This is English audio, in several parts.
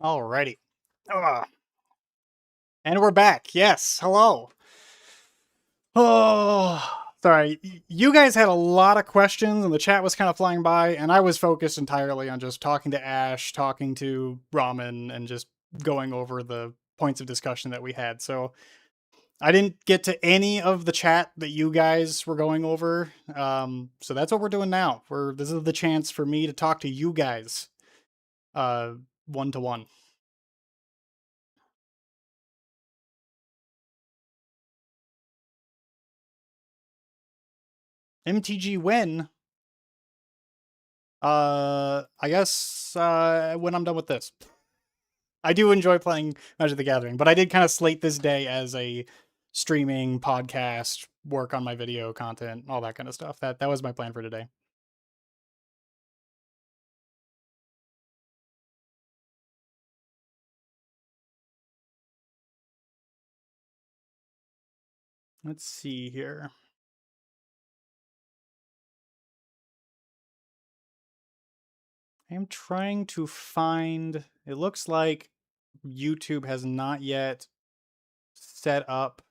Alrighty. And we're back. Yes. Hello. Oh, sorry. You guys had a lot of questions, and the chat was kind of flying by, and I was focused entirely on just talking to Ash, talking to Ramen, and just going over the points of discussion that we had. So I didn't get to any of the chat that you guys were going over. So that's what we're doing now. This is the chance for me to talk to you guys, one to one. MTG win. I guess when I'm done with this. I do enjoy playing Magic the Gathering, but I did kind of slate this day as a streaming podcast, work on my video content, all that kind of stuff. That was my plan for today. Let's see here. I am trying to find. It looks like YouTube has not yet set up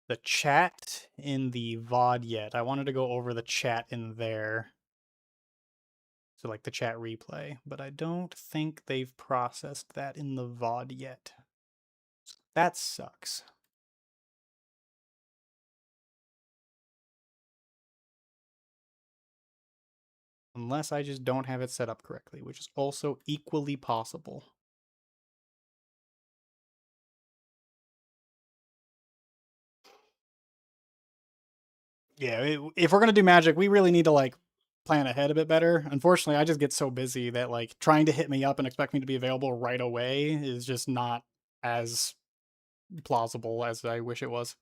the chat in the VOD yet. I wanted to go over the chat in there. So like the chat replay, but I don't think they've processed that in the VOD yet. That sucks. Unless I just don't have it set up correctly, which is also equally possible. Yeah, if we're gonna do Magic, we really need to like plan ahead a bit better. Unfortunately, I just get so busy that like trying to hit me up and expect me to be available right away is just not as plausible as I wish it was.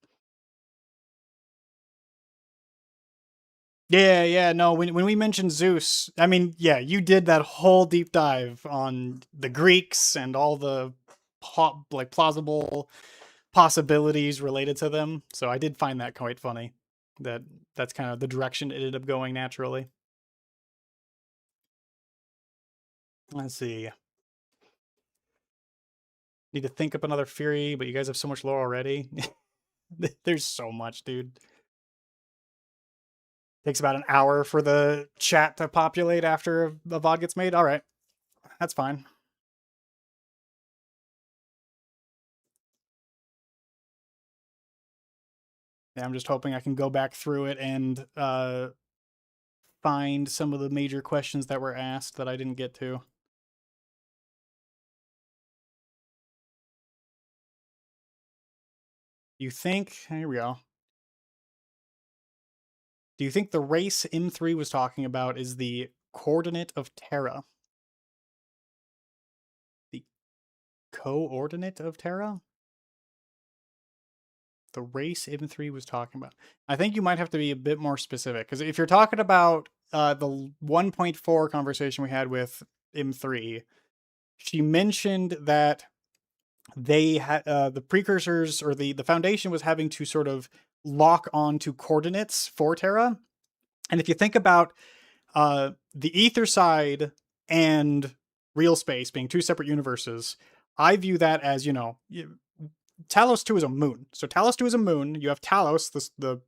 Yeah, no, when we mentioned Zeus, I mean, yeah, you did that whole deep dive on the Greeks and all the like plausible possibilities related to them. So I did find that quite funny. That's kind of the direction it ended up going naturally. Let's see. Need to think up another Fury, but you guys have so much lore already. There's so much, dude. Takes about an hour for the chat to populate after a VOD gets made. All right, that's fine. Yeah, I'm just hoping I can go back through it and find some of the major questions that were asked that I didn't get to. You think? Here we go. Do you think the race M3 was talking about is the coordinate of Terra? The coordinate of Terra? The race M3 was talking about. I think you might have to be a bit more specific, because if you're talking about the 1.4 conversation we had with M3, she mentioned that they had the precursors or the foundation was having to sort of lock on to coordinates for Terra. And if you think about the ether side and real space being two separate universes, I view that as, Talos 2 is a moon. So Talos 2 is a moon. You have Talos, the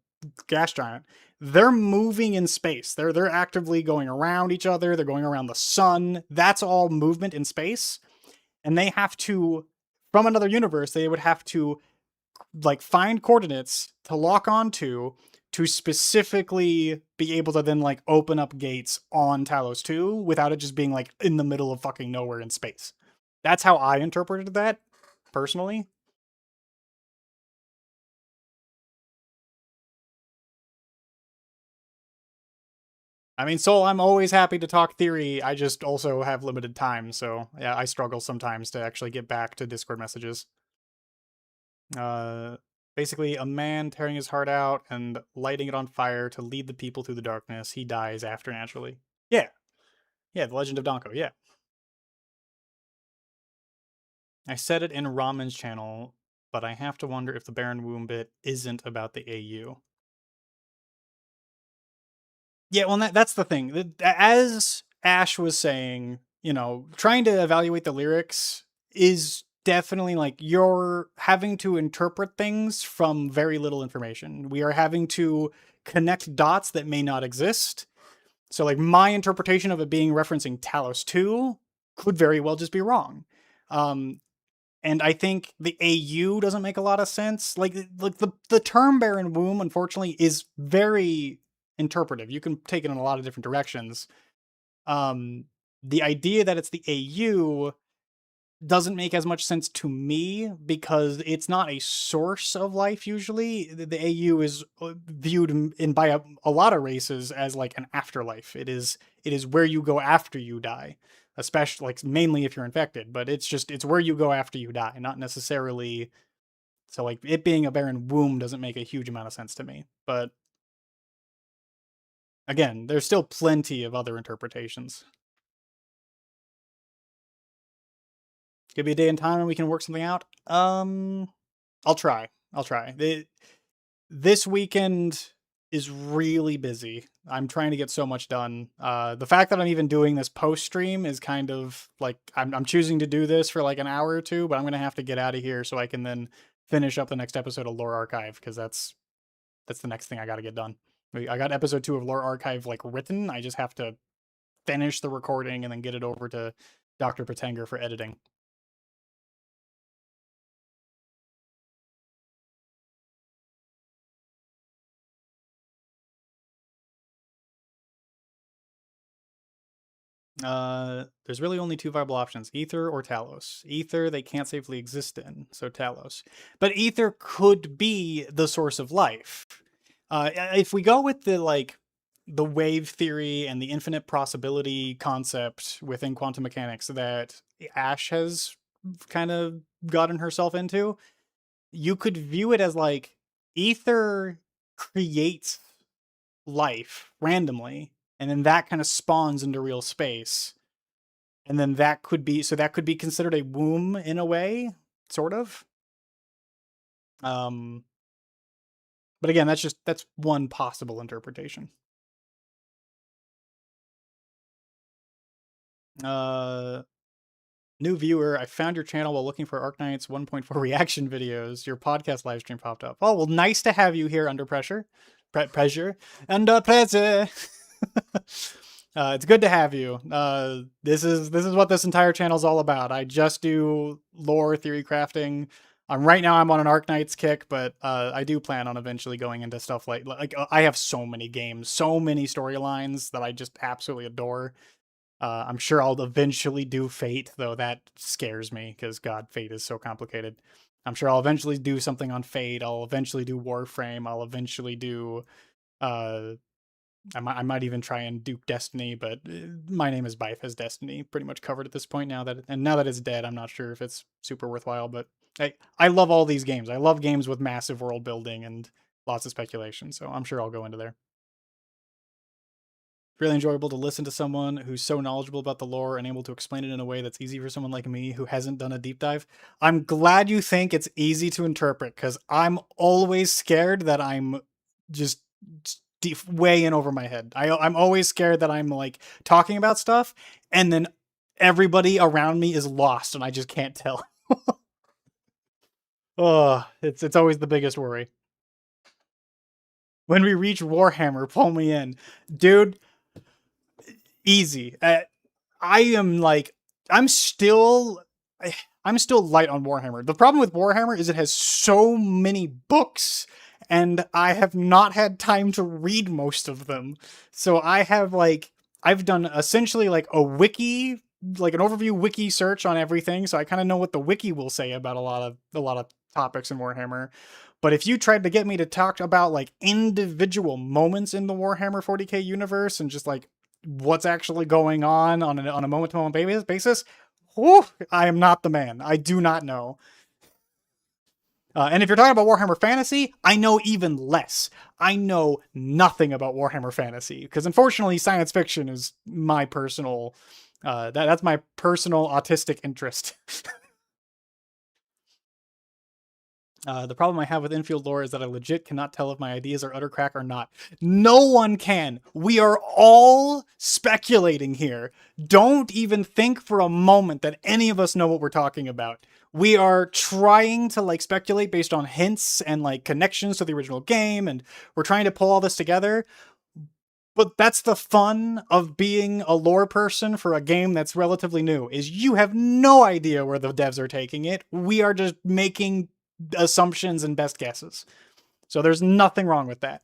gas giant. They're moving in space. They're actively going around each other. They're going around the sun. That's all movement in space. And they have to, from another universe, they would have to like find coordinates to lock onto to specifically be able to then like open up gates on Talos 2 without it just being like in the middle of fucking nowhere in space. That's how I interpreted that personally. I mean, Soul, I'm always happy to talk theory. I just also have limited time, so yeah, I struggle sometimes to actually get back to Discord messages. Uh, basically, a man tearing his heart out and lighting it on fire to lead the people through the darkness. He dies after naturally. Yeah, the Legend of Danko. Yeah, I said it in Ramen's channel, but I have to wonder if the Baron Womb bit isn't about the AU. Yeah, well, that's the thing. As Ash was saying, trying to evaluate the lyrics is definitely like you're having to interpret things from very little information. We are having to connect dots that may not exist. So like my interpretation of it being referencing Talos 2 could very well just be wrong. And I think the AU doesn't make a lot of sense. Like the term barren womb, unfortunately, is very interpretive. You can take it in a lot of different directions. The idea that it's the AU doesn't make as much sense to me because it's not a source of life usually. The AU is viewed in by a lot of races as like an afterlife. It is where you go after you die, especially like mainly if you're infected, but it's where you go after you die, not necessarily. So like it being a barren womb doesn't make a huge amount of sense to me. But again, there's still plenty of other interpretations. Give me a day and time and we can work something out. I'll try. This weekend is really busy. I'm trying to get so much done. The fact that I'm even doing this post stream is kind of like I'm choosing to do this for like an hour or two, but I'm gonna have to get out of here so I can then finish up the next episode of Lore Archive because that's the next thing I got to get done. I got episode 2 of Lore Archive like written. I just have to finish the recording and then get it over to Dr. Patenger for editing. There's really only two viable options: Aether or Talos. Aether they can't safely exist in, so Talos. But Aether could be the source of life. If we go with the wave theory and the infinite possibility concept within quantum mechanics that Ash has kind of gotten herself into, you could view it as like Aether creates life randomly, and then that kind of spawns into real space. And then that could be considered a womb in a way, sort of. But again, that's one possible interpretation. New viewer, I found your channel while looking for Arknight's 1.4 reaction videos. Your podcast live stream popped up. Oh, well, nice to have you here under pressure. Pressure. Under pressure. It's good to have you. This is what this entire channel is all about. I just do lore theory crafting. Right now I'm on an Arknights kick, but I do plan on eventually going into stuff like I have so many games, so many storylines that I just absolutely adore. I'm sure I'll eventually do Fate, though that scares me because God, Fate is so complicated. I'm sure I'll eventually do something on Fate. I'll eventually do Warframe. I'll eventually do I might even try and do Destiny, but My Name is Byth has Destiny pretty much covered at this point now that it's dead. I'm not sure if it's super worthwhile, but I love all these games. I love games with massive world building and lots of speculation, so I'm sure I'll go into there. Really enjoyable to listen to someone who's so knowledgeable about the lore and able to explain it in a way that's easy for someone like me who hasn't done a deep dive. I'm glad you think it's easy to interpret because I'm always scared that I'm just way in over my head. I'm always scared that I'm like talking about stuff and then everybody around me is lost and I just can't tell. Oh, it's always the biggest worry. When we reach Warhammer, pull me in. Dude, easy. I am like I'm still light on Warhammer. The problem with Warhammer is it has so many books and I have not had time to read most of them. So I've done essentially like a wiki, like an overview wiki search on everything, so I kind of know what the wiki will say about a lot of topics in Warhammer. But if you tried to get me to talk about like individual moments in the Warhammer 40K universe and just like what's actually going on a moment-to-moment basis, whew, I am not the man. I do not know. And if you're talking about Warhammer Fantasy, I know even less. I know nothing about Warhammer Fantasy because unfortunately, science fiction is my personal. That's my personal autistic interest. The problem I have with infield lore is that I legit cannot tell if my ideas are utter crack or not. No one can. We are all speculating here. Don't even think for a moment that any of us know what we're talking about. We are trying to like speculate based on hints and like connections to the original game, and we're trying to pull all this together. But that's the fun of being a lore person for a game that's relatively new, is you have no idea where the devs are taking it. We are just making assumptions and best guesses. So there's nothing wrong with that.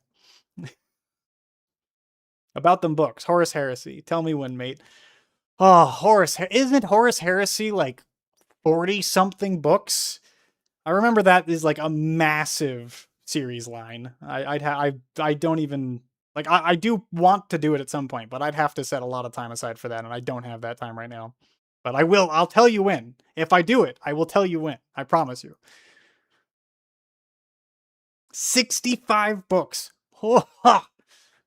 About them books, Horus Heresy. Tell me when, mate. Oh, isn't Horus Heresy like 40 something books? I remember that is like a massive series line. I don't even like I do want to do it at some point, but I'd have to set a lot of time aside for that, and I don't have that time right now. But I will. I'll tell you when. If I do it, I will tell you when. I promise you. 65 books. Oh,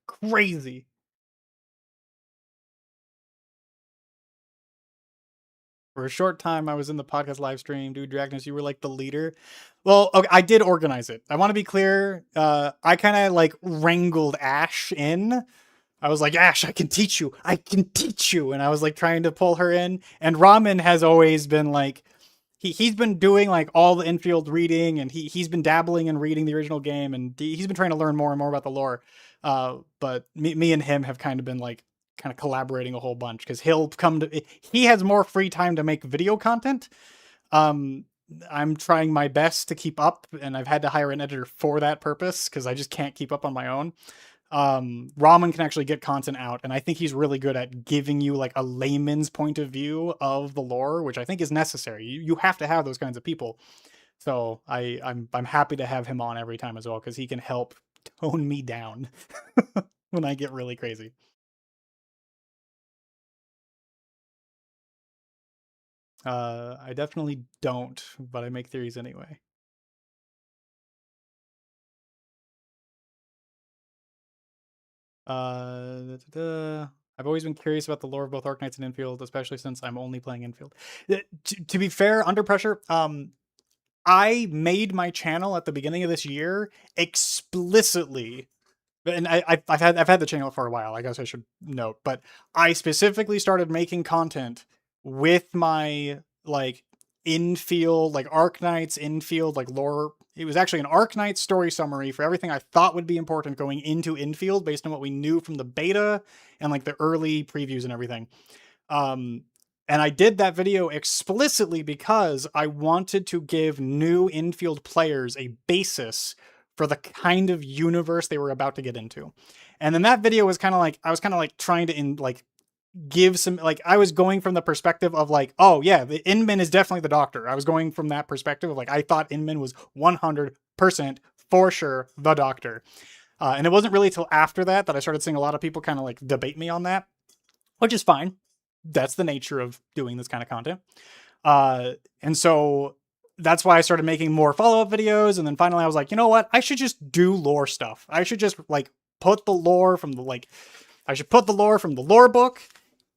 crazy. For a short time, I was in the podcast live stream. Dude, Dragnus, you were like the leader. Well, okay, I did organize it. I want to be clear. I kind of like wrangled Ash in. I was like, Ash, I can teach you. I can teach you. And I was like trying to pull her in. And Ramen has always been like, he's been doing like all the infield reading, and he's been dabbling in reading the original game, and he's been trying to learn more and more about the lore. But me and him have kind of been like kind of collaborating a whole bunch, because he has more free time to make video content. I'm trying my best to keep up, and I've had to hire an editor for that purpose because I just can't keep up on my own. Ramen can actually get content out, and I think he's really good at giving you like a layman's point of view of the lore, which I think is necessary. You have to have those kinds of people. So I'm happy to have him on every time as well, because he can help tone me down when I get really crazy. I definitely don't, but I make theories anyway. I've always been curious about the lore of both Arknights and Infield, especially since I'm only playing Infield. To be fair, Under Pressure, I made my channel at the beginning of this year explicitly, and I've had the channel for a while, I guess I should note, but I specifically started making content with my like infield, like Arknights infield, like lore. It was actually an Arknights story summary for everything I thought would be important going into infield based on what we knew from the beta and like the early previews and everything. And I did that video explicitly because I wanted to give new infield players a basis for the kind of universe they were about to get into. And then that video was kind of like, I was kind of like trying to give some, like, I was going from the perspective of like, oh yeah, the Inman is definitely the Doctor. I was going from that perspective of like, I thought Inman was 100% for sure the Doctor. And it wasn't really till after that I started seeing a lot of people kind of like debate me on that, which is fine. That's the nature of doing this kind of content. And so that's why I started making more follow-up videos. And then finally I was like, you know what? I should just do lore stuff. I should just like put the lore from the lore book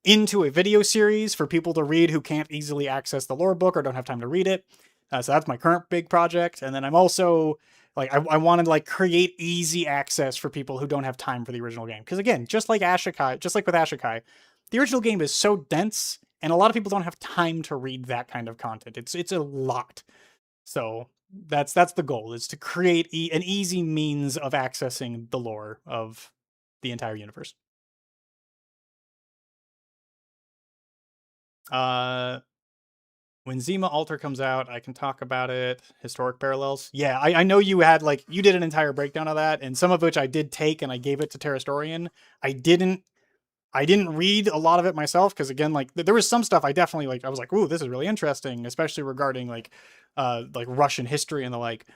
into a video series for people to read who can't easily access the lore book or don't have time to read it. So that's my current big project. And then I'm also like, I wanted to like create easy access for people who don't have time for the original game. Because again, just like with Ashikai, the original game is so dense, and a lot of people don't have time to read that kind of content. It's a lot. So that's the goal, is to create an easy means of accessing the lore of the entire universe. When Zima Alter comes out, I can talk about it. Historic parallels. Yeah, I know you had like, you did an entire breakdown of that, and some of which I did take and I gave it to Terrastorian. I didn't read a lot of it myself, because again, like there was some stuff I definitely like. I was like, "Ooh, this is really interesting," especially regarding like Russian history and the like.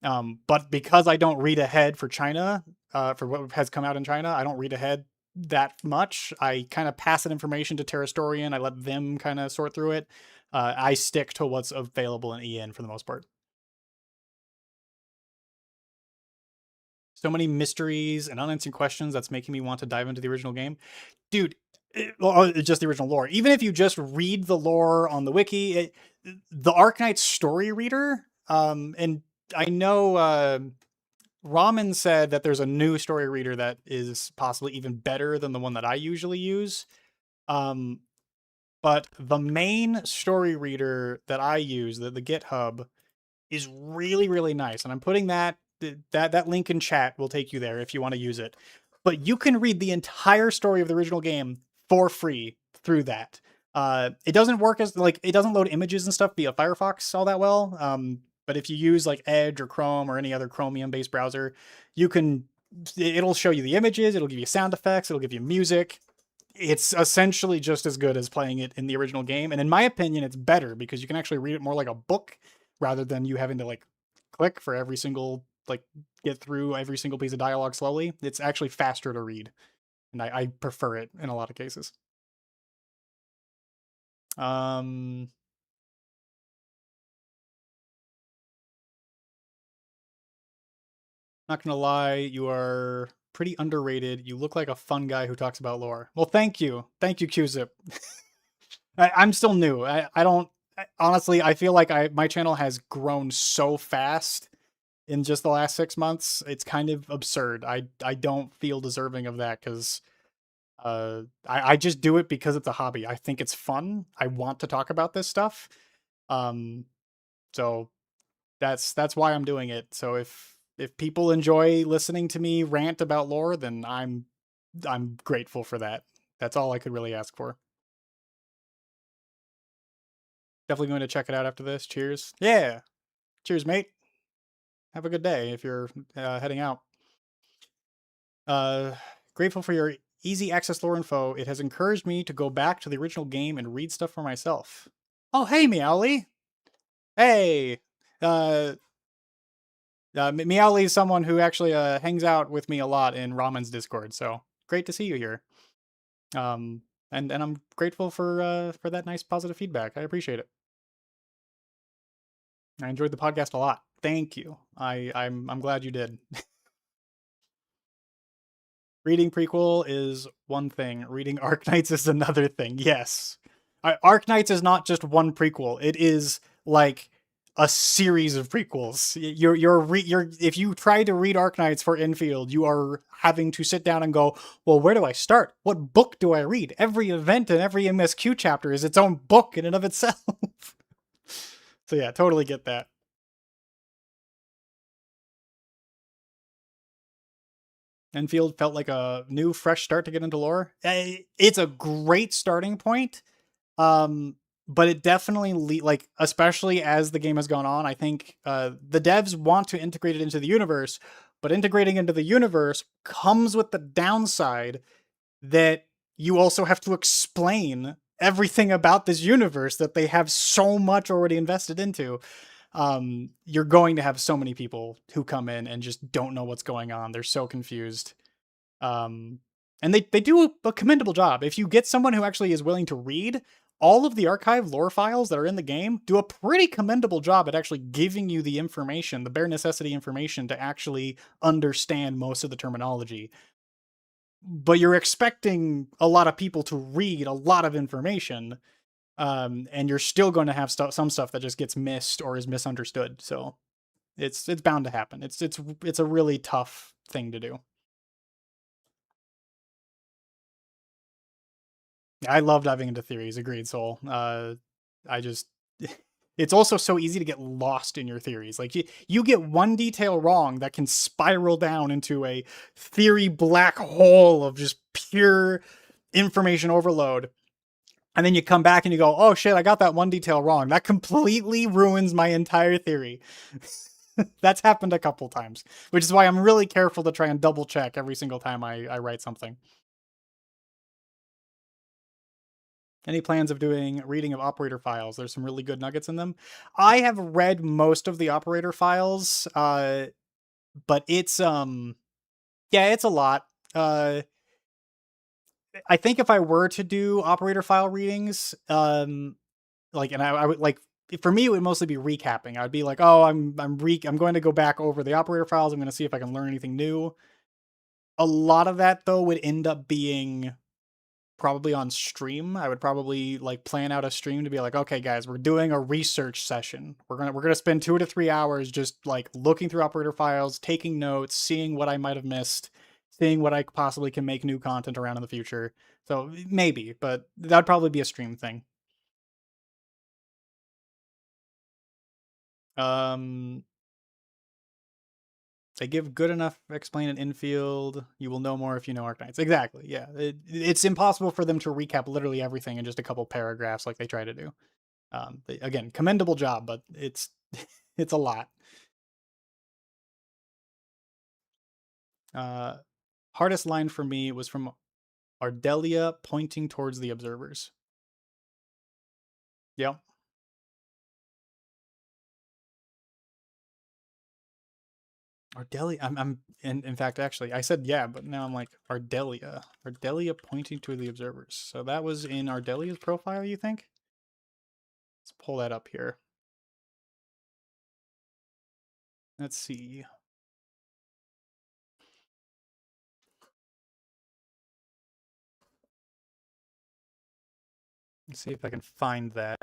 But because I don't read ahead for China, for what has come out in China, I don't read ahead that much. I kind of pass that information to Terrastorian. I let them kind of sort through it. I stick to what's available in EN for the most part. So many mysteries and unanswered questions that's making me want to dive into the original game. Dude, just the original lore. Even if you just read the lore on the wiki, the Arknights story reader, and I know Ramen said that there's a new story reader that is possibly even better than the one that I usually use. Um, but the main story reader that I use, the GitHub, is really really nice, and I'm putting that link in chat. Will take you there if you want to use it. But you can read the entire story of the original game for free through that. It doesn't work as like it doesn't load images and stuff via Firefox all that well. But if you use like Edge or Chrome or any other Chromium based browser, you can. It'll show you the images. It'll give you sound effects. It'll give you music. It's essentially just as good as playing it in the original game, and in my opinion it's better because you can actually read it more like a book rather than you having to like click for every single like get through every single piece of dialogue slowly. It's actually faster to read, and I prefer it in a lot of cases. um Not gonna lie, you are pretty underrated. You look like a fun guy who talks about lore. Well, thank you, Qzip. I'm still new. I don't honestly. I feel like my channel has grown so fast in just the last 6 months. It's kind of absurd. I don't feel deserving of that because I just do it because it's a hobby. I think it's fun. I want to talk about this stuff. Um, so that's why I'm doing it. So if people enjoy listening to me rant about lore, then I'm grateful for that. That's all I could really ask for. Definitely going to check it out after this. Cheers. Yeah. Cheers, mate. Have a good day if you're heading out. Uh, Grateful for your easy access lore info. It has encouraged me to go back to the original game and read stuff for myself. Oh, hey, Meowly. Hey. Uh, Meowly is someone who actually hangs out with me a lot in Ramen's Discord. So great to see you here. And I'm grateful for that nice positive feedback. I appreciate it. I enjoyed the podcast a lot. Thank you. I'm glad you did. Reading prequel is one thing. Reading Arknights is another thing. Yes, Arknights is not just one prequel. It is like a series of prequels. You're if you try to read Arknights for Infield, you are having to sit down and go, well, where do I start? What book do I read? Every event and every MSQ chapter is its own book in and of itself. So yeah, totally get that. Enfield felt like a new, fresh start to get into lore. It's a great starting point, but it definitely like, especially as the game has gone on, I think the devs want to integrate it into the universe, but integrating into the universe comes with the downside that you also have to explain everything about this universe that they have so much already invested into. You're going to have so many people who come in and just don't know what's going on. They're so confused. Um, and they do a commendable job. If you get someone who actually is willing to read, all of the archive lore files that are in the game do a pretty commendable job at actually giving you the information, the bare necessity information to actually understand most of the terminology. But you're expecting a lot of people to read a lot of information, and you're still going to have some stuff that just gets missed or is misunderstood. So it's bound to happen. It's a really tough thing to do. I love diving into theories. Agreed, Soul. I just it's also so easy to get lost in your theories. Like you get one detail wrong that can spiral down into a theory black hole of just pure information overload. And then you come back and you go, "Oh shit, I got that one detail wrong. That completely ruins my entire theory." That's happened a couple times, which is why I'm really careful to try and double check every single time I write something. Any plans of doing reading of operator files? There's some really good nuggets in them. I have read most of the operator files, but it's yeah, it's a lot. I think if I were to do operator file readings, like, and I would like, for me it would mostly be recapping. I'd be like, oh, I'm going to go back over the operator files. I'm going to see if I can learn anything new. A lot of that though would end up being probably on stream. I would probably like plan out a stream to be like, okay, guys, we're doing a research session. We're gonna spend 2 to 3 hours just like looking through operator files, taking notes, seeing what I might have missed, seeing what I possibly can make new content around in the future. So maybe, but that'd probably be a stream thing. Um, they give good enough explain an infield. You will know more if you know Arknights. Exactly. Yeah, it's impossible for them to recap literally everything in just a couple paragraphs like they try to do. Again, commendable job, but it's it's a lot. Uh, Hardest line for me was from Ardelia pointing towards the observers. Yep. Ardelia. I'm in fact, actually, I said yeah, but now I'm like Ardelia. Ardelia pointing to the observers. So that was in Ardelia's profile, you think? Let's pull that up here. Let's see. Let's see if I can find that.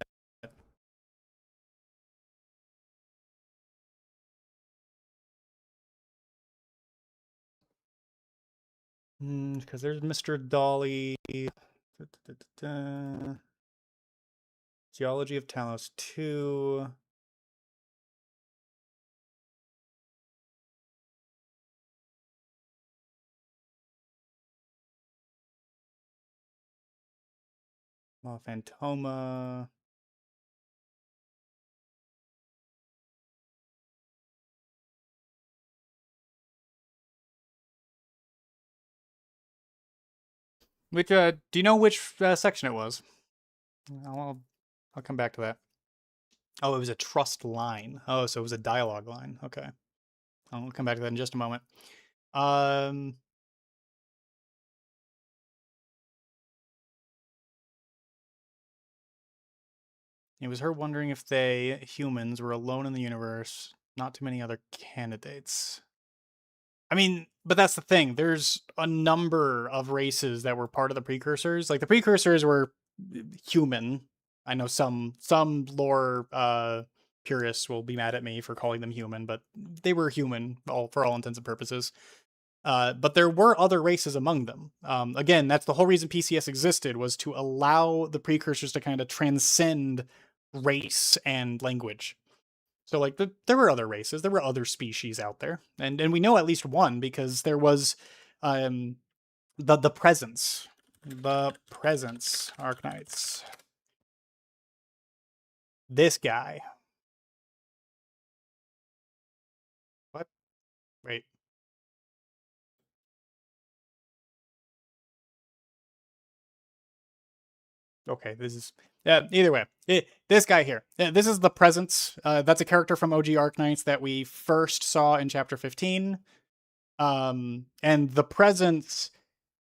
Because there's Mr. Dolly. Geology of Talos 2. Phantoma. Which do you know which section it was? I'll come back to that. Oh, it was a trust line. Oh, so it was a dialogue line. Okay. I'll come back to that in just a moment. It was her wondering if they, humans, were alone in the universe, not too many other candidates. I mean, but that's the thing. There's a number of races that were part of the precursors. Like the precursors were human. I know some lore purists will be mad at me for calling them human, but they were human for all intents and purposes. But there were other races among them. Again, that's the whole reason PCS existed, was to allow the precursors to kind of transcend race and language. So like there were other races, there were other species out there, and we know at least one because there was the presence, Arknights. This guy. What? Wait. Okay, this is either way. This guy here. This is the presence. That's a character from OG Arknights that we first saw in chapter 15. And the presence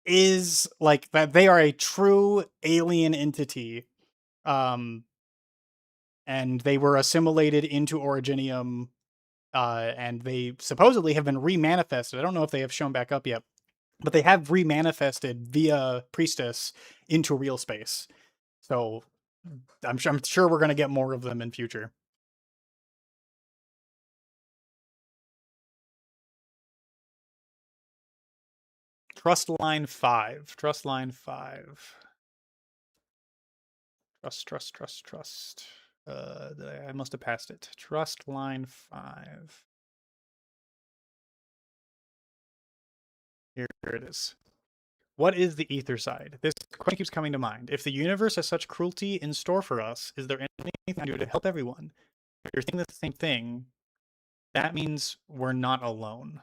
is like that they are a true alien entity. And they were assimilated into Originium, and they supposedly have been remanifested. I don't know if they have shown back up yet, but they have remanifested via Priestess into real space. So I'm sure we're going to get more of them in future. Trust line 5. Trust line 5. Trust. I must have passed it. Trust line 5. Here it is. What is the ether side? This question keeps coming to mind. If the universe has such cruelty in store for us, is there anything I can do to help everyone? If you're thinking the same thing, that means we're not alone.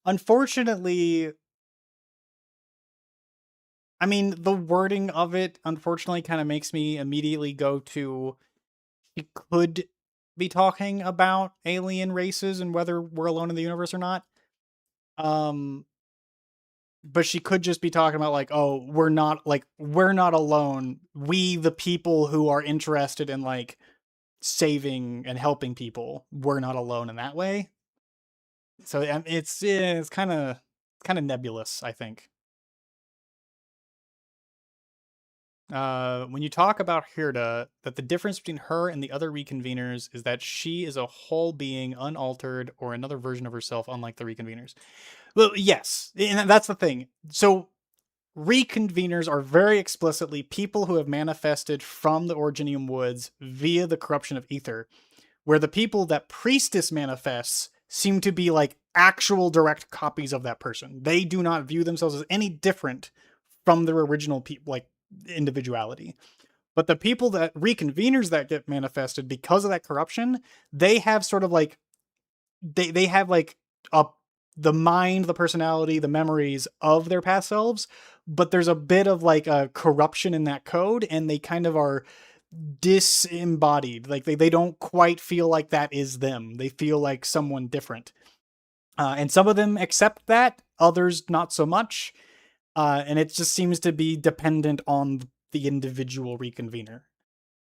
Unfortunately, I mean, the wording of it, unfortunately, kind of makes me immediately go to he could be talking about alien races and whether we're alone in the universe or not. But she could just be talking about like, oh, we're not alone. We, the people who are interested in like saving and helping people, we're not alone in that way. So it's kind of nebulous, I think. When you talk about Hirda, that the difference between her and the other reconveners is that she is a whole being, unaltered, or another version of herself, unlike the reconveners. Well, yes, and that's the thing. So reconveners are very explicitly people who have manifested from the Originium Woods via the corruption of ether, where the people that Priestess manifests seem to be like actual direct copies of that person. They do not view themselves as any different from their original like individuality. But the people that reconveners that get manifested because of that corruption, they have sort of like they have like a the mind, the personality, the memories of their past selves, but there's a bit of like a corruption in that code, and they kind of are disembodied. Like they don't quite feel like that is them. They feel like someone different. And some of them accept that, others not so much. And it just seems to be dependent on the individual reconvener.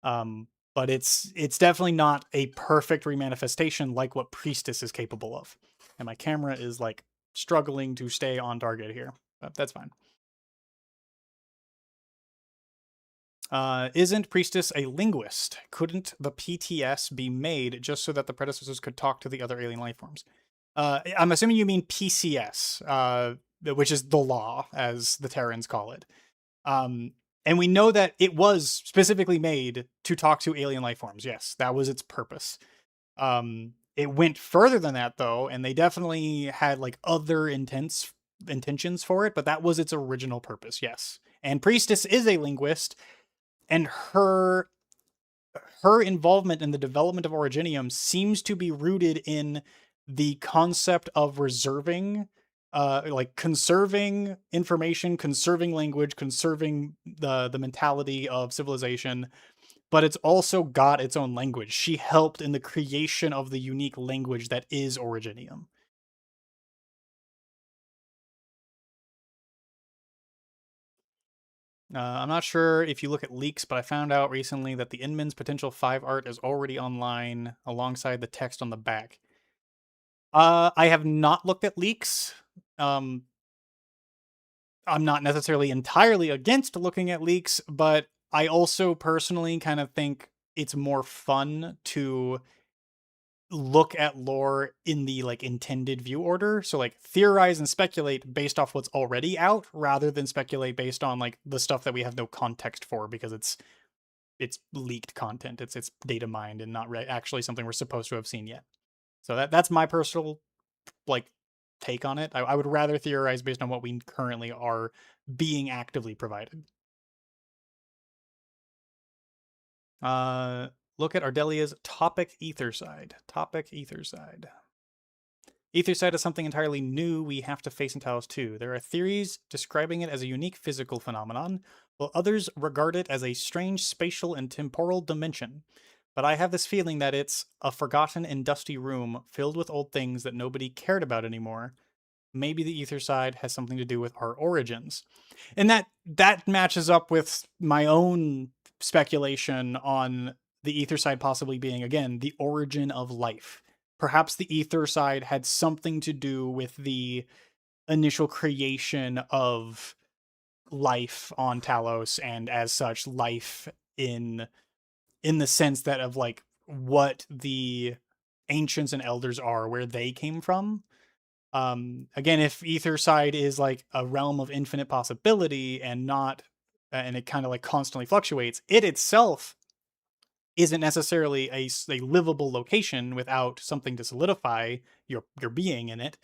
But it's definitely not a perfect remanifestation like what Priestess is capable of. And my camera is like struggling to stay on target here, but that's fine. Isn't Priestess a linguist? Couldn't the PTS be made just so that the predecessors could talk to the other alien life forms? I'm assuming you mean PCS, which is the law, as the Terrans call it. And we know that it was specifically made to talk to alien life forms. Yes, that was its purpose. It went further than that, though, and they definitely had like other intentions for it, but that was its original purpose. Yes, and Priestess is a linguist, and her involvement in the development of Originium seems to be rooted in the concept of reserving, like conserving information, conserving language, conserving the mentality of civilization. But it's also got its own language. She helped in the creation of the unique language that is Originium. I'm not sure if you look at leaks, but I found out recently that the Inman's Potential 5 art is already online alongside the text on the back. I have not looked at leaks. I'm not necessarily entirely against looking at leaks, but I also personally kind of think it's more fun to look at lore in the like intended view order. So like theorize and speculate based off what's already out rather than speculate based on like the stuff that we have no context for because it's leaked content. It's data mined and not actually something we're supposed to have seen yet. So that's my personal like take on it. I would rather theorize based on what we currently are being actively provided. Look at Ardelia's Topic Etherside. Topic Etherside. Etherside is something entirely new we have to face in Talos 2. There are theories describing it as a unique physical phenomenon, while others regard it as a strange spatial and temporal dimension. But I have this feeling that it's a forgotten and dusty room filled with old things that nobody cared about anymore. Maybe the Etherside has something to do with our origins. And that matches up with my own speculation on the Etherside possibly being, again, the origin of life. Perhaps the Etherside had something to do with the initial creation of life on Talos, and as such, life in the sense that of like what the ancients and elders are, where they came from. Again, if Etherside is like a realm of infinite possibility and not, and it kind of like constantly fluctuates, it itself isn't necessarily a livable location without something to solidify your being in it.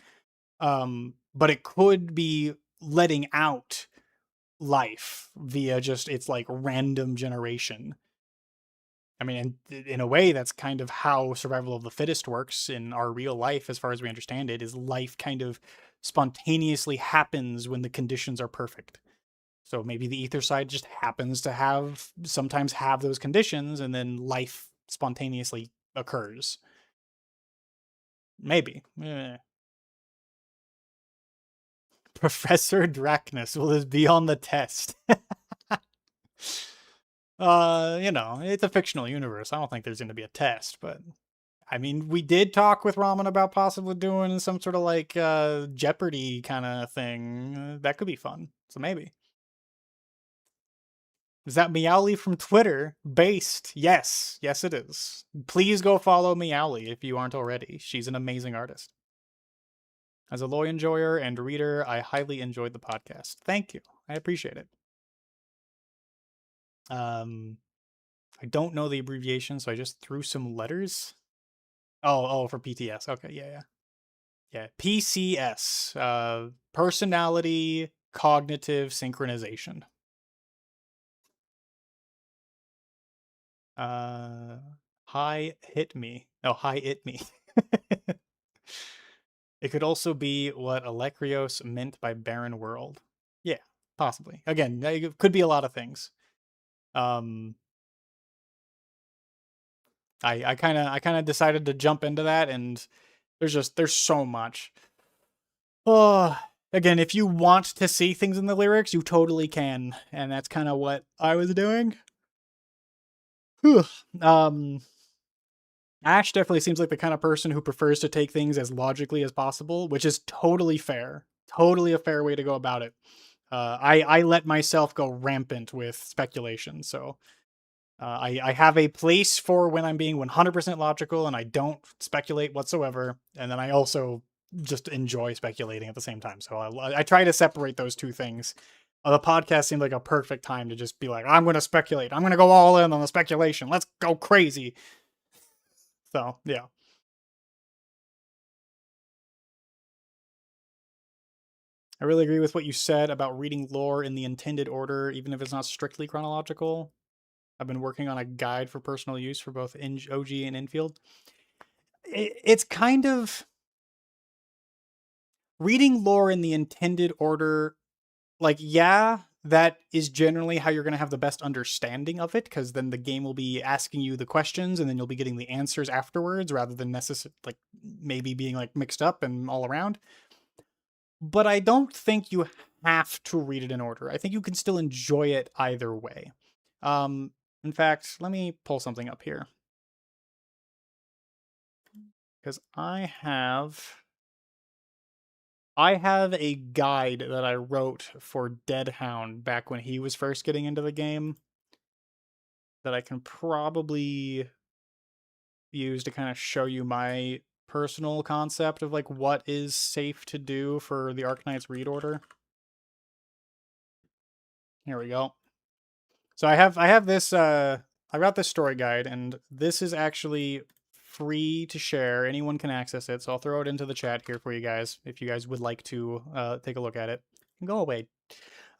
But it could be letting out life via just its like random generation. I mean, in a way, that's kind of how survival of the fittest works in our real life, as far as we understand it, is life kind of spontaneously happens when the conditions are perfect. So maybe the Etherside just happens to sometimes have those conditions, and then life spontaneously occurs. Maybe. Professor Dracnus, will this be on the test? You know, it's a fictional universe. I don't think there's going to be a test, but I mean, we did talk with Ramen about possibly doing some sort of like Jeopardy kind of thing. That could be fun. So maybe. Is that Meowly from Twitter based? Yes. Yes, it is. Please go follow Meowly if you aren't already. She's an amazing artist. As a Loy enjoyer and reader, I highly enjoyed the podcast. Thank you. I appreciate it. I don't know the abbreviation, so I just threw some letters. Oh, for PTS. Okay, yeah. Yeah, PCS. Personality cognitive synchronization. Hi hit me. Oh, hi it me. It could also be what Alecrios meant by barren world. Yeah, possibly. Again, it could be a lot of things. Um, I kind of decided to jump into that, and there's so much. Oh, again, if you want to see things in the lyrics, you totally can, and that's kind of what I was doing. Whew. Um, Ash definitely seems like the kind of person who prefers to take things as logically as possible, which is totally fair. Totally a fair way to go about it. I let myself go rampant with speculation, so I have a place for when I'm being 100% logical and I don't speculate whatsoever, and then I also just enjoy speculating at the same time. So I try to separate those two things. The podcast seemed like a perfect time to just be like, I'm going to speculate. I'm going to go all in on the speculation. Let's go crazy. So yeah. I really agree with what you said about reading lore in the intended order, even if it's not strictly chronological. I've been working on a guide for personal use for both OG and infield. It's kind of reading lore in the intended order. Like, yeah, that is generally how you're going to have the best understanding of it, because then the game will be asking you the questions and then you'll be getting the answers afterwards rather than like maybe being like mixed up and all around. But I don't think you have to read it in order. I think you can still enjoy it either way. In fact, let me pull something up here. Because I have a guide that I wrote for Deadhound back when he was first getting into the game that I can probably use to kind of show you my personal concept of like what is safe to do for the Arknights read order. Here we go. So I have this I got this story guide, and this is actually free to share. Anyone can access it, so I'll throw it into the chat here for you guys if you guys would like to take a look at it. Go away.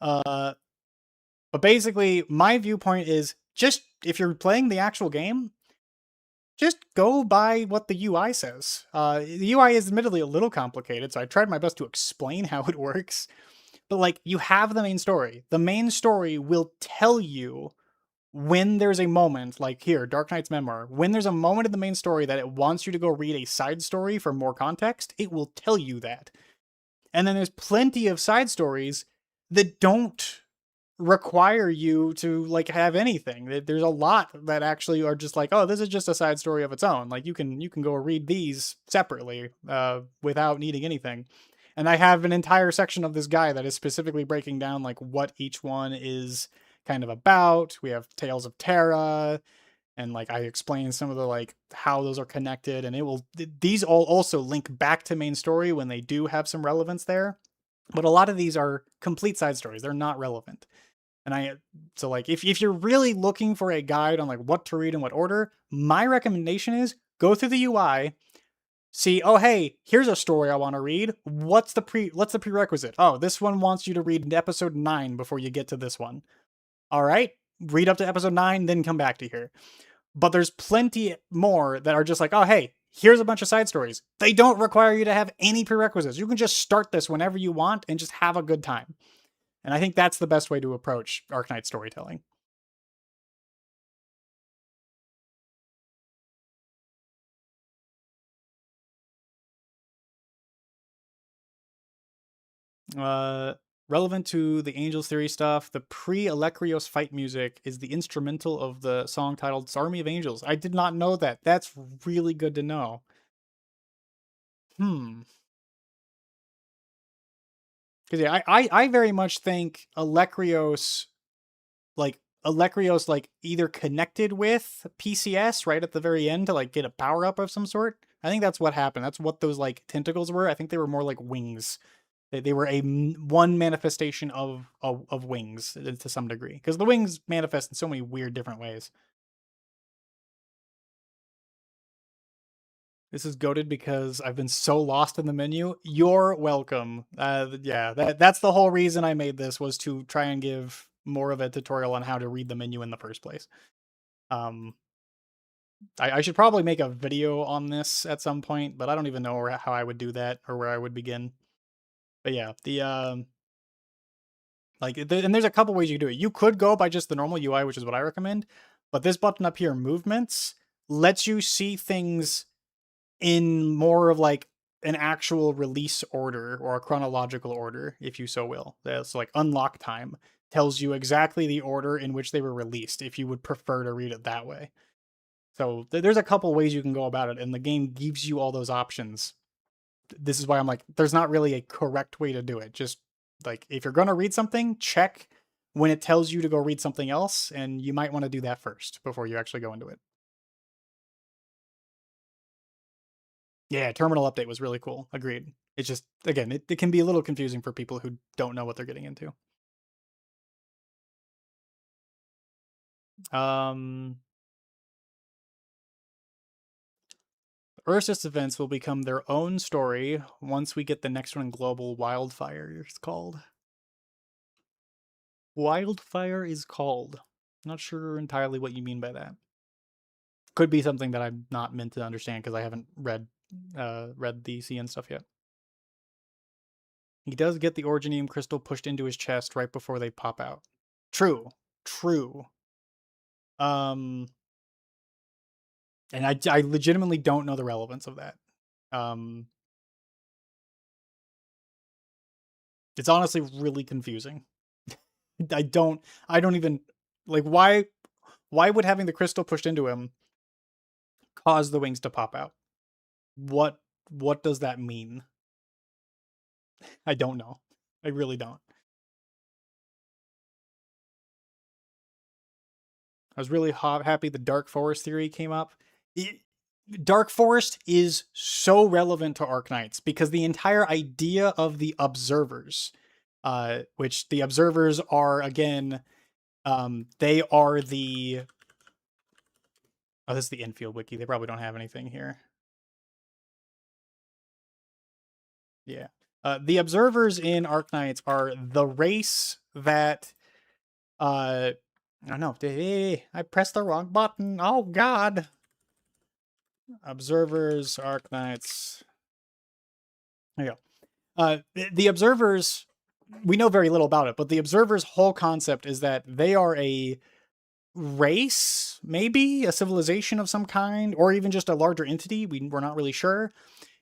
But basically, my viewpoint is just if you're playing the actual game, just go by what the UI says. The UI is admittedly a little complicated, so I tried my best to explain how it works. But like, you have the main story. The main story will tell you when there's a moment, like here, Dark Knight's Memoir, when there's a moment in the main story that it wants you to go read a side story for more context, it will tell you that. And then there's plenty of side stories that don't require you to like have anything. There's a lot that actually are just like, oh, this is just a side story of its own. Like you can go read these separately without needing anything. And I have an entire section of this guy that is specifically breaking down like what each one is kind of about. We have Tales of Terra, and like I explain some of the like how those are connected, and it will these all also link back to main story when they do have some relevance there. But a lot of these are complete side stories. They're not relevant. And so like if you're really looking for a guide on like what to read in what order, my recommendation is go through the UI, see, oh hey, here's a story I want to read. What's the prerequisite? Oh, this one wants you to read episode 9 before you get to this one. All right, read up to episode 9, then come back to here. But there's plenty more that are just like, oh hey, here's a bunch of side stories. They don't require you to have any prerequisites. You can just start this whenever you want and just have a good time. And I think that's the best way to approach Arknight storytelling. Relevant to the Angels Theory stuff, the pre-Alecryos fight music is the instrumental of the song titled Army of Angels. I did not know that. That's really good to know. Hmm. Because yeah, I very much think Alecryos like either connected with PCS right at the very end to like get a power up of some sort. I think that's what happened. That's what those like tentacles were. I think they were more like wings. They were one manifestation of wings to some degree, because the wings manifest in so many weird different ways. This is goated because I've been so lost in the menu. You're welcome. Yeah, that's the whole reason I made this, was to try and give more of a tutorial on how to read the menu in the first place. Um, I should probably make a video on this at some point, but I don't even know how I would do that or where I would begin. But yeah, and there's a couple ways you can do it. You could go by just the normal UI, which is what I recommend, but this button up here, movements, lets you see things in more of like an actual release order or a chronological order, if you so will. That's like unlock time tells you exactly the order in which they were released, if you would prefer to read it that way. So there's a couple ways you can go about it, and the game gives you all those options. This is why I'm like, there's not really a correct way to do it. Just like, if you're going to read something, check when it tells you to go read something else, and you might want to do that first before you actually go into it. Yeah, terminal update was really cool. Agreed. It's just, again, it can be a little confusing for people who don't know what they're getting into. Ursus events will become their own story once we get the next one, Global Wildfire, it's called. Wildfire is called. Not sure entirely what you mean by that. Could be something that I'm not meant to understand because I haven't read the CN stuff yet. He does get the Originium crystal pushed into his chest right before they pop out. True. And I legitimately don't know the relevance of that. It's honestly really confusing. I don't even like, why would having the crystal pushed into him cause the wings to pop out? What does that mean? I don't know. I really don't. I was really happy the Dark Forest theory came up. Dark Forest is so relevant to Arknights because the entire idea of the Observers, which the Observers are, again, they are the... Oh, this is the infield wiki. They probably don't have anything here. Yeah. The Observers in Arknights are the race that... I don't know. Hey, I pressed the wrong button. Oh, God. Observers, Arknights. There you go. The Observers, we know very little about it, but the Observers' whole concept is that they are a race, maybe a civilization of some kind, or even just a larger entity. We're not really sure,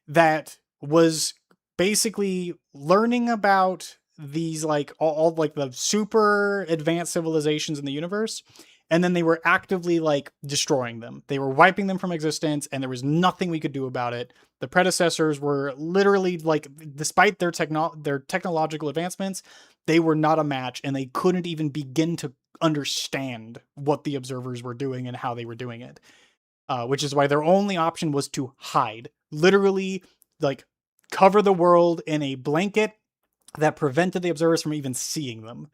that was basically learning about these like all like the super advanced civilizations in the universe, and then they were actively like destroying them. They were wiping them from existence, and there was nothing we could do about it. The predecessors were literally like, despite their technological advancements, they were not a match, and they couldn't even begin to understand what the Observers were doing and how they were doing it. Which is why their only option was to hide. Literally, like, cover the world in a blanket that prevented the Observers from even seeing them.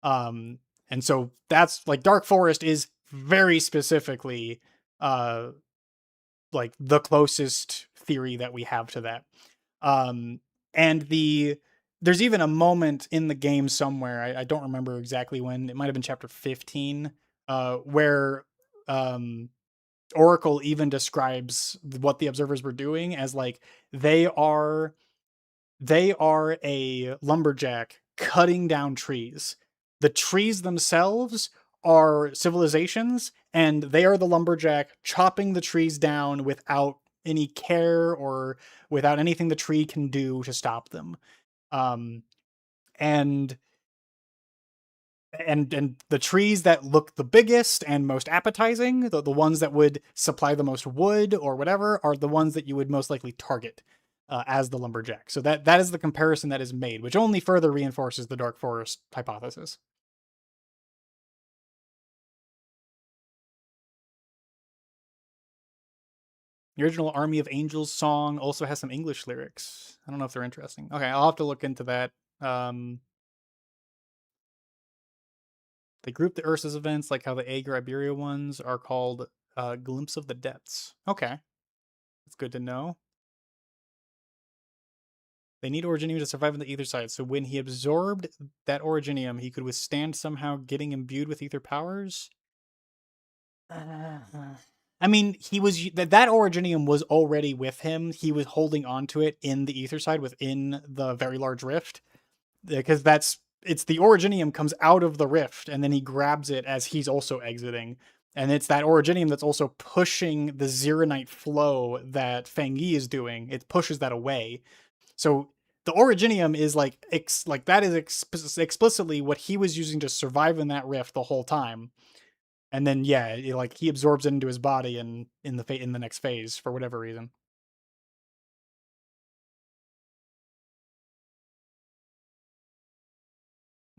And so that's, like, Dark Forest is very specifically, like, the closest theory that we have to that. And there's even a moment in the game somewhere, I don't remember exactly when, it might have been chapter 15, where Oracle even describes what the Observers were doing as like, they are a lumberjack cutting down trees. The trees themselves are civilizations, and they are the lumberjack chopping the trees down without any care or without anything the tree can do to stop them. and the trees that look the biggest and most appetizing, the ones that would supply the most wood or whatever, are the ones that you would most likely target as the lumberjack. So that is the comparison that is made, which only further reinforces the dark forest hypothesis. The original Army of Angels song also has some English lyrics. I don't know if they're interesting. Okay, I'll have to look into that. They group the Ursus events like how the Aegir Iberia ones are called Glimpse of the Depths. Okay, that's good to know. They need Originium to survive on the Ether side, so when he absorbed that Originium, he could withstand somehow getting imbued with Ether powers? I mean, he was that Originium was already with him. He was holding on to it in the Ether side within the very large rift, because it's the Originium comes out of the rift, and then he grabs it as he's also exiting, and it's that Originium that's also pushing the Ziranite flow that Feng Yi is doing. It pushes that away. So the Originium is like that is explicitly what he was using to survive in that rift the whole time. And then yeah, like he absorbs it into his body and in the next phase for whatever reason.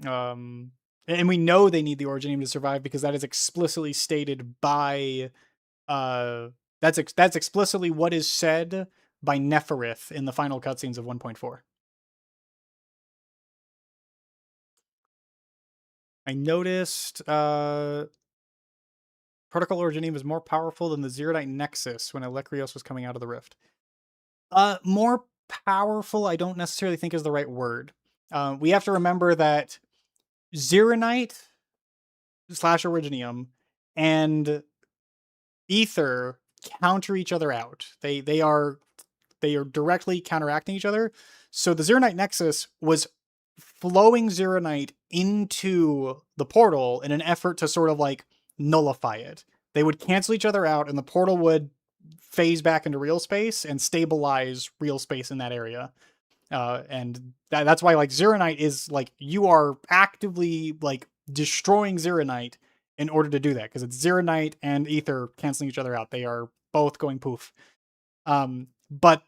And we know they need the Originium to survive because that is explicitly stated by that's explicitly what is said by Neferith in the final cutscenes of 1.4. I noticed Protocol Originium is more powerful than the Zerodite Nexus when Electrios was coming out of the rift. More powerful, I don't necessarily think is the right word. We have to remember that Zeronite / Originium and Ether counter each other out. They are directly counteracting each other. So the Zeronite Nexus was flowing Zeronite into the portal in an effort to sort of like nullify it. They would cancel each other out, and the portal would phase back into real space and stabilize real space in that area. And that's why like Zeronite is like you are actively like destroying Zeronite in order to do that, because it's Zeronite and Ether canceling each other out. They are both going poof. But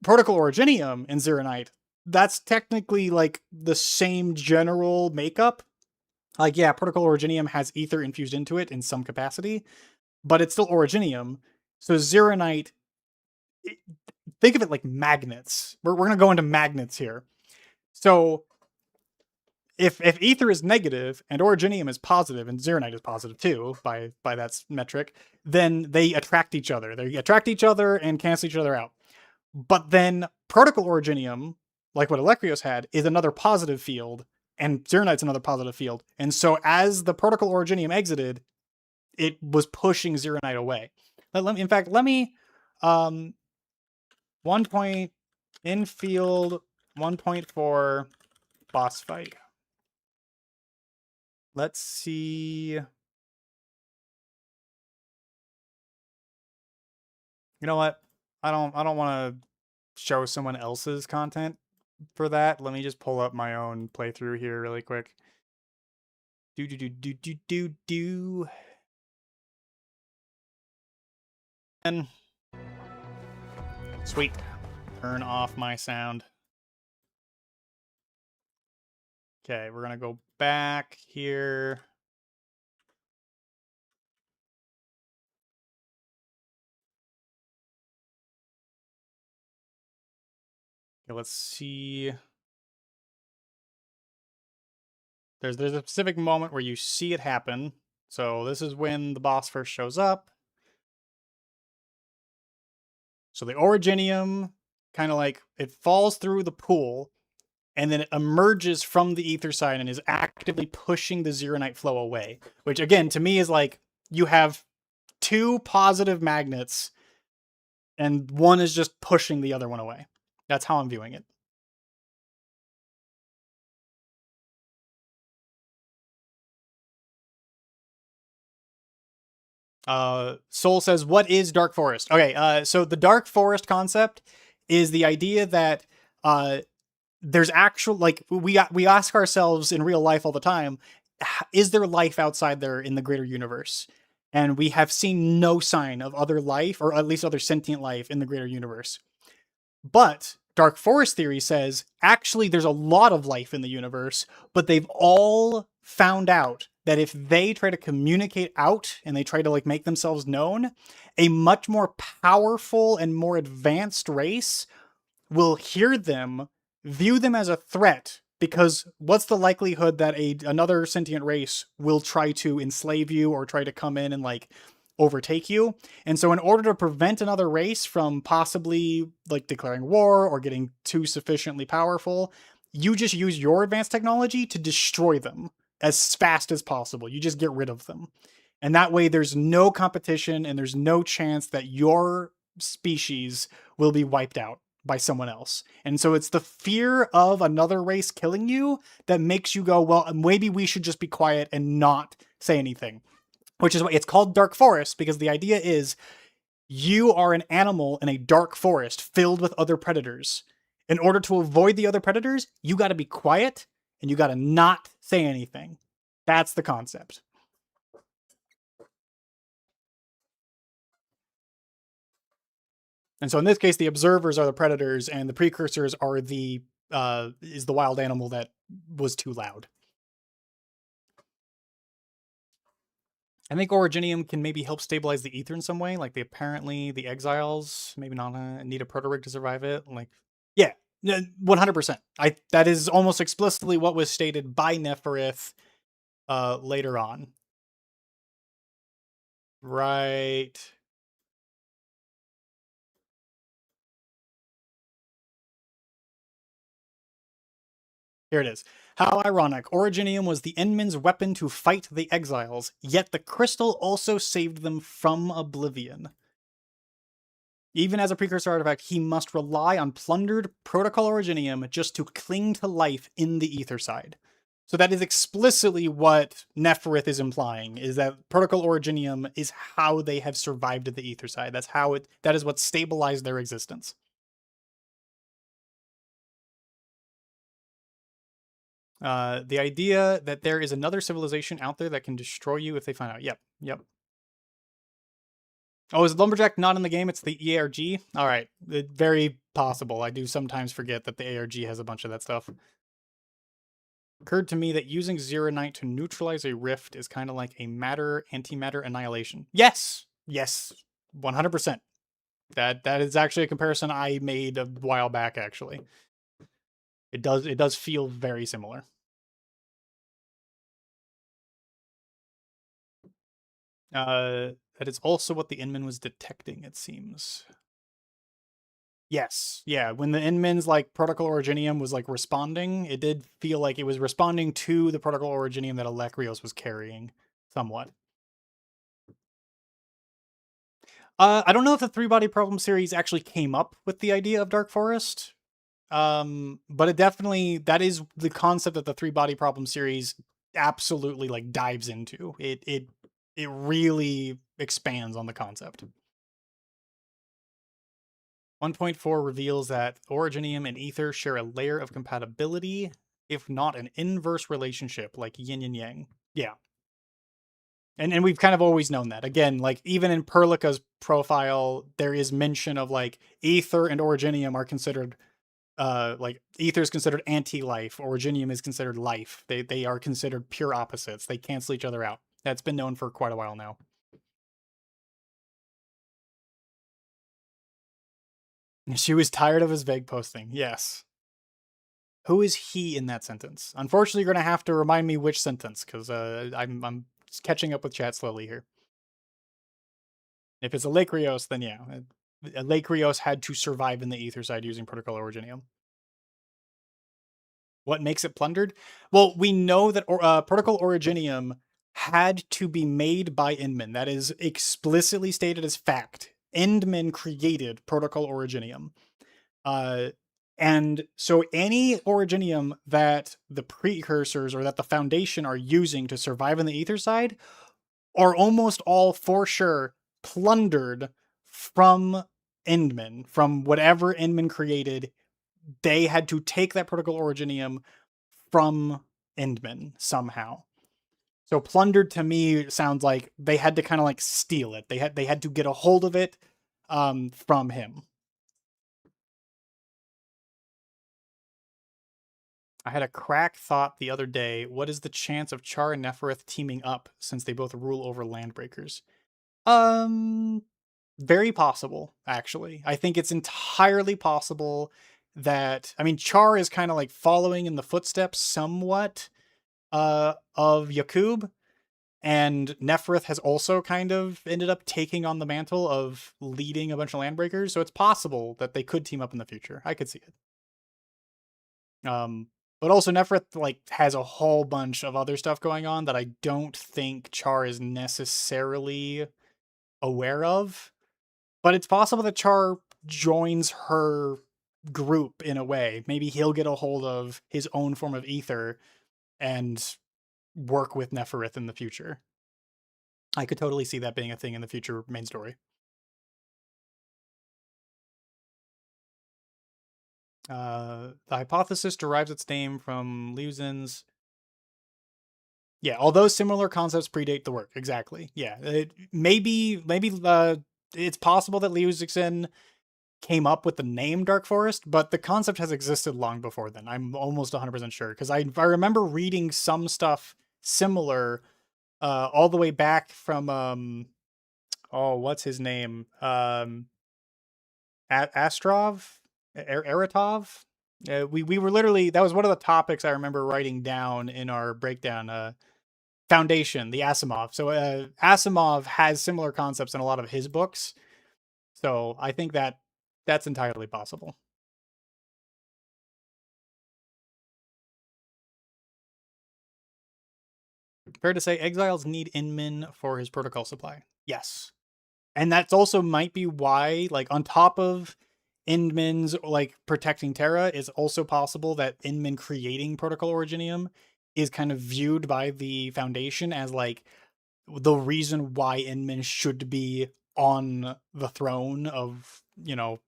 Protocol Originium and Zeronite, that's technically like the same general makeup. Like, yeah, Protocol Originium has Ether infused into it in some capacity, but it's still Originium. So Zeronite, think of it like magnets. We're going to go into magnets here. So if Ether is negative and Originium is positive and Zeronite is positive too, by that metric, then they attract each other. They attract each other and cancel each other out. But then Protocol Originium, like what Electrios had, is another positive field, and Zeronite's another positive field. And so as the Protocol Originium exited, it was pushing Zeronite away. Let me 1 point infield 1.4 boss fight. Let's see. You know what? I don't want to show someone else's content for that. Let me just pull up my own playthrough here really quick. Do. And sweet. Turn off my sound. Okay, we're gonna go back here. Okay, let's see. There's a specific moment where you see it happen. So this is when the boss first shows up. So the Originium kind of like it falls through the pool, and then it emerges from the Ether side and is actively pushing the Zeronite flow away. Which again, to me, is like you have two positive magnets, and one is just pushing the other one away. That's how I'm viewing it. Soul says, "What is Dark Forest?" Okay, so the Dark Forest concept is the idea that there's actual, like, we ask ourselves in real life all the time, is there life outside there in the greater universe? And we have seen no sign of other life, or at least other sentient life in the greater universe. But Dark Forest theory says actually there's a lot of life in the universe, but they've all found out that if they try to communicate out and they try to like make themselves known, a much more powerful and more advanced race will hear them, view them as a threat, because what's the likelihood that another sentient race will try to enslave you or try to come in and like overtake you? And so in order to prevent another race from possibly like declaring war or getting too sufficiently powerful, you just use your advanced technology to destroy them as fast as possible. You just get rid of them. And that way there's no competition and there's no chance that your species will be wiped out by someone else. And so it's the fear of another race killing you that makes you go, well, maybe we should just be quiet and not say anything. Which is why it's called Dark Forest, because the idea is you are an animal in a dark forest filled with other predators. In order to avoid the other predators, you got to be quiet and you got to not say anything. That's the concept. And so in this case, the observers are the predators, and the precursors are the wild animal that was too loud. I think Originium can maybe help stabilize the ether in some way. Like the exiles maybe not need a proto rig to survive it. Like, yeah, 100%. That is almost explicitly what was stated by Neferith later on. Right. Here it is. How ironic. Originium was the Endmen's weapon to fight the exiles, yet the crystal also saved them from oblivion. Even as a precursor artifact, he must rely on plundered Protocol Originium just to cling to life in the ether side. So that is explicitly what Neferith is implying, is that Protocol Originium is how they have survived at the ether side. That is what stabilized their existence. The idea that there is another civilization out there that can destroy you if they find out. Yep. Oh, is Lumberjack not in the game? It's the ARG? All right. Very possible. I do sometimes forget that the ARG has a bunch of that stuff. Occurred to me that using Zeronite to neutralize a rift is kind of like a antimatter annihilation. Yes, 100%. That is actually a comparison I made a while back. Actually, it does feel very similar. That is also what the Inman was detecting. It seems. Yes, yeah. When the Inman's like Protocol Originium was like responding, it did feel like it was responding to the Protocol Originium that Alekrios was carrying, somewhat. I don't know if the Three Body Problem series actually came up with the idea of Dark Forest, but it definitely, that is the concept that the Three Body Problem series absolutely like dives into. It really expands on the concept. 1.4 reveals that Originium and Ether share a layer of compatibility, if not an inverse relationship, like yin and yang. Yeah. And we've kind of always known that. Again, like even in Perlica's profile, there is mention of like Ether and Originium are considered like Ether is considered anti-life, Originium is considered life. They are considered pure opposites. They cancel each other out. That's been known for quite a while now. She was tired of his vague posting. Yes. Who is he in that sentence? Unfortunately, you're going to have to remind me which sentence, because I'm catching up with chat slowly here. If it's Alekrios, then yeah. Alekrios had to survive in the ether side using Protocol Originium. What makes it plundered? Well, we know that Protocol Originium had to be made by Endman. That is explicitly stated as fact. Endman created Protocol Originium. And so any Originium that the precursors or that the Foundation are using to survive in the ether side are almost all for sure plundered from Endman, from whatever Endman created they had to take that Protocol Originium from Indman somehow. So plundered to me sounds like they had to kind of like steal it. They had to get a hold of it from him. I had a crack thought the other day. What is the chance of Char and Nefereth teaming up since they both rule over Landbreakers? Um, very possible, actually. I think it's entirely possible that, I mean, Char is kind of like following in the footsteps somewhat of Yakub, and Nefereth has also kind of ended up taking on the mantle of leading a bunch of Landbreakers, so it's possible that they could team up in the future. I could see it. But also Nefereth like has a whole bunch of other stuff going on that I don't think Char is necessarily aware of. But it's possible that Char joins her group in a way. Maybe he'll get a hold of his own form of ether and work with Nefereth in the future. I could totally see that being a thing in the future main story. The hypothesis derives its name from Liuzin's. Yeah, although similar concepts predate the work. Exactly. Yeah, maybe it's possible that Liu Zixin came up with the name Dark Forest, but the concept has existed long before then. I'm almost 100% sure because I remember reading some stuff similar all the way back from what's his name? Astrov, Eratov. We were literally, that was one of the topics I remember writing down in our breakdown. Foundation, the Asimov. So Asimov has similar concepts in a lot of his books. So I think that that's entirely possible. Fair to say, Exiles need Inman for his protocol supply. Yes. And that's also might be why, like, on top of Inman's, like, protecting Terra, is also possible that Inman creating Protocol Originium is kind of viewed by the Foundation as, like, the reason why Inman should be on the throne of, you know,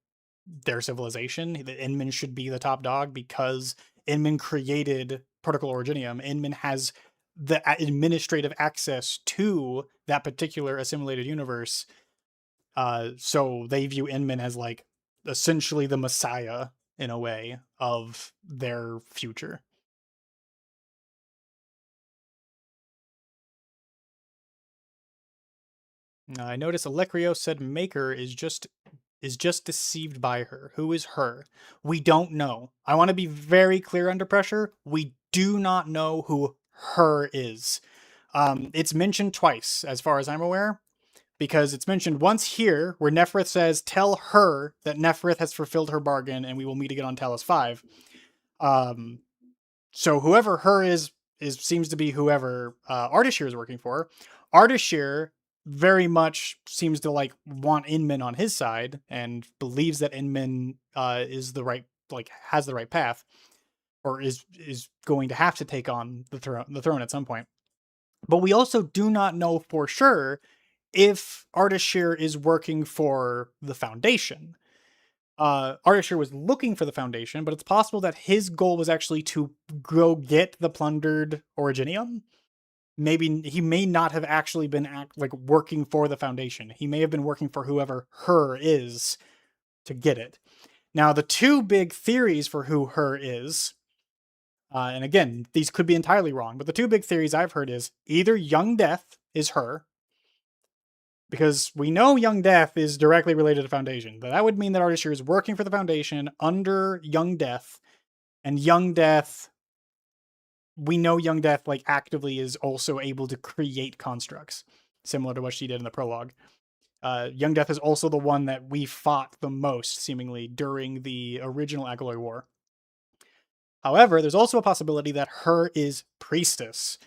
their civilization. That Inman should be the top dog because Inman created Protocol Originium. Inman has the administrative access to that particular assimilated universe. So they view Inman as like essentially the messiah in a way of their future. I notice Alecrio said Maker is just deceived by her. Who is her? We don't know. I want to be very clear under pressure. We do not know who her is. It's mentioned twice, as far as I'm aware, because it's mentioned once here where Nefereth says, "Tell her that Nefereth has fulfilled her bargain, and we will meet again on Talos 5." So whoever her is seems to be whoever Ardashir is working for. Ardashir very much seems to like want Inman on his side and believes that Inman is the right, like, has the right path, or is going to have to take on the throne at some point. But we also do not know for sure if Ardashir is working for the Foundation. Ardashir was looking for the Foundation, but it's possible that his goal was actually to go get the plundered Originium. Maybe he may not have actually been working for the Foundation. He may have been working for whoever her is to get it. Now, the two big theories for who her is, and again, these could be entirely wrong, but the two big theories I've heard is either Young Death is her, because we know Young Death is directly related to Foundation, but that would mean that Ardashir is working for the Foundation under Young Death, and Young Death, we know Young Death like actively is also able to create constructs, similar to what she did in the prologue. Young Death is also the one that we fought the most, seemingly, during the original Agaloy War. However, there's also a possibility that her is Priestess,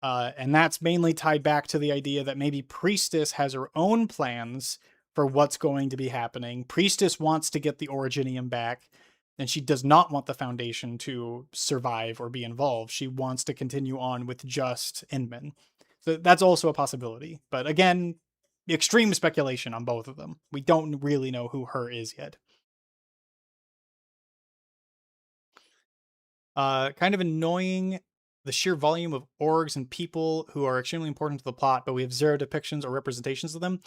and that's mainly tied back to the idea that maybe Priestess has her own plans for what's going to be happening. Priestess wants to get the Originium back, and she does not want the Foundation to survive or be involved. She wants to continue on with just Inman. So that's also a possibility. But again, extreme speculation on both of them. We don't really know who her is yet. Kind of annoying the sheer volume of orgs and people who are extremely important to the plot, but we have zero depictions or representations of them.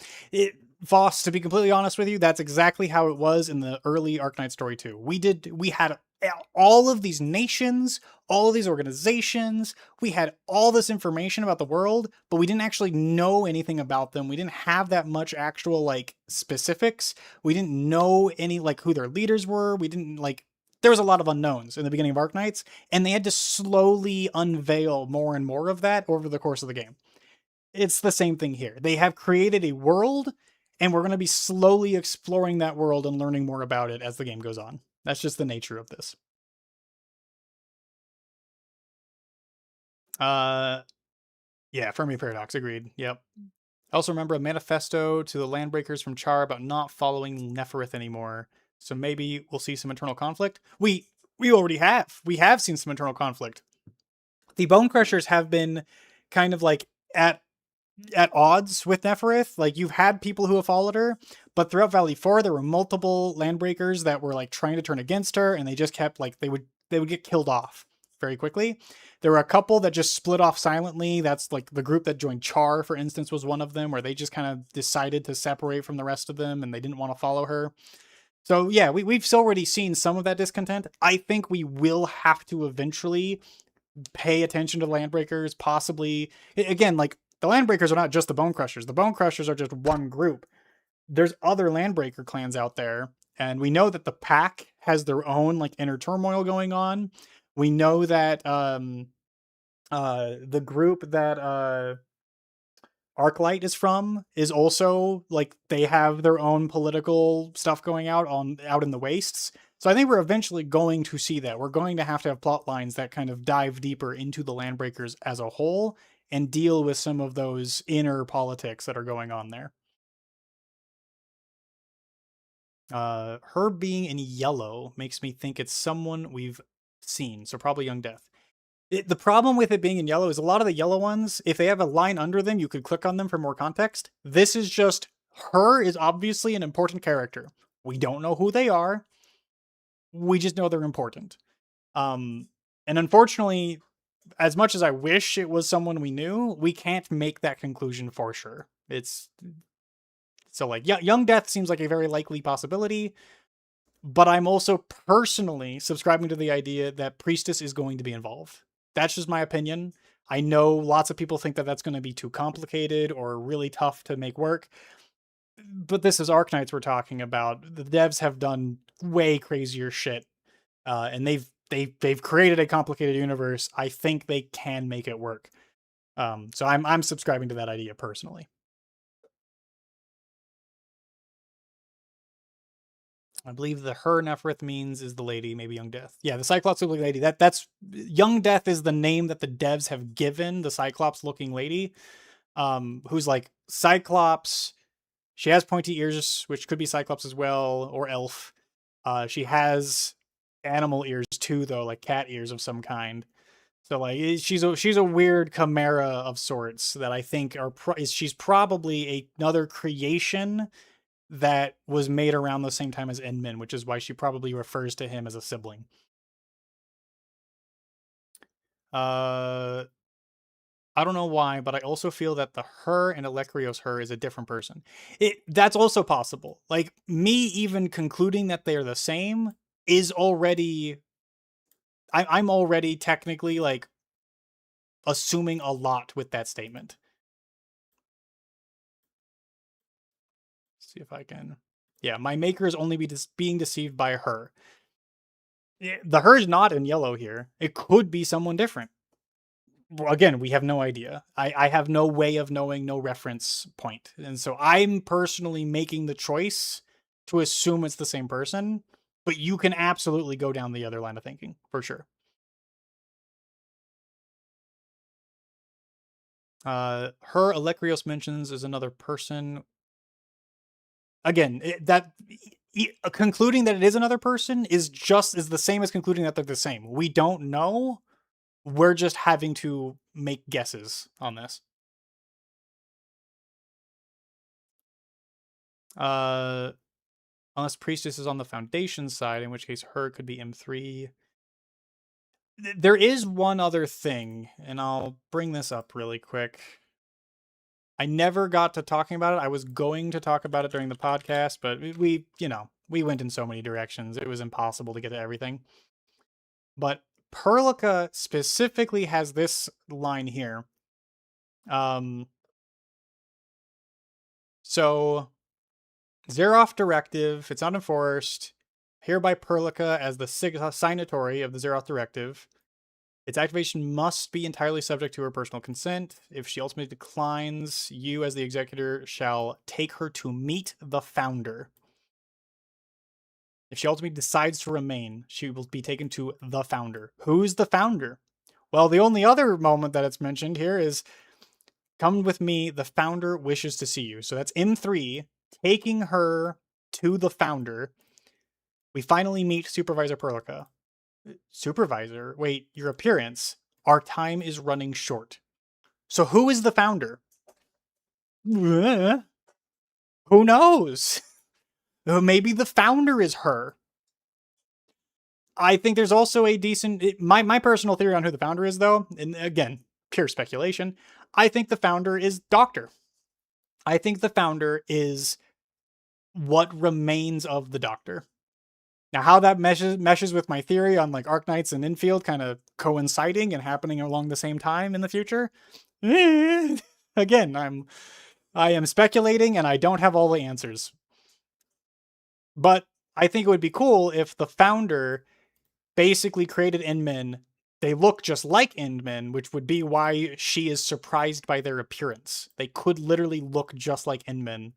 Voss, to be completely honest with you, that's exactly how it was in the early Arknight story too. We had all of these nations, all of these organizations, we had all this information about the world, but we didn't actually know anything about them. We didn't have that much actual like specifics. We didn't know any like who their leaders were. We didn't like there was a lot of unknowns in the beginning of Arknights, and they had to slowly unveil more and more of that over the course of the game. It's the same thing here. They have created a world, and we're going to be slowly exploring that world and learning more about it as the game goes on. That's just the nature of this. Yeah, Fermi Paradox, agreed. Yep. I also remember a manifesto to the Landbreakers from Char about not following Neferith anymore. So maybe we'll see some internal conflict. We already have. We have seen some internal conflict. The Bone Crushers have been kind of like at odds with Neferith. Like you've had people who have followed her, but throughout Valley 4 there were multiple Landbreakers that were like trying to turn against her, and they just kept like they would get killed off very quickly. There were a couple that just split off silently. That's like the group that joined Char, for instance, was one of them, where they just kind of decided to separate from the rest of them and they didn't want to follow her. So yeah, we've already seen some of that discontent. I think we will have to eventually pay attention to the Landbreakers, possibly. Again, like the Landbreakers are not just the Bone Crushers. The Bone Crushers are just one group. There's other Landbreaker clans out there, and we know that the Pack has their own like inner turmoil going on. We know that the group that Arclight is from is also like they have their own political stuff going out in the wastes. So I think we're eventually going to see that. We're going to have plot lines that kind of dive deeper into the Landbreakers as a whole and deal with some of those inner politics that are going on there. Her being in yellow makes me think it's someone we've seen, so probably Young Death. The problem with it being in yellow is a lot of the yellow ones, if they have a line under them, you could click on them for more context. This is just her is obviously an important character. We don't know who they are. We just know they're important. And unfortunately, as much as I wish it was someone we knew, we can't make that conclusion for sure. It's so like Young Death seems like a very likely possibility, but I'm also personally subscribing to the idea that Priestess is going to be involved. That's just my opinion. I know lots of people think that that's going to be too complicated or really tough to make work. But this is Arknights we're talking about. The devs have done way crazier shit, and they've created a complicated universe. I think they can make it work. So I'm subscribing to that idea personally. I believe the her Neferith means is the lady, maybe Young Death. Yeah, the Cyclops looking lady. That's Young Death is the name that the devs have given the Cyclops looking lady, who's like Cyclops. She has pointy ears, which could be Cyclops as well, or elf. She has animal ears too, though, like cat ears of some kind. So like she's a weird chimera of sorts that I think she's probably another creation that was made around the same time as Inman, which is why she probably refers to him as a sibling. I don't know why, but I also feel that the her and Electrios her is a different person. That's also possible. Like me even concluding that they're the same is already I'm already technically like assuming a lot with that statement. Let's see if I can. Yeah, my maker is only being deceived by her. The her is not in yellow here. It could be someone different. Again, we have no idea. I have no way of knowing, no reference point. And so I'm personally making the choice to assume it's the same person, but you can absolutely go down the other line of thinking for sure. Her Electrios mentions is another person. Again, concluding that it is another person is the same as concluding that they're the same. We don't know. We're just having to make guesses on this. Unless Priestess is on the Foundation side, in which case her could be M3. There is one other thing, and I'll bring this up really quick. I never got to talking about it. I was going to talk about it during the podcast, but we went in so many directions. It was impossible to get to everything. But Perlica specifically has this line here. So Zeroth Directive, it's not enforced. Hereby Perlica as the signatory of the Zeroth Directive. Its activation must be entirely subject to her personal consent. If she ultimately declines, you as the executor shall take her to meet the founder. If she ultimately decides to remain, she will be taken to the founder. Who's the founder? Well, the only other moment that it's mentioned here is, come with me, the founder wishes to see you. So that's M3 taking her to the founder. We finally meet Supervisor Perlica. Supervisor, wait, your appearance. Our time is running short. So who is the founder? Who knows? Maybe the founder is her. I think there's also a decent... My personal theory on who the founder is, though, and again, pure speculation, I think the founder is Doctor. I think the founder is what remains of the Doctor. Now, how that meshes with my theory on like Arknights and Infield kind of coinciding and happening along the same time in the future, again, I am speculating and I don't have all the answers. But I think it would be cool if the founder basically created Endmen. They look just like Endmen, which would be why she is surprised by their appearance. They could literally look just like Endmen.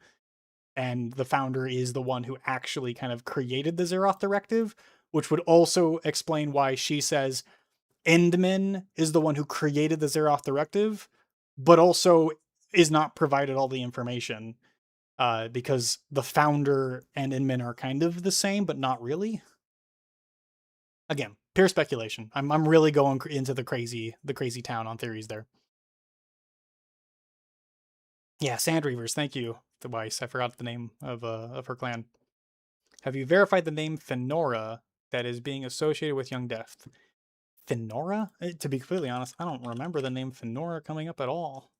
And the founder is the one who actually kind of created the Zeroth Directive, which would also explain why she says Endman is the one who created the Zeroth Directive, but also is not provided all the information, because the founder and Endman are kind of the same, but not really. Again, pure speculation. I'm really going into the crazy town on theories there. Yeah, Sandreavers, thank you, Weiss. I forgot the name of her clan. Have you verified the name Fenora that is being associated with Young Death? Fenora? To be completely honest, I don't remember the name Fenora coming up at all.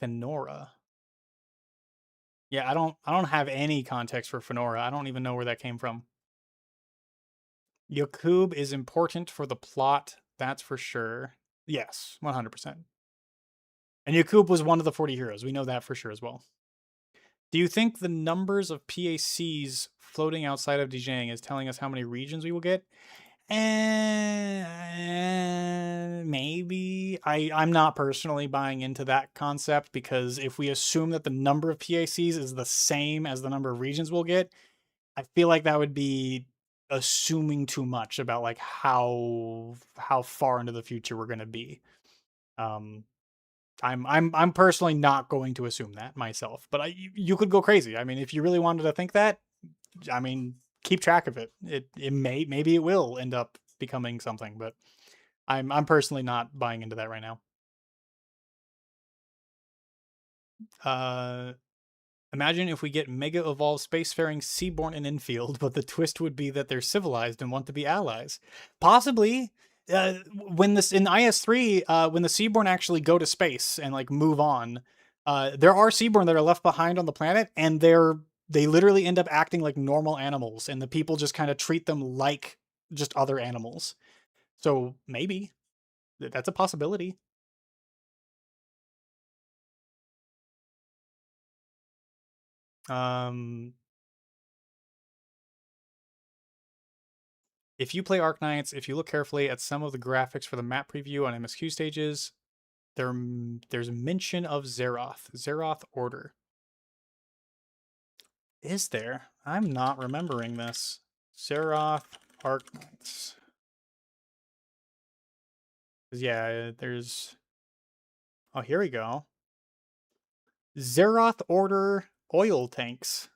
Fenora. Yeah, I don't have any context for Fenora. I don't even know where that came from. Yakub is important for the plot, that's for sure. Yes, 100%. And Yakub was one of the 40 heroes. We know that for sure as well. Do you think the numbers of PACs floating outside of Dijang is telling us how many regions we will get? Maybe. I'm not personally buying into that concept, because if we assume that the number of PACs is the same as the number of regions we'll get, I feel like that would be assuming too much about like how far into the future we're going to be. I'm personally not going to assume that myself, but you could go crazy. I mean, if you really wanted to think that, I mean, keep track of it. Maybe it will end up becoming something, but I'm personally not buying into that right now. Imagine if we get Mega Evolved Spacefaring Seaborn and Infield, but the twist would be that they're civilized and want to be allies. Possibly. When this in IS3, when the Seaborn actually go to space and like move on, there are Seaborn that are left behind on the planet, and they literally end up acting like normal animals, and the people just kind of treat them like just other animals. So maybe that's a possibility. If you play Arknights, if you look carefully at some of the graphics for the map preview on MSQ stages, there's mention of Zeroth Order. Is there? I'm not remembering this. Zeroth Arknights. Yeah, there's... Oh, here we go. Zeroth Order oil tanks.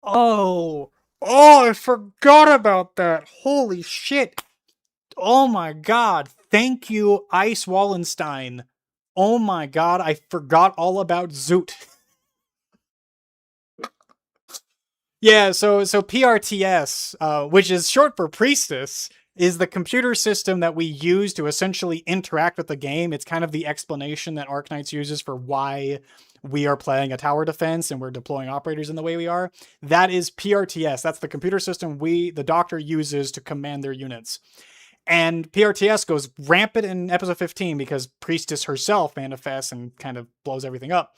Oh, I forgot about that. Holy shit. Oh my god. Thank you, Ice Wallenstein. Oh my god, I forgot all about Zoot. Yeah, so PRTS, which is short for Priestess, is the computer system that we use to essentially interact with the game. It's kind of the explanation that Arknights uses for why we are playing a tower defense and we're deploying operators in the way we are. That is PRTS. That's the computer system the Doctor uses to command their units. And PRTS goes rampant in episode 15 because Priestess herself manifests and kind of blows everything up.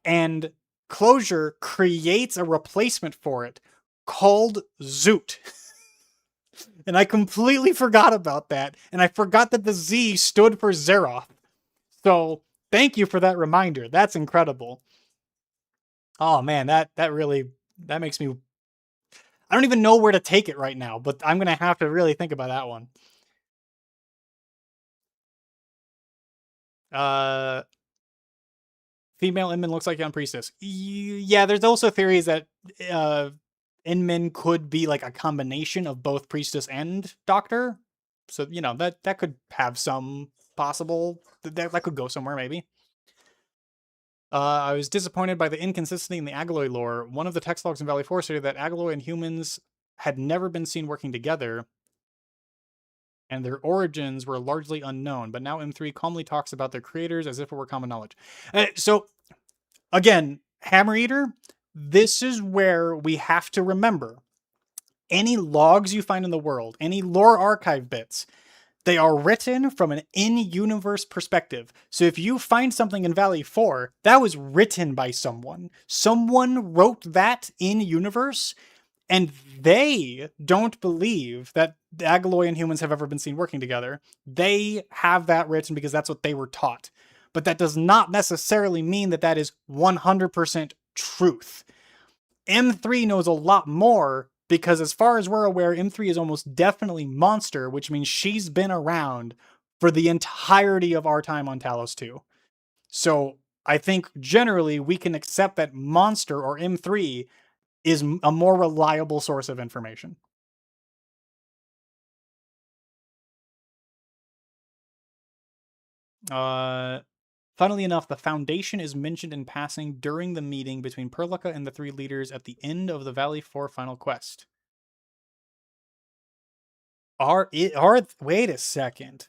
And Closure creates a replacement for it called Zoot. And I completely forgot about that. And I forgot that the Z stood for Zeroth. So thank you for that reminder. That's incredible. Oh man, that makes me... I don't even know where to take it right now, but I'm going to have to really think about that one. Female Inman looks like young priestess. Yeah, there's also theories that Inman could be like a combination of both priestess and doctor. So, you know, that could have some possible... That could go somewhere, maybe. I was disappointed by the inconsistency in the Agaloy lore. One of the text logs in Valley 4 stated that Agaloy and humans had never been seen working together, and their origins were largely unknown, but now M3 calmly talks about their creators as if it were common knowledge. So, again, Hammer Eater, this is where we have to remember, any logs you find in the world, any lore archive bits, they are written from an in-universe perspective. So if you find something in Valley 4, that was written by someone. Someone wrote that in-universe, and they don't believe that the Agaloy and humans have ever been seen working together. They have that written because that's what they were taught. But that does not necessarily mean that that is 100% truth. M3 knows a lot more because as far as we're aware, M3 is almost definitely Monster, which means she's been around for the entirety of our time on Talos 2. So I think generally we can accept that Monster or M3 is a more reliable source of information. Funnily enough, the Foundation is mentioned in passing during the meeting between Perlica and the three leaders at the end of the Valley 4 final quest. Wait a second.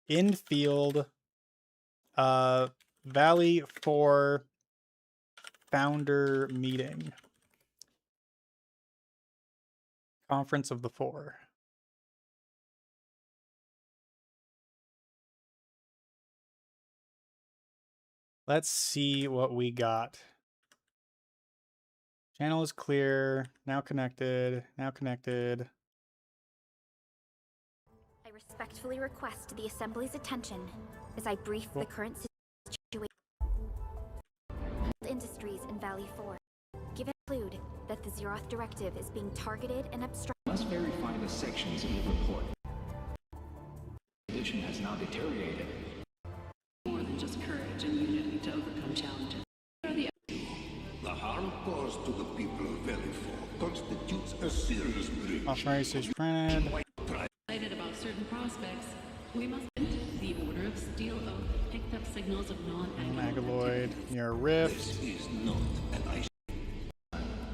Infield, Valley 4 founder meeting. Conference of the Four. Let's see what we got. Channel is clear. Now connected. Now connected. I respectfully request the Assembly's attention as I brief the current situation. Industries in Valley 4. Given conclude that the Zeroth Directive is being targeted and obstructed. Must verify the sections in the report. The condition has now deteriorated. More than just courage and unity to overcome challenges. The harm caused to the people of Valley 4 constitutes a serious breach. Authorization granted. Excited about certain prospects. We must the Order of Steel Oath picked up signals of non-Agaloid near Rift. This is not an ice.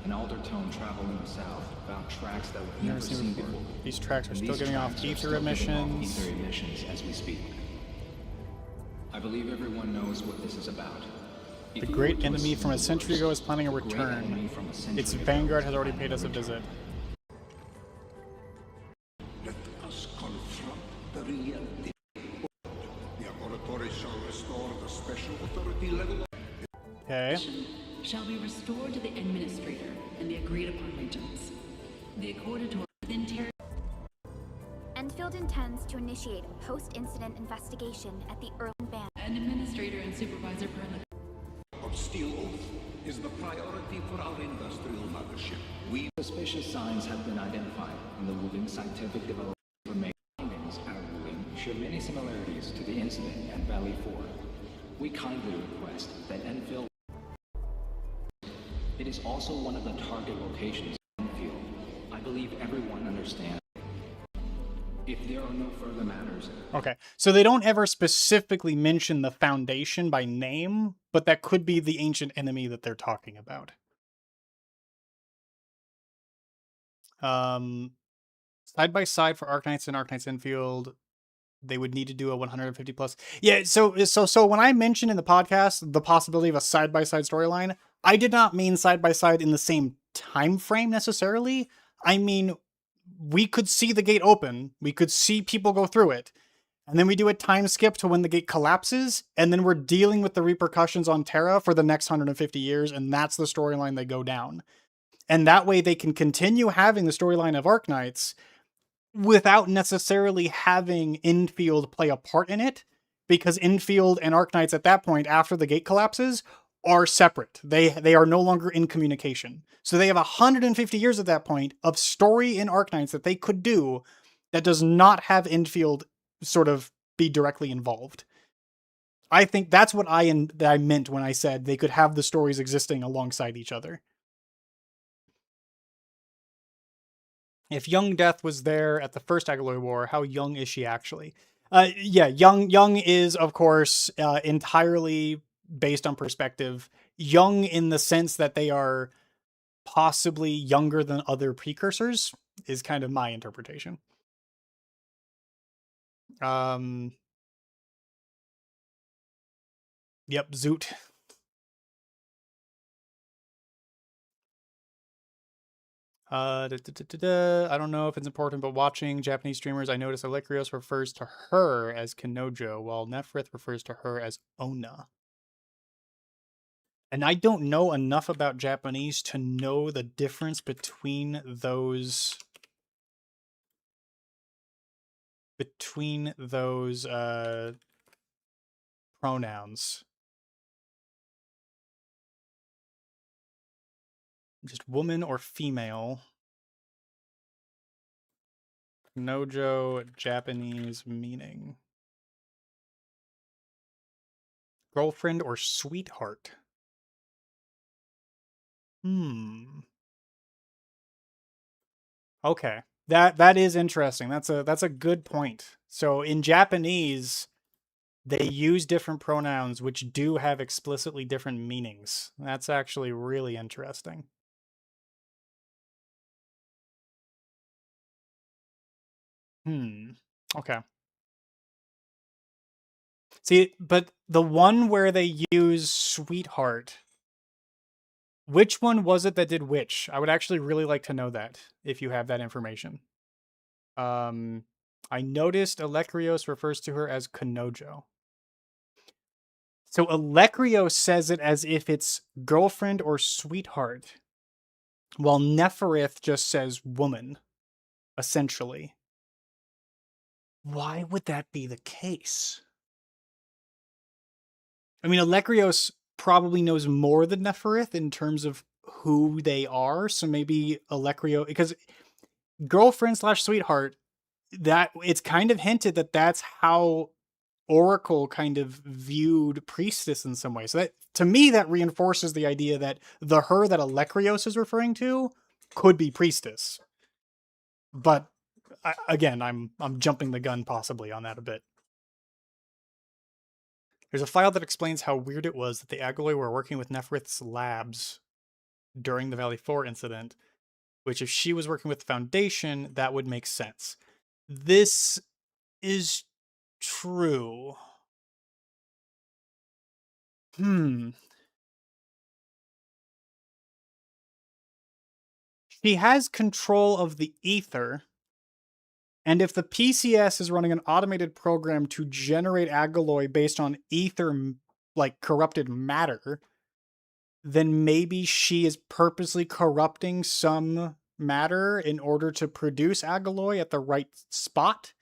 An altered tone traveled in the south, found tracks that we've never seen before. These tracks are And still these giving off tracks are ether still giving off emissions. ether emissions as we speak. I believe everyone knows what this is about. The great enemy from a century ago is planning a return. Its vanguard has already paid us a visit. Let us confront the reality. The laboratory shall restore the special authority level. Okay. shall be restored to the Administrator in the agreed upon regions. The Accordator within territory. Enfield intends to initiate a post-incident investigation at the Erlen Band. And Administrator and Supervisor Perlick. Of Steel Oath is the priority for our industrial mothership. Suspicious signs have been identified in the Wuling scientific development information. Findings at Wuling show many similarities to the incident at Valley 4. We kindly request that Enfield. It is also one of the target locations of Enfield. I believe everyone understands. If there are no further matters, Okay, so they don't ever specifically mention the Foundation by name, but that could be the ancient enemy that they're talking about. Side by side for Arknights and Arknights Enfield, they would need to do a 150 plus. Yeah, so when I mentioned in the podcast the possibility of a side by side storyline, I did not mean side by side in the same time frame necessarily. I mean, we could see the gate open, we could see people go through it, and then we do a time skip to when the gate collapses, and then we're dealing with the repercussions on Terra for the next 150 years, and that's the storyline they go down. And that way they can continue having the storyline of Arknights without necessarily having Enfield play a part in it, because Enfield and Arknights at that point, after the gate collapses, are separate. They are no longer in communication. So they have 150 years at that point of story in Arknights that they could do that does not have Enfield sort of be directly involved. I think that's what I meant when I said they could have the stories existing alongside each other. If Young Death was there at the first Agaloy War, how young is she actually? Yeah, young is, of course, entirely based on perspective. Young in the sense that they are possibly younger than other precursors is kind of my interpretation. Yep, Zoot. I don't know if it's important, but watching Japanese streamers, I notice Alecryos refers to her as Kanojo, while Neferith refers to her as Ona. And I don't know enough about Japanese to know the difference between those pronouns. Just woman or female. Nojo, Japanese meaning. Girlfriend or sweetheart? Okay. That is interesting. That's a good point. So in Japanese, they use different pronouns which do have explicitly different meanings. That's actually really interesting. Okay. See, but the one where they use sweetheart, which one was it that did which? I would actually really like to know that, if you have that information. I noticed Alecryos refers to her as Kanojo. So Alecryos says it as if it's girlfriend or sweetheart, while Neferith just says woman, essentially. Why would that be the case? I mean, Alecryos probably knows more than Neferith in terms of who they are, so maybe Alecryos, because girlfriend / sweetheart, that it's kind of hinted that that's how Oracle kind of viewed Priestess in some way. So that, to me, that reinforces the idea that the her that Alecryos is referring to could be Priestess. But again, I'm jumping the gun possibly on that a bit. There's a file that explains how weird it was that the Agaloy were working with Neferith's labs during the Valley 4 incident, which if she was working with the Foundation, that would make sense. This is true. She has control of the ether, and if the PCS is running an automated program to generate Agaloy based on ether, like corrupted matter, then maybe she is purposely corrupting some matter in order to produce Agaloy at the right spot.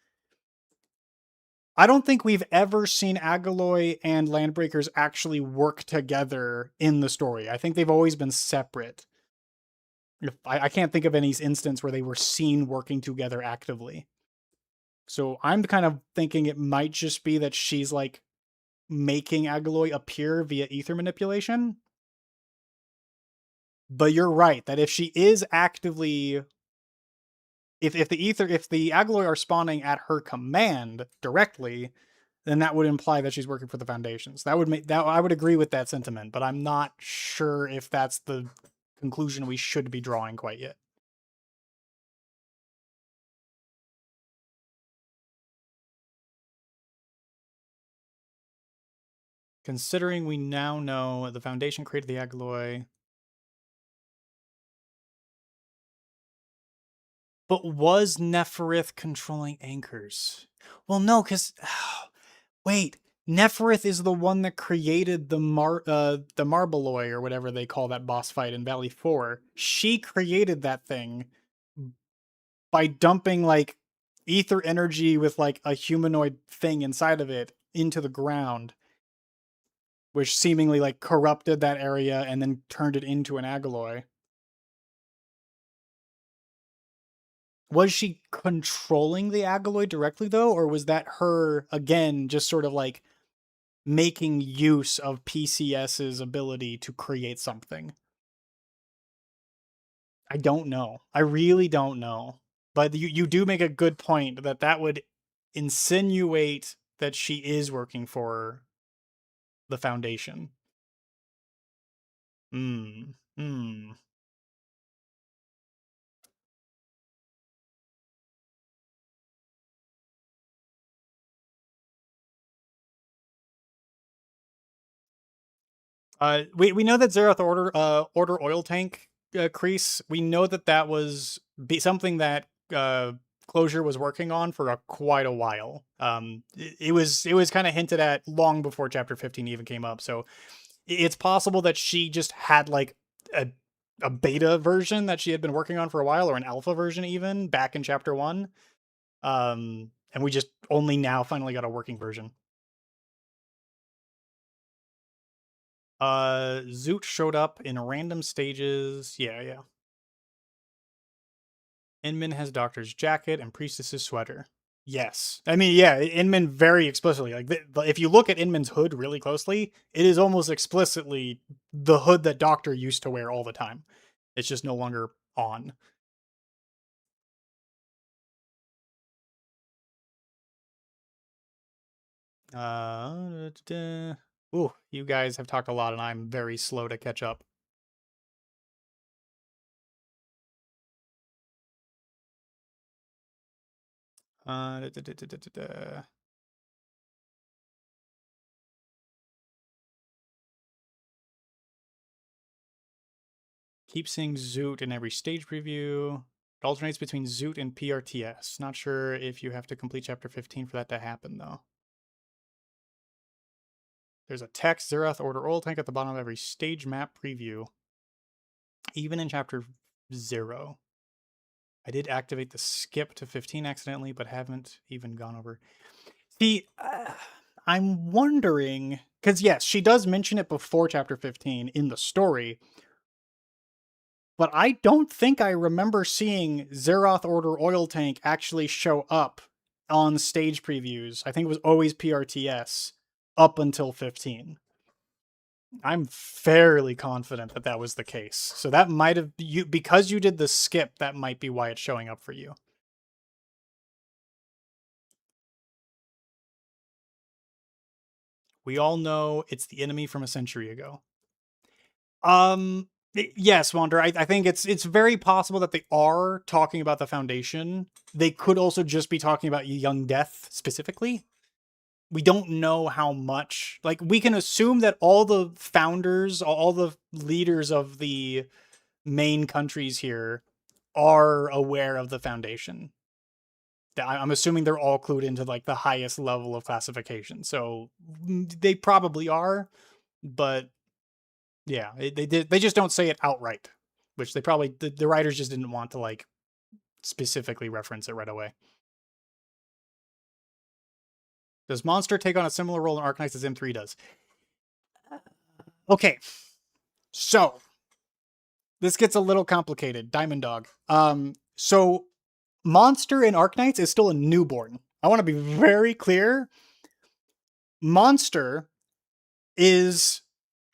I don't think we've ever seen Agaloy and Landbreakers actually work together in the story. I think they've always been separate. I can't think of any instance where they were seen working together actively. So I'm kind of thinking it might just be that she's like making Agaloy appear via ether manipulation. But you're right, that if she is actively if the Agaloy are spawning at her command directly, then that would imply that she's working for the Foundations. That would make that I would agree with that sentiment, but I'm not sure if that's the conclusion we should be drawing quite yet. Considering we now know the Foundation created the Agaloy. But was Neferith controlling anchors? Well, no, because wait, Neferith is the one that created the Marbaloy or whatever they call that boss fight in Valley 4. She created that thing by dumping like ether energy with like a humanoid thing inside of it into the ground, which seemingly like corrupted that area and then turned it into an Agaloy. Was she controlling the Agaloy directly, though, or was that her, again, just sort of like making use of PCS's ability to create something? I don't know. I really don't know. But you do make a good point that would insinuate that she is working for the Foundation. We know that Zeroth order oil tank crease. We know that was something that Closure was working on for quite a while. It was kind of hinted at long before Chapter 15 even came up. So it's possible that she just had like a beta version that she had been working on for a while, or an alpha version even back in Chapter 1. And we just only now finally got a working version. Zoot showed up in random stages. Yeah. Inman has Doctor's jacket and Priestess's sweater. Yes. I mean, yeah, Inman very explicitly. Like, if you look at Inman's hood really closely, it is almost explicitly the hood that Doctor used to wear all the time. It's just no longer on. Ooh, you guys have talked a lot, and I'm very slow to catch up. Keep seeing Zoot in every stage preview. It alternates between Zoot and PRTS. Not sure if you have to complete Chapter 15 for that to happen, though. There's a text Zeroth order oil tank at the bottom of every stage map preview. Even in Chapter 0. I did activate the skip to 15 accidentally, but haven't even gone over. See, I'm wondering, because yes, she does mention it before Chapter 15 in the story, but I don't think I remember seeing Zeroth Order Oil Tank actually show up on stage previews. I think it was always PRTS up until 15. I'm fairly confident that was the case. So that might have, because you did the skip, that might be why it's showing up for you. We all know it's the enemy from a century ago. Yes, Wander. I think it's very possible that they are talking about the Foundation. They could also just be talking about Young Death specifically. We don't know how much. Like, we can assume that all the founders, all the leaders of the main countries here are aware of the Foundation. I'm assuming they're all clued into like the highest level of classification. So they probably are, but yeah, they just don't say it outright, which they probably, the writers just didn't want to like specifically reference it right away. Does Monster take on a similar role in Arknights as M3 does? Okay, so this gets a little complicated. Diamond Dog. So Monster in Arknights is still a newborn. I want to be very clear. Monster is,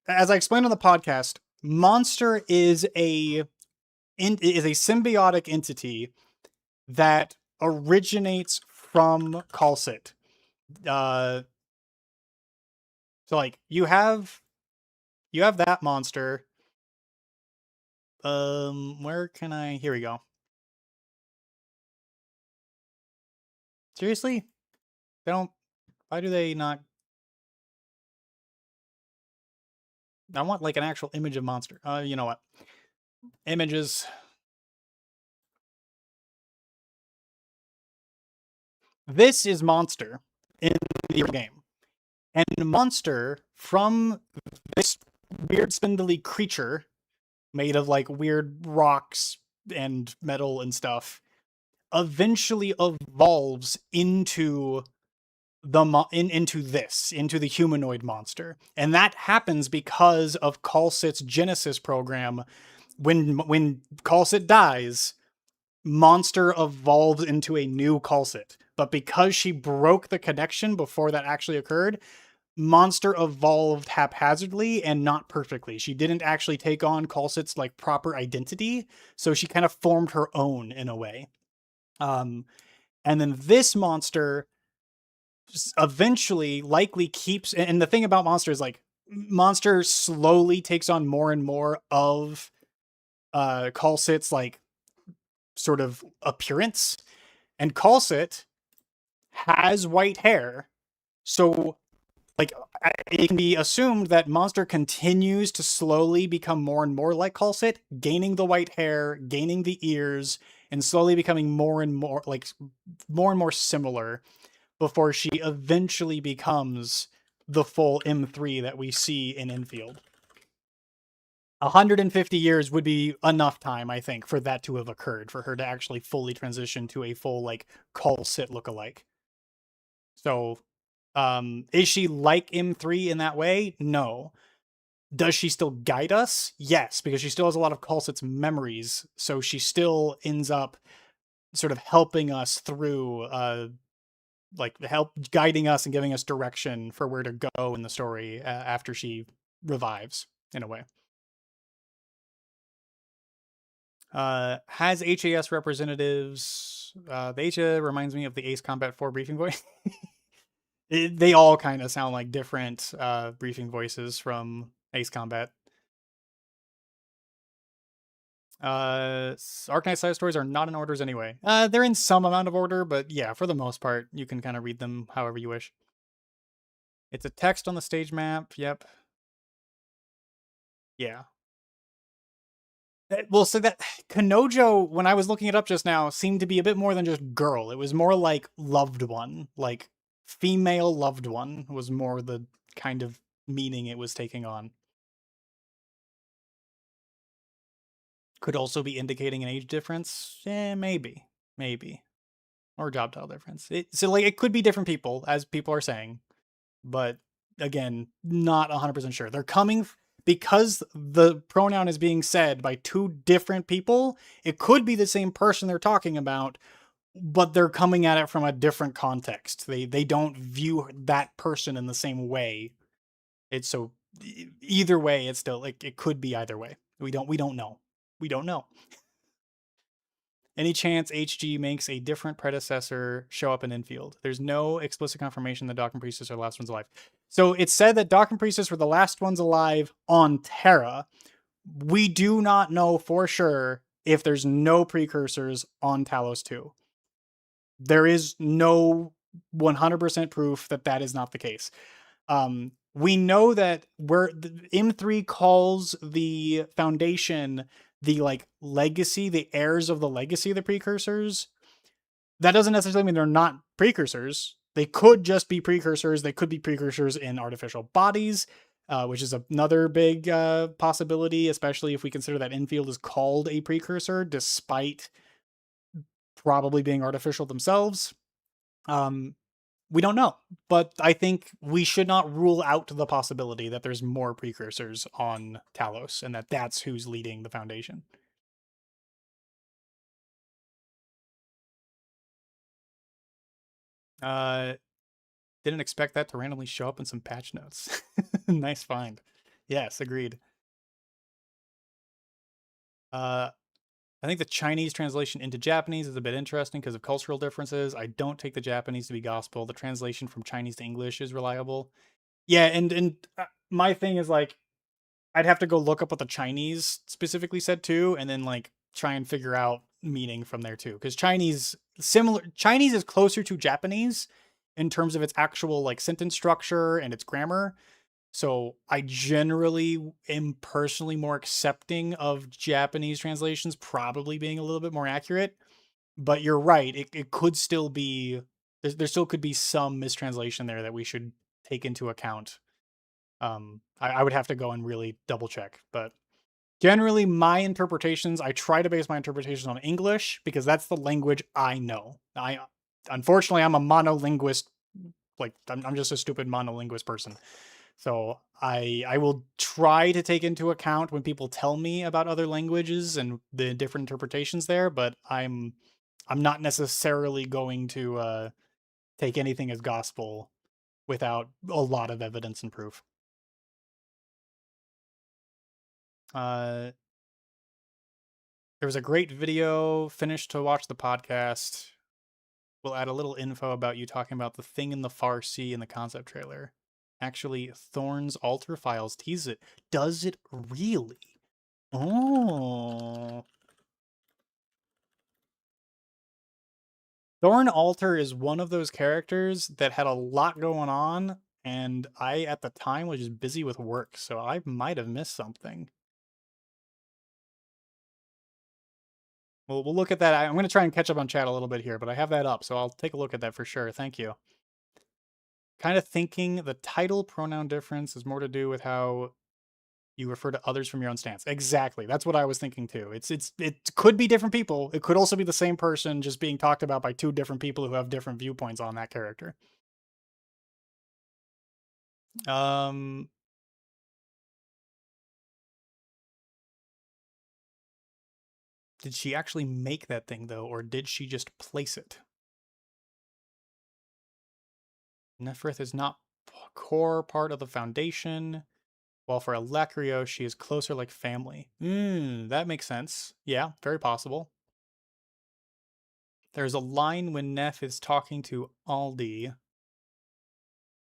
as I explained on the podcast, Monster is a symbiotic entity that originates from Calcit. So like you have that monster. Where can I? Here we go. Seriously? They don't. Why do they not? I want like an actual image of monster. You know what? Images. This is monster in the game. And monster from this weird spindly creature made of like weird rocks and metal and stuff eventually evolves into into the humanoid monster. And that happens because of Calcit's Genesis program. When Calcit dies, monster evolves into a new Calcit. But because she broke the connection before that actually occurred, monster evolved haphazardly and not perfectly. She didn't actually take on Calcit's like proper identity, so she kind of formed her own in a way. And then this monster eventually likely keeps, and the thing about monster is like monster slowly takes on more and more of Calcit's like sort of appearance, and Calcit has white hair, so like it can be assumed that monster continues to slowly become more and more like Calcit, gaining the white hair, gaining the ears, and slowly becoming more and more similar before she eventually becomes the full M3 that we see in Enfield. 150 years would be enough time, I think, for that to have occurred, for her to actually fully transition to a full like Calcit lookalike. So is she like M3 in that way? No. Does she still guide us? Yes, because she still has a lot of Calcit's memories, so she still ends up sort of helping us through, help guiding us and giving us direction for where to go in the story after she revives, in a way. Has HAS representatives. The HA reminds me of the Ace Combat 4 briefing voice. They all kind of sound like different briefing voices from Ace Combat. Arknight side stories are not in orders anyway. They're in some amount of order, but yeah, for the most part, you can kind of read them however you wish. It's a text on the stage map. Yep. Yeah. Well, so that Kanojo, when I was looking it up just now, seemed to be a bit more than just girl. It was more like loved one, like female loved one was more the kind of meaning it was taking on. Could also be indicating an age difference. Maybe. Or job title difference. So like it could be different people, as people are saying, but again, not 100% sure. They're coming because the pronoun is being said by two different people. It could be the same person they're talking about, but they're coming at it from a different context. They don't view that person in the same way. It's so either way, it's still like it could be either way. We don't know. We don't know. Any chance HG makes a different predecessor show up in Enfield? There's no explicit confirmation that Doc and Priestess are the last ones alive. So it's said that Doc and Priestess were the last ones alive on Terra. We do not know for sure if there's no precursors on Talos 2. There is no 100% proof that that is not the case. We know that M3 calls the Foundation the like legacy, the heirs of the legacy of the precursors. That doesn't necessarily mean they're not precursors. They could just be precursors. They could be precursors in artificial bodies, which is another big possibility, especially if we consider that Enfield is called a precursor, despite probably being artificial themselves. We don't know, but I think we should not rule out the possibility that there's more precursors on Talos and that's who's leading the Foundation. Didn't expect that to randomly show up in some patch notes. Nice find. Yes, agreed. I think the Chinese translation into Japanese is a bit interesting because of cultural differences. I don't take the Japanese to be gospel. The translation from Chinese to English is reliable. Yeah, and my thing is like I'd have to go look up what the Chinese specifically said too, and then like try and figure out meaning from there too. Because Chinese is closer to Japanese in terms of its actual like sentence structure and its grammar. So I generally am personally more accepting of Japanese translations probably being a little bit more accurate. But you're right, it could still be there still could be some mistranslation there that we should take into account. I would have to go and really double check, but generally my interpretations, I try to base my interpretations on English because that's the language I know. Unfortunately I'm a monolinguist, like I'm just a stupid monolinguist person. So I will try to take into account when people tell me about other languages and the different interpretations there, but I'm not necessarily going to take anything as gospel without a lot of evidence and proof. There was a great video. Finished to watch the podcast. We'll add a little info about you talking about the thing in the far sea in the concept trailer. Actually, Thorn's altar files tease it. Does it really? Oh. Thorn Altar is one of those characters that had a lot going on, and I, at the time, was just busy with work, so I might have missed something. Well, we'll look at that. I'm going to try and catch up on chat a little bit here, but I have that up, so I'll take a look at that for sure. Thank you. Kind of thinking the title pronoun difference is more to do with how you refer to others from your own stance. Exactly. That's what I was thinking too. It could be different people. It could also be the same person just being talked about by two different people who have different viewpoints on that character. Did she actually make that thing though, or did she just place it? Neferith is not core part of the foundation, while for Alakrio, she is closer like family. That makes sense. Yeah, very possible. There's a line when Neff is talking to Aldi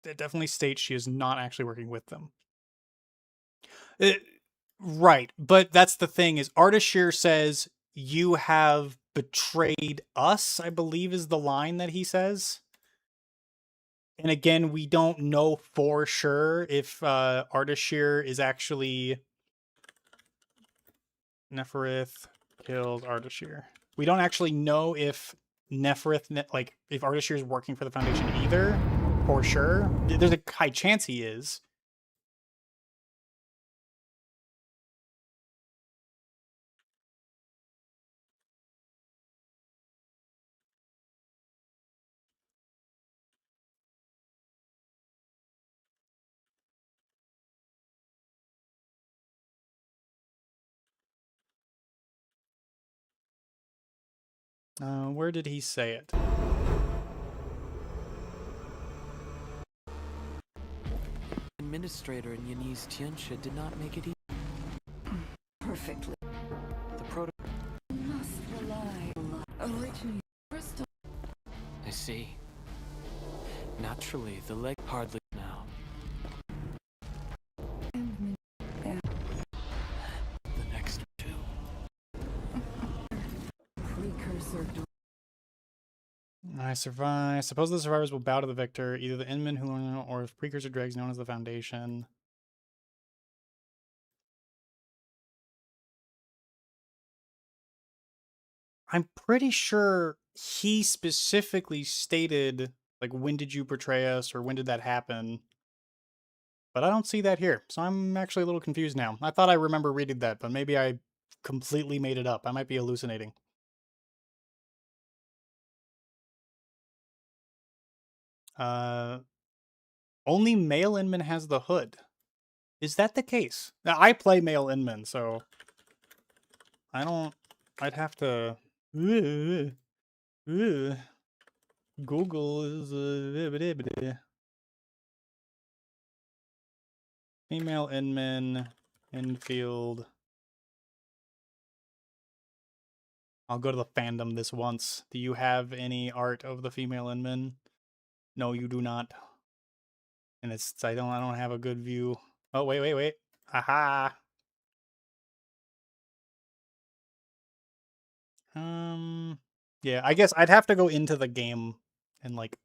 that definitely states she is not actually working with them. Right, but that's the thing is Ardashir says, you have betrayed us, I believe is the line that he says. And again, we don't know for sure if Ardashir is actually Neferith killed Ardashir. We don't actually know if Neferith, like, if Ardashir is working for the Foundation either, for sure. There's a high chance he is. Where did he say it? Administrator in Yanise Tianxia did not make it easy. Perfectly. The proto. Must rely on original crystal. I see. Naturally, the leg hardly now. The next two. Precursor. I survive. Suppose the survivors will bow to the victor, either the Inman who or precursor dregs known as the Foundation. I'm pretty sure he specifically stated, like, when did you betray us, or when did that happen? But I don't see that here, so I'm actually a little confused now. I thought I remember reading that, but maybe I completely made it up. I might be hallucinating. Only male Inman has the hood. Is that the case? Now, I play male Inman, so I don't. I'd have to. Google is female Inman, Enfield. I'll go to the fandom this once. Do you have any art of the female Inman? No, you do not. And it's I don't have a good view. Oh wait. Aha. Yeah, I guess I'd have to go into the game and like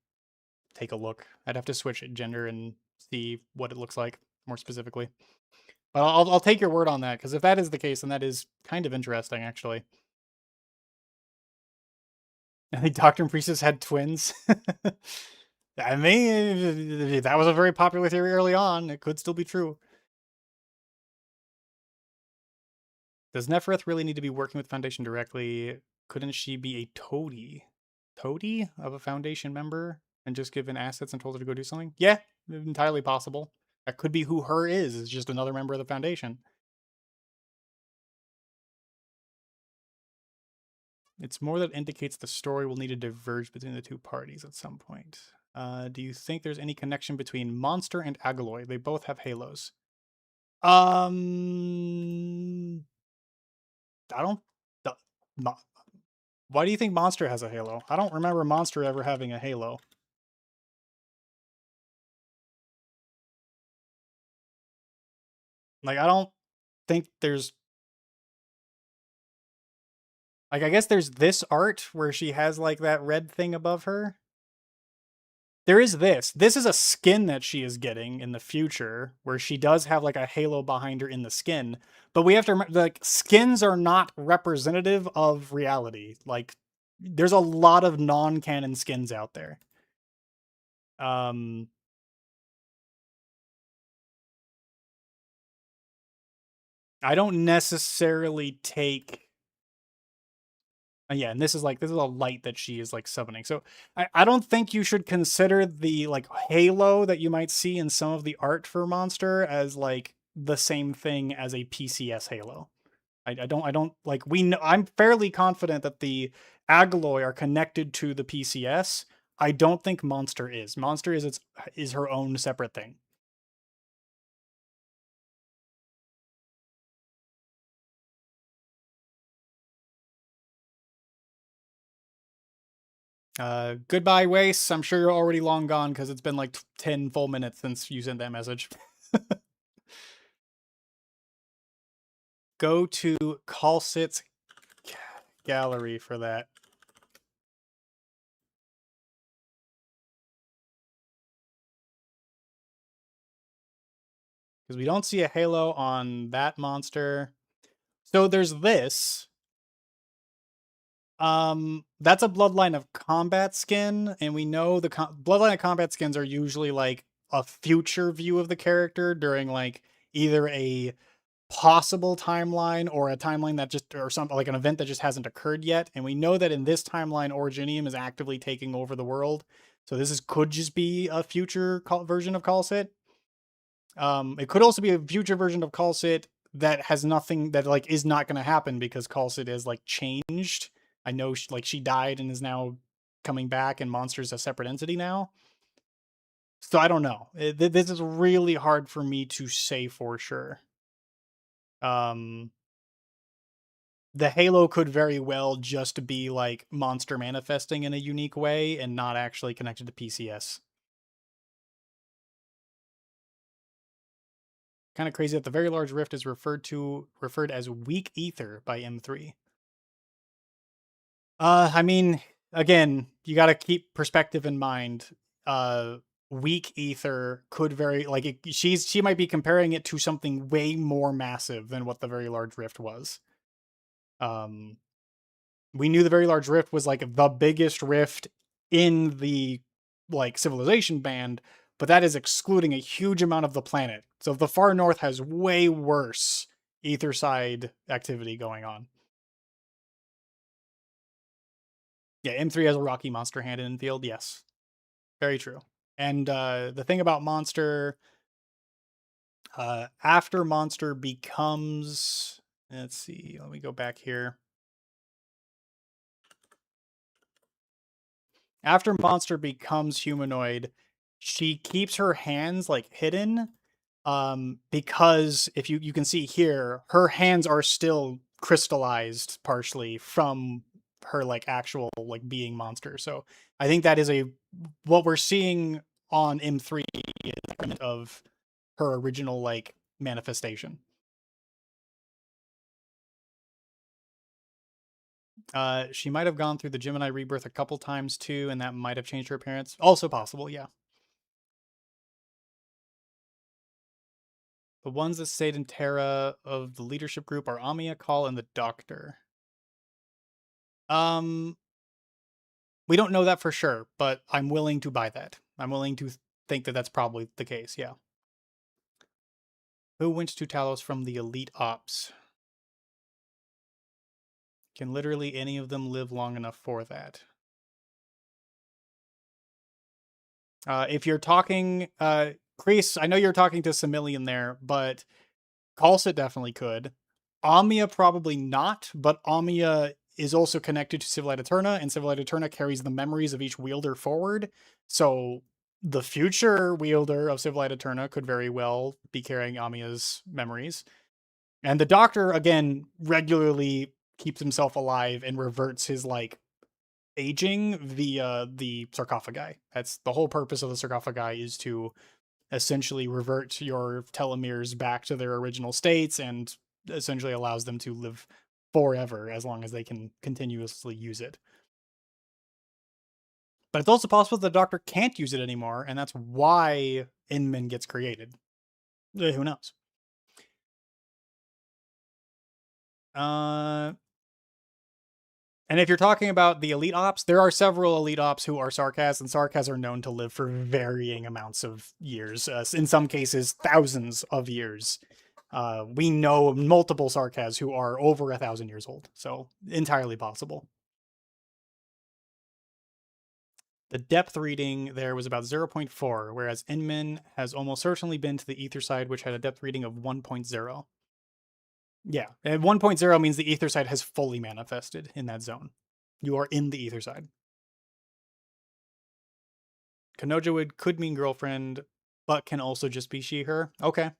take a look. I'd have to switch gender and see what it looks like more specifically. But I'll take your word on that, because if that is the case, then that is kind of interesting, actually. I think Doctor and Priestess had twins. I mean, that was a very popular theory early on. It could still be true. Does Nefereth really need to be working with Foundation directly? Couldn't she be a toady of a Foundation member and just given assets and told her to go do something? Yeah, entirely possible. That could be who her is just another member of the Foundation. It's more that indicates the story will need to diverge between the two parties at some point. Do you think there's any connection between Monster and Agaloy? They both have halos. I don't. Why do you think Monster has a halo? I don't remember Monster ever having a halo. Like, I don't think there's... Like, I guess there's this art where she has, like, that red thing above her. There is this. This is a skin that she is getting in the future, where she does have, like, a halo behind her in the skin. But we have to remember, like, skins are not representative of reality. Like, there's a lot of non-canon skins out there. I don't necessarily take... Yeah, and this is a light that she is, like, summoning. So I don't think you should consider the, like, halo that you might see in some of the art for Monster as, like, the same thing as a PCS halo. I don't like, I'm fairly confident that the Agaloy are connected to the PCS. I don't think Monster is. Monster is her own separate thing. Goodbye, Wace. I'm sure you're already long gone because it's been like 10 full minutes since you sent that message. Go to Calcit's gallery for that. Because we don't see a halo on that monster. So there's this. That's a Bloodline of Combat skin, and we know the Bloodline of Combat skins are usually like a future view of the character during like either a possible timeline or a timeline that just, or something like an event that just hasn't occurred yet. And we know that in this timeline, Originium is actively taking over the world. So this could just be a future version of Calcit. It could also be a future version of Calcit that has nothing, that like is not going to happen because Calcit is like changed. I know she died and is now coming back, and Monster's a separate entity now. So I don't know. This is really hard for me to say for sure. The halo could very well just be like Monster manifesting in a unique way and not actually connected to PCS. Kind of crazy that the Very Large Rift is referred as weak ether by M3. I mean, again, you got to keep perspective in mind. Weak ether could she might be comparing it to something way more massive than what the Very Large Rift was. We knew the Very Large Rift was like the biggest rift in the like civilization band, but that is excluding a huge amount of the planet. So the far north has way worse ether side activity going on. Yeah, M3 has a Rocky Monster hand in field. Yes, very true. And the thing about Monster, after Monster becomes, let's see, let me go back here. After Monster becomes humanoid, she keeps her hands like hidden, because if you can see here, her hands are still crystallized partially from her like actual like being monster. So I think that is what we're seeing on M3 is of her original like manifestation. She might have gone through the Gemini rebirth a couple times too, and that might have changed her appearance. Also possible, yeah. The ones that stayed in Terra of the leadership group are Amia, Call, and the Doctor. We don't know that for sure, but I'm willing to buy that. I'm willing to think that that's probably the case, yeah. Who went to Talos from the Elite Ops? Can literally any of them live long enough for that? If you're talking, Kreese, I know you're talking to Similian there, but Khalsa definitely could. Amia probably not, but Amia is also connected to Civilite Eterna, and Civilite Eterna carries the memories of each wielder forward. So the future wielder of Civilite Eterna could very well be carrying Amia's memories. And the Doctor, again, regularly keeps himself alive and reverts his, like, aging via the sarcophagi. That's the whole purpose of the sarcophagi, is to essentially revert your telomeres back to their original states and essentially allows them to live forever as long as they can continuously use it. But it's also possible the Doctor can't use it anymore, and that's why Inman gets created. Who knows? And if you're talking about the Elite Ops, there are several Elite Ops who are Sarkaz, and Sarkaz are known to live for varying amounts of years. In some cases, thousands of years. We know multiple Sarkaz who are over 1,000 years old, so entirely possible. The depth reading there was about 0.4, whereas Inman has almost certainly been to the ether side, which had a depth reading of 1.0. Yeah, and 1.0 means the ether side has fully manifested in that zone. You are in the ether side. Kanoja could mean girlfriend, but can also just be she, her. Okay.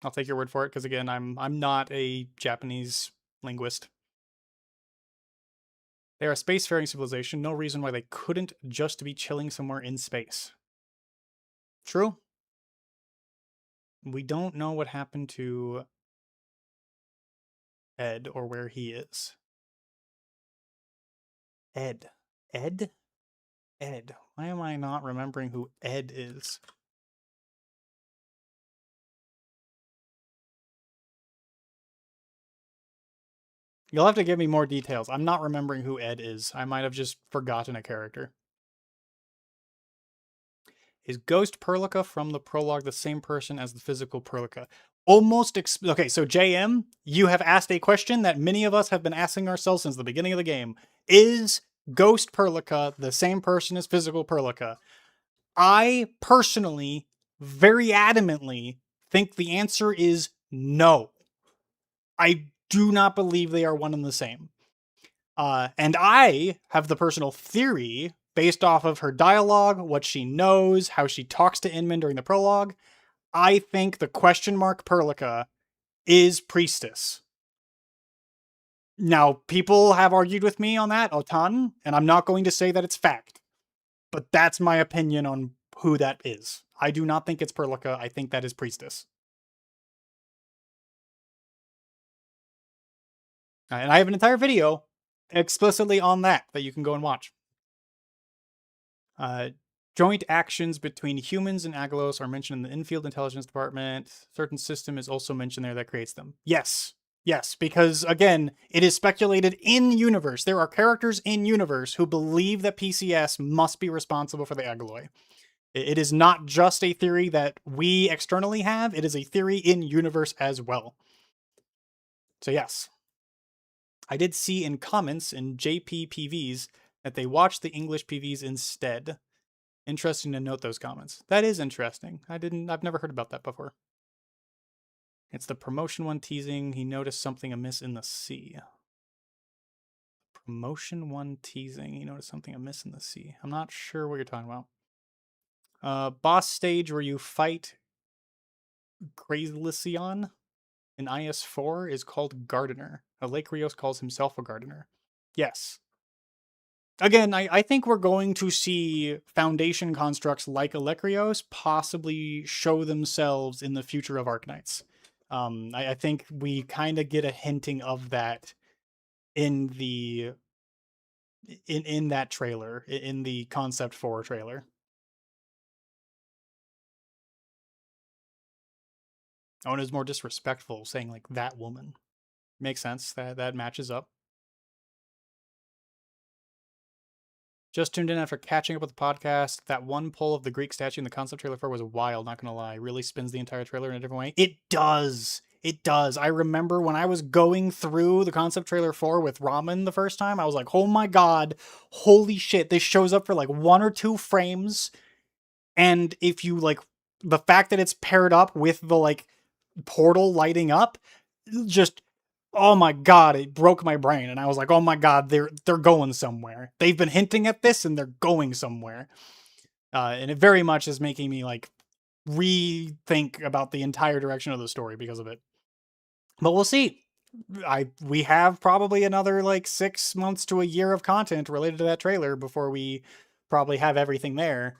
I'll take your word for it, because again, I'm not a Japanese linguist. They are a spacefaring civilization. No reason why they couldn't just be chilling somewhere in space. True. We don't know what happened to Ed or where he is. Ed. Ed? Ed. Why am I not remembering who Ed is? You'll have to give me more details. I'm not remembering who Ed is. I might have just forgotten a character. Is Ghost Perlica from the prologue the same person as the physical Perlica? Almost. Okay, so JM, you have asked a question that many of us have been asking ourselves since the beginning of the game. Is Ghost Perlica the same person as physical Perlica? I personally, very adamantly, think the answer is no. I do not believe they are one and the same. And I have the personal theory, based off of her dialogue, what she knows, how she talks to Inman during the prologue. I think the question mark Perlica is Priestess. Now, people have argued with me on that a ton, and I'm not going to say that it's fact. But that's my opinion on who that is. I do not think it's Perlica. I think that is Priestess. And I have an entire video explicitly on that you can go and watch. Joint actions between humans and Aggelos are mentioned in the infield intelligence department. Certain system is also mentioned there that creates them. Yes. Yes, because again, it is speculated in universe. There are characters in universe who believe that PCS must be responsible for the Aggeloi. It is not just a theory that we externally have. It is a theory in universe as well. So yes. I did see in comments in JP PVs that they watched the English PVs instead. Interesting to note those comments. That is interesting. I've never heard about that before. It's the promotion one teasing. He noticed something amiss in the sea. Promotion one teasing. He noticed something amiss in the sea. I'm not sure what you're talking about. Boss stage where you fight Crazylision in IS-4 is called Gardener. Lake Rios calls himself a Gardener. Yes. again, I think we're going to see Foundation constructs like Electrios possibly show themselves in the future of Arknights. I think we kind of get a hinting of that in the in that trailer, in the Concept 4 trailer. Oh, and it was more disrespectful saying like that woman. Makes sense. That matches up. Just tuned in after catching up with the podcast. That one pull of the Greek statue in the concept trailer for was wild, not gonna lie. Really spins the entire trailer in a different way. It does. It does. I remember when I was going through the concept trailer 4 with Ramen the first time, I was like, oh my god, holy shit, this shows up for like 1 or 2 frames. And if you like the fact that it's paired up with the like portal lighting up, just oh my god, it broke my brain. And I was like, oh my god, they're going somewhere. They've been hinting at this and they're going somewhere. And it very much is making me like rethink about the entire direction of the story because of it. But we'll see. We have probably another like 6 months to a year of content related to that trailer before we probably have everything there.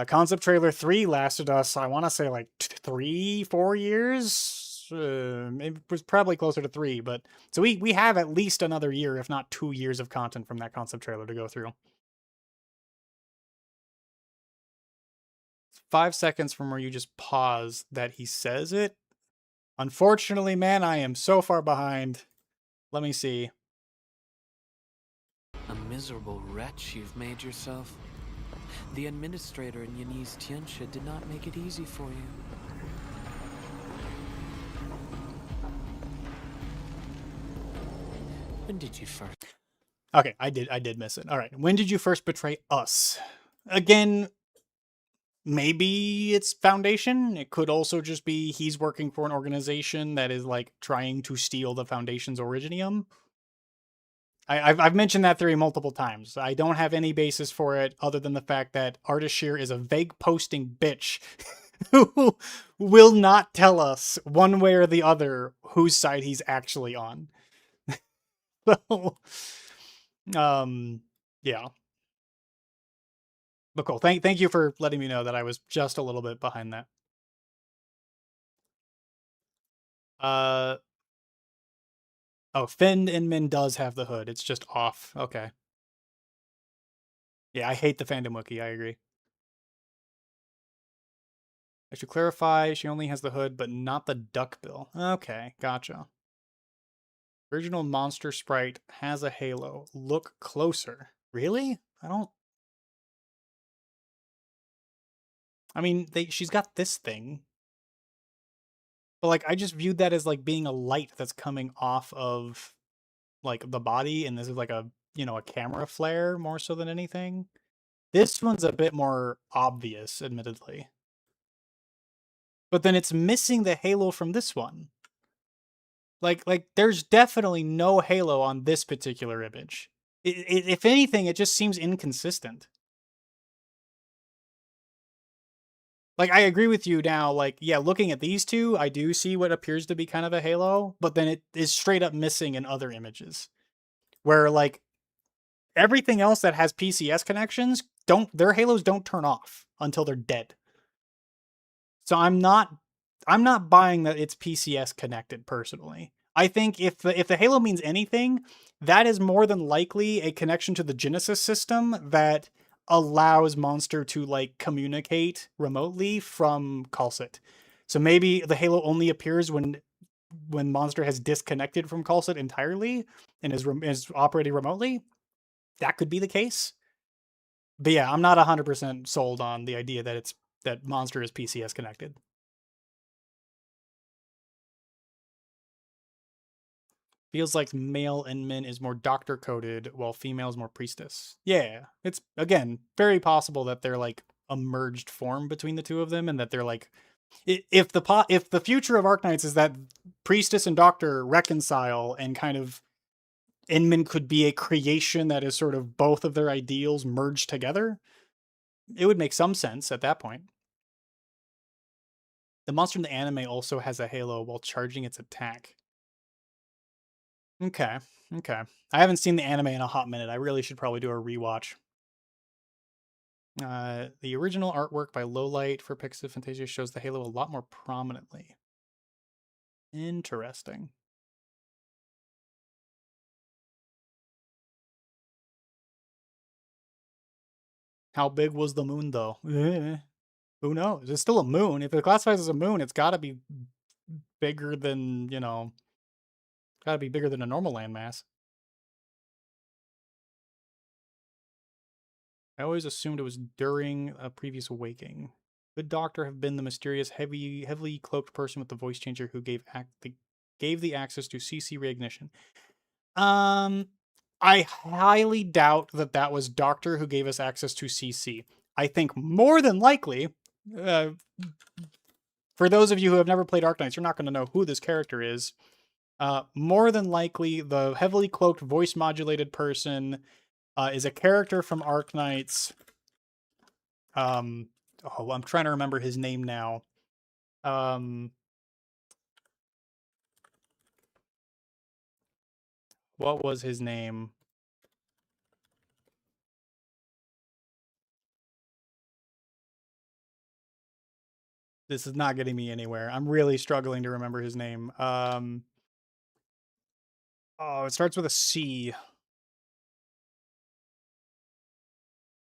Concept trailer 3 lasted us, I want to say like 3-4 years. It was probably closer to 3, but so we have at least another year, if not 2 years of content from that concept trailer to go through. 5 seconds from where you just pause that he says it. Unfortunately, man, I am so far behind. Let me see. A miserable wretch you've made yourself. The administrator in Yanni's Tianxia did not make it easy for you. When did you first? Okay, I did miss it. All right. When did you first betray us? Again, maybe it's Foundation. It could also just be he's working for an organization that is like trying to steal the Foundation's Originium. I've mentioned that theory multiple times. I don't have any basis for it other than the fact that Ardashir is a vague posting bitch who will not tell us one way or the other whose side he's actually on. So, yeah. But cool. Thank you for letting me know that I was just a little bit behind that. Oh, Finn Inman does have the hood. It's just off. Okay. Yeah, I hate the fandom wiki. I agree. I should clarify, she only has the hood, but not the duckbill. Okay, gotcha. Original monster sprite has a halo. Look closer. Really? I mean, she's got this thing. But like I just viewed that as like being a light that's coming off of like the body, and this is like a, you know, a camera flare more so than anything. This one's a bit more obvious, admittedly. But then it's missing the halo from this one. Like there's definitely no halo on this particular image. If anything, it just seems inconsistent. Like, I agree with you now, like, yeah, looking at these two, I do see what appears to be kind of a halo, but then it is straight up missing in other images. Where, like, everything else that has PCS connections, their halos don't turn off until they're dead. So I'm not buying that it's PCS connected, personally. I think if the halo means anything, that is more than likely a connection to the Genesis system that allows Monster to like communicate remotely from Calcit. So maybe the halo only appears when Monster has disconnected from Calcit entirely and is operating remotely. That could be the case. But yeah, I'm not 100% sold on the idea that Monster is PCS connected. Feels like male Inman is more doctor coded while female is more priestess. Yeah, it's again very possible that they're like a merged form between the two of them, and that they're like, if the future of Arknights is that priestess and doctor reconcile and kind of Inman could be a creation that is sort of both of their ideals merged together, it would make some sense at that point. The monster in the anime also has a halo while charging its attack. Okay. Okay. I haven't seen the anime in a hot minute. I really should probably do a rewatch. The original artwork by Lowlight for Pixel Fantasia shows the halo a lot more prominently. Interesting. How big was the moon, though? Who knows? It's still a moon. If it classifies as a moon, it's got to be bigger than, got to be bigger than a normal landmass. I always assumed it was during a previous awakening. Could Doctor have been the mysterious, heavily cloaked person with the voice changer who gave the access to CC reignition? I highly doubt that was Doctor who gave us access to CC. I think more than likely, for those of you who have never played Arknights, you're not going to know who this character is. More than likely, the heavily cloaked, voice modulated person is a character from Arknights. I'm trying to remember his name now. What was his name? This is not getting me anywhere. I'm really struggling to remember his name. It starts with a C.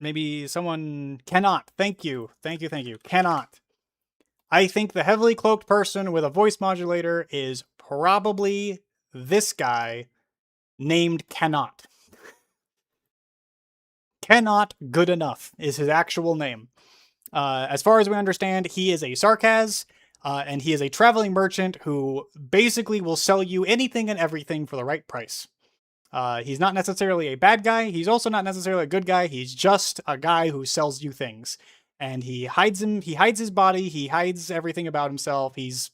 Maybe someone cannot. Thank you. Cannot. I think the heavily cloaked person with a voice modulator is probably this guy named Cannot. Cannot Good Enough is his actual name. As far as we understand, he is a Sarkaz, and he is a traveling merchant who basically will sell you anything and everything for the right price. He's not necessarily a bad guy. He's also not necessarily a good guy. He's just a guy who sells you things. And he hides his body. He hides everything about himself. His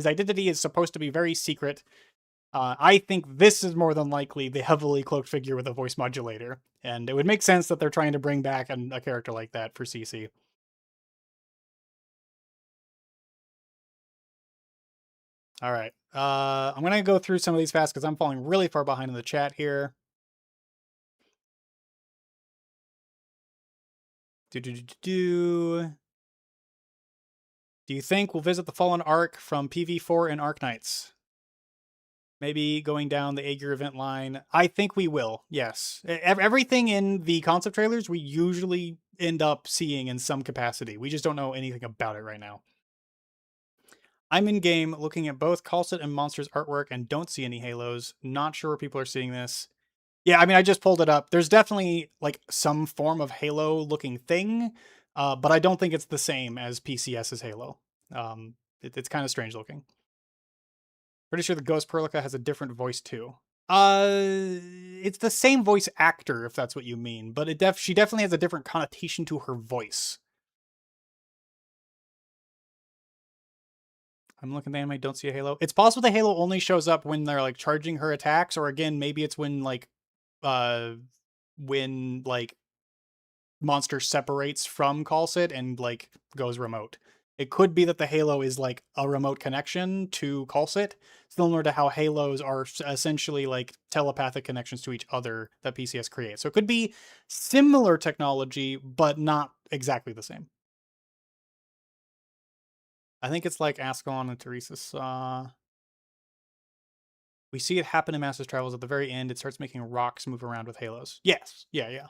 identity is supposed to be very secret. I think this is more than likely the heavily cloaked figure with a voice modulator. And it would make sense that they're trying to bring back a character like that for CC. All right. I'm going to go through some of these fast because I'm falling really far behind in the chat here. Do you think we'll visit the Fallen Ark from PV4 and Arknights? Maybe going down the Aegir event line. I think we will, yes. Everything in the concept trailers we usually end up seeing in some capacity. We just don't know anything about it right now. I'm in game looking at both Calcit and Monster's artwork and don't see any halos. Not sure where people are seeing this. Yeah, I mean, I just pulled it up. There's definitely like some form of Halo looking thing, but I don't think it's the same as PCS's Halo. It's kind of strange looking. Pretty sure the Ghost Perlica has a different voice too. It's the same voice actor, if that's what you mean, but she definitely has a different connotation to her voice. I'm looking at the anime, don't see a Halo. It's possible the Halo only shows up when they're like charging her attacks, or again, maybe it's when Monster separates from Calcit and like goes remote. It could be that the Halo is like a remote connection to Calcit, similar to how Halos are essentially like telepathic connections to each other that PCS creates. So it could be similar technology, but not exactly the same. I think it's like Ascalon and Teresa saw. We see it happen in Master's Travels at the very end. It starts making rocks move around with halos. Yes. Yeah.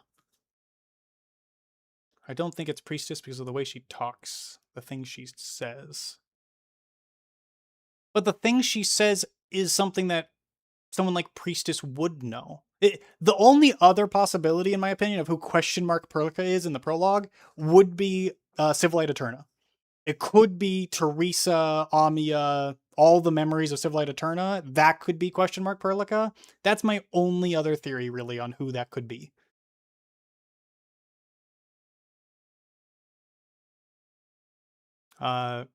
I don't think it's Priestess because of the way she talks, the things she says. But the things she says is something that someone like Priestess would know. The only other possibility, in my opinion, of who Perlica is in the prologue would be Civilite Eterna. It could be Teresa, Amia, all the memories of Civilite Eterna. That could be Perlica. That's my only other theory, really, on who that could be. The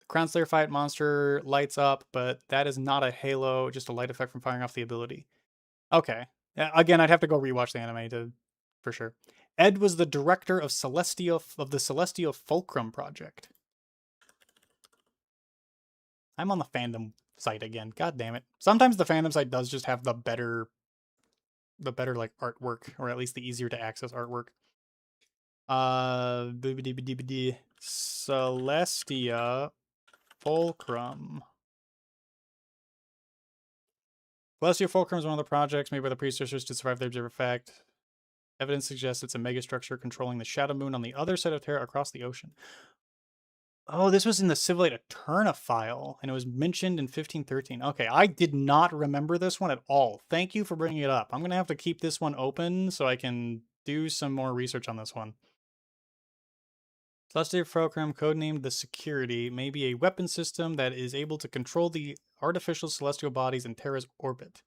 Crown Slayer fight monster lights up, but that is not a halo, just a light effect from firing off the ability. Okay. Again, I'd have to go rewatch the anime for sure. Ed was the director of the Celestial Fulcrum project. I'm on the fandom site again. God damn it. Sometimes the fandom site does just have the better like artwork, or at least the easier to access artwork. Boobity-bidi-bidi. Celestia Fulcrum. Celestia Fulcrum is one of the projects made by the predecessors to survive the observer effect. Evidence suggests it's a megastructure controlling the shadow moon on the other side of Terra across the ocean. Oh, this was in the Civilate Eterna file, and it was mentioned in 1513. Okay, I did not remember this one at all. Thank you for bringing it up. I'm going to have to keep this one open so I can do some more research on this one. Celestia Fulcrum, codenamed the Security, may be a weapon system that is able to control the artificial celestial bodies in Terra's orbit.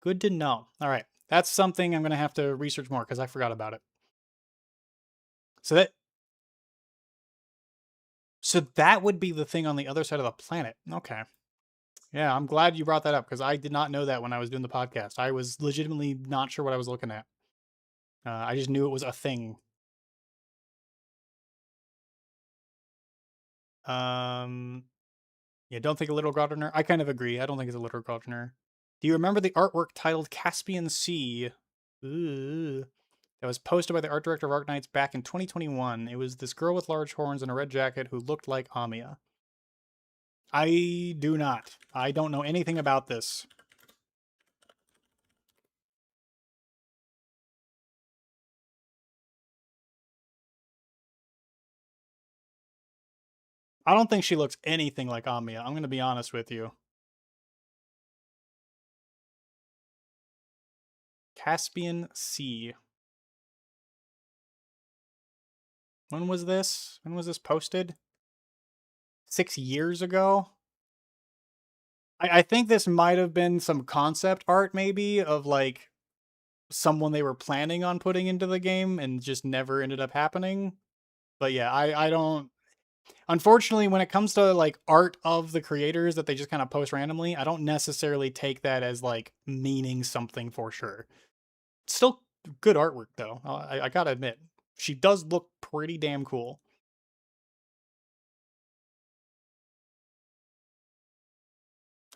Good to know. All right, that's something I'm going to have to research more because I forgot about it. So that would be the thing on the other side of the planet. Okay. Yeah, I'm glad you brought that up because I did not know that when I was doing the podcast. I was legitimately not sure what I was looking at. I just knew it was a thing. Yeah, don't think a literal gardener. I kind of agree. I don't think it's a literal gardener. Do you remember the artwork titled Caspian Sea? Ooh. That was posted by the art director of Arknights back in 2021. It was this girl with large horns and a red jacket who looked like Amiya. I do not. I don't know anything about this. I don't think she looks anything like Amiya. I'm going to be honest with you. Caspian Sea. When was this? When was this posted? 6 years ago? I think this might have been some concept art, maybe, of like someone they were planning on putting into the game and just never ended up happening. But yeah, I don't. Unfortunately, when it comes to like art of the creators that they just kind of post randomly, I don't necessarily take that as like meaning something for sure. Still good artwork though. I gotta admit, she does look pretty damn cool.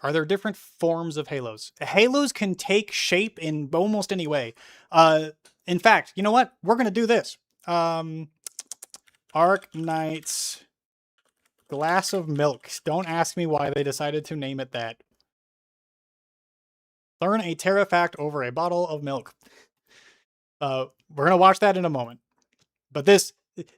Are there different forms of halos? Halos can take shape in almost any way. In fact, you know what? We're gonna do this. Arknights Glass of Milk. Don't ask me why they decided to name it that. Learn a Terra fact over a bottle of milk. We're gonna watch that in a moment. But this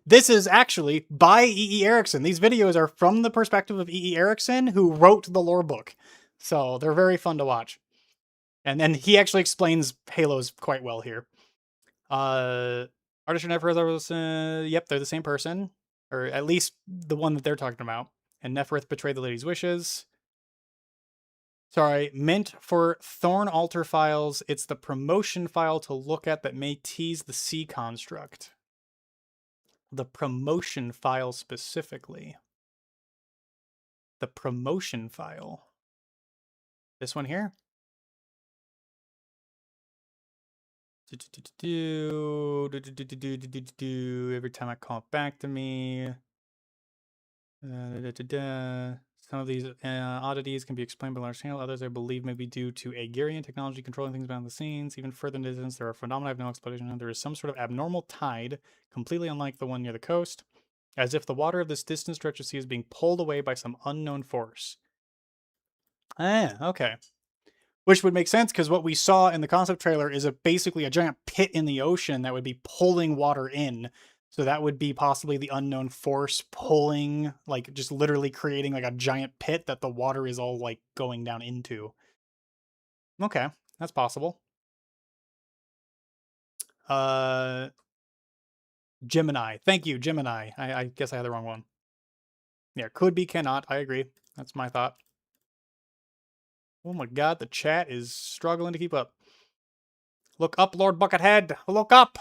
is actually by E.E. Erickson. These videos are from the perspective of E.E. Erickson, who wrote the lore book. So they're very fun to watch. And then he actually explains Halos quite well here. Artist Nefereth, yep, they're the same person. Or at least the one that they're talking about. And Nefereth betrayed the lady's wishes. Sorry, meant for Thorn Altar files. It's the promotion file to look at that may tease the C construct. The promotion file specifically. The promotion file. This one here. Every time I call it back to me. Some of these oddities can be explained by large scale. Others, I believe, may be due to Agarian technology controlling things behind the scenes. Even further in distance, there are phenomena I have no explanation. There is some sort of abnormal tide, completely unlike the one near the coast, as if the water of this distant stretch of sea is being pulled away by some unknown force. Okay. Which would make sense because what we saw in the concept trailer is basically a giant pit in the ocean that would be pulling water in. So that would be possibly the unknown force pulling, like just literally creating like a giant pit that the water is all like going down into. Okay, that's possible. Gemini. Thank you, Gemini. I guess I had the wrong one. Yeah, could be, cannot. I agree. That's my thought. Oh my god, the chat is struggling to keep up. Look up, Lord Buckethead! Look up!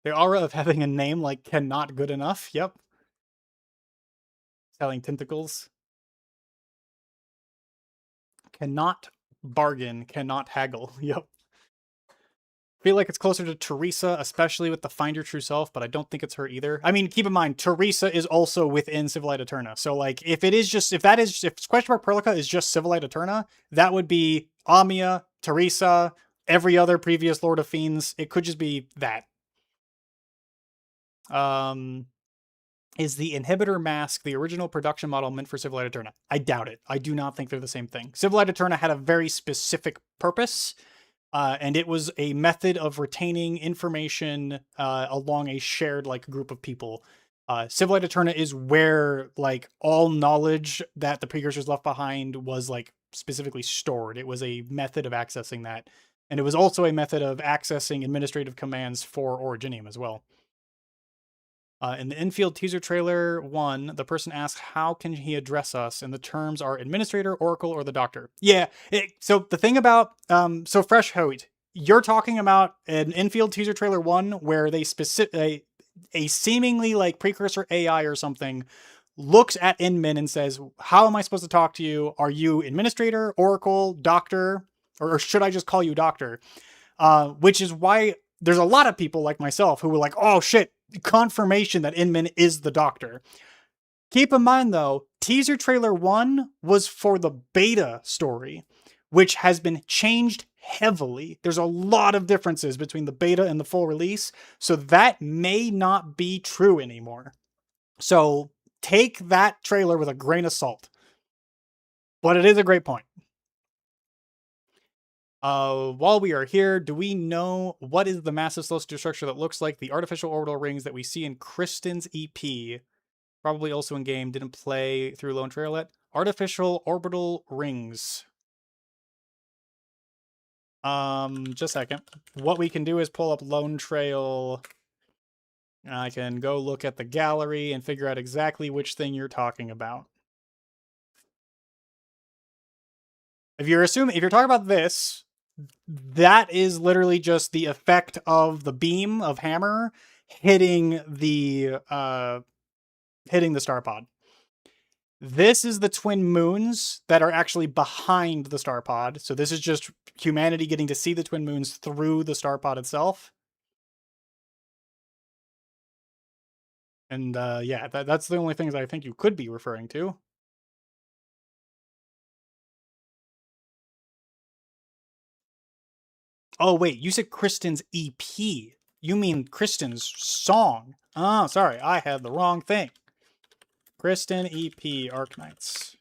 The aura of having a name like cannot good enough. Yep. Selling tentacles. Cannot bargain, cannot haggle. Yep. feel like it's closer to Teresa, especially with the Find Your True Self, but I don't think it's her either. I mean, keep in mind, Teresa is also within Civilite Eterna. So, like, if Question Mark Perlica is just Civilite Eterna, that would be Amia, Teresa, every other previous Lord of Fiends. It could just be that. Is the inhibitor mask the original production model meant for Civilite Eterna? I doubt it. I do not think they're the same thing. Civilite Eterna had a very specific purpose. And it was a method of retaining information along a shared like group of people. Civilite Eterna is where like all knowledge that the precursors left behind was like specifically stored. It was a method of accessing that, and it was also a method of accessing administrative commands for Originium as well. In the infield teaser trailer 1, the person asks, how can he address us? And the terms are administrator, oracle, or the doctor. Yeah, so the thing about, so Fresh Hoyt, you're talking about an infield teaser trailer 1 where they a seemingly like precursor AI or something looks at Inman and says, how am I supposed to talk to you? Are you administrator, oracle, doctor, or should I just call you doctor? Which is why there's a lot of people like myself who were like, oh shit, confirmation that Inman is the doctor. Keep in mind though, teaser trailer 1 was for the beta story, which has been changed heavily. There's a lot of differences between the beta and the full release, so that may not be true anymore. So take that trailer with a grain of salt. But it is a great point. While we are here, do we know what is the massive celestial structure that looks like the artificial orbital rings that we see in Kristen's EP? Probably also in game. Didn't play through Lone Trail yet. Artificial orbital rings. Just a second. What we can do is pull up Lone Trail. I can go look at the gallery and figure out exactly which thing you're talking about. If you're talking about this, that is literally just the effect of the beam of Hammer hitting the star pod. This is the twin moons that are actually behind the star pod. So this is just humanity getting to see the twin moons through the star pod itself. And yeah, that's the only things I think you could be referring to. Oh, wait, you said Kristen's EP. You mean Kristen's song. Oh, sorry, I had the wrong thing. Kristen EP Arknights.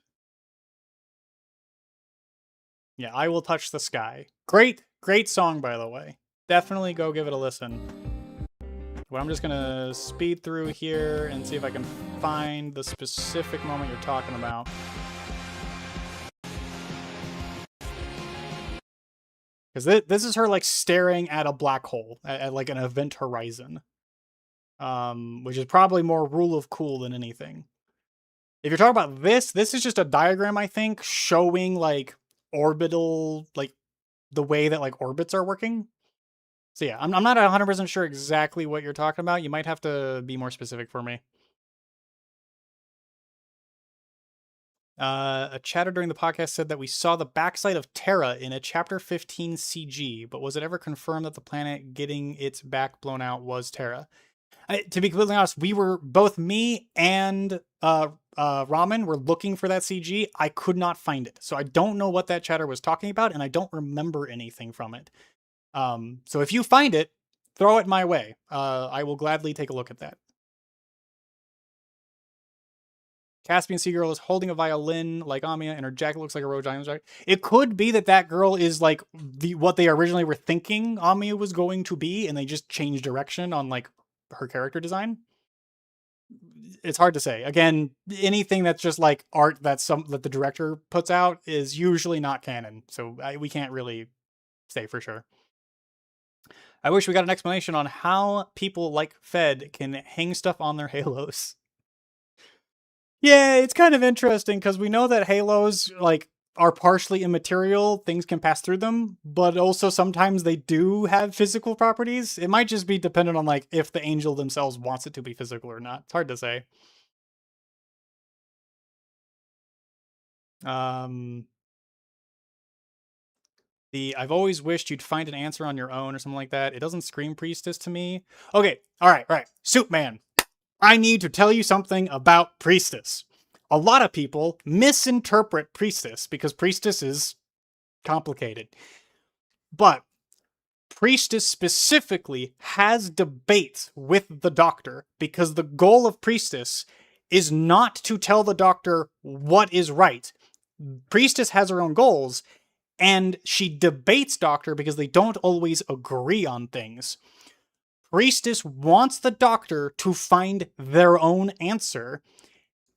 Yeah, I Will Touch the Sky. Great song, by the way. Definitely go give it a listen. Well, I'm just gonna speed through here and see if I can find the specific moment you're talking about. Because this is her like staring at a black hole, at like an event horizon. Which is probably more rule of cool than anything. If you're talking about this is just a diagram, I think, showing like orbital, like the way that like orbits are working. So yeah, I'm not 100% sure exactly what you're talking about. You might have to be more specific for me. A chatter during the podcast said that we saw the backside of Terra in a Chapter 15 CG, but was it ever confirmed that the planet getting its back blown out was Terra? To be completely honest, we were, both me and Ramen were looking for that CG. I could not find it. So I don't know what that chatter was talking about, and I don't remember anything from it. So if you find it, throw it my way. I will gladly take a look at that. Caspian Sea Girl is holding a violin like Amia, and her jacket looks like a Rhode Island jacket. It could be that girl is like what they originally were thinking Amia was going to be, and they just changed direction on like her character design. It's hard to say. Again, anything that's just like art that the director puts out is usually not canon, so we can't really say for sure. I wish we got an explanation on how people like Fed can hang stuff on their halos. Yeah, it's kind of interesting because we know that halos like are partially immaterial, things can pass through them, but also sometimes they do have physical properties. It might just be dependent on like if the angel themselves wants it to be physical or not. It's hard to say. I've always wished you'd find an answer on your own or something like that. It doesn't scream priestess to me. Okay, all right. Soup Man, I need to tell you something about priestess. A lot of people misinterpret priestess because priestess is complicated. But priestess specifically has debates with the doctor because the goal of priestess is not to tell the doctor what is right. Priestess has her own goals, and she debates doctor because they don't always agree on things. Priestess wants the doctor to find their own answer,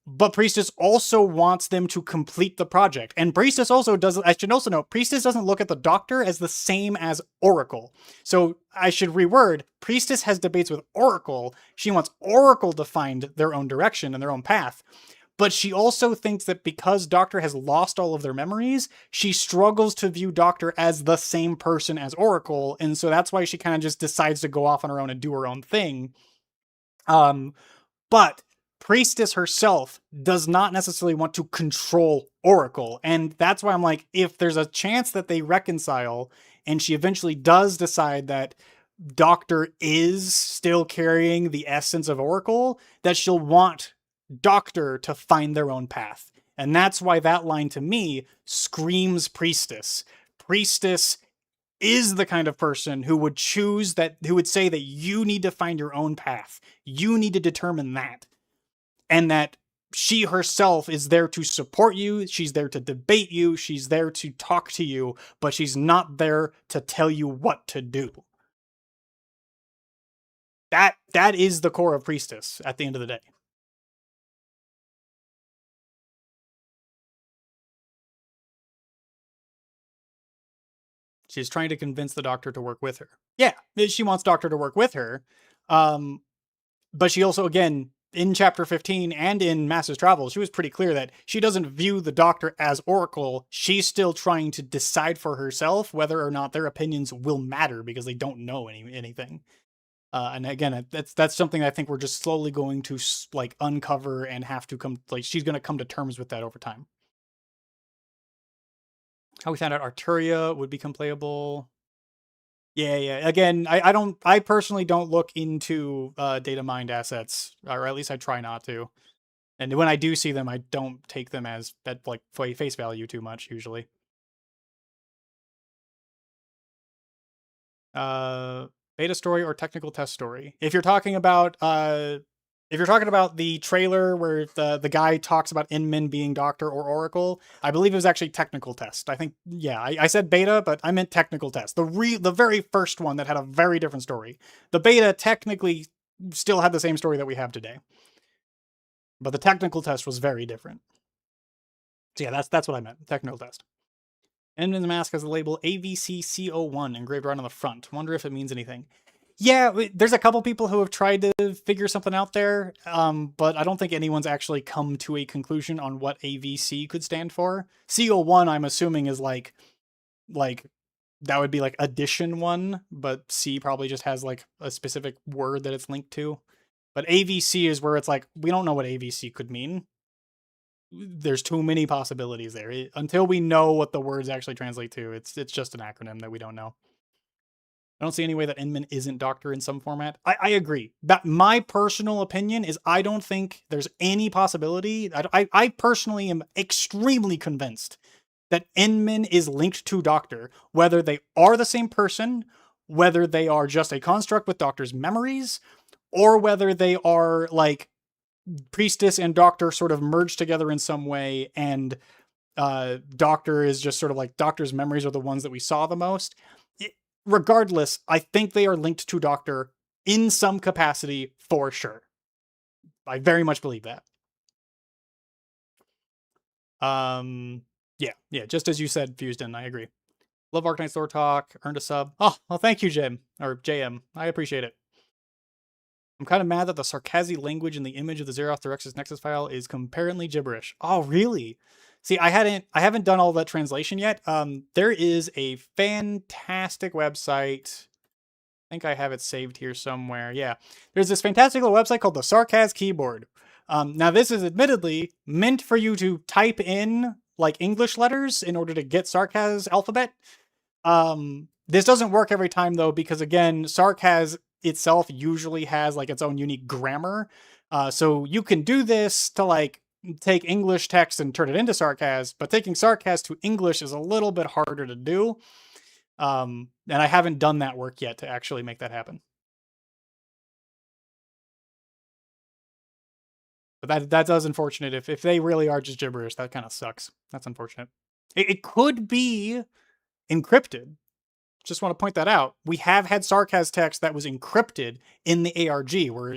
but Priestess also wants them to complete the project. And Priestess also doesn't, I should also note, Priestess doesn't look at the Doctor as the same as Oracle. So I should reword, Priestess has debates with Oracle. She wants Oracle to find their own direction and their own path. But she also thinks that because Doctor has lost all of their memories, she struggles to view Doctor as the same person as Oracle. And so that's why she kind of just decides to go off on her own and do her own thing. But Priestess herself does not necessarily want to control Oracle. And that's why I'm like, if there's a chance that they reconcile and she eventually does decide that Doctor is still carrying the essence of Oracle, that she'll want Doctor to find their own path. And that's why that line to me screams Priestess. Priestess is the kind of person who would choose that, who would say that you need to find your own path. You need to determine that. And that she herself is there to support you. She's there to debate you. She's there to talk to you, but she's not there to tell you what to do. That is the core of Priestess at the end of the day. She's trying to convince the Doctor to work with her. Yeah, she wants Doctor to work with her. But she also, again, in Chapter 15 and in Master's Travels, she was pretty clear that she doesn't view the Doctor as Oracle. She's still trying to decide for herself whether or not their opinions will matter because they don't know anything. And again, that's something I think we're just slowly going to like uncover and have to come, like, she's going to come to terms with that over time. How we found out Arturia would become playable. Yeah. Again, I personally don't look into data mined assets, or at least I try not to. And when I do see them, I don't take them as at like face value too much usually. Beta story or technical test story. If you're talking about the trailer where the guy talks about Inman being Doctor or Oracle, I believe it was actually technical test. I think, yeah, I said beta, but I meant technical test. The very first one that had a very different story. The beta technically still had the same story that we have today, but the technical test was very different. So yeah, that's what I meant. Technical test. Inman's mask has the label AVCC01 engraved right on the front. Wonder if it means anything. Yeah, there's a couple people who have tried to figure something out there, but I don't think anyone's actually come to a conclusion on what AVC could stand for. CO1, I'm assuming, is like that would be like addition 1, but C probably just has like a specific word that it's linked to. But AVC is where it's like, we don't know what AVC could mean. There's too many possibilities there. Until we know what the words actually translate to, it's just an acronym that we don't know. I don't see any way that Inman isn't Doctor in some format. I agree. That my personal opinion is I don't think there's any possibility. I personally am extremely convinced that Inman is linked to Doctor, whether they are the same person, whether they are just a construct with Doctor's memories, or whether they are like Priestess and Doctor sort of merged together in some way, and Doctor is just sort of like Doctor's memories are the ones that we saw the most. Regardless, I think they are linked to Doctor in some capacity for sure. I very much believe that. Yeah, just as you said, Fuseden, I agree. Love Arknight's Lore Talk, earned a sub. Oh, well, thank you, Jim, or JM. I appreciate it. I'm kind of mad that the Sarkazi language in the image of the Zeroth Direxus Nexus file is comparatively gibberish. Oh, really? See, I haven't done all that translation yet. There is a fantastic website. I think I have it saved here somewhere. Yeah, there's this fantastic little website called the Sarkaz Keyboard. Now, this is admittedly meant for you to type in like English letters in order to get Sarkaz alphabet. This doesn't work every time though, because again, Sarkaz itself usually has like its own unique grammar. So you can do this to like take English text and turn it into Sarkaz, but taking Sarkaz to English is a little bit harder to do. And I haven't done that work yet to actually make that happen. But that does unfortunate. If they really are just gibberish, that kind of sucks. That's unfortunate. It could be encrypted. Just want to point that out. We have had Sarkaz text that was encrypted in the ARG, where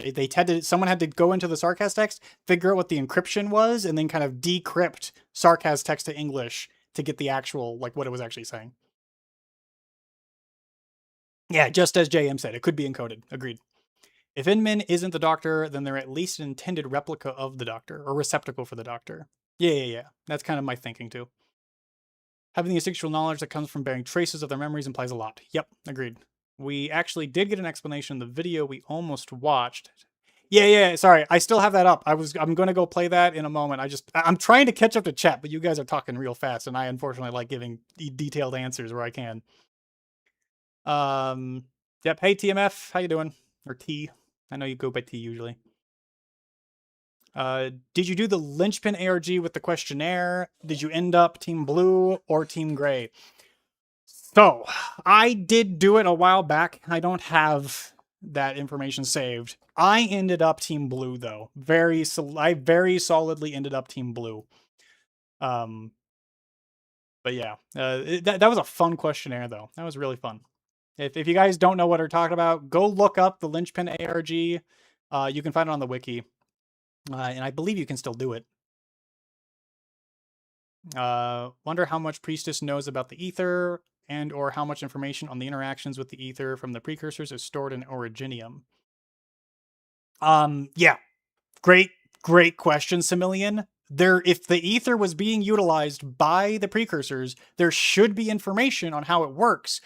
someone had to go into the Sarkaz text, figure out what the encryption was, and then kind of decrypt Sarkaz text to English to get the actual, like, what it was actually saying. Yeah, just as JM said, it could be encoded. Agreed. If Inmin isn't the Doctor, then they're at least an intended replica of the Doctor, or receptacle for the Doctor. Yeah. That's kind of my thinking, too. Having the instinctual knowledge that comes from bearing traces of their memories implies a lot. Yep, agreed. We actually did get an explanation in the video we almost watched. Yeah, sorry. I still have that up. I'm going to go play that in a moment. I'm trying to catch up to chat, but you guys are talking real fast, and I unfortunately like giving detailed answers where I can. Yep. Hey, TMF. How you doing? Or T. I know you go by T usually. Did you do the linchpin ARG with the questionnaire? Did you end up Team Blue or Team Gray? So, I did do it a while back. I don't have that information saved. I ended up Team Blue, though. I very solidly ended up Team Blue. But yeah, that was a fun questionnaire, though. That was really fun. If you guys don't know what we're talking about, go look up the linchpin ARG. You can find it on the wiki. And I believe you can still do it. Wonder how much Priestess knows about the Ether, and or how much information on the interactions with the Ether from the precursors is stored in Originium. Yeah. Great question, Similian. If the Ether was being utilized by the precursors, there should be information on how it works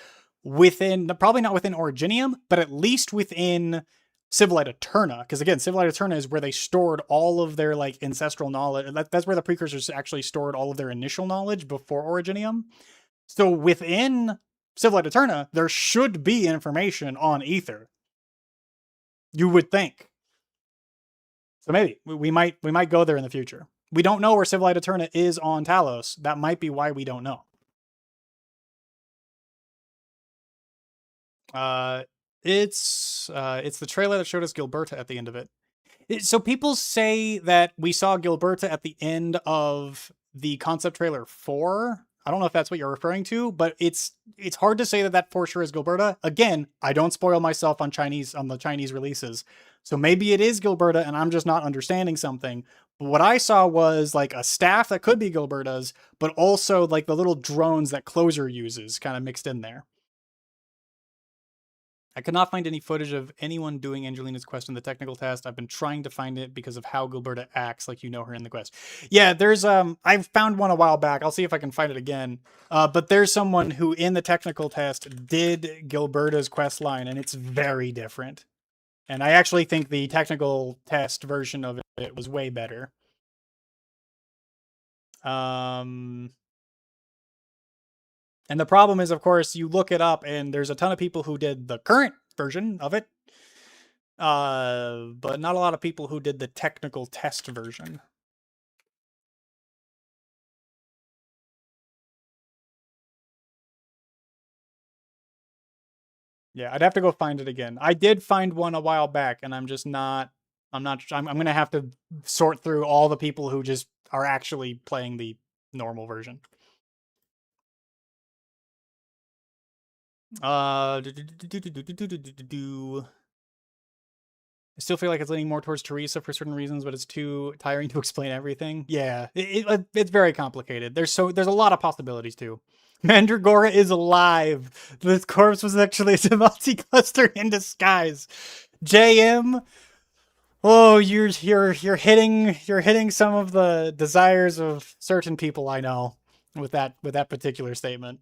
within, probably not within Originium, but at least within Civilite Eterna, because again, Civilite Eterna is where they stored all of their like ancestral knowledge. That's where the precursors actually stored all of their initial knowledge before Originium. So within Civilite Eterna, there should be information on Ether. You would think. So maybe we might go there in the future. We don't know where Civilite Eterna is on Talos. That might be why we don't know. It's the trailer that showed us Gilberta at the end of it. So people say that we saw Gilberta at the end of the concept trailer 4. I don't know if that's what you're referring to, but it's hard to say that for sure is Gilberta. Again, I don't spoil myself on the Chinese releases. So maybe it is Gilberta and I'm just not understanding something. But what I saw was like a staff that could be Gilberta's, but also like the little drones that Closer uses kind of mixed in there. I could not find any footage of anyone doing Angelina's quest in the technical test. I've been trying to find it because of how Gilberta acts like you know her in the quest. Yeah, there's I've found one a while back. I'll see if I can find it again. But there's someone who in the technical test did Gilberta's quest line, and it's very different. And I actually think the technical test version of it was way better. And the problem is, of course, you look it up and there's a ton of people who did the current version of it. But not a lot of people who did the technical test version. Yeah, I'd have to go find it again. I did find one a while back and I'm going to have to sort through all the people who just are actually playing the normal version. I still feel like it's leaning more towards Teresa for certain reasons, but it's too tiring to explain everything. Yeah, it's very complicated. There's a lot of possibilities too. Mandragora is alive. This corpse was actually a Tamalti cluster in disguise. JM, oh, you're hitting some of the desires of certain people I know with that particular statement.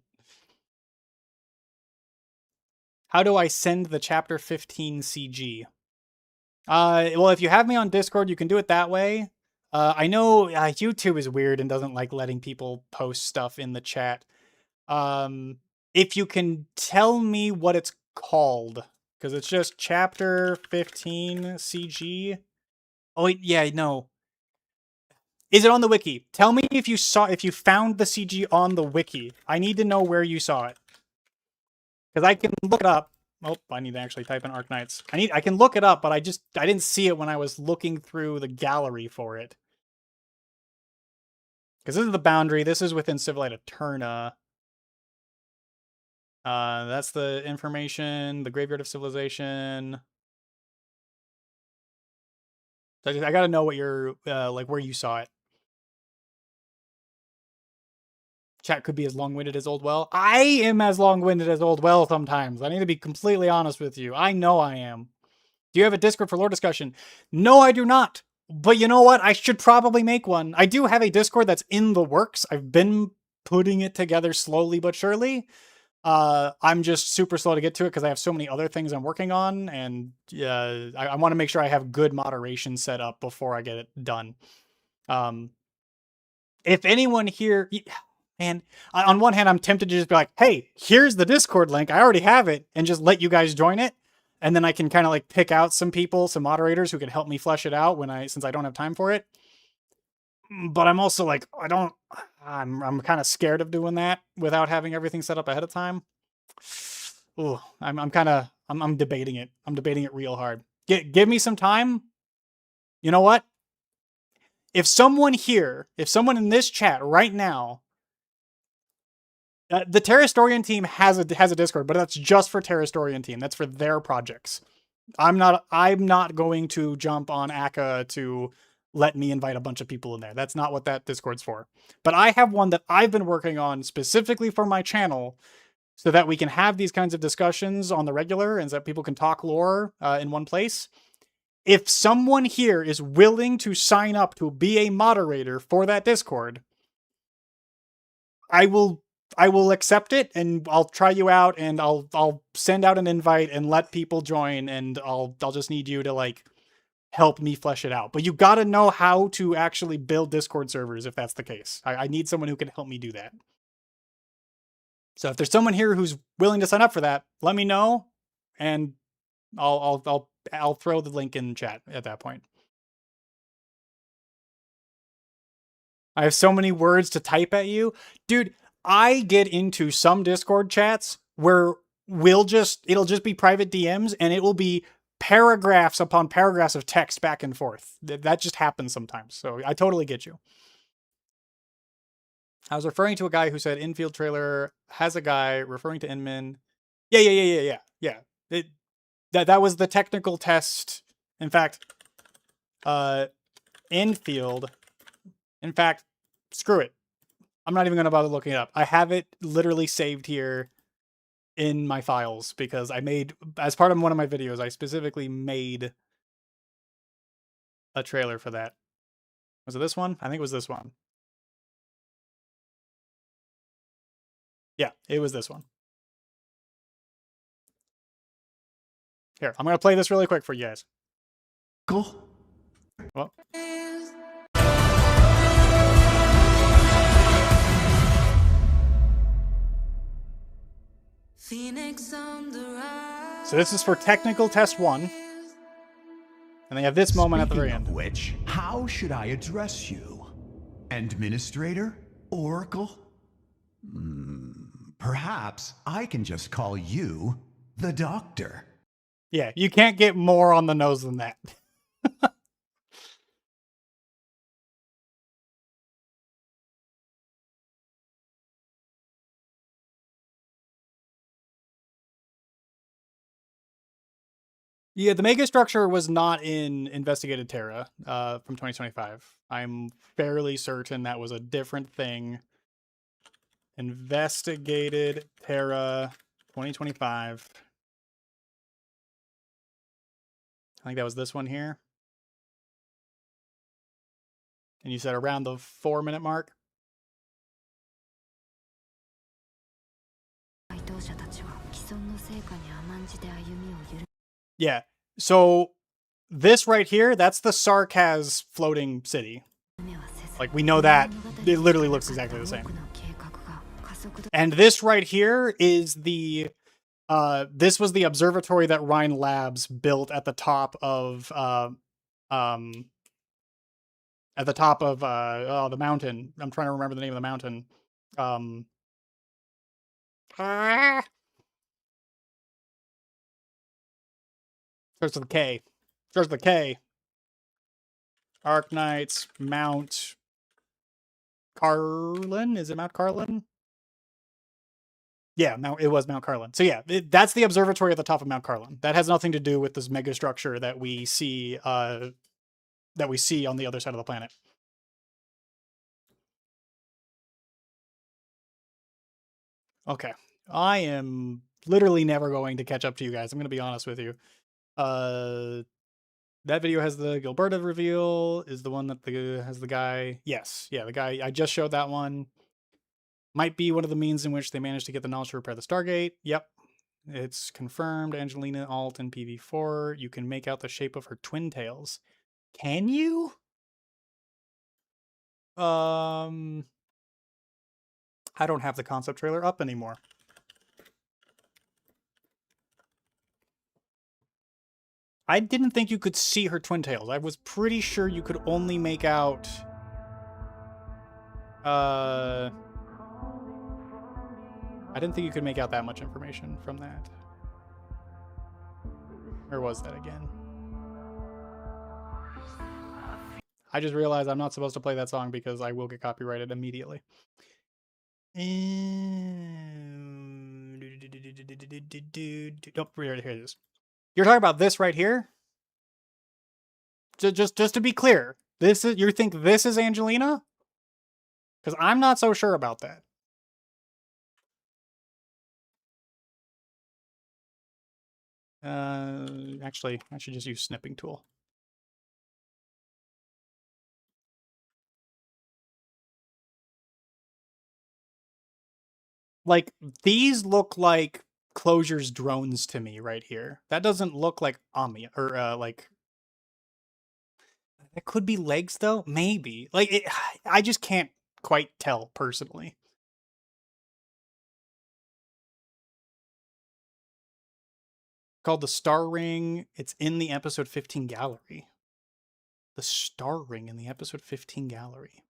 How do I send the chapter 15 CG? Well, if you have me on Discord, you can do it that way. I know YouTube is weird and doesn't like letting people post stuff in the chat. If you can tell me what it's called, because it's just chapter 15 CG. Oh, wait, yeah, no. Is it on the wiki? Tell me if you found the CG on the wiki. I need to know where you saw it. Because I can look it up. Oh, I need to actually type in Arknights. I can look it up, but I didn't see it when I was looking through the gallery for it. Because this is the boundary. This is within Civilite Eterna. That's the information, the Graveyard of Civilization. So I gotta know what you're, like, where you saw it. Chat could be as long-winded as Old Well. I am as long-winded as Old Well sometimes. I need to be completely honest with you. I know I am. Do you have a Discord for lore discussion? No, I do not. But you know what? I should probably make one. I do have a Discord that's in the works. I've been putting it together slowly but surely. I'm just super slow to get to it because I have so many other things I'm working on, and I want to make sure I have good moderation set up before I get it done. If anyone here, and on one hand, I'm tempted to just be like, hey, here's the Discord link. I already have it, and just let you guys join it. And then I can kind of like pick out some people, some moderators who can help me flesh it out since I don't have time for it. But I'm also like, I'm kind of scared of doing that without having everything set up ahead of time. Ooh, I'm debating it. I'm debating it real hard. Give me some time. You know what? If someone in this chat right now, the Terrastorian team has a Discord, but that's just for Terrastorian team. That's for their projects. I'm not going to jump on Akka to let me invite a bunch of people in there. That's not what that Discord's for. But I have one that I've been working on specifically for my channel so that we can have these kinds of discussions on the regular and so that people can talk lore in one place. If someone here is willing to sign up to be a moderator for that Discord, I will accept it, and I'll try you out, and I'll send out an invite and let people join, and I'll just need you to like help me flesh it out. But you got to know how to actually build Discord servers if that's the case. I need someone who can help me do that. So if there's someone here who's willing to sign up for that, let me know, and I'll throw the link in chat at that point. I have so many words to type at you. Dude, I get into some Discord chats where it'll just be private DMs, and it will be paragraphs upon paragraphs of text back and forth. That just happens sometimes. So I totally get you. I was referring to a guy who said infield trailer has a guy referring to Inman. Yeah. That was the technical test. In fact, infield. In fact, screw it. I'm not even going to bother looking it up. I have it literally saved here in my files because I made, as part of one of my videos, I specifically made a trailer for that. Was it this one? I think it was this one. Yeah, it was this one. Here, I'm going to play this really quick for you guys. Cool. Well. So this is for technical test 1. And they have this moment at the very end. Speaking of which, how should I address you? Administrator? Oracle? Perhaps I can just call you the Doctor. Yeah, you can't get more on the nose than that. Yeah, the mega structure was not in Investigated Terra from 2025. I'm fairly certain that was a different thing. Investigated Terra 2025. I think that was this one here. And you said around the 4-minute mark? Yeah, so this right here, that's the Sarkaz floating city. Like, we know that. It literally looks exactly the same. And this right here is the this was the observatory that Rhine Labs built at the top of oh, the mountain. I'm trying to remember the name of the mountain. Starts with a K. Starts with a K. Arknights, Mount Carlin? Is it Mount Carlin? Yeah, it was Mount Carlin. So yeah, that's the observatory at the top of Mount Carlin. That has nothing to do with this mega structure that we see on the other side of the planet. Okay. I am literally never going to catch up to you guys. I'm going to be honest with you. That video has the Gilberta reveal, is the one that has the guy. Yes. Yeah, the guy. I just showed that one. Might be one of the means in which they managed to get the knowledge to repair the Stargate. Yep. It's confirmed. Angelina Alt in PV4. You can make out the shape of her twin tails. Can you? I don't have the concept trailer up anymore. I didn't think you could see her twin tails. I was pretty sure you could only make out... I didn't think you could make out that much information from that. Where was that again? I just realized I'm not supposed to play that song because I will get copyrighted immediately. Nope, here it is. You're talking about this right here? Just to be clear, you think this is Angelina? Because I'm not so sure about that. Actually, I should just use snipping tool. Like, these look like Closure's drones to me right here. That doesn't look like Omnia, or, like... That could be legs, though? Maybe. Like, I just can't quite tell, personally. Called the Star Ring. It's in the episode 15 gallery. The Star Ring in the episode 15 gallery.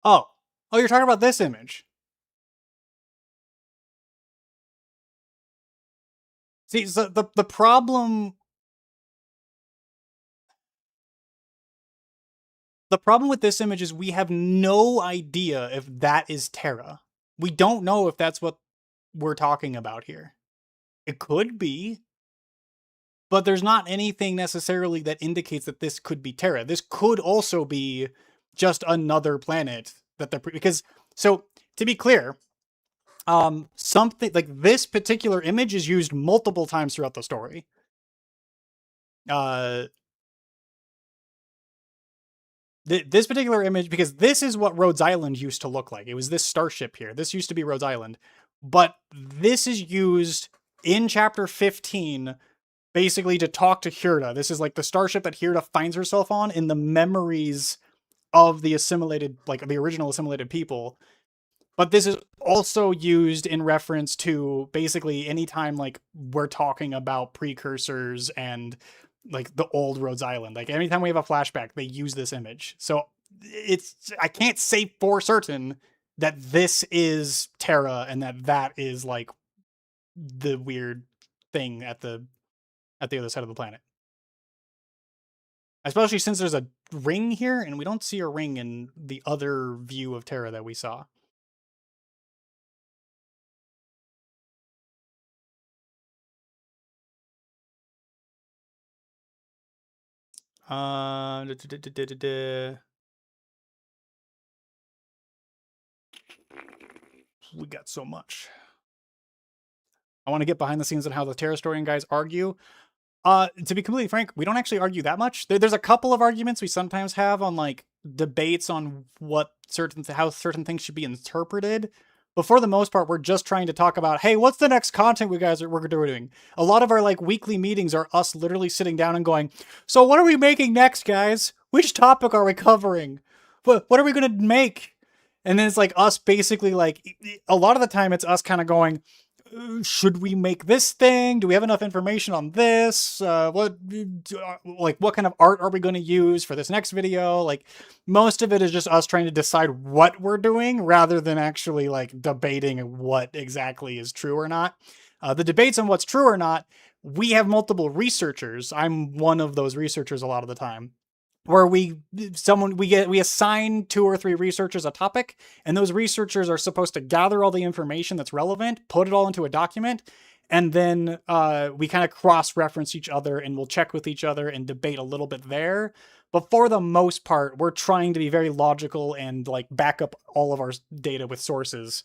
Oh. Oh, you're talking about this image. See, so the problem... The problem with this image is we have no idea if that is Terra. We don't know if that's what we're talking about here. It could be. But there's not anything necessarily that indicates that this could be Terra. This could also be just another planet that they're... Because, so, to be clear, something like this particular image is used multiple times throughout the story. This particular image, because this is what Rhodes Island used to look like. It was this starship here. This used to be Rhodes Island. But this is used in Chapter 15, basically to talk to Hyrda. This is like the starship that Hyrda finds herself on in the memories of the assimilated, like the original assimilated people. But this is also used in reference to basically anytime like we're talking about precursors and like the old Rhodes Island. Like anytime we have a flashback, they use this image. So I can't say for certain that this is Terra and that is like the weird thing at the other side of the planet. Especially since there's a ring here and we don't see a ring in the other view of Terra that we saw. We got so much. I want to get behind the scenes on how the Terrastorian guys argue. To be completely frank, we don't actually argue that much. There's a couple of arguments we sometimes have on like debates on how certain things should be interpreted, But for the most part, we're just trying to talk about, hey, what's the next content we're doing? A lot of our like weekly meetings are us literally sitting down and going, so what are we making next, guys? Which topic are we covering? What are we going to make? And then it's like us basically like, a lot of the time it's us kind of going, should we make this thing? Do we have enough information on this? What kind of art are we going to use for this next video? Like, most of it is just us trying to decide what we're doing rather than actually like debating what exactly is true or not. The debates on what's true or not, we have multiple researchers. I'm one of those researchers a lot of the time, where we assign 2 or 3 researchers a topic, and those researchers are supposed to gather all the information that's relevant, put it all into a document, and then we kind of cross-reference each other, and we'll check with each other and debate a little bit there. But for the most part, we're trying to be very logical and like back up all of our data with sources,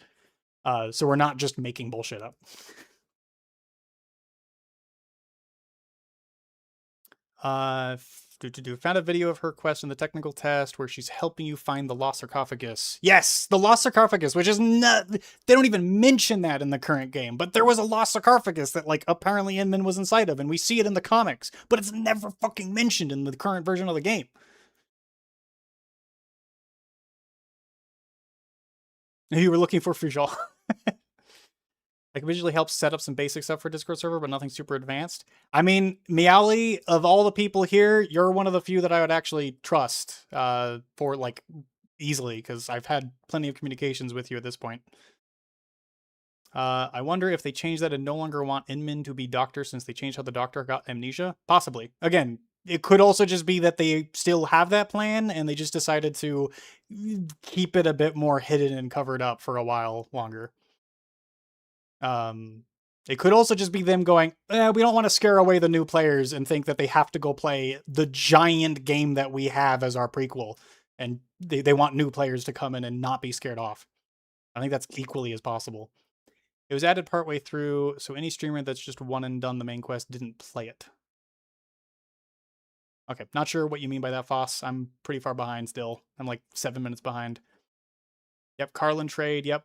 so we're not just making bullshit up. Found a video of her quest in the technical test where she's helping you find the lost sarcophagus. Yes, the lost sarcophagus, which is not, they don't even mention that in the current game, but there was a lost sarcophagus that like apparently Inman was inside of, and we see it in the comics, but it's never fucking mentioned in the current version of the game. You were looking for Fujal. I can visually help set up some basic stuff for Discord server, but nothing super advanced. I mean, Meowly, of all the people here, you're one of the few that I would actually trust for, like, easily, because I've had plenty of communications with you at this point. I wonder if they changed that and no longer want Inman to be Doctor since they changed how the Doctor got amnesia? Possibly. Again, it could also just be that they still have that plan, and they just decided to keep it a bit more hidden and covered up for a while longer. It could also just be them going, we don't want to scare away the new players and think that they have to go play the giant game that we have as our prequel. And they want new players to come in and not be scared off. I think that's equally as possible. It was added partway through, so any streamer that's just one and done the main quest didn't play it. Okay, not sure what you mean by that, Foss. I'm pretty far behind still. I'm like 7 minutes behind. Yep, Carlin trade, yep.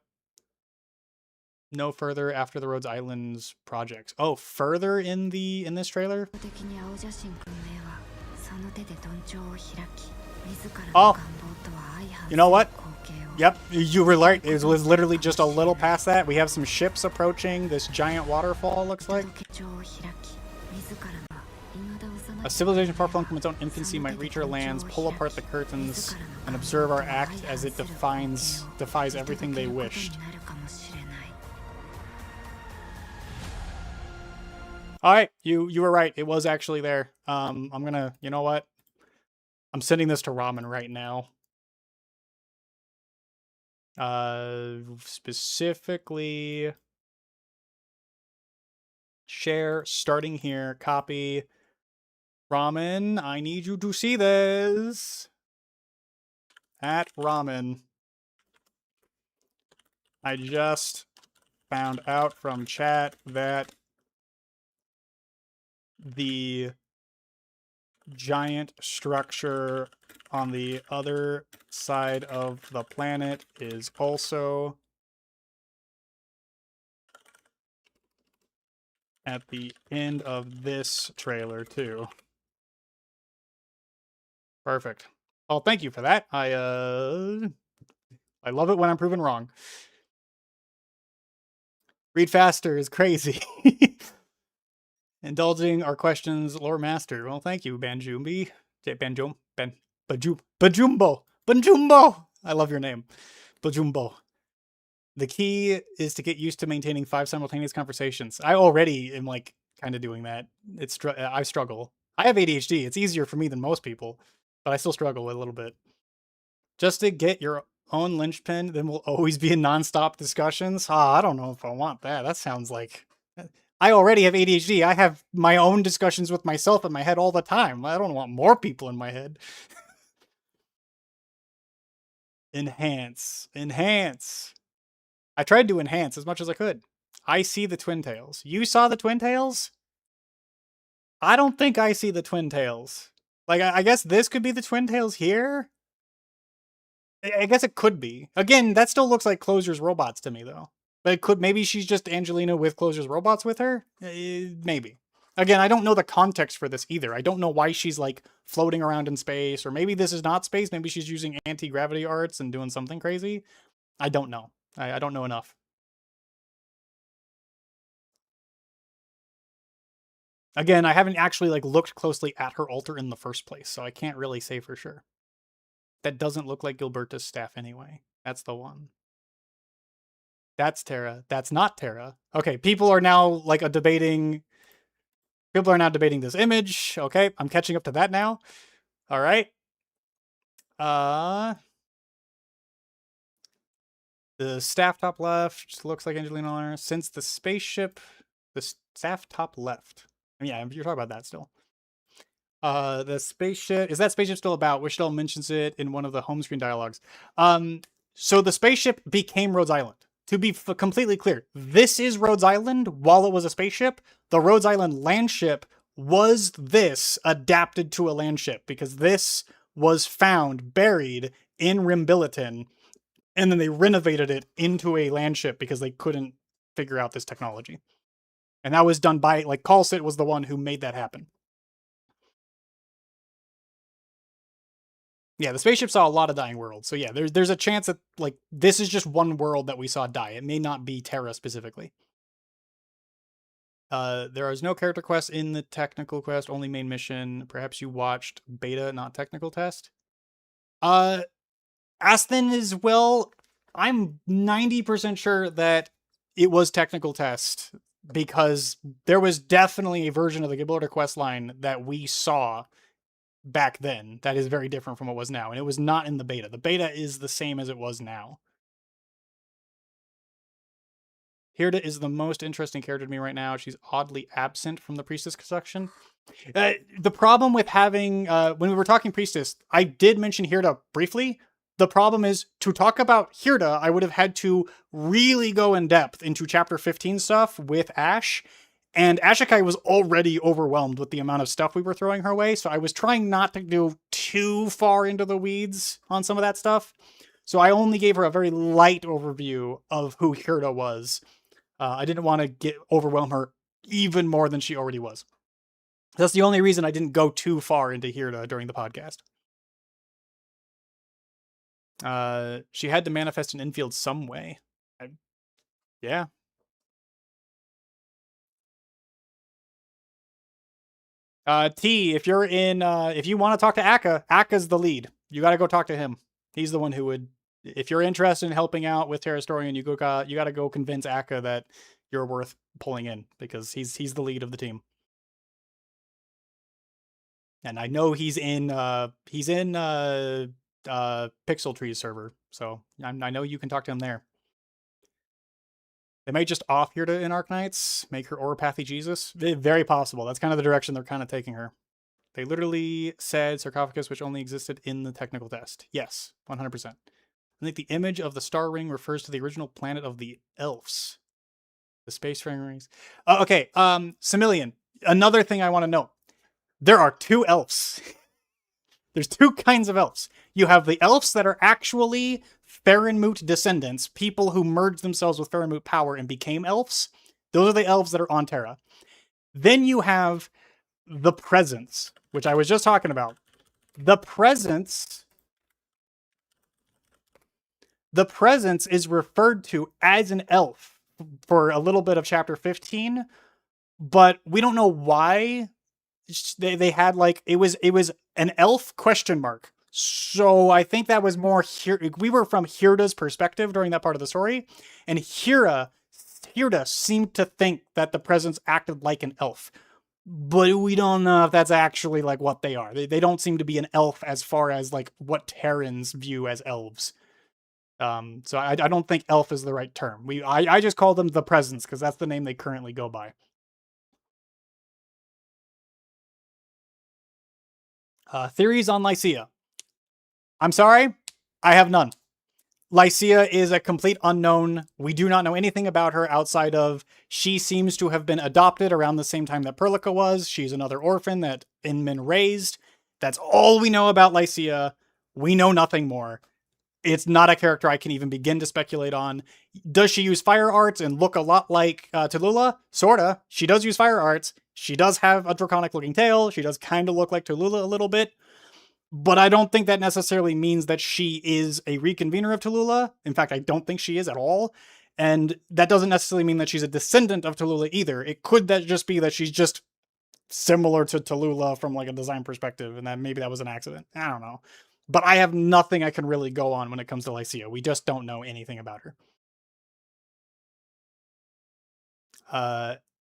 No further after the Rhodes Islands projects. Oh, further in this trailer? Oh, you know what? Yep, you were right. It was literally just a little past that. We have some ships approaching this giant waterfall, looks like. A civilization far flung from its own infancy might reach our lands, pull apart the curtains, and observe our act as it defies everything they wished. All right, you were right. It was actually there. I'm gonna, you know what? I'm sending this to Ramen right now. Specifically, share, starting here, copy. Ramen, I need you to see this. At Ramen. I just found out from chat that the giant structure on the other side of the planet is also at the end of this trailer too. Perfect. Oh, thank you for that. I love it when I'm proven wrong. Read faster is crazy. Indulging our questions, Lore Master. Well, thank you, Banjumbi. Banjumbo. I love your name. Bajumbo. The key is to get used to maintaining 5 simultaneous conversations. I already am like kind of doing that. I struggle. I have ADHD. It's easier for me than most people, but I still struggle a little bit. Just to get your own linchpin, then we'll always be in nonstop discussions. I don't know if I want that. That sounds like... I already have ADHD. I have my own discussions with myself in my head all the time. I don't want more people in my head. Enhance. I tried to enhance as much as I could. I see the Twin Tails. You saw the Twin Tails? I don't think I see the Twin Tails. Like, I guess this could be the Twin Tails here? I guess it could be. Again, that still looks like Closer's robots to me, though. But it could, maybe she's just Angelina with Closer's robots with her? Maybe. Again, I don't know the context for this either. I don't know why she's, like, floating around in space, or maybe this is not space. Maybe she's using anti-gravity arts and doing something crazy. I don't know. I don't know enough. Again, I haven't actually, like, looked closely at her altar in the first place, so I can't really say for sure. That doesn't look like Gilberta's staff anyway. That's the one. That's Terra. That's not Terra. Okay, people are now, like, debating this image. Okay, I'm catching up to that now. All right. The staff top left looks like Angelina Lawrence. Since the spaceship, the staff top left. Yeah, you're talking about that still. The spaceship, is that spaceship still about? Wishdell mentions it in one of the home screen dialogues. So the spaceship became Rhodes Island. To be completely clear, this is Rhodes Island while it was a spaceship. The Rhodes Island landship was this adapted to a landship because this was found buried in Rimbilliton, and then they renovated it into a landship because they couldn't figure out this technology. And that was done by, like, Calcit was the one who made that happen. Yeah, the spaceship saw a lot of dying worlds. So yeah, there's a chance that, like, this is just one world that we saw die. It may not be Terra specifically. There is no character quest in the technical quest, only main mission. Perhaps you watched beta, not technical test. Aston is, well, I'm 90% sure that it was technical test because there was definitely a version of the Gilberta quest line that we saw back then that is very different from what was now, and it was not in the beta. The beta is the same as it was now. Hirda is the most interesting character to me right now. She's oddly absent from the Priestess section. The problem with having, when we were talking Priestess, I did mention Hirda briefly. The problem is, to talk about Hirda, I would have had to really go in depth into chapter 15 stuff with Ash, and Ashikai was already overwhelmed with the amount of stuff we were throwing her way, so I was trying not to go too far into the weeds on some of that stuff. So I only gave her a very light overview of who Hirda was. I didn't want to overwhelm her even more than she already was. That's the only reason I didn't go too far into Hirda during the podcast. She had to manifest an infield some way. Yeah. T, if you're in, if you want to talk to Akka's the lead. You got to go talk to him. He's the one who would, if you're interested in helping out with Terra Historian, you got to go convince Akka that you're worth pulling in because he's the lead of the team. And I know he's in Pixel Tree's server, so I know you can talk to him there. They might just off Hirda in Arknights, make her Oropathy Jesus. Very possible. That's kind of the direction they're kind of taking her. They literally said sarcophagus, which only existed in the technical test. Yes, 100%. I think the image of the star ring refers to the original planet of the elves. The space frame rings. Okay, Similian. Another thing I want to note. There are two elves. There's two kinds of elves. You have the elves that are actually Farinmoot descendants, people who merged themselves with Farinmoot power and became elves. Those are the elves that are on Terra. Then you have the presence, which I was just talking about. The presence is referred to as an elf for a little bit of chapter 15, but we don't know why they had, like, it was an elf ? So I think that was more we were from Hirda's perspective during that part of the story, and Hirda seemed to think that the presence acted like an elf. But we don't know if that's actually, like, what they are. They don't seem to be an elf as far as, like, what Terrans view as elves. So I don't think elf is the right term. I just call them the presence because that's the name they currently go by. Theories on Lycia. I'm sorry, I have none. Lycia is a complete unknown. We do not know anything about her outside of she seems to have been adopted around the same time that Perlica was. She's another orphan that Inman raised. That's all we know about Lycia. We know nothing more. It's not a character I can even begin to speculate on. Does she use fire arts and look a lot like Tallulah? Sorta. She does use fire arts. She does have a draconic looking tail. She does kind of look like Tallulah a little bit. But I don't think that necessarily means that she is a reconvener of Tallulah. In fact, I don't think she is at all. And that doesn't necessarily mean that she's a descendant of Tallulah either. It could just be that she's just similar to Tallulah from like a design perspective, and that maybe that was an accident. I don't know. But I have nothing I can really go on when it comes to Lycia. We just don't know anything about her.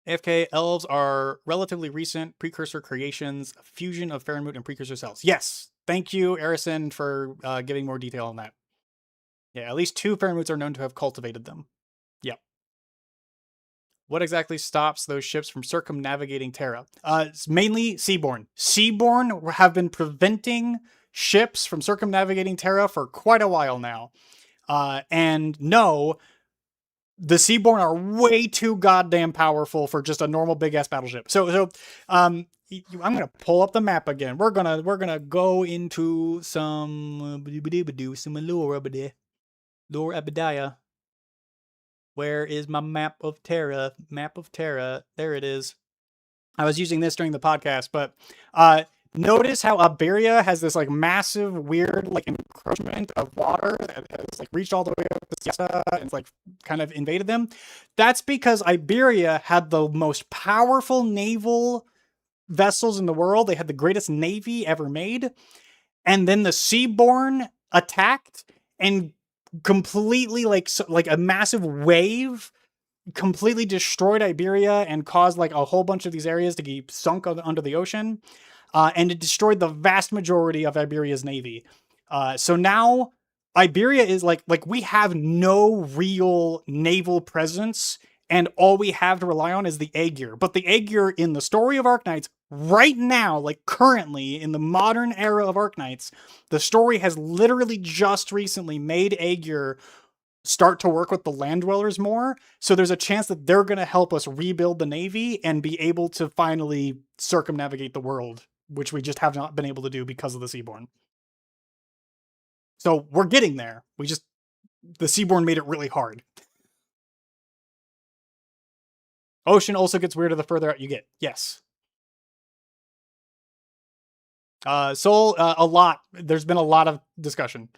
AFK elves are relatively recent precursor creations, a fusion of Farenmoot and precursor cells. Yes, thank you, Arison, for giving more detail on that. Yeah, at least 2 Farenmoots are known to have cultivated them. Yep. What exactly stops those ships from circumnavigating Terra? It's mainly Seaborn. Seaborn have been preventing ships from circumnavigating Terra for quite a while now. And no, the Seaborn are way too goddamn powerful for just a normal big ass battleship. So I'm gonna pull up the map again. We're gonna go into some Lore Abadiah. Where is my map of Terra? Map of Terra. There it is. I was using this during the podcast, but notice how Iberia has this like massive, weird like encroachment of water that has like reached all the way up to Siesta and it's like kind of invaded them. That's because Iberia had the most powerful naval vessels in the world. They had the greatest navy ever made. And then the Seaborn attacked and completely like a massive wave completely destroyed Iberia and caused like a whole bunch of these areas to get sunk under the ocean. And it destroyed the vast majority of Iberia's navy. So now Iberia is like we have no real naval presence, and all we have to rely on is the Aegir. But the Aegir in the story of Arknights right now, like currently in the modern era of Arknights, the story has literally just recently made Aegir start to work with the land dwellers more. So there's a chance that they're going to help us rebuild the navy and be able to finally circumnavigate the world, which we just have not been able to do because of the Seaborn. So we're getting there. The Seaborn made it really hard. Ocean also gets weirder the further out you get. Yes. Soul, a lot. There's been a lot of discussion.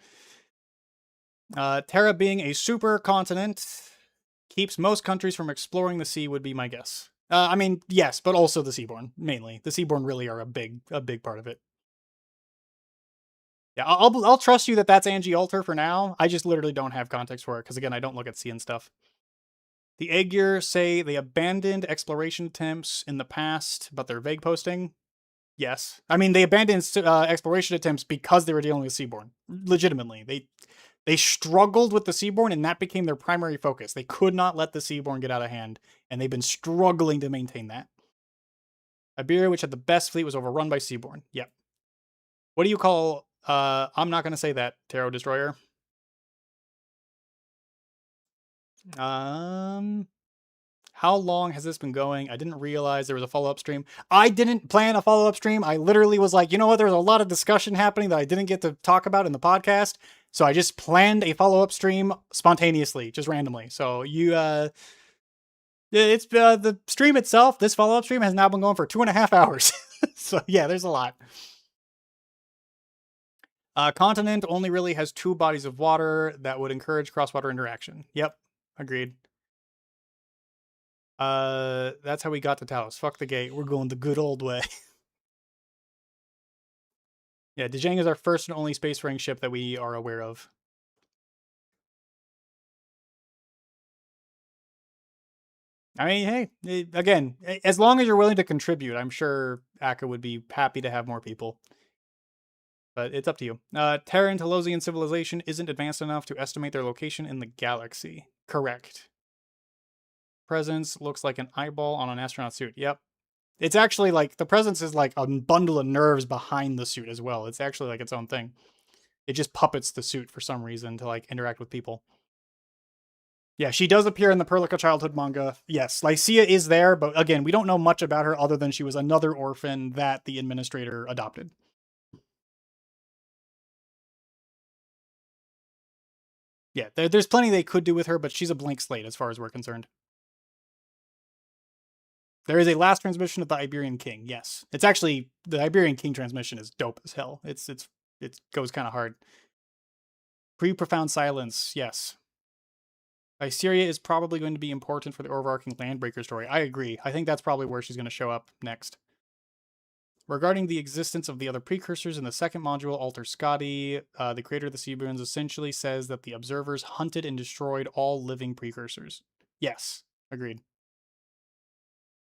Terra being a supercontinent keeps most countries from exploring the sea would be my guess. I mean, yes, but also the Seaborn, mainly. The Seaborn really are a big part of it. Yeah, I'll trust you that that's Angie Alter for now. I just literally don't have context for it, because again, I don't look at sea and stuff. The Aegir say they abandoned exploration attempts in the past, but they're vague posting. Yes. I mean, they abandoned exploration attempts because they were dealing with Seaborn. Legitimately. They struggled with the Seaborn, and that became their primary focus. They could not let the Seaborn get out of hand, and they've been struggling to maintain that. Iberia, which had the best fleet, was overrun by Seaborn. Yep. What do you call... I'm not going to say that, Tarot Destroyer. How long has this been going? I didn't realize there was a follow-up stream. I didn't plan a follow-up stream. I literally was like, you know what? There was a lot of discussion happening that I didn't get to talk about in the podcast. So I just planned a follow-up stream spontaneously, just randomly. So it's the stream itself, this follow-up stream has now been going for 2.5 hours. So yeah, there's a lot. Continent only really has 2 bodies of water that would encourage cross-water interaction. Yep, agreed. That's how we got to Talos. Fuck the gate. We're going the good old way. Yeah, Djang is our first and only spacefaring ship that we are aware of. I mean, hey, again, as long as you're willing to contribute, I'm sure Akka would be happy to have more people. But it's up to you. Terran Telosian civilization isn't advanced enough to estimate their location in the galaxy. Correct. Presence looks like an eyeball on an astronaut suit. Yep. It's actually like, the presence is like a bundle of nerves behind the suit as well. It's actually like its own thing. It just puppets the suit for some reason to like interact with people. Yeah, she does appear in the Perlica childhood manga. Yes, Lycia is there, but again, we don't know much about her other than she was another orphan that the administrator adopted. Yeah, there's plenty they could do with her, but she's a blank slate as far as we're concerned. There is a last transmission of the Iberian King. Yes, it's actually the Iberian King transmission is dope as hell. It goes kind of hard. Profound silence. Yes. Iseria is probably going to be important for the overarching Landbreaker story. I agree. I think that's probably where she's going to show up next. Regarding the existence of the other precursors in the second module, Alter Scotty, the creator of the Seaboons, essentially says that the observers hunted and destroyed all living precursors. Yes, agreed.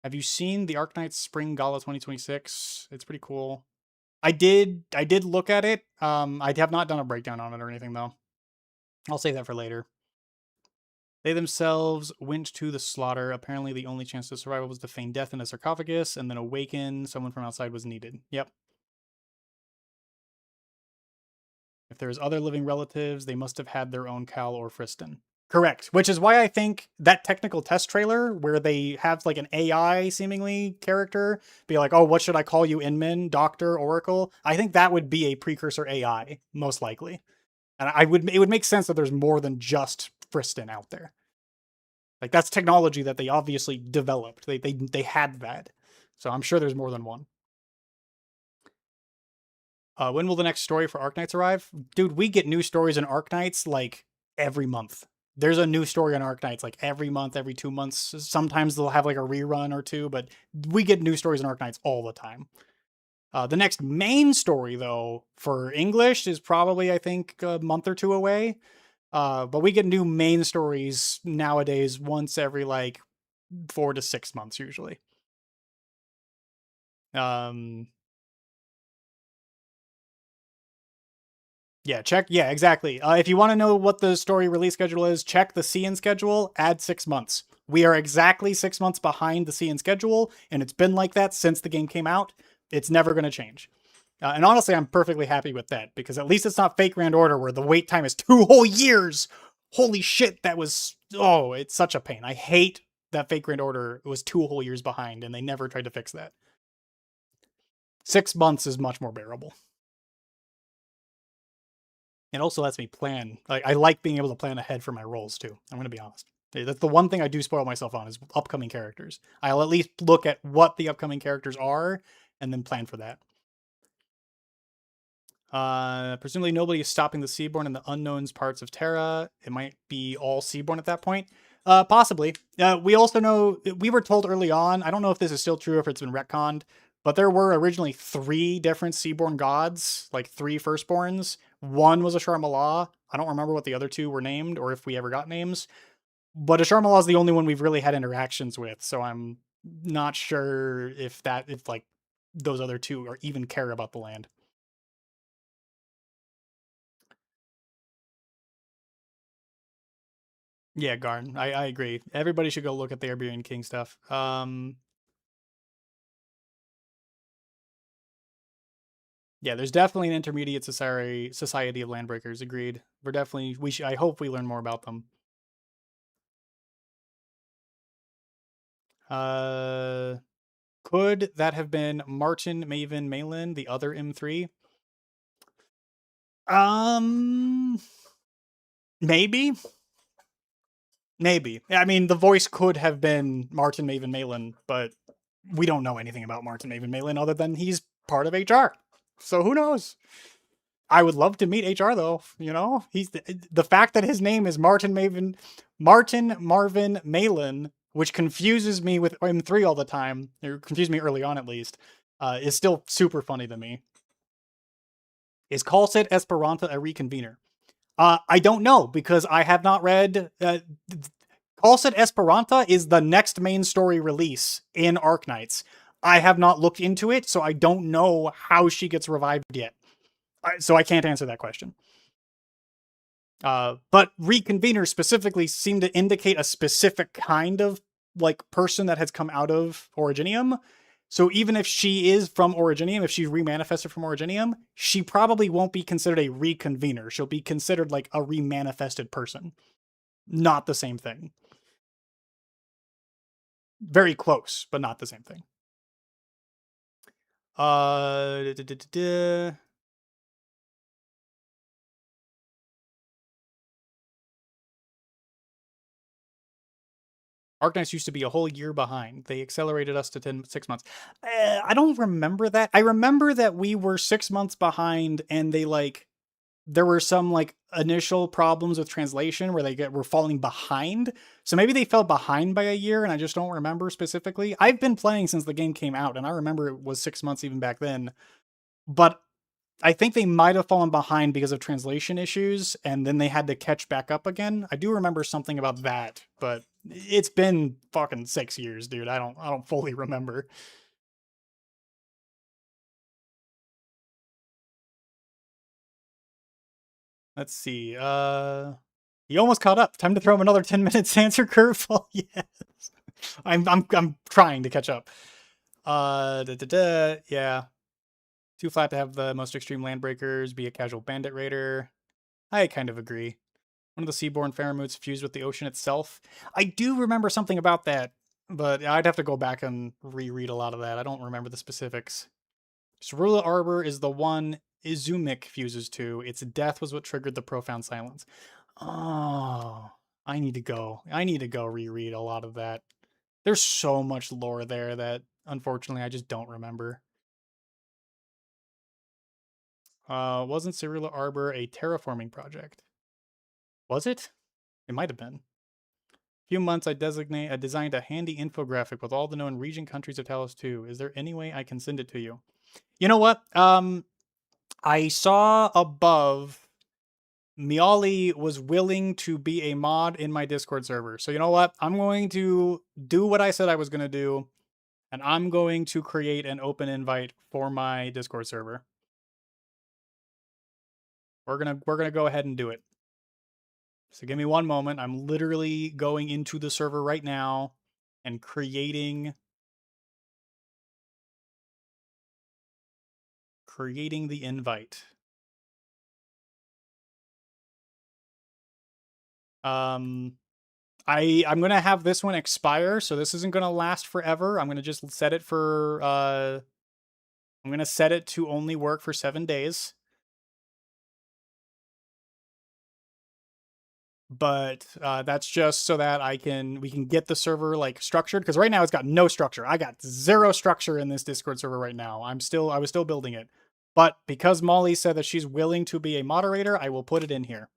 Have you seen the Arknights Spring Gala 2026? It's pretty cool. I did look at it. I have not done a breakdown on it or anything though. I'll save that for later. They themselves went to the slaughter. Apparently the only chance to survival was to feign death in a sarcophagus and then awaken. Someone from outside was needed. Yep. If there's other living relatives, they must have had their own Cal or Friston. Correct. Which is why I think that technical test trailer where they have like an AI seemingly character be like, oh, what should I call you, Inman, Doctor, Oracle? I think that would be a precursor AI, most likely. And it would make sense that there's more than just Friston out there. Like that's technology that they obviously developed. They had that. So I'm sure there's more than one. When will the next story for Arknights arrive? Dude, we get new stories in Arknights like every month. There's a new story on Arknights like every month, every 2 months. Sometimes they'll have like a rerun or two, but we get new stories in Arknights all the time. The next main story, though, for English is probably, I think, a month or two away. But we get new main stories nowadays once every like 4 to 6 months usually. Yeah, check. Yeah, exactly. If you want to know what the story release schedule is, check the CN schedule, add 6 months. We are exactly 6 months behind the CN schedule, and it's been like that since the game came out. It's never going to change. And honestly, I'm perfectly happy with that, because at least it's not Fate Grand Order where the wait time is 2 whole years. Holy shit, that was... Oh, it's such a pain. I hate that Fate Grand Order was 2 whole years behind, and they never tried to fix that. 6 months is much more bearable. It also lets me plan. Like, I like being able to plan ahead for my roles, too. I'm going to be honest. That's the one thing I do spoil myself on is upcoming characters. I'll at least look at what the upcoming characters are and then plan for that. Presumably nobody is stopping the Seaborn in the unknowns parts of Terra. It might be all Seaborn at that point. Possibly. We also know, we were told early on, I don't know if this is still true or if it's been retconned, but there were originally 3 different Seaborn gods, like 3 firstborns. One was Ashar Mallah. I don't remember what the other 2 were named or if we ever got names. But Ashar Mallah is the only one we've really had interactions with, so I'm not sure if like those other 2 or even care about the land. Yeah, Garn. I agree. Everybody should go look at the Iberian King stuff. Yeah, there's definitely an intermediate society of Landbreakers. Agreed. We're definitely I hope we learn more about them. Could that have been Martin, Maven, Malin, the other M3? Maybe. Maybe. I mean, the voice could have been Martin, Maven, Malin, but we don't know anything about Martin, Maven, Malin other than he's part of HR. So who knows? I would love to meet HR though. You know, he's the fact that his name is Martin Marvin Malin, which confuses me with M3 all the time, or confused me early on at least, is still super funny to me. Is Calcet Esperanta a reconvener? I don't know, because I have not read... Calcet Esperanta is the next main story release in Arknights. I have not looked into it, so I don't know how she gets revived yet. So I can't answer that question. But reconveners specifically seem to indicate a specific kind of like person that has come out of Originium. So even if she is from Originium, if she's remanifested from Originium, she probably won't be considered a reconvener. She'll be considered like a remanifested person. Not the same thing. Very close, but not the same thing. Arknights used to be a whole year behind. They accelerated us to 6 months. I don't remember that. I remember that we were 6 months behind, and they like there were some like initial problems with translation where were falling behind. So maybe they fell behind by a year, and I just don't remember specifically. I've been playing since the game came out, and I remember it was 6 months even back then. But I think they might have fallen behind because of translation issues, and then they had to catch back up again. I do remember something about that, but it's been fucking 6 years, dude. I don't fully remember. Let's see. He almost caught up. Time to throw him another 10 minutes answer curveball. Yes. I'm trying to catch up. Yeah. Too flat to have the most extreme landbreakers, be a casual bandit raider. I kind of agree. One of the seaborne Faramoots fused with the ocean itself. I do remember something about that, but I'd have to go back and reread a lot of that. I don't remember the specifics. Cerula Arbor is the one Izumik fuses to. Its death was what triggered the profound silence. Oh, I need to go. I need to go reread a lot of that. There's so much lore there that, unfortunately, I just don't remember. Wasn't Cerula Arbor a terraforming project? Was it? It might have been. A few months I designed a handy infographic with all the known region countries of Talos 2. Is there any way I can send it to you? You know what? I saw above Miali was willing to be a mod in my Discord server. So you know what? I'm going to do what I said I was going to do, and I'm going to create an open invite for my Discord server. We're gonna go ahead and do it. So give me one moment. I'm literally going into the server right now and creating the invite. I'm gonna have this one expire, so this isn't gonna last forever. I'm gonna just set it for I'm gonna set it to only work for 7 days. But that's just so that we can get the server like structured, because right now it's got no structure. I got 0 structure in this Discord server right now. I was still building it. But because Molly said that she's willing to be a moderator, I will put it in here.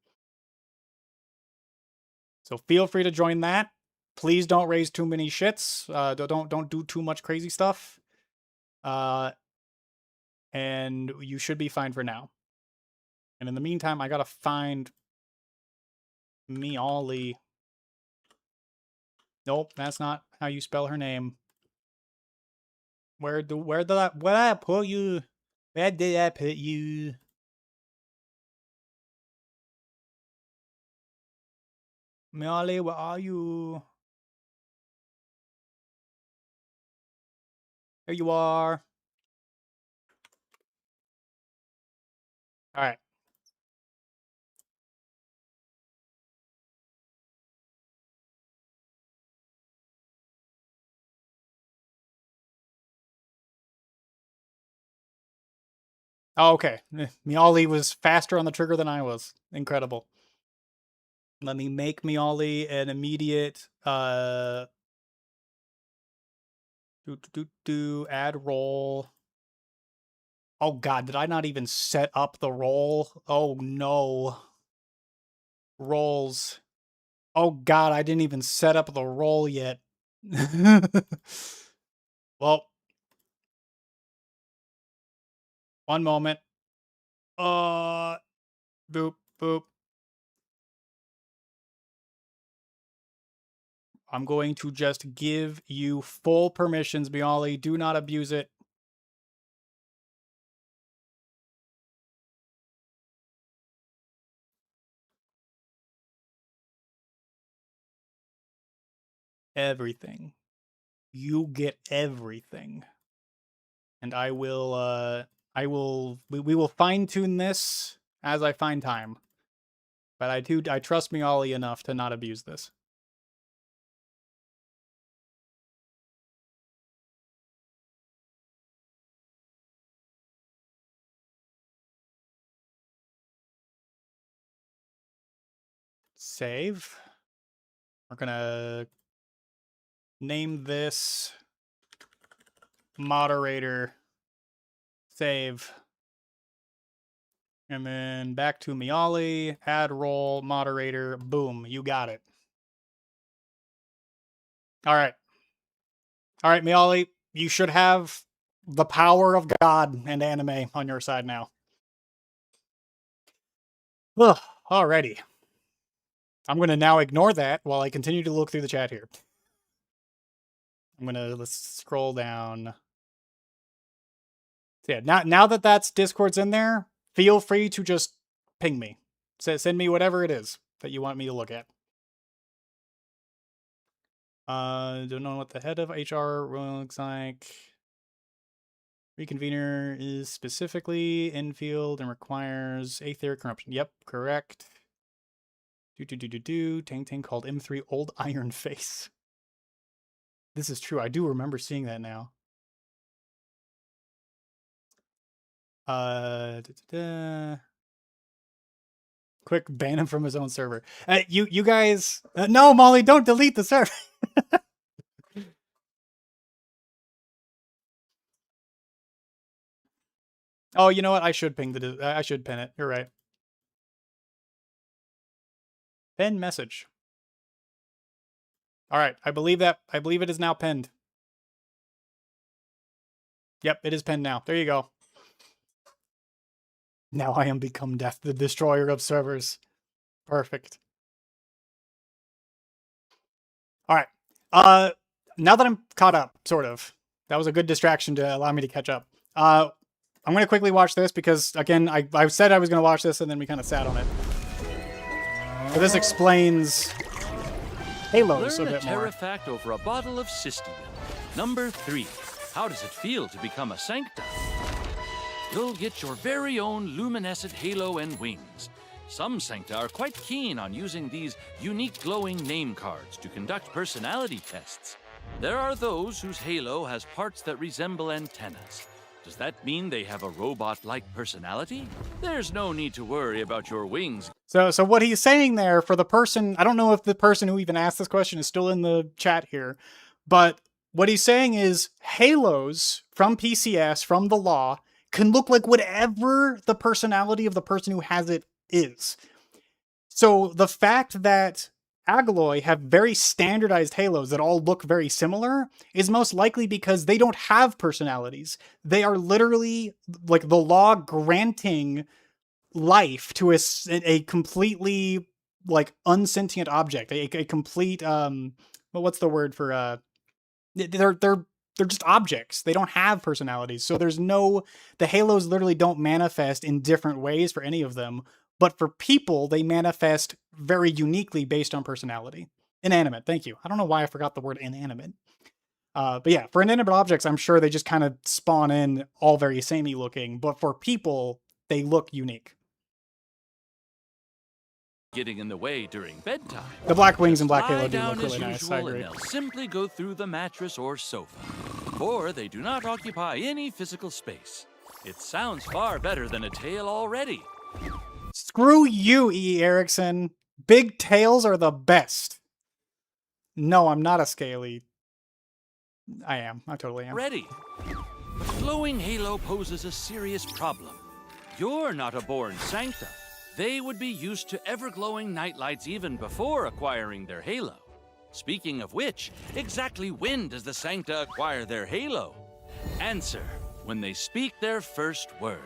So feel free to join that. Please don't raise too many shits. Don't do too much crazy stuff. And you should be fine for now. And in the meantime, I gotta find Miali. Nope, that's not how you spell her name. Where did I put you? Where did I put you? Miali, where are you? There you are. All right. Oh, okay. Miali was faster on the trigger than I was. Incredible. Let me make Miali an immediate add role. Oh god, did I not even set up the role? Oh no. Roles. Oh god, I didn't even set up the role yet. Well, one moment. Boop, boop. I'm going to just give you full permissions, Miali. Do not abuse it. Everything. You get everything. And we will fine tune this as I find time. But I trust Miali enough to not abuse this. Save. We're gonna name this moderator, save, and then back to Miali, add role, moderator, boom, you got it. All right. All right, Miali, you should have the power of God and anime on your side now. Ugh, alrighty. I'm going to now ignore that while I continue to look through the chat here. Let's scroll down. So yeah, now that that's Discord's in there, feel free to just ping me. Send me whatever it is that you want me to look at. Don't know what the head of HR looks like. Reconvener is specifically infield and requires aether corruption. Yep, correct. Tang called M3 Old Iron Face. This is true. I do remember seeing that now. Quick, ban him from his own server. You guys... no, Molly, don't delete the server. Oh, you know what? I should ping I should pin it. You're right. Pin message. All right, I believe it is now pinned. Yep, it is pinned now. There you go. Now I am become death, the destroyer of servers. Perfect. All right. Now that I'm caught up, sort of. That was a good distraction to allow me to catch up. I'm going to quickly watch this because, again, I said I was going to watch this and then we kind of sat on it. So this explains Halos a bit more. Learn a Terra fact over a bottle of System. Number 3. How does it feel to become a Sancta? You'll get your very own luminescent halo and wings. Some Sancta are quite keen on using these unique glowing name cards to conduct personality tests. There are those whose halo has parts that resemble antennas. Does that mean they have a robot-like personality? There's no need to worry about your wings. So what he's saying there for the person, I don't know if the person who even asked this question is still in the chat here, but what he's saying is halos from PCS, from the law, can look like whatever the personality of the person who has it is. So the fact that Agaloy have very standardized halos that all look very similar is most likely because they don't have personalities. They are literally like the law granting life to a completely like unsentient object, a complete what's the word for they're just objects. They don't have personalities. So the halos literally don't manifest in different ways for any of them. But for people, they manifest very uniquely based on personality. Inanimate, thank you. I don't know why I forgot the word inanimate. But yeah, for inanimate objects, I'm sure they just kind of spawn in all very samey looking. But for people, they look unique. Getting in the way during bedtime. The black wings and black halo Lie do down look really as nice. usual I agree. And they'll simply go through the mattress or sofa. For they do not occupy any physical space. It sounds far better than a tail already. Screw you, E. Erickson. Big tails are the best. No, I'm not a scaly. I am. I totally am. Ready. But glowing halo poses a serious problem. You're not a born Sancta. They would be used to ever-glowing nightlights even before acquiring their halo. Speaking of which, exactly when does the Sancta acquire their halo? Answer, when they speak their first word.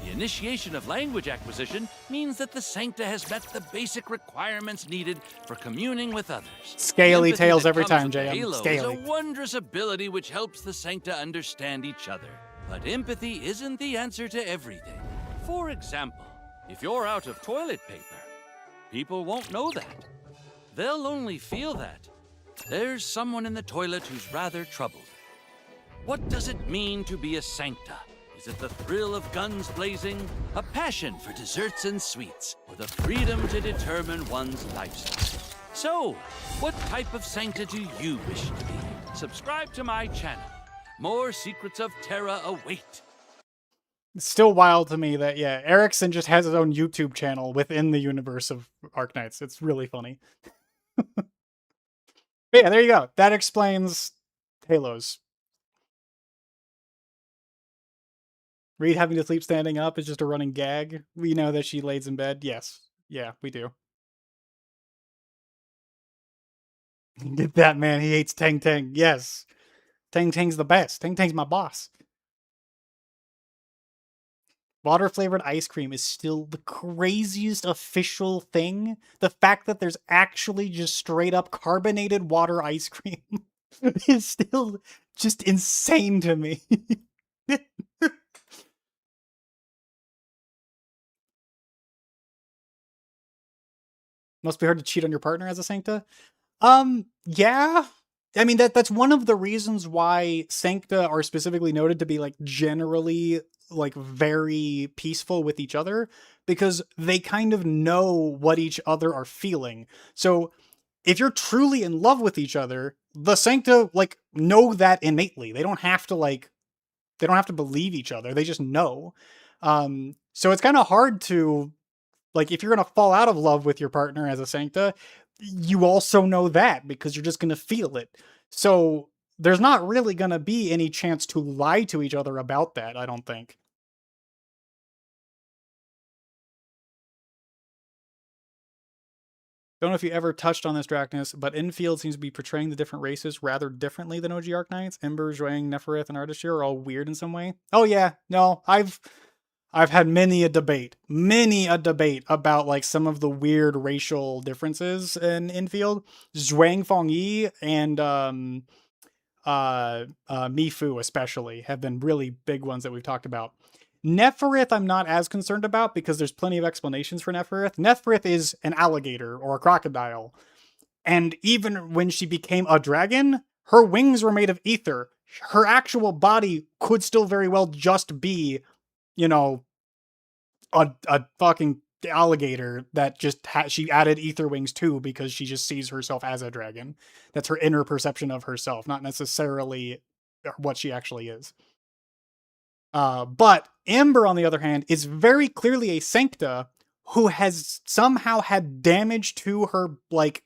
The initiation of language acquisition means that the Sancta has met the basic requirements needed for communing with others. Scaly Empathy tails that every comes time, with the JM. halo Scaly. is a wondrous ability which helps the Sancta understand each other. But empathy isn't the answer to everything. For example, if you're out of toilet paper, people won't know that. They'll only feel that there's someone in the toilet who's rather troubled. What does it mean to be a Sancta? Is it the thrill of guns blazing, a passion for desserts and sweets, or the freedom to determine one's lifestyle? So, what type of Sancta do you wish to be? Subscribe to my channel. More secrets of Terra await. It's still wild to me that, yeah, Erickson just has his own YouTube channel within the universe of Arknights. It's really funny. But yeah, there you go. That explains Halos. Reed having to sleep standing up is just a running gag. We know that she lays in bed. Yes. Yeah, we do. Get that, man. He hates Tang Tang. Yes. Tang Tang's the best. Tang Tang's my boss. Water flavored ice cream is still the craziest official thing. The fact that there's actually just straight up carbonated water ice cream is still just insane to me. Must be hard to cheat on your partner as a Sancta. Yeah. I mean that's one of the reasons why Sancta are specifically noted to be like generally like very peaceful with each other, because they kind of know what each other are feeling. So if you're truly in love with each other, the Sancta like know that innately. They don't have to believe each other. They just know. So it's kind of hard to, like, if you're going to fall out of love with your partner as a Sancta, you also know that because you're just going to feel it. So there's not really going to be any chance to lie to each other about that, I don't think. Don't know if you ever touched on this, Dracnus, but Infield seems to be portraying the different races rather differently than OG Arknights. Ember, Zhuang, Nefereth, and Ardashir are all weird in some way. Oh yeah, no, I've had many a debate about like some of the weird racial differences in Infield. Zhuang Fengyi and Mifu especially have been really big ones that we've talked about. Nefereth I'm not as concerned about because there's plenty of explanations for Nefereth. Nefereth is an alligator or a crocodile. And even when she became a dragon, her wings were made of ether. Her actual body could still very well just be, you know, a fucking alligator that just she added ether wings to because she just sees herself as a dragon. That's her inner perception of herself, not necessarily what she actually is. But Ember, on the other hand, is very clearly a Sancta who has somehow had damage to her, like,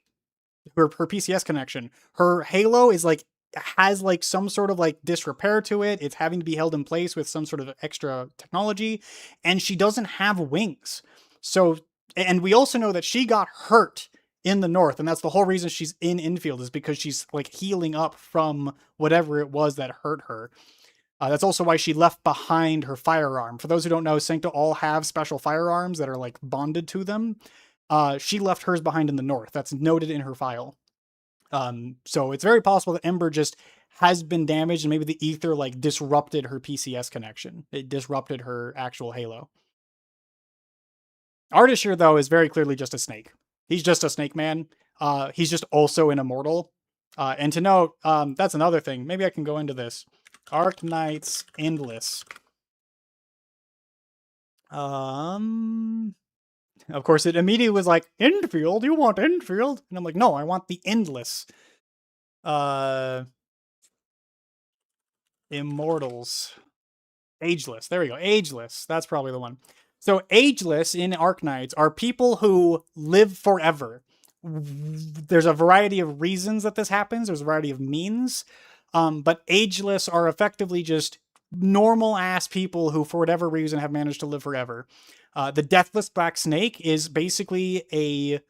her PCS connection. Her halo is like, has like some sort of like disrepair to it. It's having to be held in place with some sort of extra technology, and she doesn't have wings. So, and we also know that she got hurt in the north, and that's the whole reason she's in Infield, is because she's like healing up from whatever it was that hurt her. That's also why she left behind her firearm. For those who don't know, Sancta all have special firearms that are like bonded to them. She left hers behind in the north. That's noted in her file. So it's very possible that Ember just has been damaged and maybe the ether like disrupted her PCS connection. It disrupted her actual halo. Ardashir, though, is very clearly just a snake. He's just a snake man. He's just also an immortal. And to note, that's another thing. Maybe I can go into this. Arknights Endless. Of course, it immediately was like, Endfield? You want Endfield? And I'm like, no, I want the Endless. Immortals. Ageless. There we go. Ageless. That's probably the one. So Ageless in Arknights are people who live forever. There's a variety of reasons that this happens. There's a variety of means. But Ageless are effectively just normal-ass people who, for whatever reason, have managed to live forever. The Deathless Black Snake is basically a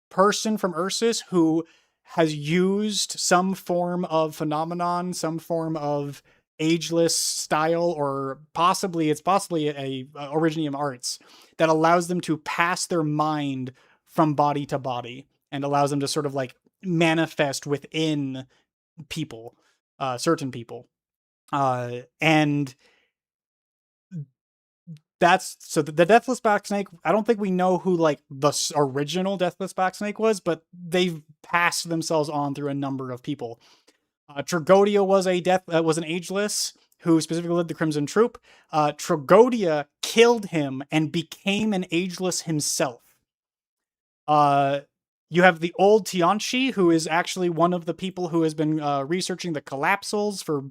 person from Ursus who has used some form of phenomenon, some form of ageless style, or it's possibly a Originium arts that allows them to pass their mind from body to body and allows them to sort of like manifest within people, certain people. And that's so the Deathless Black Snake. I don't think we know who like the original Deathless Black Snake was, but they've passed themselves on through a number of people. Tragodia was an ageless who specifically led the Crimson Troop. Tragodia killed him and became an ageless himself. You have the old Tianchi, who is actually one of the people who has been researching the Collapsals for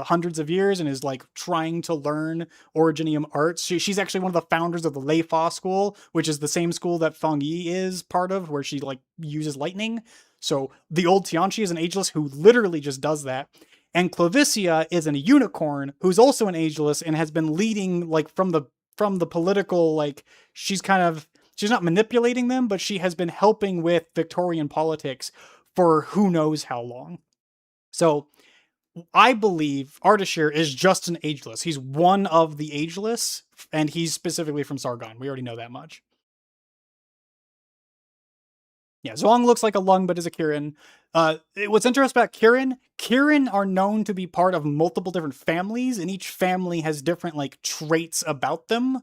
hundreds of years and is like trying to learn Originium arts. She's actually one of the founders of the Leifa school, which is the same school that Fengyi is part of, where she like uses lightning. So the old Tianchi is an ageless who literally just does that. And Clovicia is a unicorn who's also an ageless and has been leading like from the political, like she's not manipulating them, but she has been helping with Victorian politics for who knows how long. So I believe Ardashir is just an ageless. He's one of the ageless, and he's specifically from Sargon. We already know that much. Yeah, Zhuang looks like a Lung, but is a Kirin. What's interesting about Kirin are known to be part of multiple different families, and each family has different like traits about them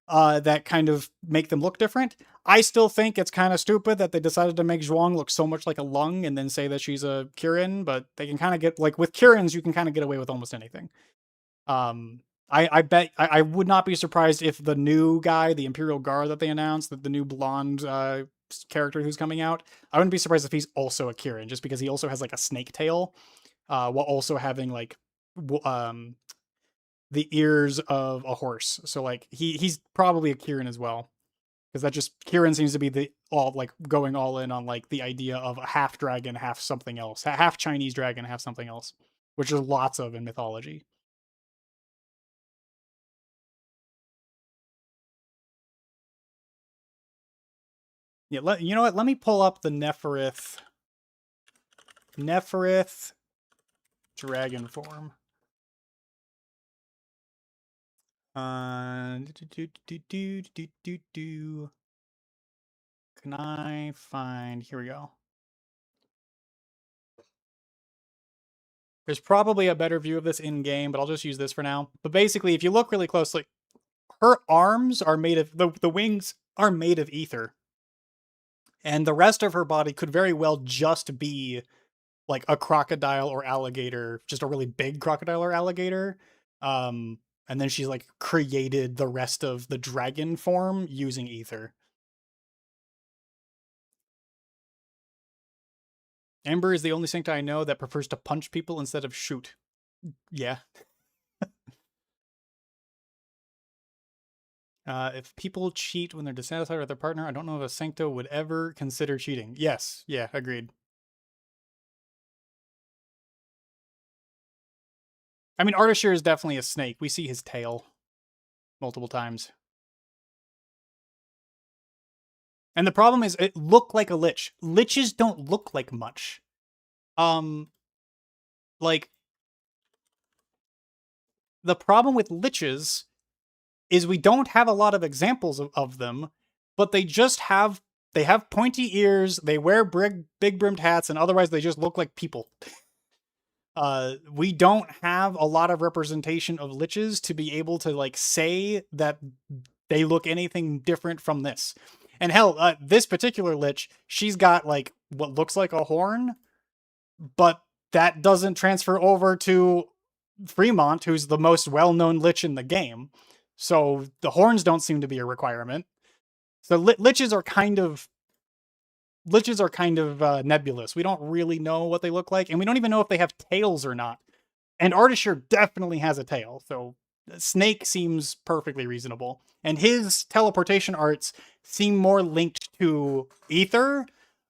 that kind of make them look different. I still think it's kind of stupid that they decided to make Zhuang look so much like a Lung and then say that she's a Kirin, but they can kind of get, like with Kirins, you can kind of get away with almost anything. I bet I would not be surprised if the new guy, the Imperial Guard that they announced, that the new blonde character who's coming out, I wouldn't be surprised if he's also a Kirin, just because he also has like a snake tail, while also having like the ears of a horse. So like he's probably a Kirin as well, because that just Kirin seems to be the going all in on like the idea of a half dragon, half something else, half Chinese dragon, half something else, which there's lots of in mythology. Yeah, you know what? Let me pull up the Neferith dragon form. Can I find? Here we go. There's probably a better view of this in game, but I'll just use this for now. But basically, if you look really closely, her arms are made of the wings are made of ether. And the rest of her body could very well just be like a crocodile or alligator, just a really big crocodile or alligator. And then she's like created the rest of the dragon form using ether. Ember is the only Sancta I know that prefers to punch people instead of shoot. Yeah. If people cheat when they're dissatisfied with their partner, I don't know if a Sancto would ever consider cheating. Yes. Yeah, agreed. I mean, Ardashir is definitely a snake. We see his tail multiple times. And the problem is it looked like a lich. Liches don't look like much. Like, the problem with liches is we don't have a lot of examples of them, but they have pointy ears, they wear big brimmed hats, and otherwise they just look like people. We don't have a lot of representation of liches to be able to like say that they look anything different from this. And hell, this particular lich, she's got like what looks like a horn, but that doesn't transfer over to Fremont, who's the most well-known lich in the game. So the horns don't seem to be a requirement. So liches are kind of nebulous. We don't really know what they look like, and we don't even know if they have tails or not. And Ardashir definitely has a tail, so Snake seems perfectly reasonable. And his teleportation arts seem more linked to ether,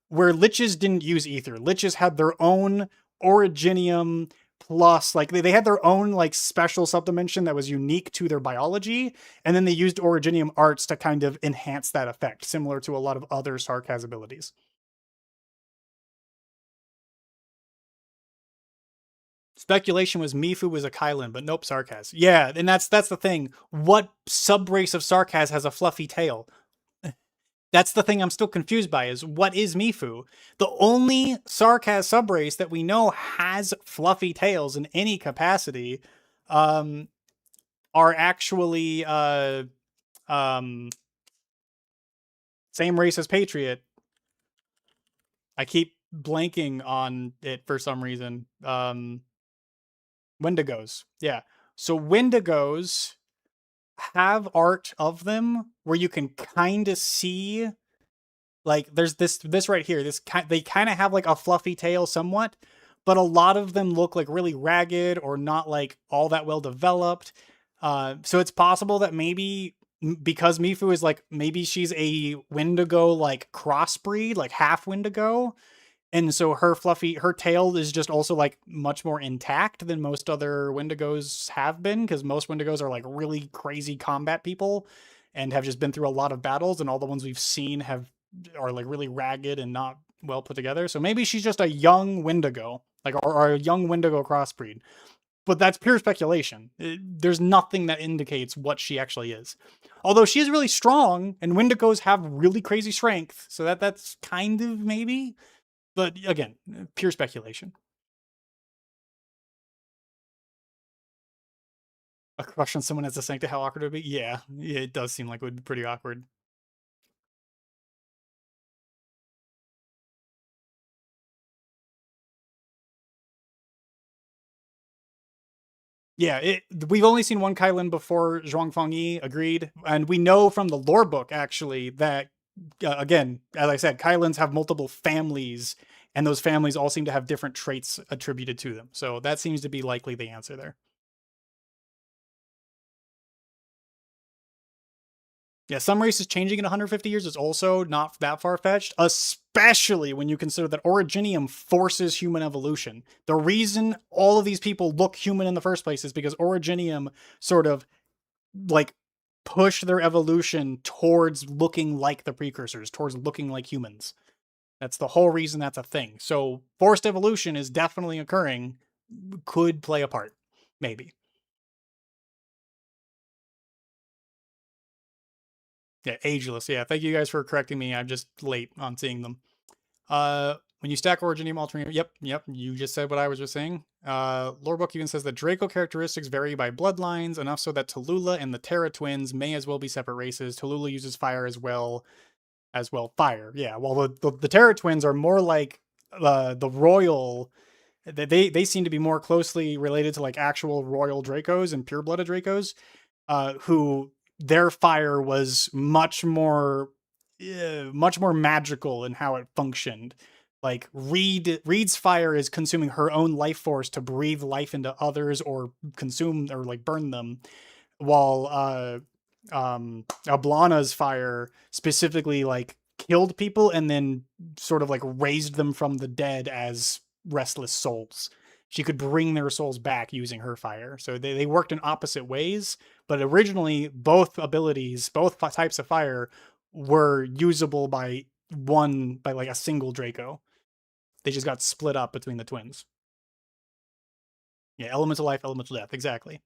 where liches didn't use ether. Liches had their own originium plus, like, they had their own, like, special subdimension that was unique to their biology, and then they used originium arts to kind of enhance that effect, similar to a lot of other Sarkaz abilities. Speculation was Mifu was a Kylan, but nope, Sarkaz. Yeah, and that's the thing. What subrace of Sarkaz has a fluffy tail? That's the thing I'm still confused by, is what is Mifu? The only Sarkaz subrace that we know has fluffy tails in any capacity are actually same race as Patriot. I keep blanking on it for some reason. Wendigos. Yeah. So Wendigos have art of them where you can kind of see, like, there's this right here. They kind of have like a fluffy tail somewhat, but a lot of them look like really ragged or not like all that well developed. So it's possible that maybe because Mifu is like, maybe she's a Wendigo like crossbreed, like half Wendigo, And so her tail is just also like much more intact than most other Wendigos have been, because most Wendigos are like really crazy combat people and have just been through a lot of battles, and all the ones we've seen are like really ragged and not well put together. So maybe she's just a young Wendigo, like or a young Wendigo crossbreed. But that's pure speculation. There's nothing that indicates what she actually is. Although she is really strong, and Wendigos have really crazy strength, so that's kind of maybe. But again, pure speculation. A crush on someone as a Sancta, how awkward it would be? Yeah, it does seem like it would be pretty awkward. Yeah, we've only seen one Kylan before Zhuang Fengyi, agreed. And we know from the lore book, actually, that, again, as I said, Kylans have multiple families, and those families all seem to have different traits attributed to them. So that seems to be likely the answer there. Yeah, some races changing in 150 years is also not that far-fetched, especially when you consider that Originium forces human evolution. The reason all of these people look human in the first place is because Originium sort of, like, push their evolution towards looking like the precursors, towards looking like humans. That's the whole reason that's a thing. So forced evolution is definitely occurring, could play a part, maybe. Yeah, ageless. Yeah, thank you guys for correcting me. I'm just late on seeing them. When you stack Originium Ultranium, yep, you just said what I was just saying. Lorebook even says that Draco characteristics vary by bloodlines, enough so that Tallulah and the Terra twins may as well be separate races. Tallulah uses fire as well. Fire. Yeah, well, the Terra twins are more like the royal. They seem to be more closely related to like actual royal Dracos and pure-blooded Dracos, who their fire was much more magical in how it functioned. Like Reed's fire is consuming her own life force to breathe life into others or consume or like burn them, while Ablana's fire specifically like killed people and then sort of like raised them from the dead as restless souls. She could bring their souls back using her fire. So they worked in opposite ways, but originally both types of fire were usable by like a single Draco. They just got split up between the twins. Yeah, elemental life, elemental death, exactly.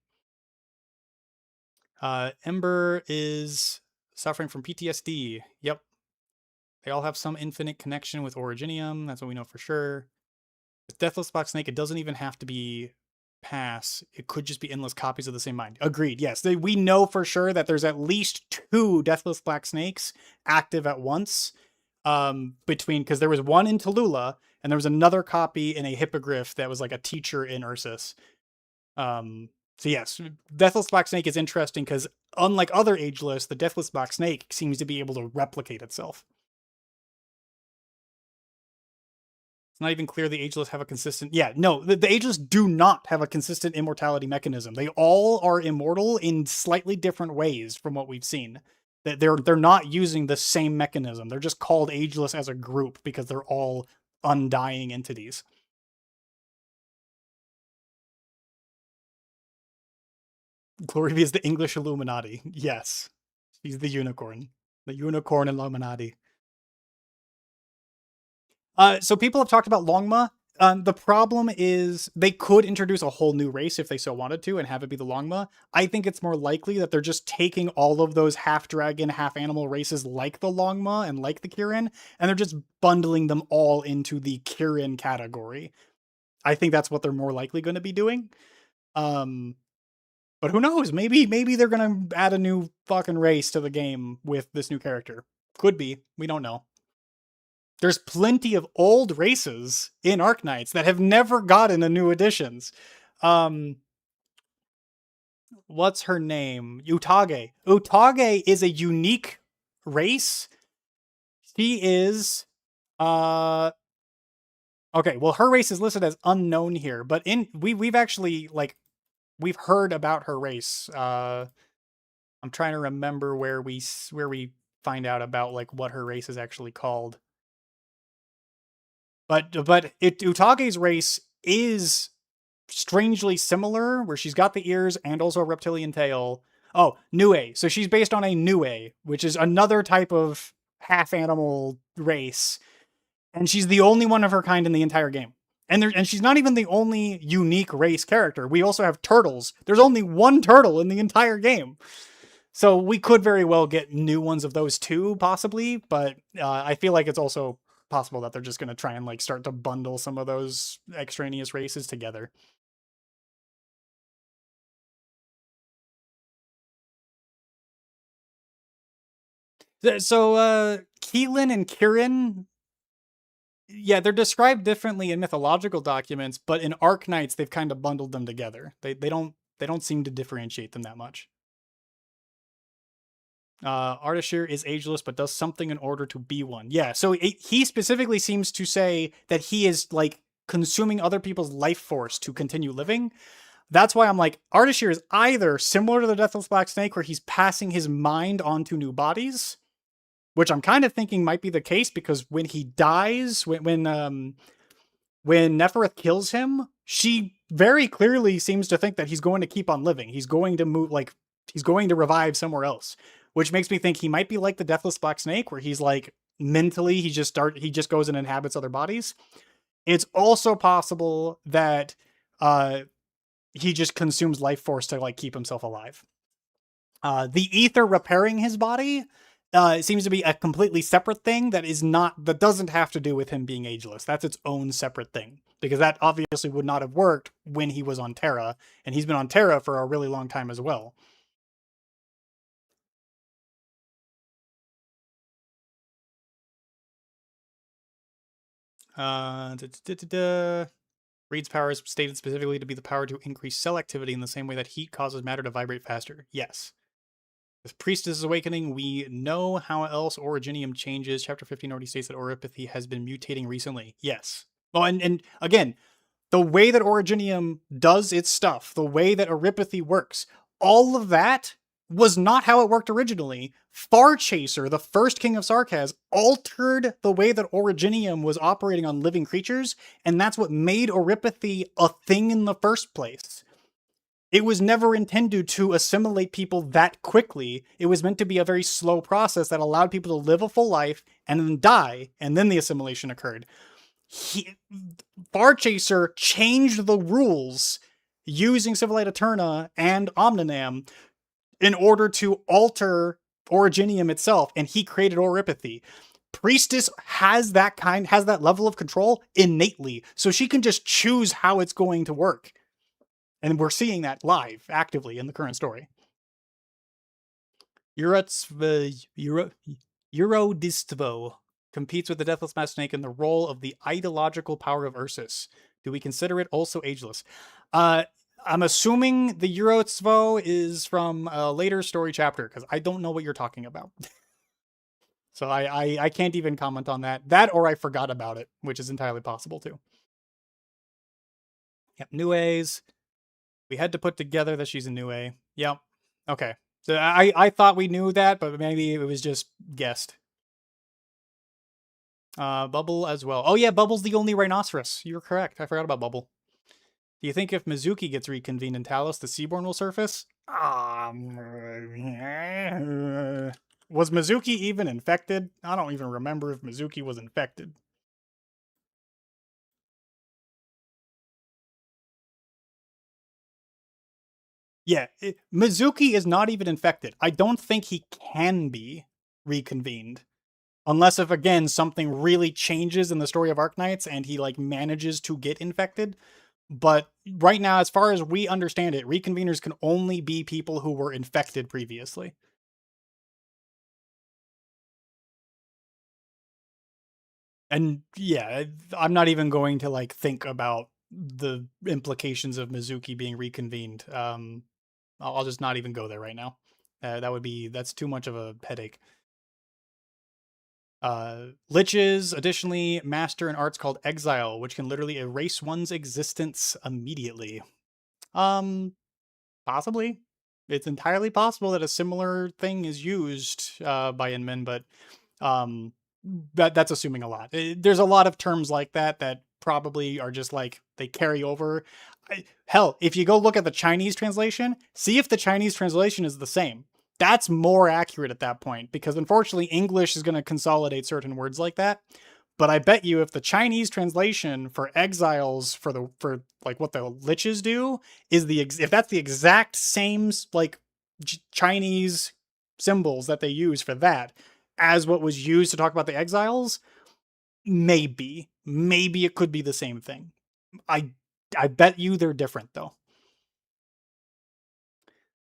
Ember is suffering from PTSD. Yep. They all have some infinite connection with Originium. That's what we know for sure. With Deathless Black Snake, it doesn't even have to be pass. It could just be endless copies of the same mind. Agreed. Yes, we know for sure that there's at least 2 Deathless Black Snakes active at once. Because there was one in Tallulah, and there was another copy in a Hippogriff that was like a teacher in Ursus. So yes, Deathless Black Snake is interesting because unlike other Ageless, the Deathless Black Snake seems to be able to replicate itself. It's not even clear the Ageless have a consistent... Yeah, no, the Ageless do not have a consistent immortality mechanism. They all are immortal in slightly different ways from what we've seen. They're not using the same mechanism. They're just called Ageless as a group because they're all undying entities. Glory is the English Illuminati. Yes. He's the unicorn. The unicorn Illuminati. So people have talked about Longma. The problem is they could introduce a whole new race if they so wanted to and have it be the Longma. I think it's more likely that they're just taking all of those half-dragon, half-animal races like the Longma and like the Kirin, and they're just bundling them all into the Kirin category. I think that's what they're more likely going to be doing. But who knows? Maybe they're going to add a new fucking race to the game with this new character. Could be. We don't know. There's plenty of old races in Arknights that have never gotten a new additions. What's her name? Utage. Utage is a unique race. She is... Okay, well, her race is listed as unknown here, but we've actually, like... We've heard about her race. I'm trying to remember where we find out about like what her race is actually called. But Utage's race is strangely similar, where she's got the ears and also a reptilian tail. Oh, Nue. So she's based on a Nue, which is another type of half animal race, and she's the only one of her kind in the entire game. And she's not even the only unique race character. We also have turtles. There's only one turtle in the entire game. So we could very well get new ones of those too, possibly, but I feel like it's also possible that they're just going to try and like start to bundle some of those extraneous races together. So Keelan and Kirin, yeah, they're described differently in mythological documents, but in Arknights they've kind of bundled them together. They don't seem to differentiate them that much. Ardashir is ageless, but does something in order to be one. Yeah, so he specifically seems to say that he is like consuming other people's life force to continue living. That's why I'm like, Ardashir is either similar to the Deathless Black Snake, where he's passing his mind onto new bodies, which I'm kind of thinking might be the case, because when he dies, when Nefereth kills him, she very clearly seems to think that he's going to keep on living. He's going to move, like, he's going to revive somewhere else, which makes me think he might be like the Deathless Black Snake, where he's like mentally he just goes and inhabits other bodies. It's also possible that he just consumes life force to like keep himself alive. The ether repairing his body seems to be a completely separate thing that doesn't have to do with him being ageless. That's its own separate thing, because that obviously would not have worked when he was on Terra, and he's been on Terra for a really long time as well. Reed's power is stated specifically to be the power to increase cell activity in the same way that heat causes matter to vibrate faster. Yes. With Priestess' Awakening, we know how else Originium changes. Chapter 15 already states that Oripathy has been mutating recently. Yes. Oh, and again, the way that Originium does its stuff, the way that Oripathy works, all of that was not how it worked originally. Farchaser, the first king of Sarkaz, altered the way that Originium was operating on living creatures, and that's what made Oripathy a thing in the first place. It was never intended to assimilate people that quickly. It was meant to be a very slow process that allowed people to live a full life and then die, and then the assimilation occurred. Farchaser changed the rules using Civilite Eterna and Omninam in order to alter Originium itself, and he created Oripathy. Priestess has that level of control innately, so she can just choose how it's going to work. And we're seeing that live, actively, in the current story. Eurodistvo competes with the Deathless Mask Snake in the role of the ideological power of Ursus. Do we consider it also ageless? I'm assuming the Eurodistvo is from a later story chapter, because I don't know what you're talking about. So I can't even comment on that. That, or I forgot about it, which is entirely possible too. Yep, Nue's. We had to put together that she's a Nue. Yep. Okay. So I thought we knew that, but maybe it was just guessed. Bubble as well. Oh yeah, Bubble's the only rhinoceros. You're correct. I forgot about Bubble. Do you think if Mizuki gets reconvened in Talos, the Seaborn will surface? Was Mizuki even infected? I don't even remember if Mizuki was infected. Yeah, Mizuki is not even infected. I don't think he can be reconvened. Unless if, again, something really changes in the story of Arknights and he, like, manages to get infected. But right now, as far as we understand it, reconveners can only be people who were infected previously. And yeah, I'm not even going to, like, think about the implications of Mizuki being reconvened. I'll just not even go there right now. That's too much of a headache. Liches additionally master an arts called Exile, which can literally erase one's existence immediately. Possibly. It's entirely possible that a similar thing is used by Inman, but that's assuming a lot. There's a lot of terms like that probably are just like they carry over. Hell, if you go look at the Chinese translation, see if the Chinese translation is the same. That's more accurate at that point, because unfortunately English is going to consolidate certain words like that. But I bet you if the Chinese translation for exiles for like what the liches do is if that's the exact same like Chinese symbols that they use for that as what was used to talk about the exiles, maybe it could be the same thing. I bet you they're different though.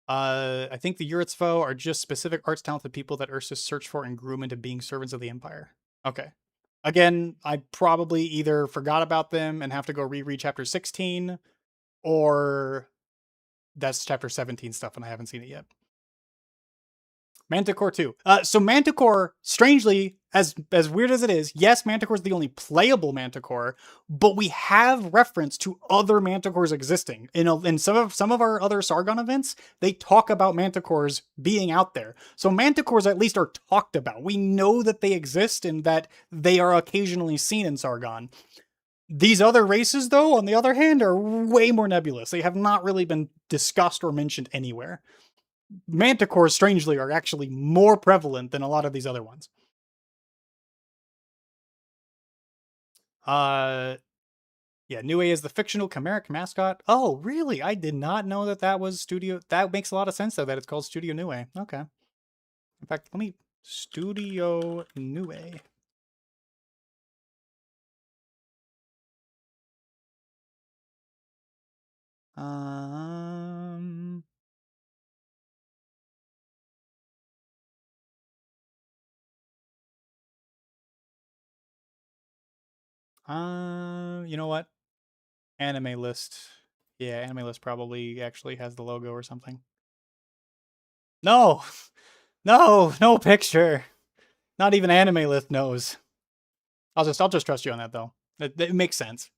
I think the Yuritsvo are just specific arts talented people that Ursus searched for and groom into being servants of the Empire. Okay. Again, I probably either forgot about them and have to go reread chapter 16, or that's chapter 17 stuff and I haven't seen it yet. Manticore 2. So Manticore, strangely, as weird as it is, yes, Manticore is the only playable Manticore, but we have reference to other Manticores existing. In some of our other Sargon events, they talk about Manticores being out there. So Manticores at least are talked about. We know that they exist and that they are occasionally seen in Sargon. These other races, though, on the other hand, are way more nebulous. They have not really been discussed or mentioned anywhere. Manticores, strangely, are actually more prevalent than a lot of these other ones. Yeah, Nue is the fictional chimeric mascot. Oh, really? I did not know that was Studio. That makes a lot of sense, though, that it's called Studio Nue. Okay. In fact, let me... Studio Nue. You know what? Anime list. Yeah, anime list probably actually has the logo or something. No! No picture! Not even anime list knows. I'll just trust you on that though. It makes sense.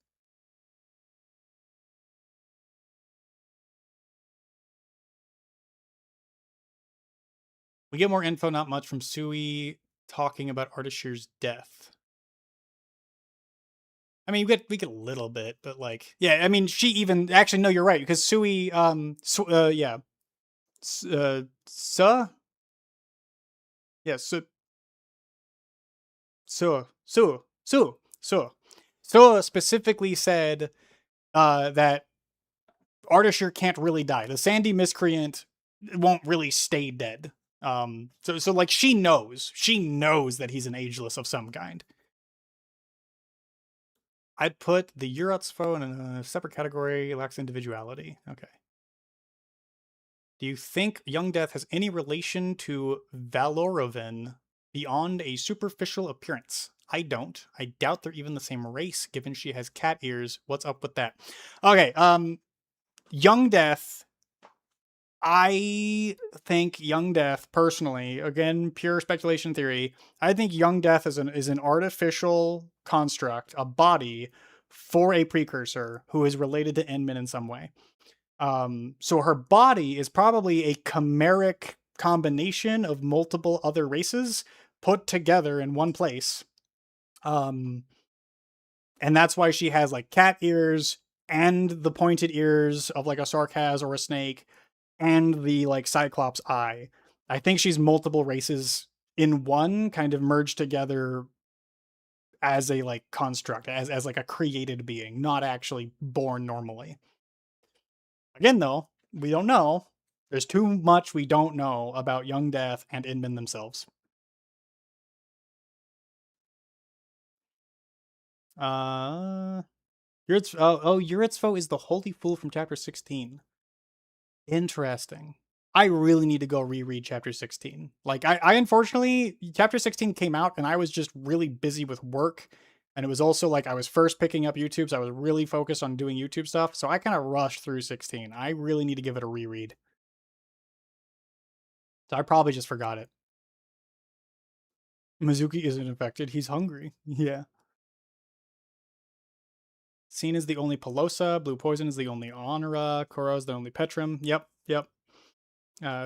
We get more info, not much, from Sui talking about Ardashir's death. I mean, we get a little bit, but like, yeah, I mean, she even actually no, you're right, because Sui, yeah, So specifically said that Ardashir can't really die. The Sandy miscreant won't really stay dead. So like she knows that he's an ageless of some kind. I'd put the Yuritsvo in a separate category, lacks individuality. Okay. Do you think Young Death has any relation to Valorovin beyond a superficial appearance? I don't. I doubt they're even the same race, given she has cat ears. What's up with that? Okay, Young Death. I think Young Death, personally, again, pure speculation theory, I think Young Death is an artificial construct, a body for a precursor who is related to Inman in some way. So her body is probably a chimeric combination of multiple other races put together in one place. And that's why she has like cat ears and the pointed ears of like a Sarkaz or a snake and the like Cyclops eye. I think she's multiple races in one, kind of merged together as a like construct, as like a created being, not actually born normally. Again, though, we don't know. There's too much we don't know about Young Death and Inman themselves. Yuritsvo is the holy fool from chapter 16. Interesting. I really need to go reread chapter 16. Like, I unfortunately, chapter 16 came out and I was just really busy with work. And it was also like I was first picking up YouTube, so I was really focused on doing YouTube stuff. So I kind of rushed through 16. I really need to give it a reread. So I probably just forgot it. Mizuki isn't infected. He's hungry. Yeah. Scene is the only Pelosa. Blue Poison is the only Honora. Koro is the only Petrum. Yep.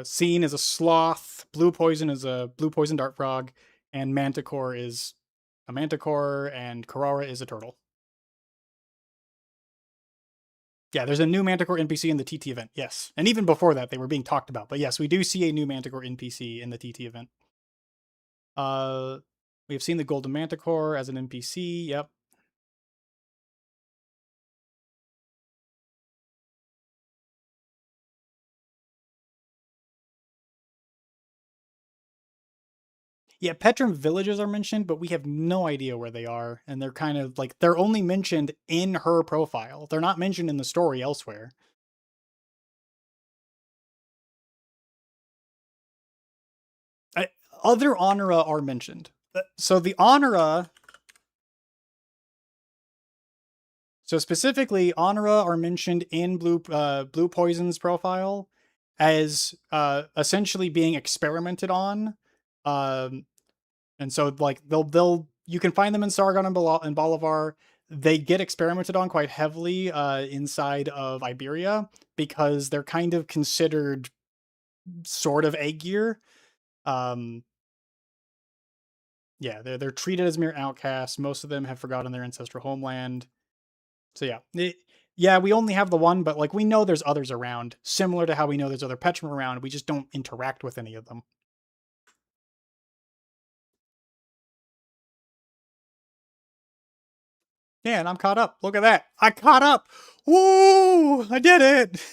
Scene is a sloth. Blue Poison is a Blue Poison Dart Frog. And Manticore is a Manticore, and Karara is a turtle. Yeah, there's a new Manticore NPC in the TT event, yes. And even before that, they were being talked about. But yes, we do see a new Manticore NPC in the TT event. We've seen the Golden Manticore as an NPC, yep. Yeah, Petrum villages are mentioned, but we have no idea where they are. And they're kind of like, they're only mentioned in her profile. They're not mentioned in the story elsewhere. Other Honora are mentioned. So the Honora... So specifically, Honora are mentioned in Blue Poison's profile as essentially being experimented on. And so like you can find them in Sargon and Bolivar. They get experimented on quite heavily inside of Iberia because they're kind of considered sort of egg gear. Yeah, they're treated as mere outcasts. Most of them have forgotten their ancestral homeland. So yeah, we only have the one, but like we know there's others around, similar to how we know there's other Petrum around. We just don't interact with any of them. Yeah, and I'm caught up. Look at that. I caught up. Woo! I did it.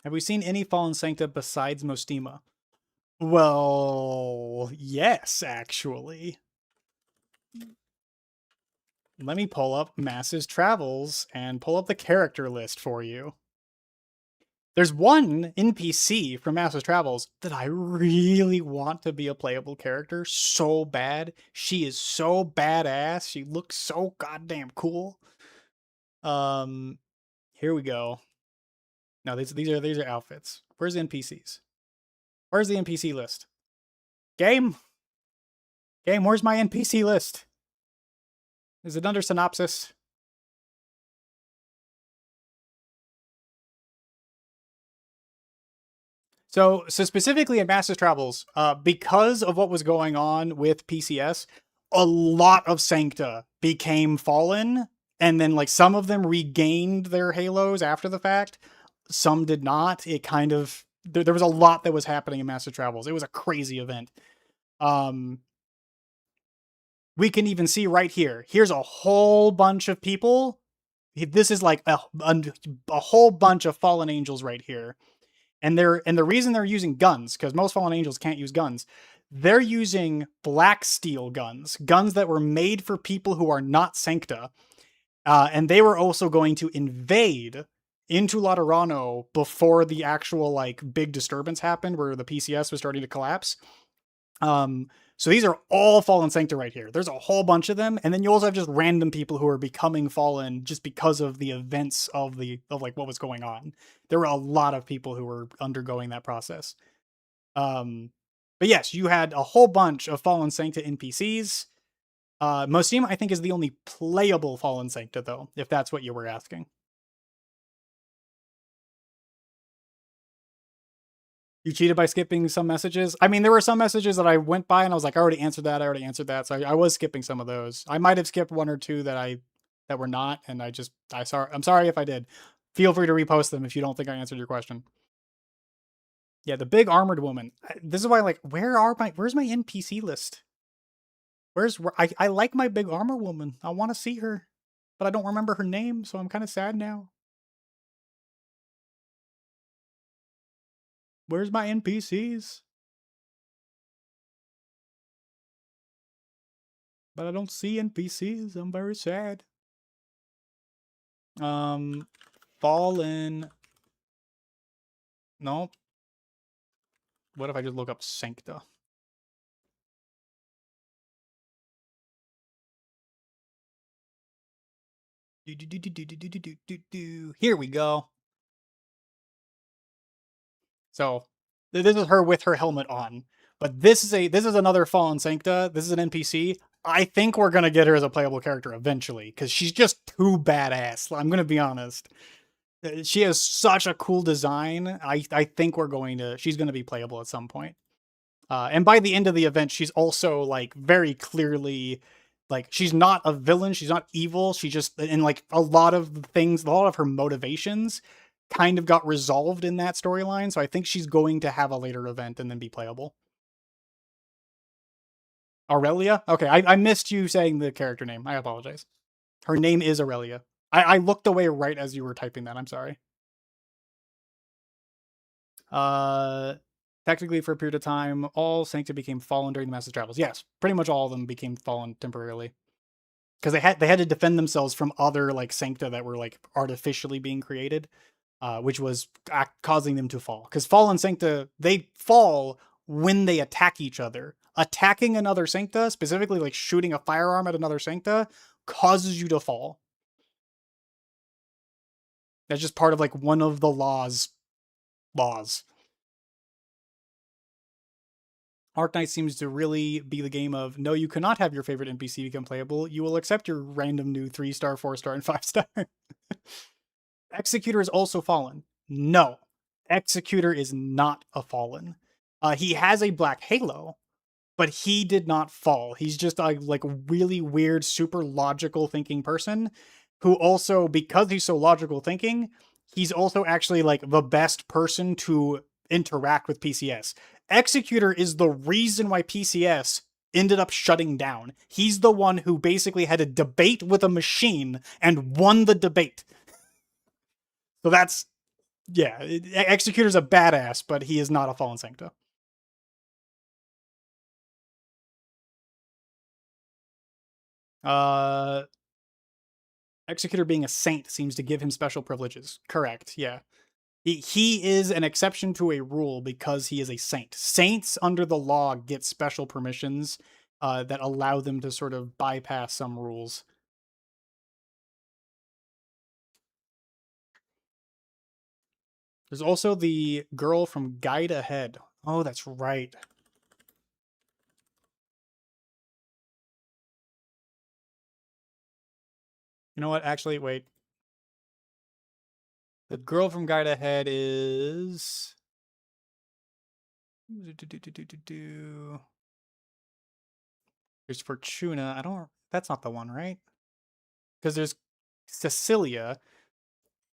Have we seen any Fallen Sancta besides Mostima? Well, yes, actually. Let me pull up Masses Travels and pull up the character list for you. There's one NPC from Masses Travels that I really want to be a playable character so bad. She is so badass. She looks so goddamn cool. Here we go. No, these are outfits. Where's the NPCs? Where's the NPC list? Game, where's my NPC list? Is it under synopsis? So specifically in Masses Travels, because of what was going on with PCS, a lot of Sancta became fallen, and then like some of them regained their halos after the fact. Some did not. It kind of there was a lot that was happening in Masses Travels. It was a crazy event. We can even see right here. Here's a whole bunch of people. This is like a whole bunch of fallen angels right here. And the reason they're using guns, because most fallen angels can't use guns, they're using black steel guns that were made for people who are not Sancta. And they were also going to invade into Laterano before the actual like big disturbance happened where the PCS was starting to collapse. So these are all Fallen Sancta right here. There's a whole bunch of them, and then you also have just random people who are becoming fallen just because of the events of like what was going on. There were a lot of people who were undergoing that process. But yes, you had a whole bunch of Fallen Sancta NPCs. Mostima, I think, is the only playable Fallen Sancta, though, if that's what you were asking. You cheated by skipping some messages? I mean, there were some messages that I went by and I was like, I already answered that. So I was skipping some of those. I might have skipped one or two that were not, and I'm sorry if I did. Feel free to repost them if you don't think I answered your question. Yeah, the big armored woman. This is why, like, where's my NPC list? I like my big armor woman. I want to see her, but I don't remember her name, so I'm kind of sad now. Where's my NPCs? But I don't see NPCs. I'm very sad. Fallen. Nope. What if I just look up Sancta? Here we go. So this is her with her helmet on. But this is another Fallen Sancta. This is an NPC. I think we're gonna get her as a playable character eventually, because she's just too badass. I'm gonna be honest. She has such a cool design. I think she's gonna be playable at some point. And by the end of the event, she's also like very clearly like she's not a villain, she's not evil. She just and like a lot of the things, a lot of her motivations kind of got resolved in that storyline. So I think she's going to have a later event and then be playable. Aurelia? Okay, I missed you saying the character name. I apologize. Her name is Aurelia. I looked away right as you were typing that. I'm sorry. Technically, for a period of time, all Sancta became fallen during the Master's travels. Yes, pretty much all of them became fallen temporarily because they had to defend themselves from other like Sancta that were like artificially being created, which was causing them to fall. Because fallen Sancta, they fall when they attack each other. Attacking another Sancta, specifically like shooting a firearm at another Sancta, causes you to fall. That's just part of like one of the laws. Arknight seems to really be the game of, no, you cannot have your favorite NPC become playable. You will accept your random new 3-star, 4-star, and 5-star. Executor is also fallen. No, Executor is not a fallen. He has a black halo, but he did not fall. He's just a like really weird, super logical thinking person who also, because he's so logical thinking, he's also actually like the best person to interact with PCS. Executor is the reason why PCS ended up shutting down. He's the one who basically had a debate with a machine and won the debate. So that's, yeah, Executor's a badass, but he is not a fallen Sancta. Executor being a saint seems to give him special privileges. Correct, yeah. He is an exception to a rule because he is a saint. Saints under the law get special permissions that allow them to sort of bypass some rules. There's also the girl from Guide Ahead. Oh, that's right. You know what? Actually, wait. The girl from Guide Ahead is... There's Fortuna. I don't... That's not the one, right? Because there's Cecilia.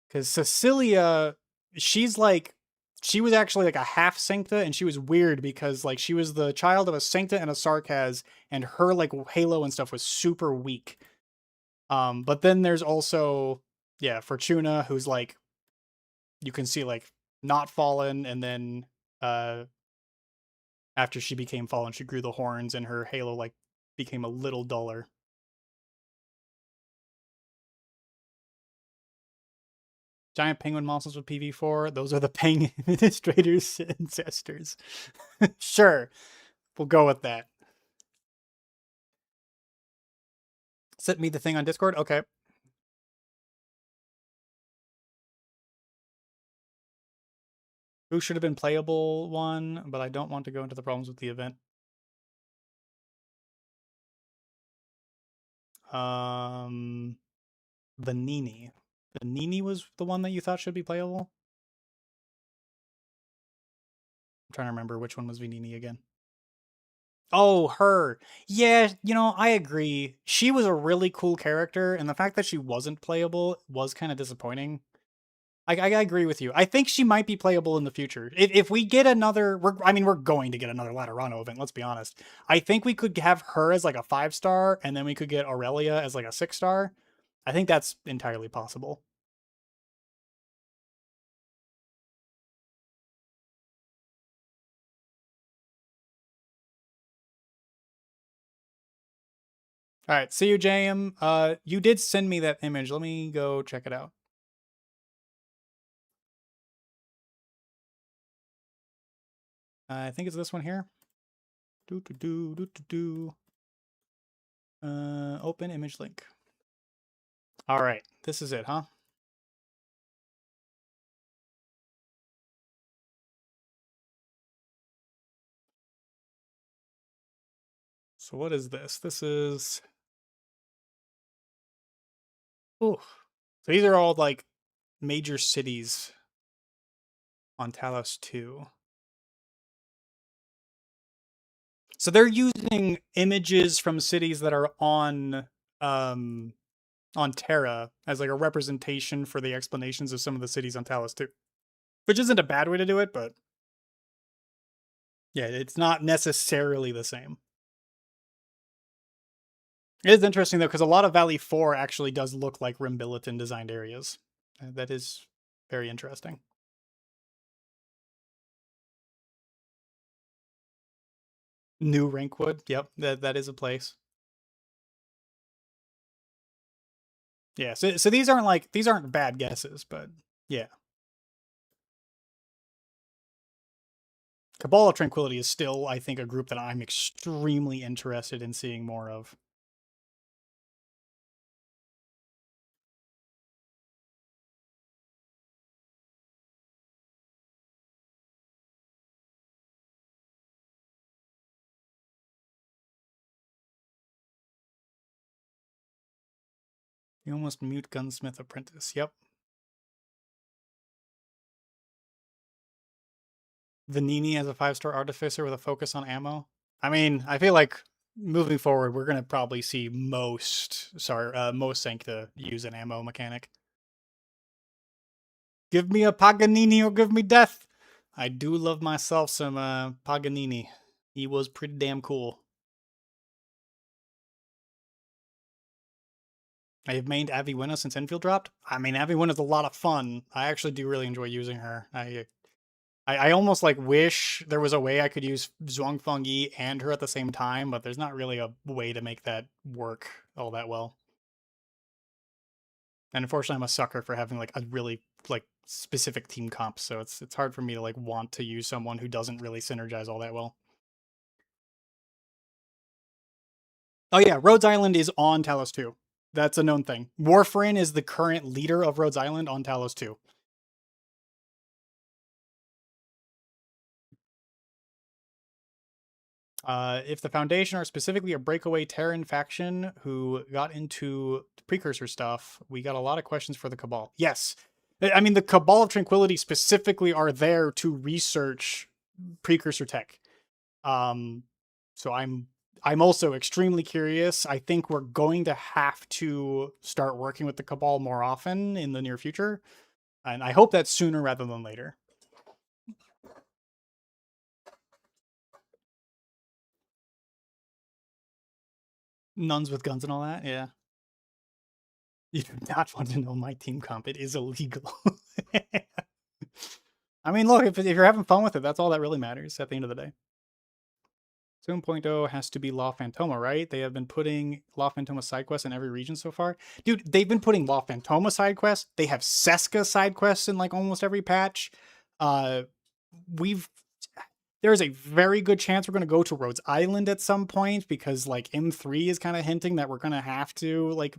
Because Cecilia, she's like... She was actually like a half Sancta, and she was weird because like she was the child of a Sancta and a Sarkaz, and her like halo and stuff was super weak. But then there's also, yeah, Fortuna, who's like, you can see like not fallen, and then after she became fallen, she grew the horns, and her halo like became a little duller. Giant penguin monsters with PV4. Those are the Peng administrators' ancestors. Sure, we'll go with that. Sent me the thing on Discord. Okay. Who should have been playable one, but I don't want to go into the problems with the event. Vanini. Vanini was the one that you thought should be playable? I'm trying to remember which one was Vanini again. Oh, her. Yeah, you know, I agree. She was a really cool character, and the fact that she wasn't playable was kind of disappointing. I agree with you. I think she might be playable in the future. If we get another, we're going to get another Laterano event, let's be honest. I think we could have her as like a 5-star, and then we could get Aurelia as like a 6-star. I think that's entirely possible. All right, see you, JM. You did send me that image. Let me go check it out. I think it's this one here. Open image link. All right, this is it, huh? So what is this? This is... Ooh. So these are all like major cities on Talos 2. So they're using images from cities that are on Terra as like a representation for the explanations of some of the cities on Talos 2. Which isn't a bad way to do it, but yeah, it's not necessarily the same. It is interesting though, because a lot of Valley 4 actually does look like Rimbilliton designed areas. That is very interesting. New Rinkwood, yep, that is a place. Yeah, so these aren't bad guesses, but yeah. Cabal of Tranquility is still, I think, a group that I'm extremely interested in seeing more of. You almost mute Gunsmith Apprentice, yep. Vanini as a 5-star artificer with a focus on ammo. I mean, I feel like moving forward, we're gonna probably see most Sancta use an ammo mechanic. Give me a Paganini or give me death. I do love myself some Paganini. He was pretty damn cool. I have mained Aviwinna since Enfield dropped. I mean, Aviwinna's a lot of fun. I actually do really enjoy using her. I almost like wish there was a way I could use Zhuangfeng Yi and her at the same time, but there's not really a way to make that work all that well. And unfortunately, I'm a sucker for having like a really like specific team comp, so it's hard for me to like want to use someone who doesn't really synergize all that well. Oh yeah, Rhodes Island is on Talos 2. That's a known thing. Warframe is the current leader of Rhodes Island on Talos 2. If the Foundation are specifically a breakaway Terran faction who got into precursor stuff, we got a lot of questions for the Cabal. Yes. I mean, the Cabal of Tranquility specifically are there to research precursor tech. So I'm also extremely curious. I think we're going to have to start working with the Cabal more often in the near future. And I hope that's sooner rather than later. Nuns with guns and all that, yeah. You do not want to know my team comp. It is illegal. I mean, look, if you're having fun with it, that's all that really matters at the end of the day. 7.0 has to be La Phantoma, right? They have been putting La Phantoma side quests in every region so far. Dude, they've been putting La Phantoma side quests. They have Seska side quests in like almost every patch. There's a very good chance we're going to go to Rhodes Island at some point because like M3 is kind of hinting that we're going to have to like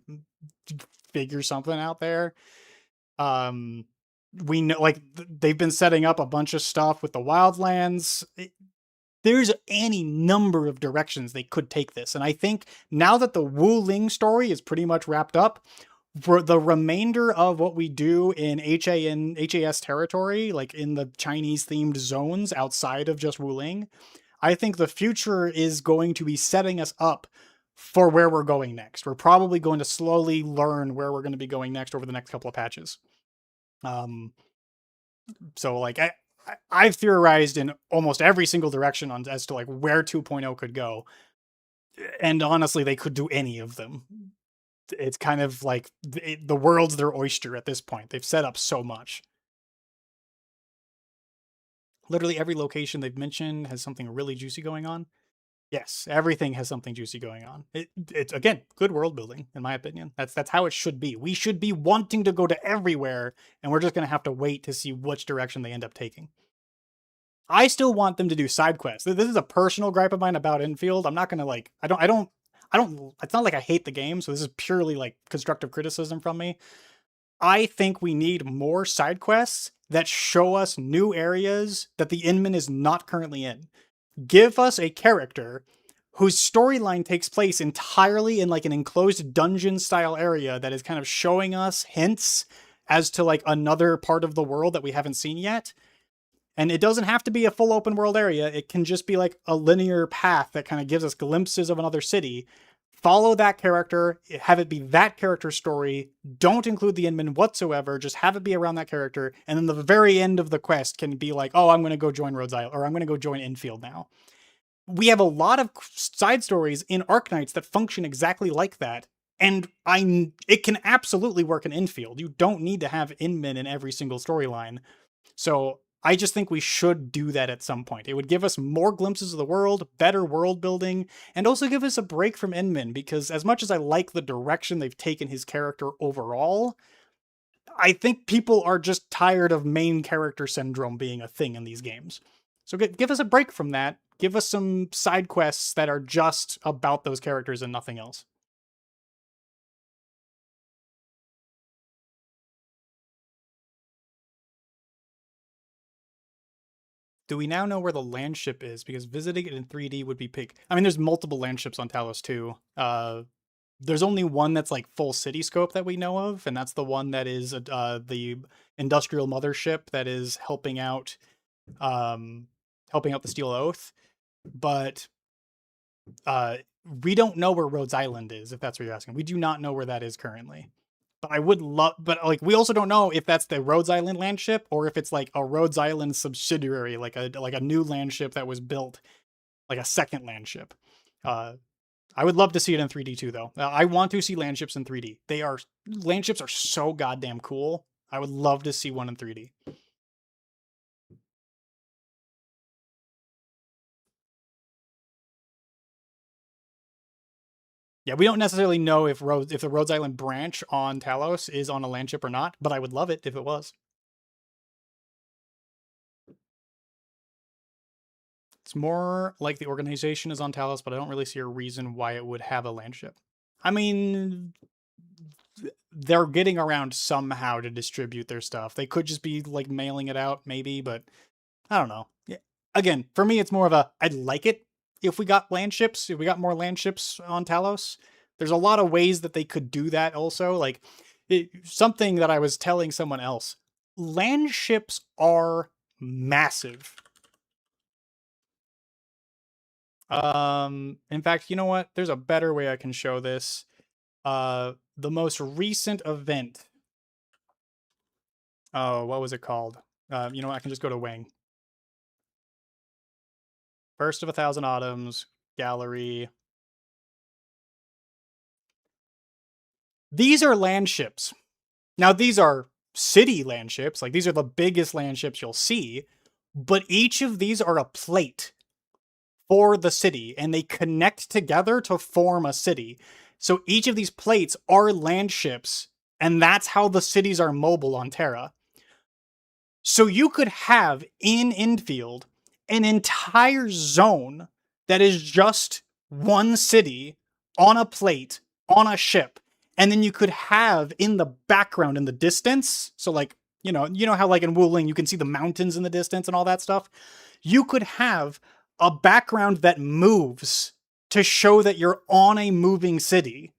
figure something out there. We know like they've been setting up a bunch of stuff with the Wildlands. There's any number of directions they could take this. And I think now that the Wu Ling story is pretty much wrapped up, for the remainder of what we do in HAS territory, like in the Chinese themed zones outside of just Wu Ling, I think the future is going to be setting us up for where we're going next. We're probably going to slowly learn where we're going to be going next over the next couple of patches. So like I've theorized in almost every single direction as to like where 2.0 could go. And honestly, they could do any of them. It's kind of like the world's their oyster at this point. They've set up so much. Literally every location they've mentioned has something really juicy going on. Yes, everything has something juicy going on. It's again, good world building, in my opinion. That's how it should be. We should be wanting to go to everywhere, and we're just going to have to wait to see which direction they end up taking. I still want them to do side quests. This is a personal gripe of mine about Enfield. I'm not going to like, I don't, it's not like I hate the game, so this is purely like constructive criticism from me. I think we need more side quests that show us new areas that the Inman is not currently in. Give us a character whose storyline takes place entirely in like an enclosed dungeon style area that is kind of showing us hints as to like another part of the world that we haven't seen yet. And it doesn't have to be a full open world area. It can just be like a linear path that kind of gives us glimpses of another city. Follow that character, have it be that character's story. Don't include the Inman whatsoever. Just have it be around that character. And then the very end of the quest can be like, oh, I'm going to go join Rhodes Island, or I'm going to go join Enfield now. We have a lot of side stories in Arknights that function exactly like that. And it can absolutely work in Enfield. You don't need to have Inman in every single storyline. So I just think we should do that at some point. It would give us more glimpses of the world, better world building, and also give us a break from Inman, because as much as I like the direction they've taken his character overall, I think people are just tired of main character syndrome being a thing in these games. So give us a break from that. Give us some side quests that are just about those characters and nothing else. Do we now know where the land ship is? Because visiting it in 3D would be peak. I mean, there's multiple land ships on Talos too. There's only one that's like full city scope that we know of, and that's the one that is the industrial mothership that is helping out the Steel Oath. But we don't know where Rhodes Island is, if that's what you're asking. We do not know where that is currently. But I would love, but like we also don't know if that's the Rhodes Island land ship or if it's like a Rhodes Island subsidiary, like a new land ship that was built, like a second land ship. I would love to see it in 3D too, though. I want to see land ships in 3D. Land ships are so goddamn cool. I would love to see one in 3D. Yeah, we don't necessarily know if the Rhodes Island branch on Talos is on a land ship or not, but I would love it if it was. It's more like the organization is on Talos, but I don't really see a reason why it would have a land ship. I mean, they're getting around somehow to distribute their stuff. They could just be like mailing it out, maybe, but I don't know. Yeah. Again, for me, it's more of I'd like it if we got land ships, if we got more land ships on Talos. There's a lot of ways that they could do that also. Like something that I was telling someone else, land ships are massive. In fact, you know what? There's a better way I can show this. The most recent event. Oh, what was it called? You know what? I can just go to Wang. First of 1,000 Autumns, gallery. These are land ships. Now, these are city land ships. Like, these are the biggest land ships you'll see. But each of these are a plate for the city, and they connect together to form a city. So each of these plates are land ships, and that's how the cities are mobile on Terra. So you could have, in Enfield, an entire zone that is just one city on a plate, on a ship. And then you could have in the background, in the distance, so like, you know how like in Wuling you can see the mountains in the distance and all that stuff? You could have a background that moves to show that you're on a moving city.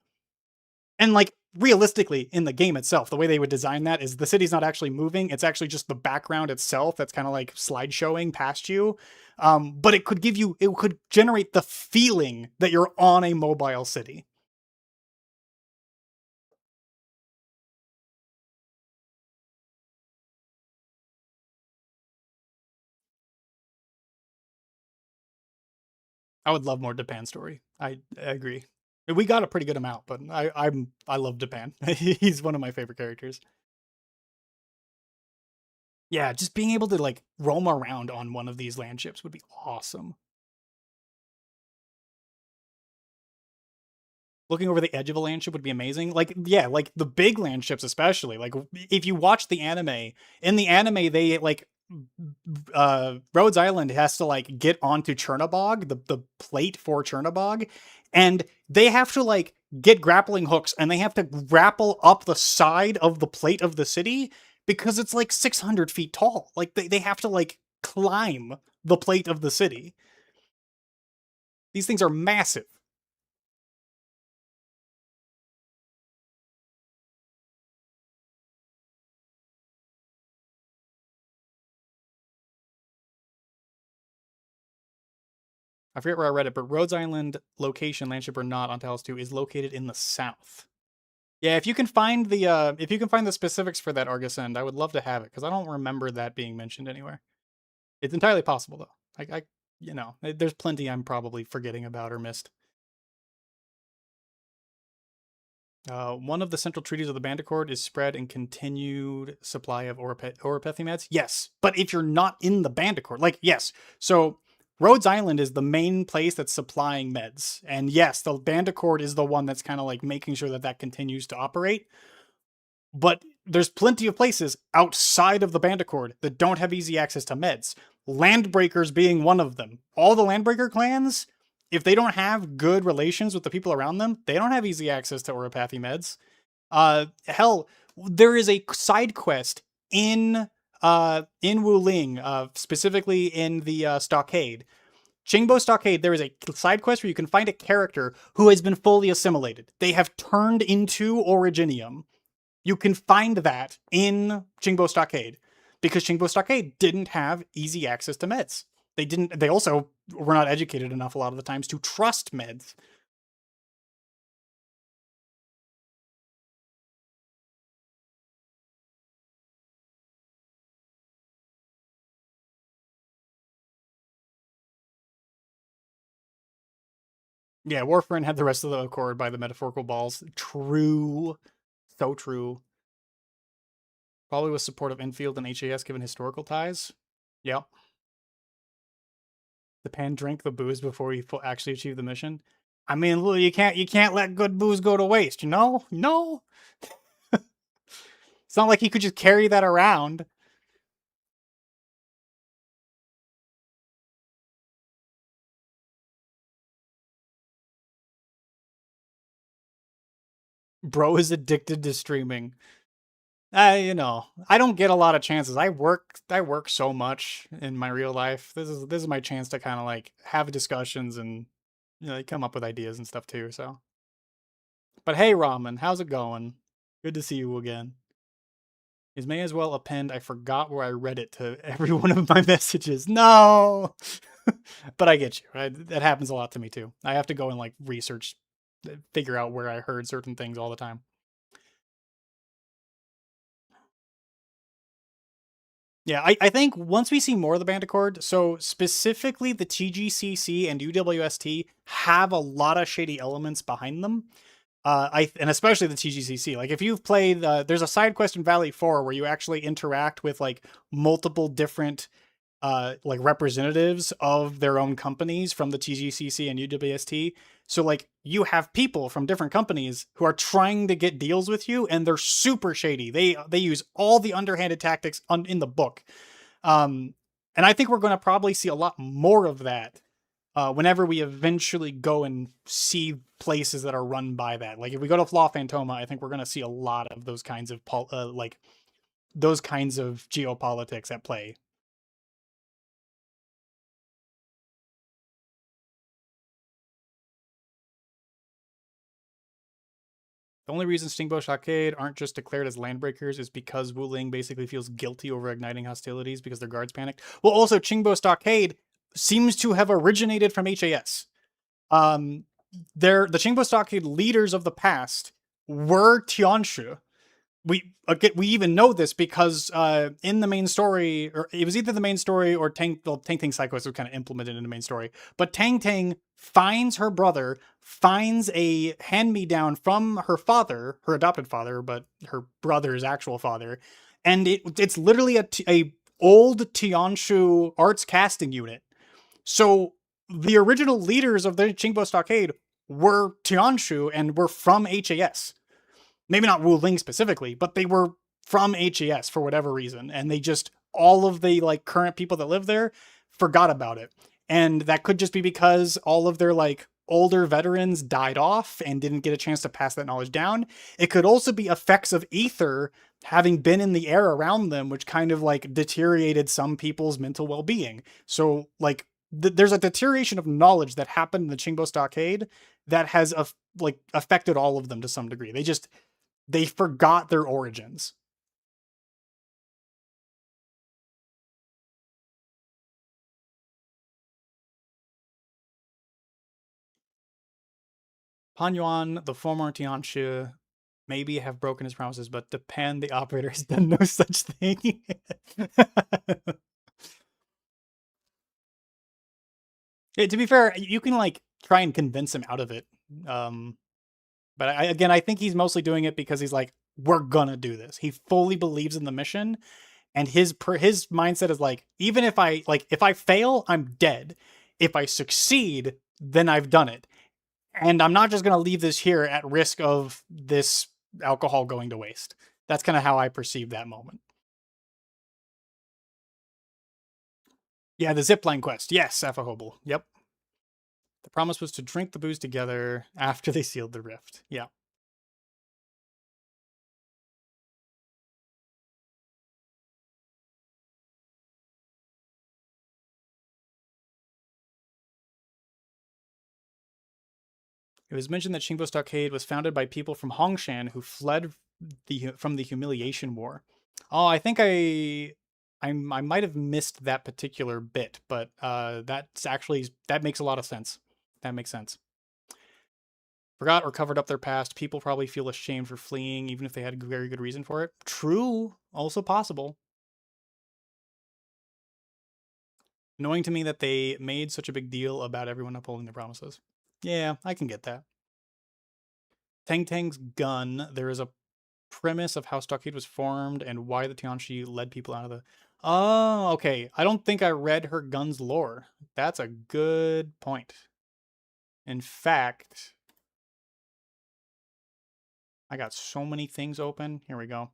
And like, realistically, in the game itself, the way they would design that is the city's not actually moving. It's actually just the background itself that's kind of like slideshowing past you. But it could generate the feeling that you're on a mobile city. I would love more Depan story. I agree. We got a pretty good amount, but I love Depan. He's one of my favorite characters. Yeah, just being able to like roam around on one of these land ships would be awesome. Looking over the edge of a land ship would be amazing. Like, yeah, like the big land ships especially. Like, if you watch the anime, in the anime they like Rhodes Island has to like get onto Chernobog, the plate for Chernobog, and they have to like get grappling hooks and they have to grapple up the side of the plate of the city because it's like 600 feet tall. Like they have to like climb the plate of the city. These things are massive. I forget where I read it, but Rhodes Island location, landship or not, on Talos 2 is located in the south. Yeah, if you can find the specifics for that Argus End, I would love to have it because I don't remember that being mentioned anywhere. It's entirely possible though. There's plenty I'm probably forgetting about or missed. One of the central treaties of the Bandicord is spread and continued supply of Oropethy meds. Yes, but if you're not in the Bandicord, yes. So Rhodes Island is the main place that's supplying meds. And yes, the Bandicord is the one that's kind of like making sure that continues to operate. But there's plenty of places outside of the Bandicord that don't have easy access to meds. Landbreakers being one of them. All the Landbreaker clans, if they don't have good relations with the people around them, they don't have easy access to Oropathy meds. Hell, there is a side quest in Wuling, specifically in the Stockade. Qingbo Stockade, there is a side quest where you can find a character who has been fully assimilated. They have turned into Originium. You can find that in Qingbo Stockade because Qingbo Stockade didn't have easy access to meds. They also were not educated enough a lot of the times to trust meds. Yeah, Warframe had the rest of the Accord by the metaphorical balls. True. So true. Probably with support of Enfield and HAS given historical ties. Yep. The Pan drank the booze before he actually achieved the mission. I mean, you can't let good booze go to waste, you know? No. It's not like he could just carry that around. Bro is addicted to streaming. I don't get a lot of chances. I work so much in my real life. This is my chance to kind of like have discussions and come up with ideas and stuff too. So, but hey, Ramen, how's it going? Good to see you again. Is may as well append. I forgot where I read it to every one of my messages. No, but I get you. Right? That happens a lot to me too. I have to go and like research, figure out where I heard certain things all the time. Yeah, I think once we see more of the Bandicord, so specifically the TGCC and UWST have a lot of shady elements behind them. And especially the TGCC. Like if you've played, there's a side quest in Valley 4 where you actually interact with like multiple different like representatives of their own companies from the TGCC and UWST. So like you have people from different companies who are trying to get deals with you, and they're super shady. They use all the underhanded tactics in the book. And I think we're going to probably see a lot more of that whenever we eventually go and see places that are run by that. Like if we go to Flaw Phantoma, I think we're going to see a lot of those kinds of those kinds of geopolitics at play. The only reason Stingbo Stockade aren't just declared as landbreakers is because Wuling basically feels guilty over igniting hostilities because their guards panicked. Well, also, Qingbo Stockade seems to have originated from HAS. The Qingbo Stockade leaders of the past were Tianshu. We even know this because in the main story, or it was either the main story or Tang Tang's side quest was kind of implemented in the main story. But Tang finds her brother, finds a hand-me-down from her father, her adopted father, but her brother's actual father, and it's literally a old Tianshu arts casting unit. So the original leaders of the Qingbo Stockade were Tianshu and were from HAS. Maybe not Wuling specifically, but they were from HAS for whatever reason. And they just, all of the like current people that live there forgot about it. And that could just be because all of their like older veterans died off and didn't get a chance to pass that knowledge down. It could also be effects of ether having been in the air around them, which kind of like deteriorated some people's mental well-being. So like there's a deterioration of knowledge that happened in the Qingbo Stockade that has affected all of them to some degree. They forgot their origins. Pan Yuan, the former Tianshi, maybe have broken his promises, but Depend, the operator, has done no such thing. Yeah, to be fair, you can try and convince him out of it. But I think he's mostly doing it because he's like, we're gonna do this. He fully believes in the mission, and his mindset is like, even if I fail, I'm dead. If I succeed, then I've done it. And I'm not just gonna leave this here at risk of this alcohol going to waste. That's kind of how I perceive that moment. Yeah, the zipline quest. Yes, Safahobel. Yep. The promise was to drink the booze together after they sealed the rift. Yeah. It was mentioned that Qingbo Stockade was founded by people from Hongshan who fled from the humiliation war. Oh, I think I might have missed that particular bit, but that makes a lot of sense. That makes sense. Forgot or covered up their past. People probably feel ashamed for fleeing, even if they had a very good reason for it. True, also possible. Annoying to me that they made such a big deal about everyone upholding their promises. Yeah, I can get that. Tang Tang's gun. There is a premise of how Stockade was formed and why the Tianshi led people out of the... Oh, okay. I don't think I read her gun's lore. That's a good point. In fact, I got so many things open. Here we go.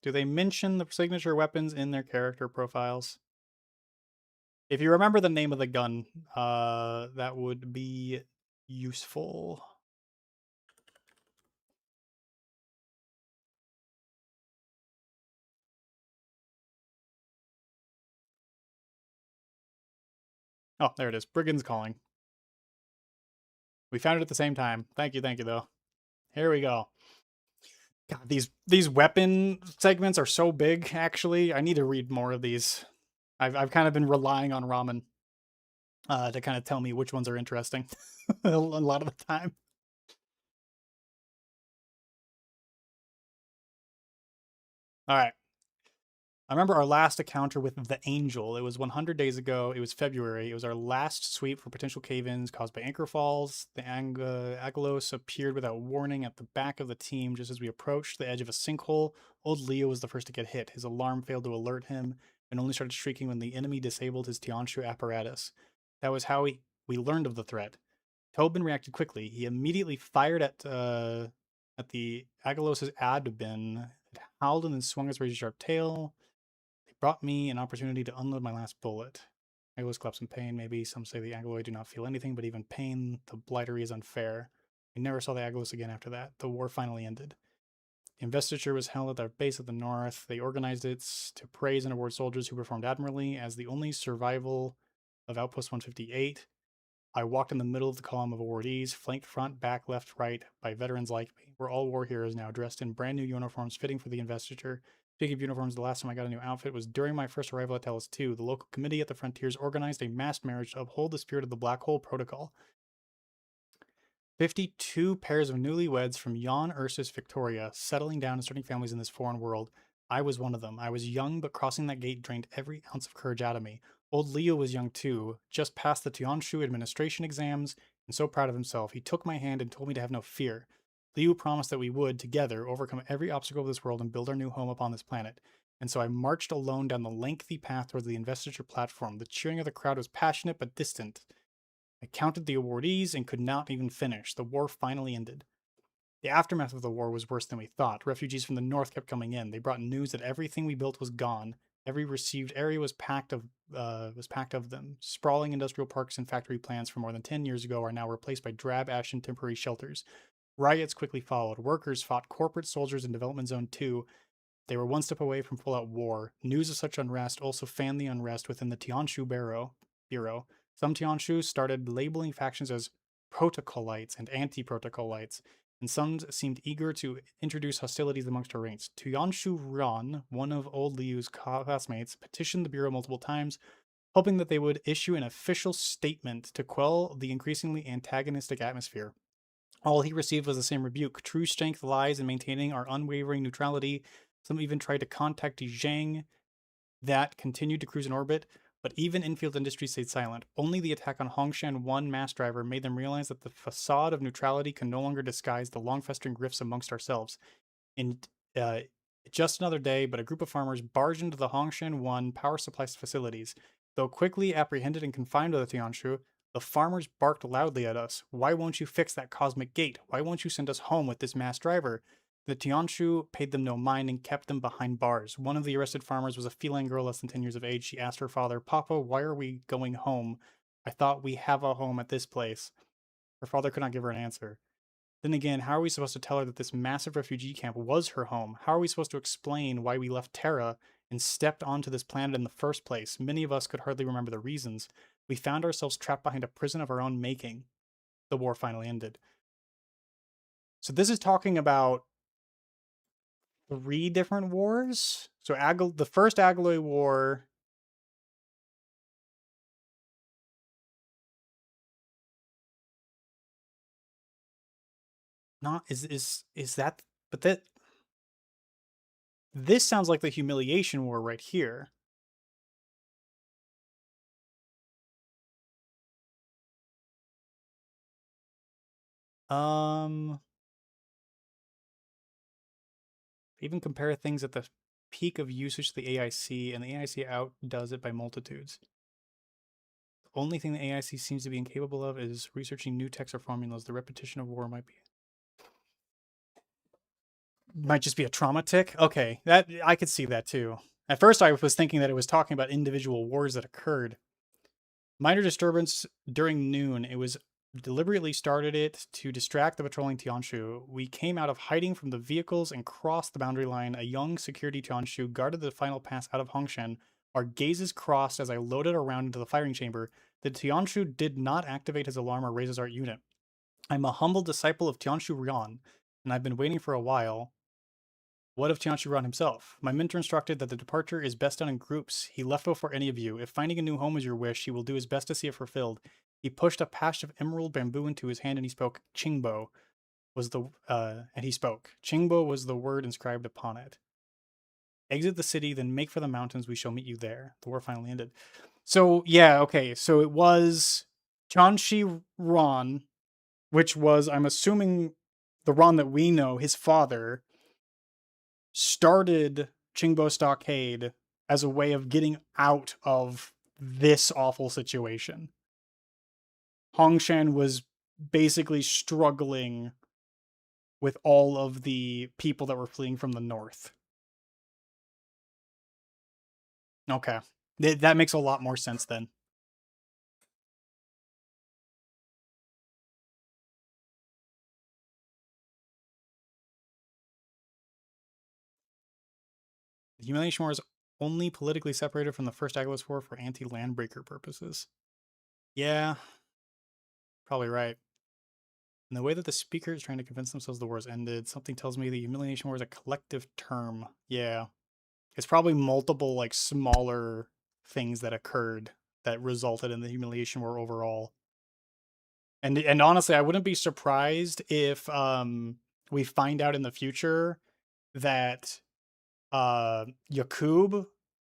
Do they mention the signature weapons in their character profiles? If you remember the name of the gun, that would be useful. Oh, there it is. Brigand's Calling. We found it at the same time. Thank you, though. Here we go. God, these weapon segments are so big, actually. I need to read more of these. I've kind of been relying on Ramen to kind of tell me which ones are interesting a lot of the time. All right. I remember our last encounter with the Angel. It was 100 days ago. It was February. It was our last sweep for potential cave-ins caused by anchor falls. The Agalos appeared without warning at the back of the team just as we approached the edge of a sinkhole. Old Leo was the first to get hit. His alarm failed to alert him and only started shrieking when the enemy disabled his Tianshu apparatus. That was how we learned of the threat. Tobin reacted quickly. He immediately fired at the Agalos' abdomen. It howled and then swung its razor-sharp tail. Brought me an opportunity to unload my last bullet. Agalos collapsed in pain. Maybe some say the Agaloid do not feel anything, but even pain, the Blighter is unfair. We never saw the Agalos again after that. The war finally ended. The investiture was held at their base at the north. They organized it to praise and award soldiers who performed admirably. As the only survival of Outpost 158, I walked in the middle of the column of awardees, flanked front, back, left, right, by veterans like me. We're all war heroes now, dressed in brand new uniforms fitting for the investiture. Speaking of uniforms, the last time I got a new outfit was during my first arrival at Talos 2. The local committee at the Frontiers organized a mass marriage to uphold the spirit of the Black Hole Protocol. 52 pairs of newlyweds from Jan Ursus Victoria, settling down and starting families in this foreign world. I was one of them. I was young, but crossing that gate drained every ounce of courage out of me. Old Leo was young too, just passed the Tianshu administration exams, and so proud of himself. He took my hand and told me to have no fear. Liu promised that we would, together, overcome every obstacle of this world and build our new home upon this planet. And so I marched alone down the lengthy path towards the investiture platform. The cheering of the crowd was passionate but distant. I counted the awardees and could not even finish. The war finally ended. The aftermath of the war was worse than we thought. Refugees from the north kept coming in. They brought news that everything we built was gone. Every received area was packed of them. Sprawling industrial parks and factory plants from more than 10 years ago are now replaced by drab, ashen temporary shelters. Riots quickly followed. Workers fought corporate soldiers in Development Zone 2. They were one step away from full-out war. News of such unrest also fanned the unrest within the Tianshu Bureau. Some Tianshu started labeling factions as protocolites and anti-protocolites, and some seemed eager to introduce hostilities amongst her ranks. Tianshu Ran, one of old Liu's classmates, petitioned the Bureau multiple times, hoping that they would issue an official statement to quell the increasingly antagonistic atmosphere. All he received was the same rebuke. True strength lies in maintaining our unwavering neutrality. Some even tried to contact Zhang, that continued to cruise in orbit, but even Infield Industries stayed silent. Only the attack on Hongshan 1 mass driver made them realize that the facade of neutrality can no longer disguise the long-festering rifts amongst ourselves. In just another day, but a group of farmers barged into the Hongshan 1 power supply facilities. Though quickly apprehended and confined by the Tianshu, the farmers barked loudly at us. Why won't you fix that cosmic gate? Why won't you send us home with this mass driver? The Tianshu paid them no mind and kept them behind bars. One of the arrested farmers was a feline girl less than 10 years of age. She asked her father, "Papa, why are we going home? I thought we have a home at this place." Her father could not give her an answer. Then again, how are we supposed to tell her that this massive refugee camp was her home? How are we supposed to explain why we left Terra and stepped onto this planet in the first place? Many of us could hardly remember the reasons. We found ourselves trapped behind a prison of our own making. The war finally ended. So this is talking about 3 different wars. So the first Agaloy War. Not is that, but that this sounds like the Humiliation War right here. Even compare things at the peak of usage to the AIC, and the AIC outdoes it by multitudes. The only thing the AIC seems to be incapable of is researching new texts or formulas. The repetition of war might just be a trauma tick. Okay, that I could see that too. At first, I was thinking that it was talking about individual wars that occurred. Minor disturbance during noon. It was deliberately started it to distract the patrolling Tianshu. We came out of hiding from the vehicles and crossed the boundary line. A young security Tianshu guarded the final pass out of Hongshan. Our gazes crossed as I loaded around into the firing chamber. The Tianshu did not activate his alarm or raise his art unit. I'm a humble disciple of Tianshu Ryan, and I've been waiting for a while. What of Tianshu Ran himself? My mentor instructed that the departure is best done in groups. He left before any of you. If finding a new home is your wish, he will do his best to see it fulfilled. He pushed a patch of emerald bamboo into his hand and he spoke. Qingbo was the Qingbo was the word inscribed upon it. Exit the city, then make for the mountains. We shall meet you there. The war finally ended. So yeah, okay. So it was Tianshi Ran, which was, I'm assuming, the Ran that we know, his father, started Qingbo Stockade as a way of getting out of this awful situation. Hongshan was basically struggling with all of the people that were fleeing from the north. Okay. That makes a lot more sense then. The Humiliation War is only politically separated from the First Aglos War for anti-landbreaker purposes. Yeah, probably right. And the way that the speaker is trying to convince themselves the war has ended, something tells me the Humiliation War is a collective term. Yeah. It's probably multiple, like, smaller things that occurred that resulted in the Humiliation War overall. And honestly, I wouldn't be surprised if we find out in the future that Yakub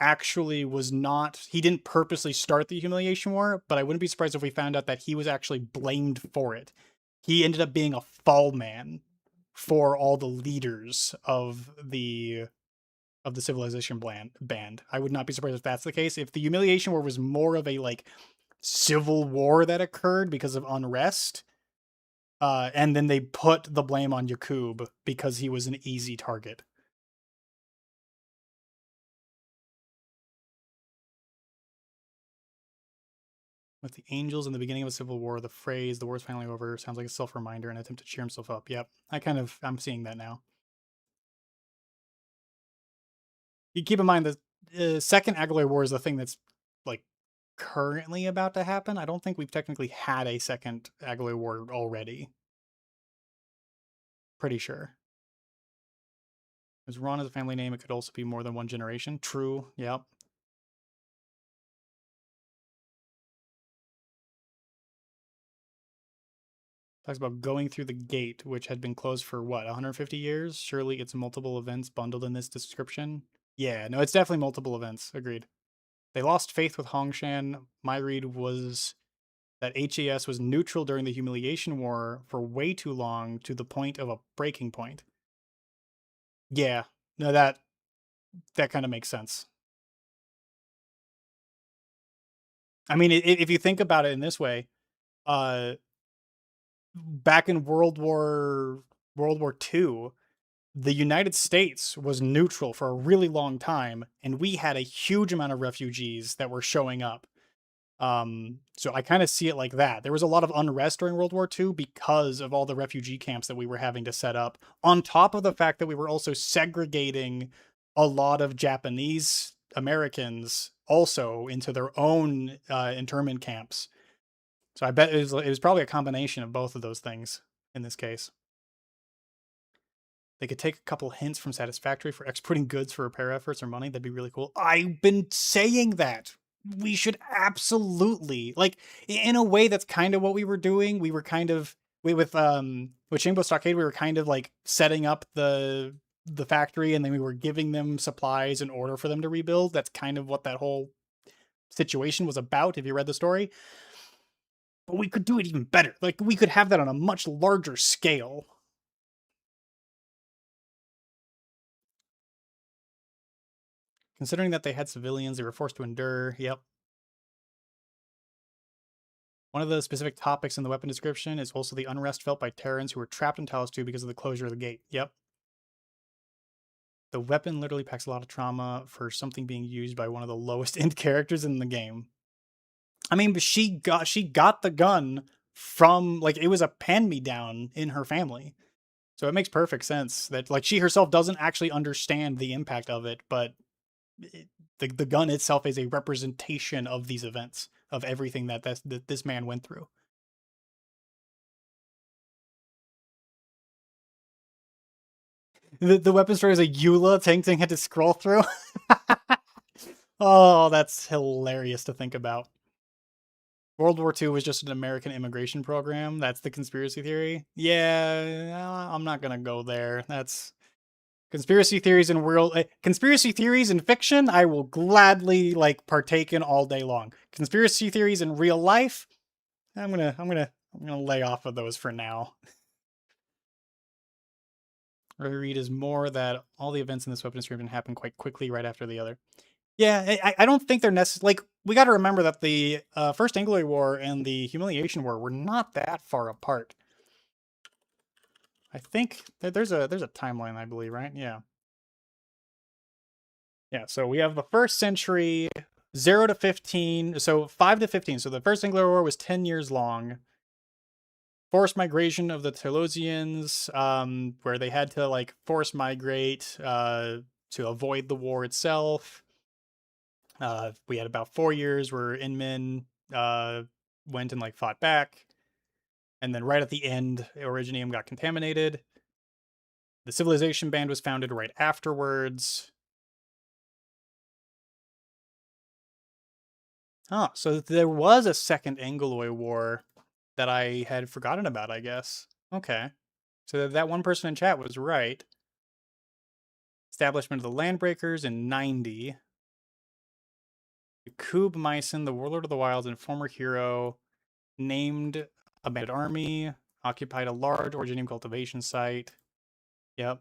actually was not, he didn't purposely start the Humiliation War, but I wouldn't be surprised if we found out that he was actually blamed for it. He ended up being a fall man for all the leaders of the Civilization band. I would not be surprised if that's the case. If the Humiliation War was more of a, like, civil war that occurred because of unrest, and then they put the blame on Yakub because he was an easy target. With the angels in the beginning of a civil war, the phrase "the war's finally over" sounds like a self-reminder and attempt to cheer himself up. Yep, I'm seeing that now. You keep in mind the second Agaloy War is the thing that's like currently about to happen. I don't think we've technically had a second Agaloy War already. Pretty sure. As Ron is a family name, it could also be more than one generation. True. Yep. Talks about going through the gate, which had been closed for what, 150 years? Surely it's multiple events bundled in this description. Yeah, no, it's definitely multiple events. Agreed. They lost faith with Hongshan. My read was that HAS was neutral during the Humiliation War for way too long, to the point of a breaking point. Yeah, no, that kind of makes sense. I mean, if you think about it in this way, back in World War II, the United States was neutral for a really long time, and we had a huge amount of refugees that were showing up. So I kind of see it like that. There was a lot of unrest during World War II because of all the refugee camps that we were having to set up, on top of the fact that we were also segregating a lot of Japanese Americans also into their own internment camps. So I bet it was probably a combination of both of those things in this case. They could take a couple hints from Satisfactory for exporting goods for repair efforts or money. That'd be really cool. I've been saying that. We should absolutely, like, in a way, that's kind of what we were doing. We were kind of, with Shingbo Stockade, we were kind of like setting up the factory, and then we were giving them supplies in order for them to rebuild. That's kind of what that whole situation was about, if you read the story. But we could do it even better. Like, we could have that on a much larger scale. Considering that they had civilians they were forced to endure. Yep. One of the specific topics in the weapon description is also the unrest felt by Terrans who were trapped in Talos 2 because of the closure of the gate. Yep. The weapon literally packs a lot of trauma for something being used by one of the lowest end characters in the game. I mean, but she got the gun from, like, it was a hand-me-down in her family. So it makes perfect sense that, like, she herself doesn't actually understand the impact of it, but the gun itself is a representation of these events, of everything that this man went through. The weapon store is a EULA tank thing had to scroll through. Oh, that's hilarious to think about. World War II was just an American immigration program. That's the conspiracy theory. Yeah, I'm not gonna go there. That's conspiracy theories conspiracy theories in fiction. I will gladly partake in all day long. Conspiracy theories in real life, I'm gonna lay off of those for now. Read is more that all the events in this weapon description happen quite quickly right after the other. Yeah, I don't think they're necessary. Like, we got to remember that the First Angloid War and the Humiliation War were not that far apart. I think there's a timeline, I believe, right? Yeah. Yeah, so we have the first century, 0 to 15, so 5 to 15. So the First Angloid War was 10 years long. Forced migration of the Telosians, where they had to force migrate to avoid the war itself. We had about 4 years where Inman went and fought back, and then right at the end, Originium got contaminated. The Civilization Band was founded right afterwards. Oh, so there was a second Angloid War that I had forgotten about, I guess. Okay. So that one person in chat was right. Establishment of the Landbreakers in 90. Koob Myson, the Warlord of the Wilds and former hero, named a bandit army, occupied a large Originium cultivation site. Yep.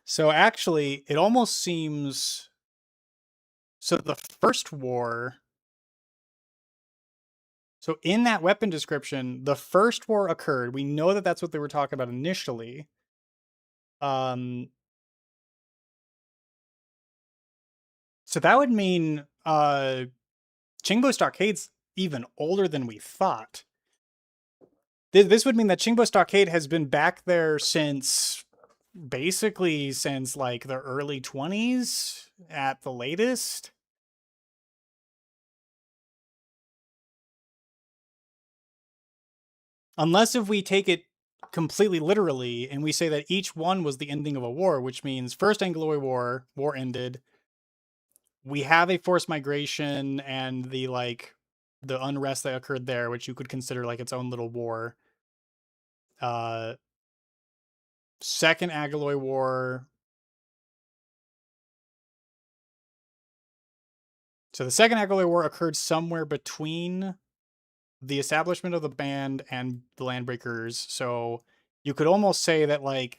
So actually, it almost seems... So the first war... So in that weapon description, the first war occurred. We know that that's what they were talking about initially. So that would mean Chingbo Stockade's even older than we thought. This would mean that Chingbo Stockade has been back there since basically since like the early 20s at the latest. Unless if we take it completely literally and we say that each one was the ending of a war, which means First Anglo War ended. We have a forced migration and the unrest that occurred there, which you could consider like its own little war. Second Agaloy War. So the Second Agaloy War occurred somewhere between the establishment of the band and the Landbreakers. So you could almost say that like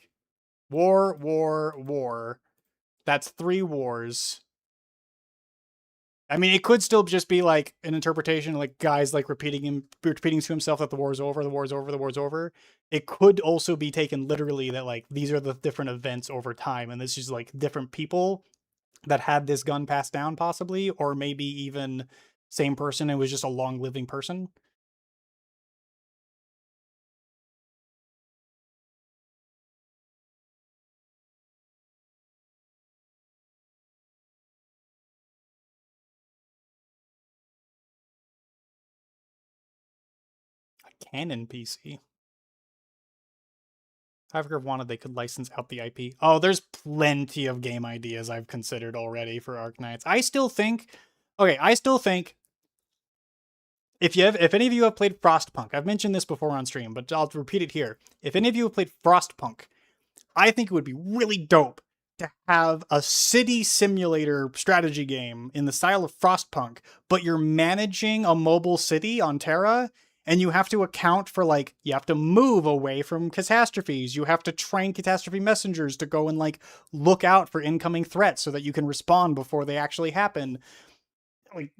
war. That's 3 wars. I mean, it could still just be like an interpretation, like guys like repeating to himself that the war's over, the war's over, the war's over. It could also be taken literally that like these are the different events over time, and this is like different people that had this gun passed down, possibly, or maybe even same person. It was just a long living person. A Canon PC. I've wanted they could license out the IP. Oh, there's plenty of game ideas I've considered already for Arknights. I still think if any of you have played Frostpunk, I've mentioned this before on stream, but I'll repeat it here. If any of you have played Frostpunk, I think it would be really dope to have a city simulator strategy game in the style of Frostpunk, but you're managing a mobile city on Terra, and you have to account for, like, you have to move away from catastrophes. You have to train catastrophe messengers to go and, like, look out for incoming threats so that you can respond before they actually happen. Like,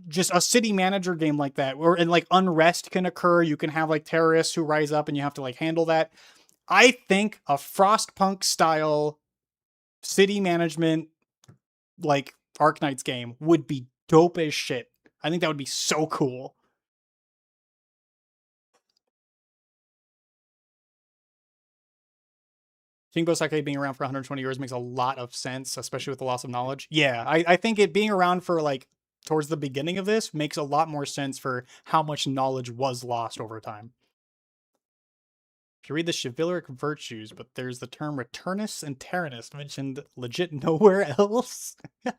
just a city manager game like that, and like unrest can occur. You can have like terrorists who rise up and you have to like handle that. I think a Frostpunk style city management like Arknights game would be dope as shit. I think that would be so cool. Chingbo Sakai being around for 120 years makes a lot of sense, especially with the loss of knowledge. Yeah, I think it being around for like towards the beginning of this makes a lot more sense for how much knowledge was lost over time. If you read the chivalric virtues, but there's the term returnus and terranus mentioned legit nowhere else. This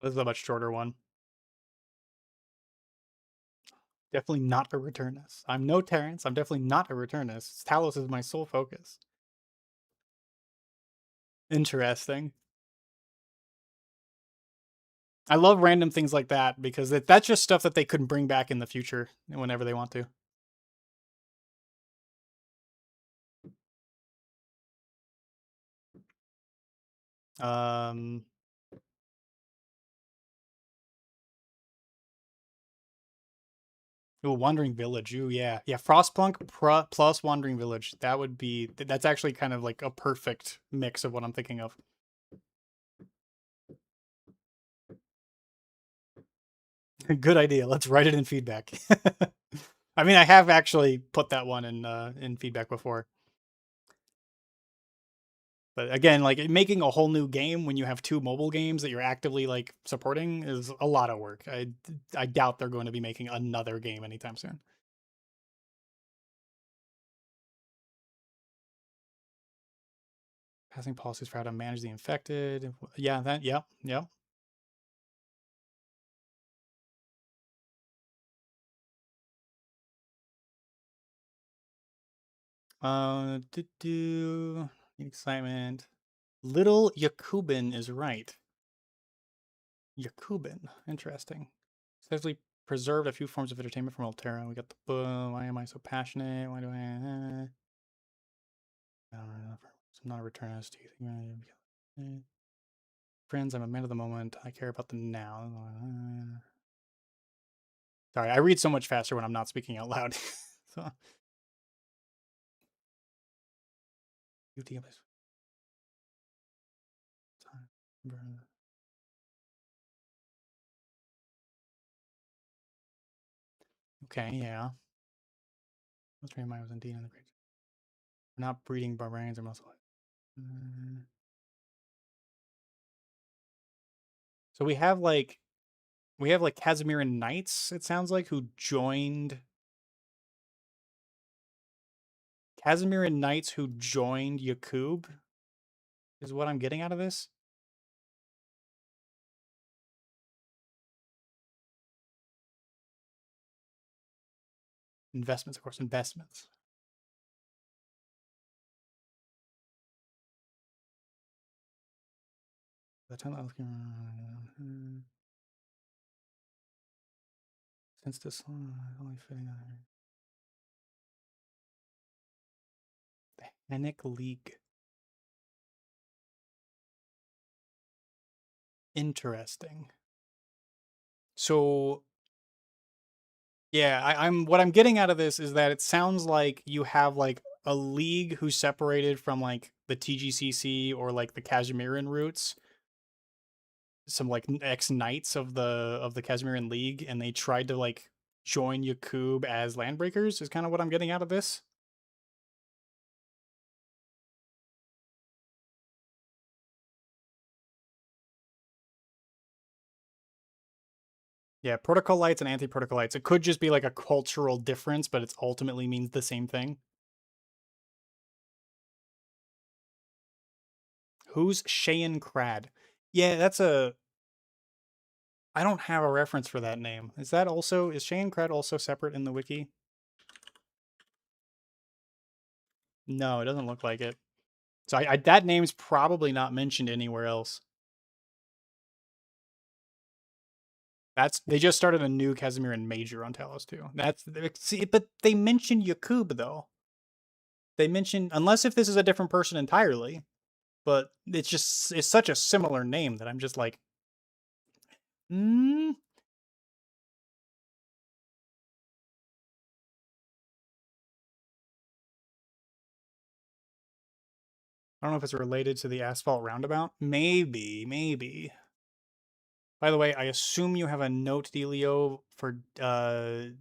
is a much shorter one. Definitely not a returnus. I'm no Terrence. I'm definitely not a returnus. Talos is my sole focus. Interesting. I love random things like that because that's just stuff that they couldn't bring back in the future whenever they want to. Ooh, Wandering Village. Ooh, yeah. Yeah, Frostpunk plus Wandering Village. That would be... That's actually kind of like a perfect mix of what I'm thinking of. Good idea. Let's write it in feedback. I mean, I have actually put that one in feedback before. But again, like making a whole new game when you have 2 mobile games that you're actively like supporting is a lot of work. I doubt they're going to be making another game anytime soon. Passing policies for how to manage the infected. Yeah, that. Yep. Excitement. Little Yakubin is right. Yakubin. Interesting. Says we preserved a few forms of entertainment from Alterra. We got the why am I so passionate? Why do I I'm not a returnist. Do you think friends, I'm a man of the moment. I care about the now. Sorry, I read so much faster when I'm not speaking out loud. So Okay, yeah. Let's train mine was indeed in the great. We're not breeding barbarians or muscle. So we have like Casimiran Knights, it sounds like, who joined Casimiran Knights who joined Yakub is what I'm getting out of this. Investments, of course, investments. Since this only fitting on the Hennick League. Interesting. So yeah, I'm what I'm getting out of this is that it sounds like you have like a league who separated from like the TGCC or like the Casimiran roots. Some like ex-knights of the Casimiran League, and they tried to like join Yakub as Landbreakers is kind of what I'm getting out of this. Yeah, Protocolites and Anti-Protocolites. It could just be like a cultural difference, but it ultimately means the same thing. Who's Shayan Crad? Yeah, that's a... I don't have a reference for that name. Is Shayan Crad also separate in the wiki? No, it doesn't look like it. So that name's probably not mentioned anywhere else. They just started a new Casimiran Major on Talos too. But they mentioned Yakub though. They mentioned, unless if this is a different person entirely, but it's such a similar name that I'm just like, I don't know if it's related to the asphalt roundabout. Maybe. By the way, I assume you have a note, Delio, for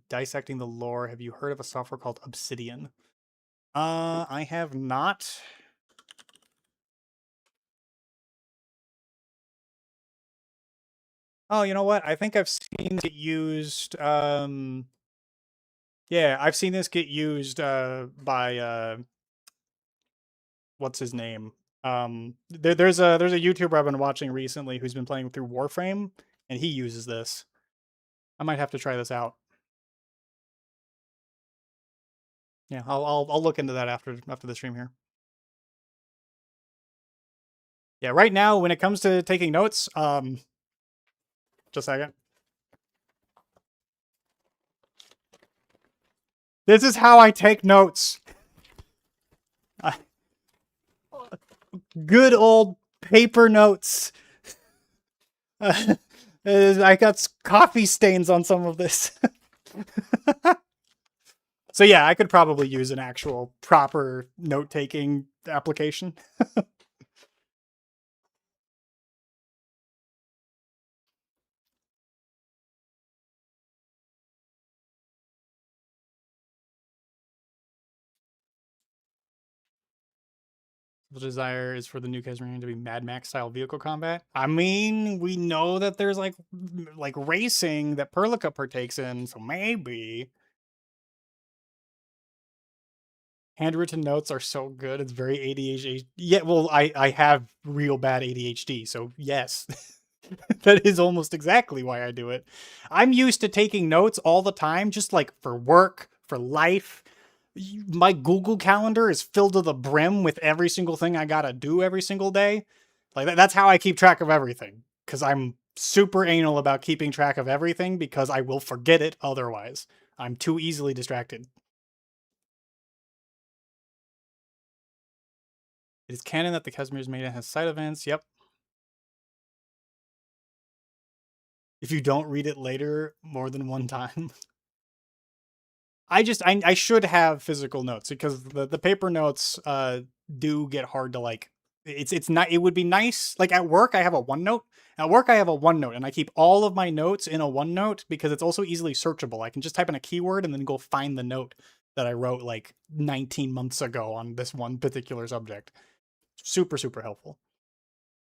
dissecting the lore. Have you heard of a software called Obsidian? I have not. Oh, you know what? I think I've seen it used. Yeah, I've seen this get used by what's his name? There's a YouTuber I've been watching recently who's been playing through Warframe, and he uses this. I might have to try this out. Yeah, I'll look into that after the stream here. Yeah, right now when it comes to taking notes, just a second. This is how I take notes. Good old paper notes. I got coffee stains on some of this. So yeah, I could probably use an actual proper note-taking application. The desire is for the new Casimiran to be Mad Max style vehicle combat. I mean, we know that there's like racing that Perlica partakes in, so maybe. Handwritten notes are so good. It's very ADHD. Yeah, well, I have real bad ADHD, so yes. That is almost exactly why I do it. I'm used to taking notes all the time, just like for work, for life. My Google Calendar is filled to the brim with every single thing I gotta do every single day. Like that's how I keep track of everything. Because I'm super anal about keeping track of everything because I will forget it otherwise. I'm too easily distracted. It is canon that the Casimir's Maiden has side events. Yep. If you don't read it later more than one time. I should have physical notes because the paper notes do get hard to like. It's not. It would be nice. Like at work, I have a OneNote. At work, I have a OneNote, and I keep all of my notes in a OneNote because it's also easily searchable. I can just type in a keyword and then go find the note that I wrote like 19 months ago on this one particular subject. Super, super helpful.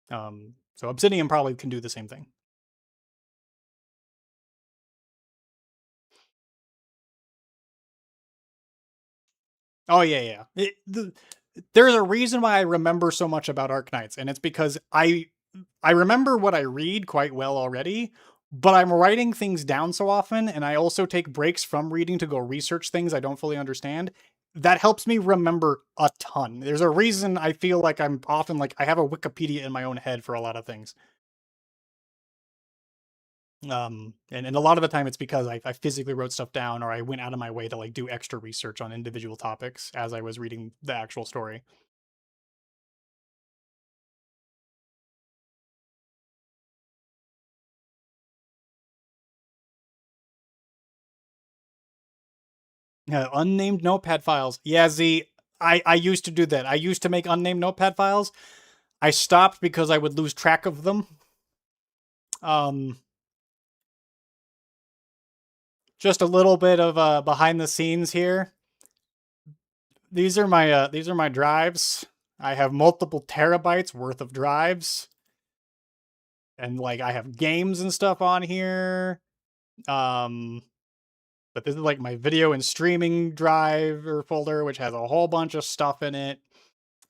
So Obsidian probably can do the same thing. Oh yeah, yeah. There's a reason why I remember so much about Arknights, and it's because I remember what I read quite well already, but I'm writing things down so often, and I also take breaks from reading to go research things I don't fully understand. That helps me remember a ton. There's a reason I feel like I'm often like I have a Wikipedia in my own head for a lot of things. And a lot of the time it's because I physically wrote stuff down, or I went out of my way to like do extra research on individual topics as I was reading the actual story. Unnamed notepad files. Yeah, Z, I used to do that. I used to make unnamed notepad files. I stopped because I would lose track of them. Just a little bit of behind the scenes here. These are my drives. I have multiple terabytes worth of drives. And like I have games and stuff on here. But this is like my video and streaming drive or folder, which has a whole bunch of stuff in it.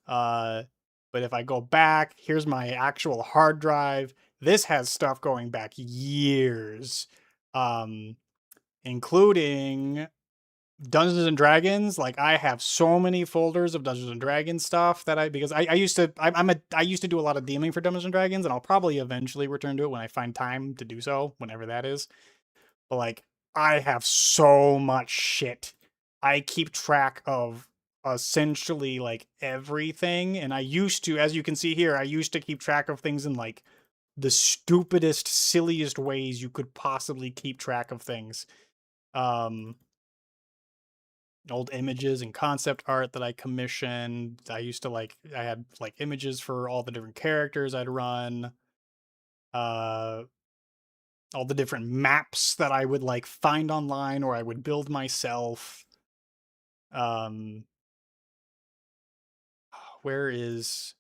But if I go back, here's my actual hard drive. This has stuff going back years, including Dungeons and Dragons. Like I have so many folders of Dungeons and Dragons stuff that because I used to do a lot of DMing for Dungeons and Dragons, and I'll probably eventually return to it when I find time to do so, whenever that is. But like I have so much shit. I keep track of essentially like everything, and I used to, as you can see here, I used to keep track of things in like the stupidest, silliest ways you could possibly keep track of things. Old images and concept art that I commissioned. I used to like, I had like images for all the different characters I'd run. All the different maps that I would like find online or I would build myself. Where is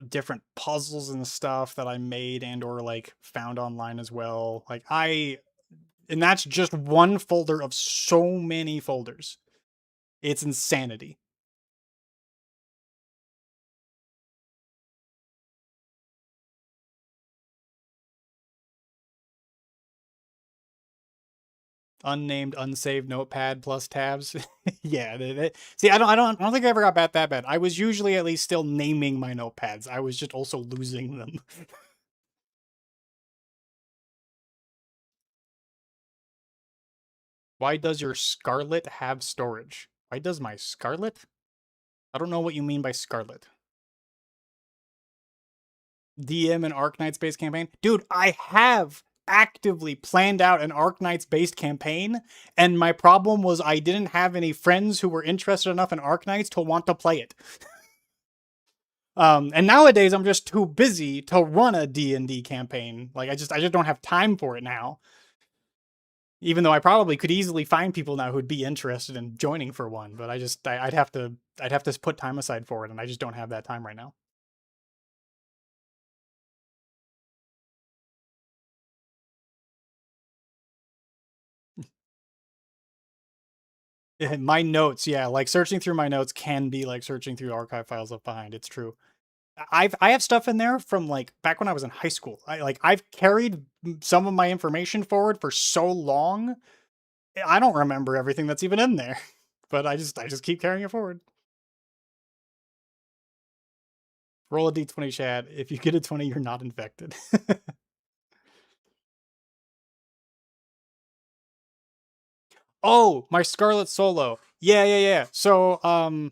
different puzzles and stuff that I made and or like found online as well. Like and that's just one folder of so many folders. It's insanity. Unnamed, unsaved notepad plus tabs. Yeah. See, I don't think I ever got that bad. I was usually at least still naming my notepads. I was just also losing them. Why does your Scarlet have storage? Why does my Scarlet? I don't know what you mean by Scarlet. DM and Arknights based campaign? Dude, I have actively planned out an Arknights based campaign, and my problem was I didn't have any friends who were interested enough in Arknights to want to play it. And nowadays I'm just too busy to run a D&D campaign. Like I just don't have time for it now. Even though I probably could easily find people now who'd be interested in joining for one, but I'd have to put time aside for it, and I just don't have that time right now. My notes, yeah, like searching through my notes can be like searching through archive files left behind. It's true. I have stuff in there from like back when I was in high school. I've carried some of my information forward for so long. I don't remember everything that's even in there, but I just keep carrying it forward. Roll a d20, Chad. If you get a 20, you're not infected. Oh, my Scarlet Solo. Yeah. So, oh,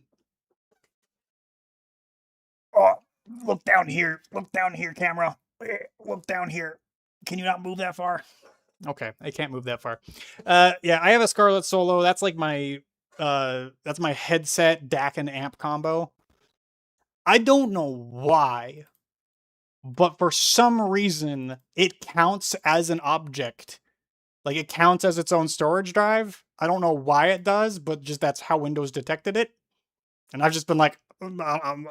look down here. Look down here, camera. Look down here. Can you not move that far? Okay, I can't move that far. Yeah, I have a Scarlet Solo. That's like my that's my headset DAC and amp combo. I don't know why, but for some reason, it counts as an object. Like, it counts as its own storage drive. I don't know why it does, but just that's how Windows detected it. And I've just been like, I'm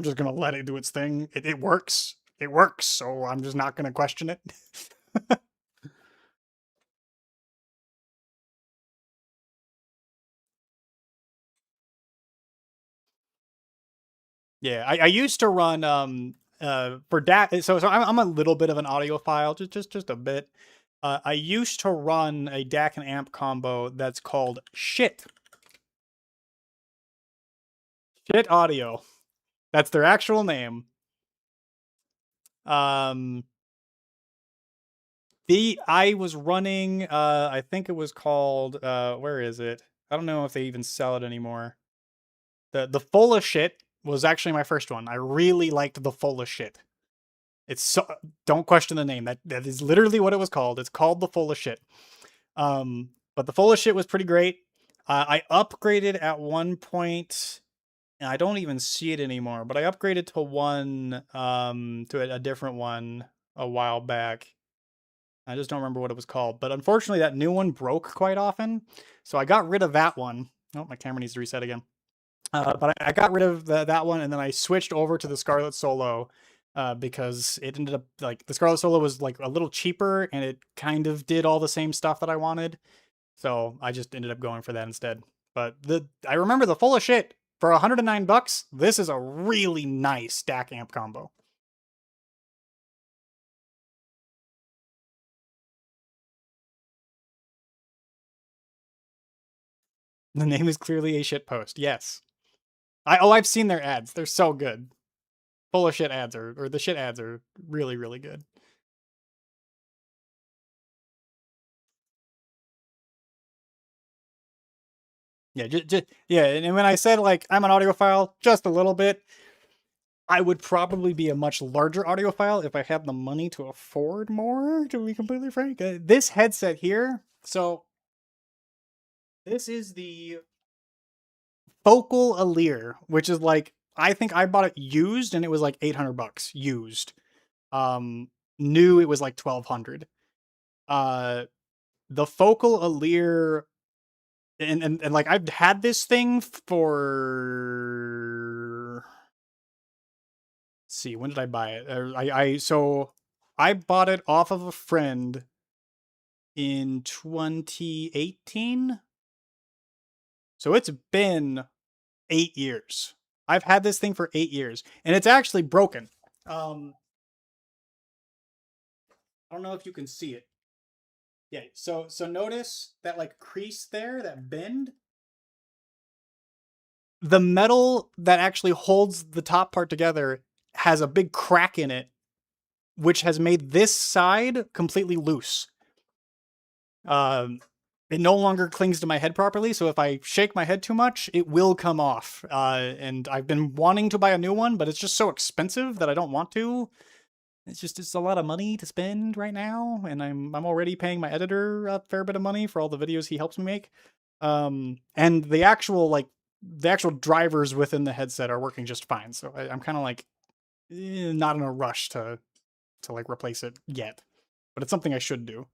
just gonna let it do its thing. It works. It works, so I'm just not gonna question it. Yeah, I used to run for DAC. So I'm a little bit of an audiophile, just a bit. I used to run a DAC and amp combo that's called Shit. Shit Audio. That's their actual name. I was running I think it was called where is it? I don't know if they even sell it anymore. The Full of Shit was actually my first one. I really liked the Full of Shit. It's so, don't question the name. That is literally what it was called. It's called the Full of Shit. But the Full of Shit was pretty great. I upgraded at one point, and I don't even see it anymore, but I upgraded to one to a different one a while back. I just don't remember what it was called. But unfortunately, that new one broke quite often. So I got rid of that one. Oh, my camera needs to reset again. But I got rid of that one, and then I switched over to the Scarlet Solo because it ended up, like, the Scarlet Solo was, like, a little cheaper, and it kind of did all the same stuff that I wanted. So I just ended up going for that instead. But I remember the Full of Shit, for $109, this is a really nice DAC amp combo. The name is clearly a shit post. Yes. I've seen their ads. They're so good. Full of Shit ads or the shit ads are really, really good. Yeah, yeah, and when I said, like, I'm an audiophile, just a little bit, I would probably be a much larger audiophile if I had the money to afford more, to be completely frank. This headset here, so this is the Focal Alir, which is, like, I think I bought it used and it was like $800 used. New, it was like $1,200. The Focal Alir, and like, I've had this thing for, let's see, when did I buy it? So I bought it off of a friend in 2018. So it's been 8 years. I've had this thing for 8 years, and it's actually broken. I don't know if you can see it. Yeah, so notice that, like, crease there, that bend. The metal that actually holds the top part together has a big crack in it, which has made this side completely loose. It no longer clings to my head properly, so if I shake my head too much, it will come off. And I've been wanting to buy a new one, but it's just so expensive that I don't want to. It's a lot of money to spend right now, and I'm already paying my editor a fair bit of money for all the videos he helps me make. And the actual drivers within the headset are working just fine, so I'm kind of like not in a rush to like replace it yet, but it's something I should do.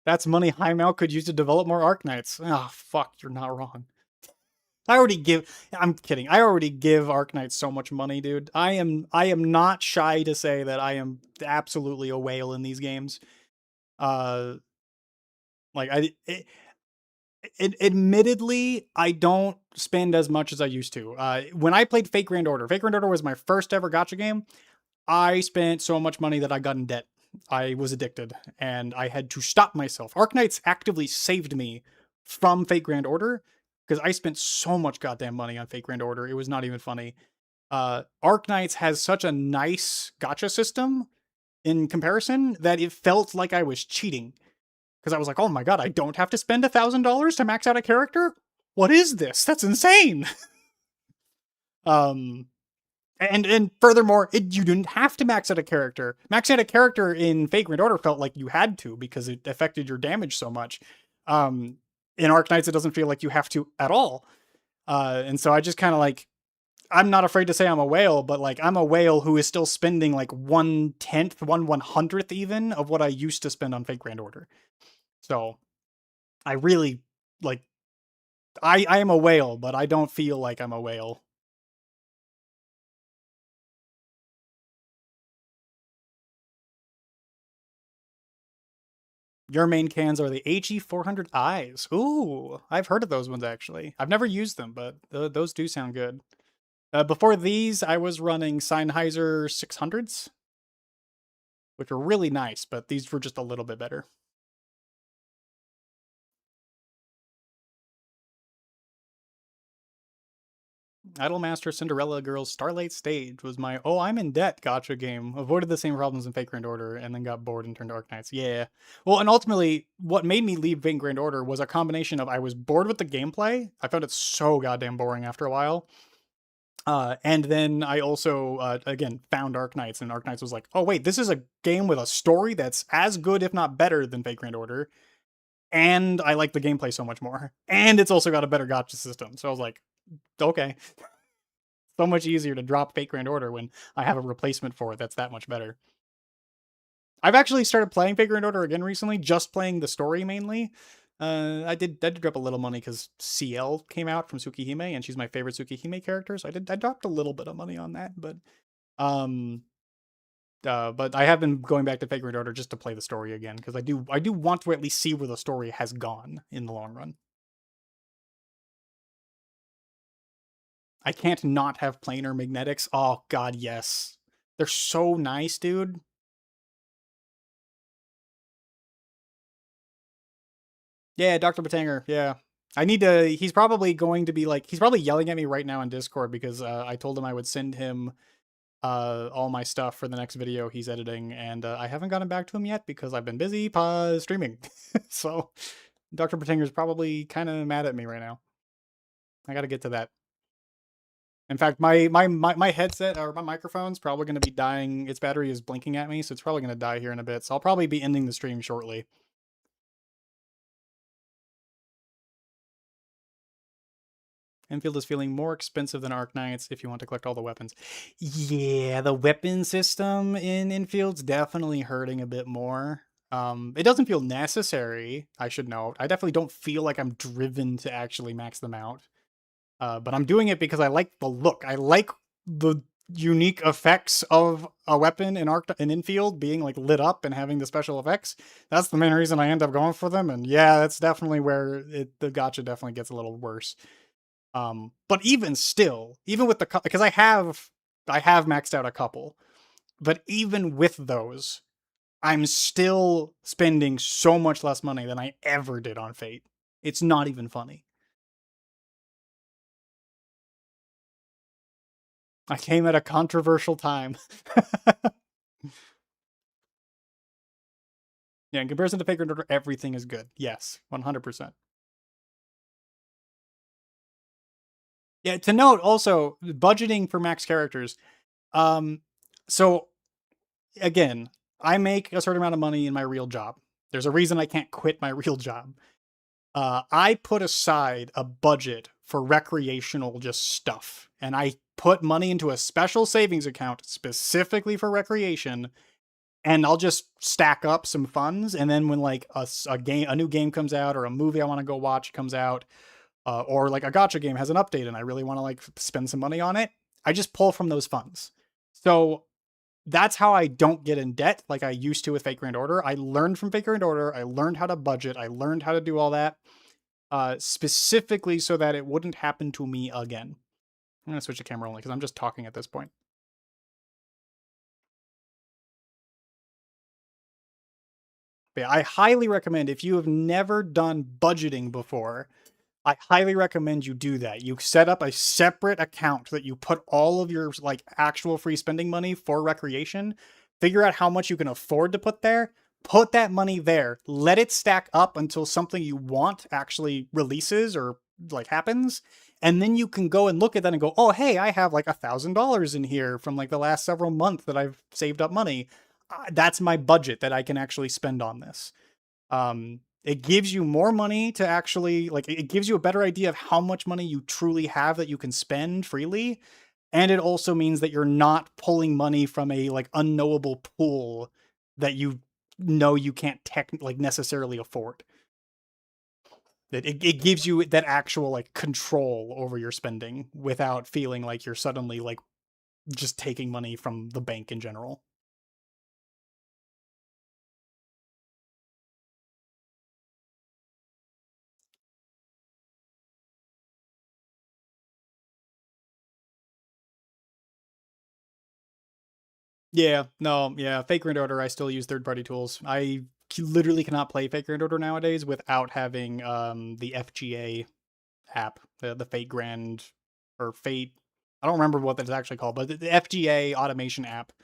That's money Highmouth could use to develop more Arknights. Oh, fuck, you're not wrong. I'm kidding. I already give Arknights so much money, dude. I am not shy to say that I am absolutely a whale in these games. Admittedly, I don't spend as much as I used to. When I played Fate Grand Order was my first ever gacha game. I spent so much money that I got in debt. I was addicted, and I had to stop myself. Arknights actively saved me from Fate Grand Order, because I spent so much goddamn money on Fate Grand Order, it was not even funny. Arknights has such a nice gacha system in comparison that it felt like I was cheating. Because I was like, oh my god, I don't have to spend $1,000 to max out a character? What is this? That's insane! And furthermore, you didn't have to max out a character. Maxing out a character in Fate Grand Order felt like you had to, because it affected your damage so much. In Arknights, it doesn't feel like you have to at all. And so I just kind of like, I'm not afraid to say I'm a whale, but like I'm a whale who is still spending like 1/10, 1/100th even of what I used to spend on Fate Grand Order. So I really like, I am a whale, but I don't feel like I'm a whale. Your main cans are the HE400Is. Ooh, I've heard of those ones actually. I've never used them, but those do sound good. Before these, I was running Sennheiser 600s, which were really nice, but these were just a little bit better. Idolmaster Cinderella Girls Starlight Stage was my I'm in debt gotcha game. Avoided the same problems in Fate Grand Order and then got bored and turned to Arknights. Yeah. Well, and ultimately, what made me leave Fate Grand Order was a combination of I was bored with the gameplay. I found it so goddamn boring after a while. And then I also, again, found Arknights, and Arknights was like, oh, wait, this is a game with a story that's as good, if not better, than Fate Grand Order. And I like the gameplay so much more. And it's also got a better gotcha system. So I was like, okay. So much easier to drop Fate Grand Order when I have a replacement for it that's that much better. I've actually started playing Fate Grand Order again recently, just playing the story mainly. I did drop a little money because CL came out from Tsukihime, and she's my favorite Tsukihime character, so I dropped a little bit of money on that, but I have been going back to Fate Grand Order just to play the story again, because I do want to at least see where the story has gone in the long run. I can't not have planar magnetics. Oh god, yes. They're so nice, dude. Yeah, Dr. Batanger, yeah. I need to, he's probably going to be like, he's probably yelling at me right now in Discord because I told him I would send him all my stuff for the next video he's editing, and I haven't gotten back to him yet because I've been busy streaming. So Dr. Batanger's probably kind of mad at me right now. I gotta get to that. In fact, my headset or my microphone's probably going to be dying. Its battery is blinking at me, so it's probably going to die here in a bit. So I'll probably be ending the stream shortly. Enfield is feeling more expensive than Arknights if you want to collect all the weapons. Yeah, the weapon system in Enfield's definitely hurting a bit more. It doesn't feel necessary, I should note. I definitely don't feel like I'm driven to actually max them out. But I'm doing it because I like the look. I like the unique effects of a weapon in Enfield being like lit up and having the special effects. That's the main reason I end up going for them. And yeah, that's definitely where the gotcha definitely gets a little worse. But even still, even with because I have maxed out a couple, but even with those, I'm still spending so much less money than I ever did on Fate. It's not even funny. I came at a controversial time. Yeah, in comparison to Fate Grand Order, everything is good. Yes, 100%. Yeah, to note also, budgeting for max characters. So, again, I make a certain amount of money in my real job. There's a reason I can't quit my real job. I put aside a budget for recreational just stuff, and I put money into a special savings account specifically for recreation, and I'll just stack up some funds, and then when like a new game comes out or a movie I want to go watch comes out, or like a gotcha game has an update and I really want to like spend some money on it, I just pull from those funds. So that's how I don't get in debt like I used to with Fate Grand Order. I learned from Fate Grand Order. I learned how to budget. I learned how to do all that specifically so that it wouldn't happen to me again. I'm going to switch to camera only because I'm just talking at this point. But yeah, I highly recommend, if you have never done budgeting before, I highly recommend you do that. You set up a separate account that you put all of your like actual free spending money for recreation. Figure out how much you can afford to put there. Put that money there. Let it stack up until something you want actually releases or like happens. And then you can go and look at that and go, oh, hey, I have like $1,000 in here from like the last several months that I've saved up money. That's my budget that I can actually spend on this. It gives you more money to actually, like, it gives you a better idea of how much money you truly have that you can spend freely. And it also means that you're not pulling money from a, like, unknowable pool that you know you can't necessarily afford. It gives you that actual, like, control over your spending without feeling like you're suddenly, like, just taking money from the bank in general. Yeah, no, yeah, Fake Grand Order, I still use third-party tools. I literally cannot play Fake Grand Order nowadays without having the FGA app, the Fate Grand or Fate. I don't remember what that's actually called, but the FGA automation app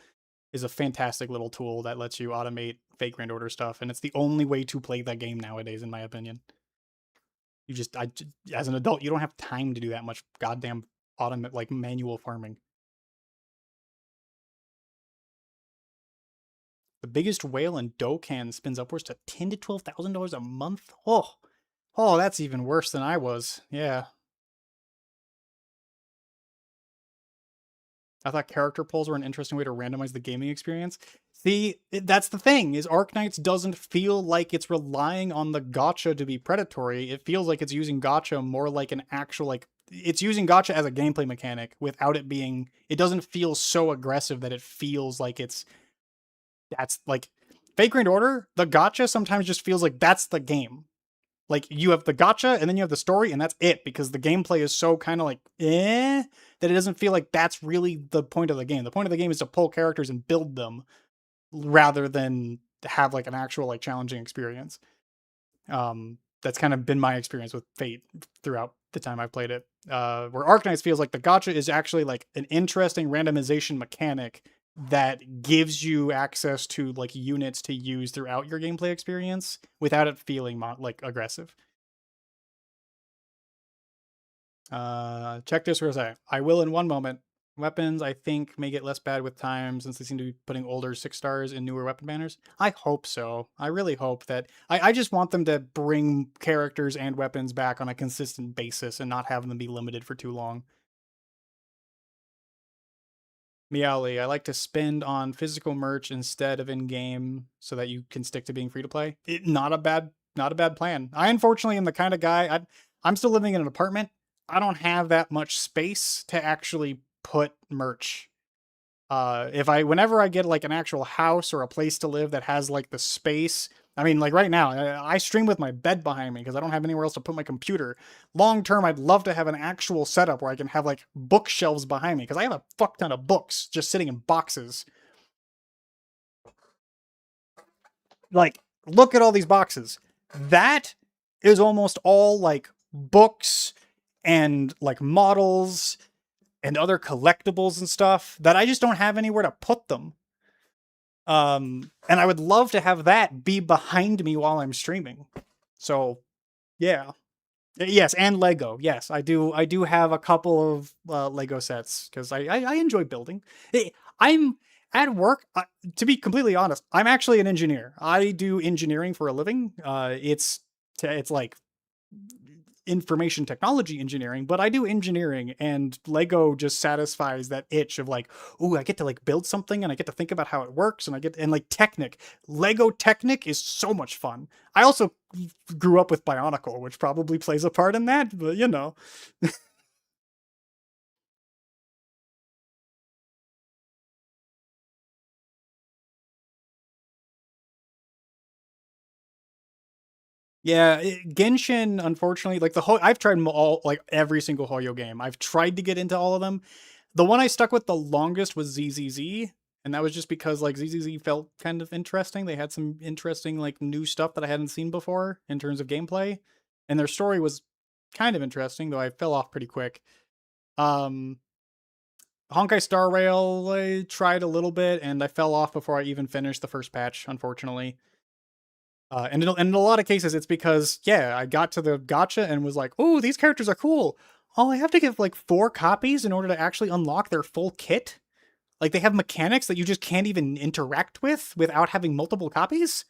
is a fantastic little tool that lets you automate Fate Grand Order stuff, and it's the only way to play that game nowadays, in my opinion. As an adult, you don't have time to do that much goddamn manual farming. The biggest whale in Dokkan spends upwards to $10,000 to $12,000 a month. Oh, that's even worse than I was. Yeah. I thought character pulls were an interesting way to randomize the gaming experience. See, that's the thing, is Arknights doesn't feel like it's relying on the gacha to be predatory. It feels like it's using gacha more like an actual, like, it's using gacha as a gameplay mechanic without it being, it doesn't feel so aggressive that it feels like that's like, Fake Grand Order, the gacha sometimes just feels like that's the game. Like, you have the gacha, and then you have the story, and that's it, because the gameplay is so kind of like, that it doesn't feel like that's really the point of the game. The point of the game is to pull characters and build them, rather than have, like, an actual, like, challenging experience. That's kind of been my experience with Fate throughout the time I've played it. Where Arknights feels like the gacha is actually, like, an interesting randomization mechanic that gives you access to, like, units to use throughout your gameplay experience without it feeling like aggressive. Check this for I will in one moment. Weapons, I think, may get less bad with time since they seem to be putting older 6 stars in newer weapon banners. I hope so. I really hope that. I just want them to bring characters and weapons back on a consistent basis and not have them be limited for too long. Meowly, I like to spend on physical merch instead of in-game so that you can stick to being free to play. Not a bad plan. I unfortunately am the kind of guy, I'm still living in an apartment. I don't have that much space to actually put merch. Whenever I get, like, an actual house or a place to live that has, like, the space, I mean, like, right now, I stream with my bed behind me because I don't have anywhere else to put my computer. Long term, I'd love to have an actual setup where I can have, like, bookshelves behind me, because I have a fuck ton of books just sitting in boxes. Like, look at all these boxes. That is almost all, like, books and, like, models and other collectibles and stuff that I just don't have anywhere to put them. And I would love to have that be behind me while I'm streaming. So, yeah. Yes, and Lego. Yes, I do have a couple of Lego sets because I enjoy building. I'm at work, to be completely honest, I'm actually an engineer. I do engineering for a living. It's like information technology engineering, but I do engineering, and Lego just satisfies that itch of, like, ooh, I get to, like, build something and I get to think about how it works, and like Technic. Lego Technic is so much fun. I also grew up with Bionicle, which probably plays a part in that, but you know. Yeah, Genshin, unfortunately, like, I've tried every single Hoyo game. I've tried to get into all of them. The one I stuck with the longest was ZZZ, and that was just because, like, ZZZ felt kind of interesting. They had some interesting, like, new stuff that I hadn't seen before in terms of gameplay, and their story was kind of interesting, though I fell off pretty quick. Honkai Star Rail, I tried a little bit, and I fell off before I even finished the first patch, unfortunately. And in a lot of cases, it's because, yeah, I got to the gacha and was like, oh, these characters are cool. Oh, I have to get, like, 4 copies in order to actually unlock their full kit? Like, they have mechanics that you just can't even interact with without having multiple copies?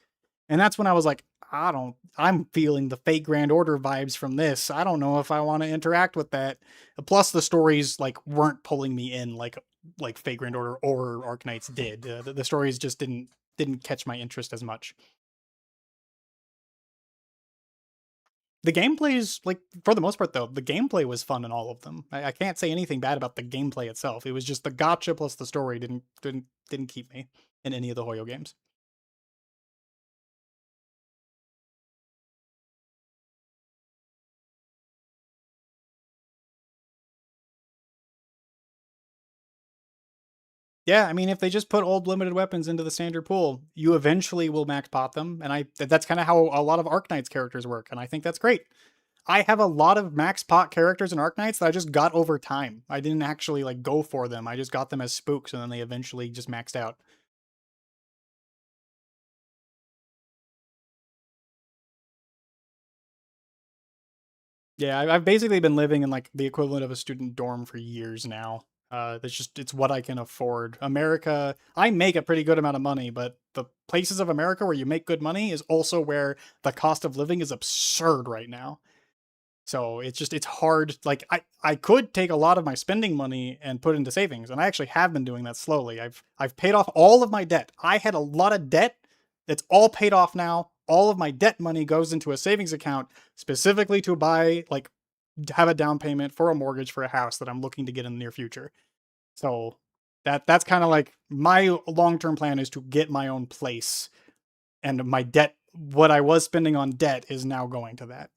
And that's when I was like, I'm feeling the Fate Grand Order vibes from this. I don't know if I want to interact with that. Plus, the stories like weren't pulling me in like Fate Grand Order or Arknights did. The stories just didn't catch my interest as much. The gameplay is like, for the most part though, the gameplay was fun in all of them. I can't say anything bad about the gameplay itself. It was just the gotcha plus the story didn't keep me in any of the Hoyo games. Yeah, I mean, if they just put old limited weapons into the standard pool, you eventually will max pot them, and that's kind of how a lot of Arknights characters work, and I think that's great. I have a lot of max pot characters in Arknights that I just got over time. I didn't actually like go for them. I just got them as spooks, and then they eventually just maxed out. Yeah, I've basically been living in like the equivalent of a student dorm for years now. It's what I can afford. America, I make a pretty good amount of money, but the places of America where you make good money is also where the cost of living is absurd right now. So it's hard. Like I could take a lot of my spending money and put into savings, and I actually have been doing that slowly. I've paid off all of my debt. I had a lot of debt that's all paid off now. All of my debt money goes into a savings account specifically to buy like have a down payment for a mortgage for a house that I'm looking to get in the near future. So that's kind of like my long-term plan is to get my own place, and my debt, what I was spending on debt is now going to that.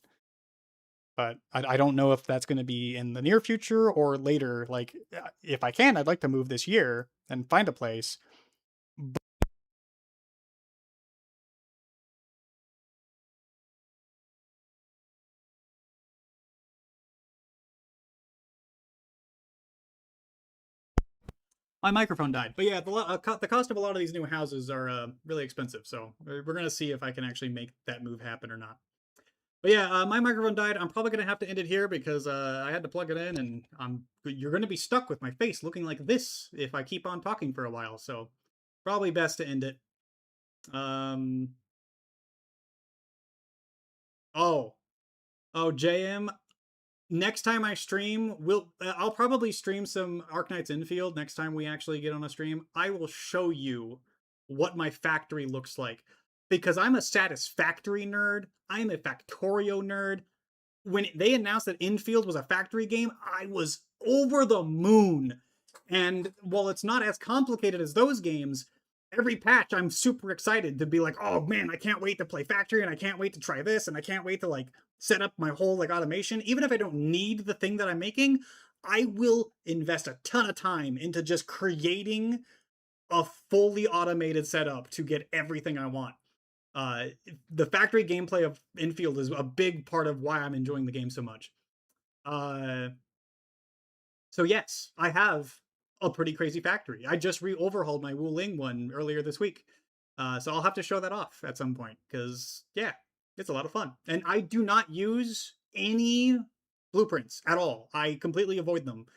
But I don't know if that's going to be in the near future or later. Like, if I can, I'd like to move this year and find a place. My microphone died. But yeah, the cost of a lot of these new houses are really expensive. So we're going to see if I can actually make that move happen or not. But yeah, my microphone died. I'm probably going to have to end it here because I had to plug it in, and you're going to be stuck with my face looking like this if I keep on talking for a while. So probably best to end it. Oh, JM, next time I stream, I'll probably stream some Arknights Infield next time we actually get on a stream. I will show you what my factory looks like, because I'm a Satisfactory nerd. I'm a Factorio nerd. When they announced that Infield was a factory game, I was over the moon. And while it's not as complicated as those games, every patch I'm super excited to be like, oh man, I can't wait to play factory, and I can't wait to try this, and I can't wait to like set up my whole like automation. Even if I don't need the thing that I'm making, I will invest a ton of time into just creating a fully automated setup to get everything I want. The factory gameplay of Infield is a big part of why I'm enjoying the game so much. So yes, I have a pretty crazy factory. I just overhauled my Wuling one earlier this week. So I'll have to show that off at some point, because yeah, it's a lot of fun. And I do not use any blueprints at all. I completely avoid them.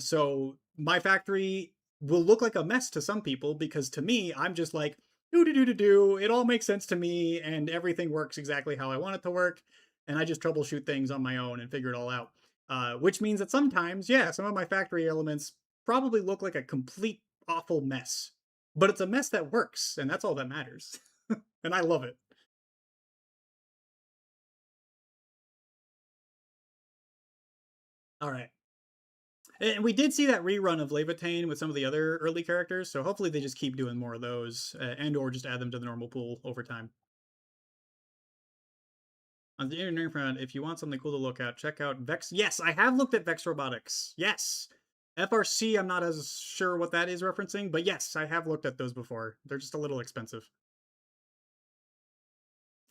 So my factory will look like a mess to some people, because to me, I'm just like, do. It all makes sense to me, and everything works exactly how I want it to work. And I just troubleshoot things on my own and figure it all out. Which means that sometimes, yeah, some of my factory elements probably look like a complete awful mess. But it's a mess that works, and that's all that matters. And I love it. All right. And we did see that rerun of Levitain with some of the other early characters, so hopefully they just keep doing more of those, and or just add them to the normal pool over time. On the engineering front, if you want something cool to look at, check out Vex. Yes, I have looked at Vex Robotics. Yes. FRC, I'm not as sure what that is referencing, but yes, I have looked at those before. They're just a little expensive.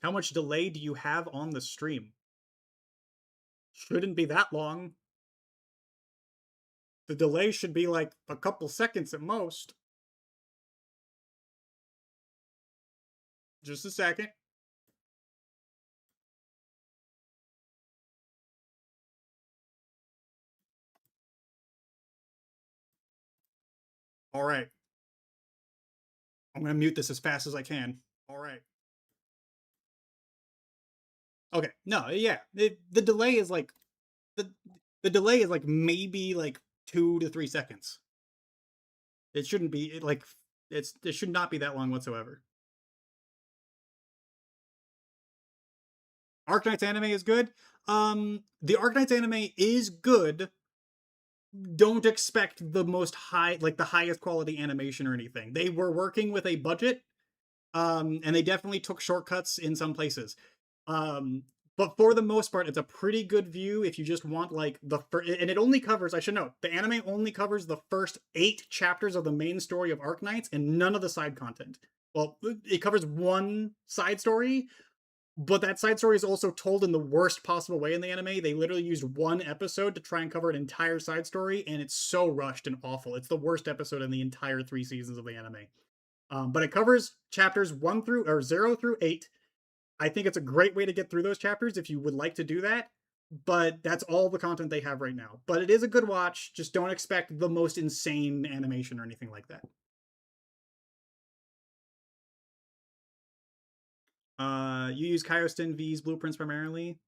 How much delay do you have on the stream? Shouldn't be that long. The delay should be like a couple seconds at most. Just a second. All right. I'm going to mute this as fast as I can. All right. Okay, no, yeah, the delay is like the the delay is like maybe like 2 to 3 seconds. It shouldn't be it should not be that long whatsoever. Arknights anime is good. The Arknights anime is good. Don't expect the most high, like the highest quality animation or anything. They were working with a budget, and they definitely took shortcuts in some places. Um, but for the most part, it's a pretty good view if you just want like and it only covers, I should note, the anime only covers the first 8 chapters of the main story of Arknights and none of the side content. Well, it covers one side story, but that side story is also told in the worst possible way in the anime. They literally used one episode to try and cover an entire side story, and it's so rushed and awful. It's the worst episode in the entire 3 seasons of the anime. But it covers chapters 0 through 8. I think it's a great way to get through those chapters if you would like to do that. But that's all the content they have right now. But it is a good watch. Just don't expect the most insane animation or anything like that. You use Kaiostin V's blueprints primarily,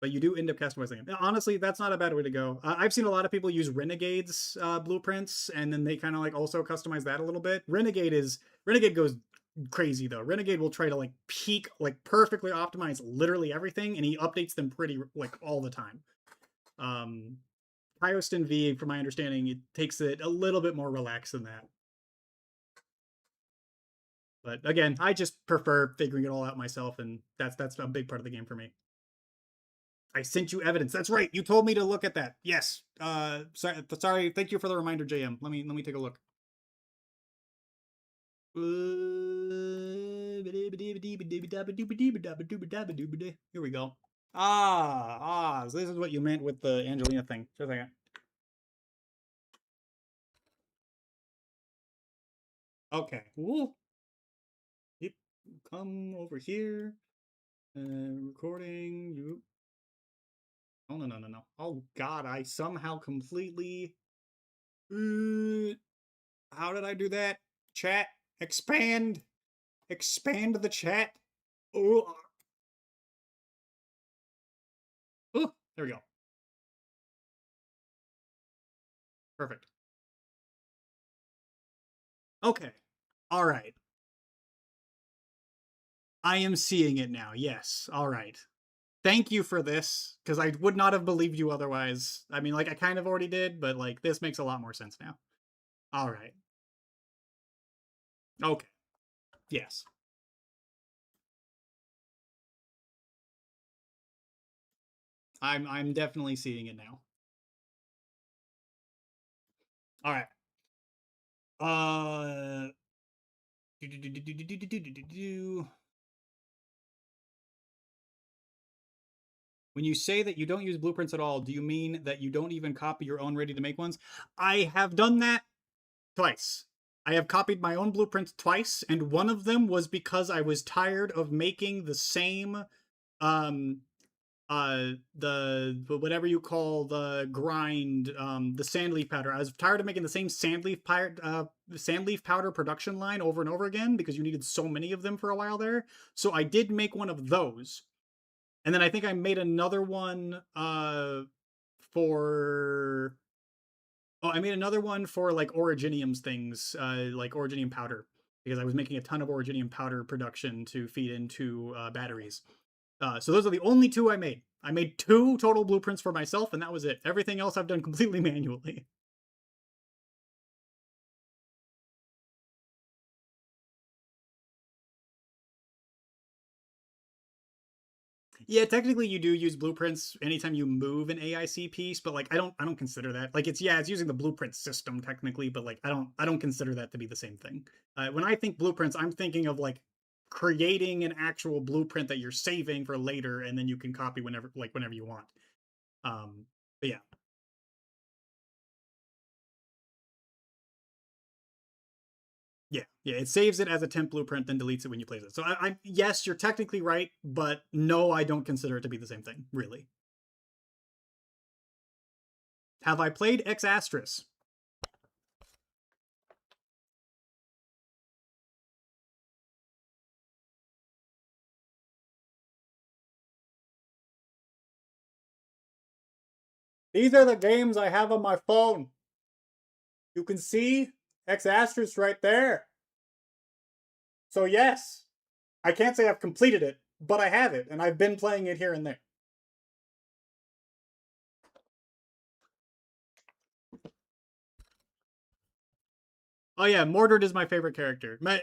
but you do end up customizing them. Honestly, that's not a bad way to go. I've seen a lot of people use Renegade's blueprints, and then they kind of like also customize that a little bit. Renegade goes crazy though. Renegade will try to like perfectly optimize literally everything, and he updates them pretty like all the time. Kaiostin V, from my understanding, it takes it a little bit more relaxed than that. But again, I just prefer figuring it all out myself, and that's a big part of the game for me. I sent you evidence. That's right. You told me to look at that. Yes. Sorry. Thank you for the reminder, JM. Let me take a look. Here we go. So this is what you meant with the Angelina thing. Just a second. Okay. Ooh. Yep. Come over here. Recording. You. Oh, no. Oh, God. I somehow completely... how did I do that? Chat. Expand. Expand the chat. Oh. Ooh, there we go. Perfect. Okay. All right. I am seeing it now. Yes. All right. Thank you for this, because I would not have believed you otherwise. I mean, like, I kind of already did, but, like, this makes a lot more sense now. All right. Okay. Yes. I'm definitely seeing it now. All right. When you say that you don't use blueprints at all, do you mean that you don't even copy your own ready-to-make ones? I have done that twice. I have copied my own blueprints twice, and one of them was because I was tired of making the same the whatever you call the grind, the sandleaf powder. I was tired of making the same sandleaf powder production line over and over again because you needed so many of them for a while there. So I did make one of those. And then I think I made another one for I made another one for like Originium's things, like Originium powder, because I was making a ton of Originium powder production to feed into batteries. So those are the only 2 I made. I made 2 total blueprints for myself, and that was it. Everything else I've done completely manually. Yeah, technically you do use blueprints anytime you move an AIC piece, but like I don't consider that. Like it's using the blueprint system technically, but like I don't consider that to be the same thing. When I think blueprints, I'm thinking of like creating an actual blueprint that you're saving for later, and then you can copy whenever you want. But yeah. Yeah, it saves it as a temp blueprint, then deletes it when you place it. So yes, you're technically right, but no, I don't consider it to be the same thing, really. Have I played Ex Astris? These are the games I have on my phone. You can see X Asterisk right there. So yes, I can't say I've completed it, but I have it, and I've been playing it here and there. Oh yeah, Mordred is my favorite character. My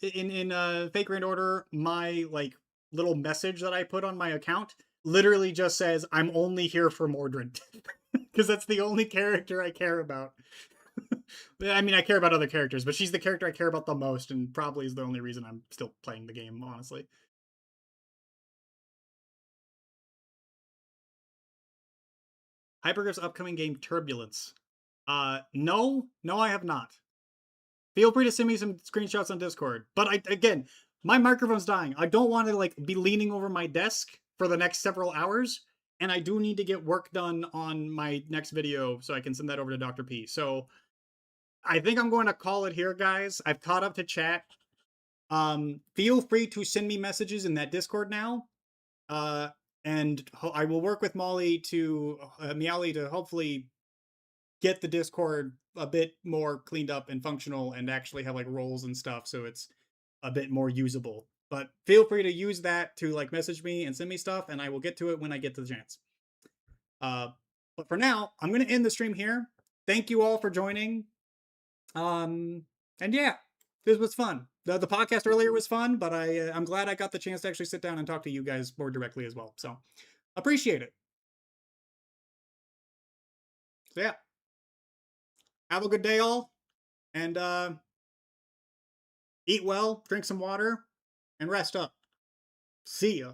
in Fake Grand Order, my like little message that I put on my account literally just says I'm only here for Mordred. Because that's the only character I care about. I mean, I care about other characters, but she's the character I care about the most, and probably is the only reason I'm still playing the game, honestly. Hypergriff's upcoming game, Turbulence. No, I have not. Feel free to send me some screenshots on Discord. But again, my microphone's dying. I don't want to like be leaning over my desk for the next several hours, and I do need to get work done on my next video so I can send that over to Dr. P. So I think I'm going to call it here, guys. I've caught up to chat. Feel free to send me messages in that Discord now. And I will work with Molly to Meowly to hopefully get the Discord a bit more cleaned up and functional and actually have like roles and stuff so it's a bit more usable. But feel free to use that to like message me and send me stuff, and I will get to it when I get the chance. But for now, I'm going to end the stream here. Thank you all for joining. And yeah, this was fun. The podcast earlier was fun, but I'm glad I got the chance to actually sit down and talk to you guys more directly as well. So appreciate it. So yeah. Have a good day, all, and eat well, drink some water, and rest up. See ya.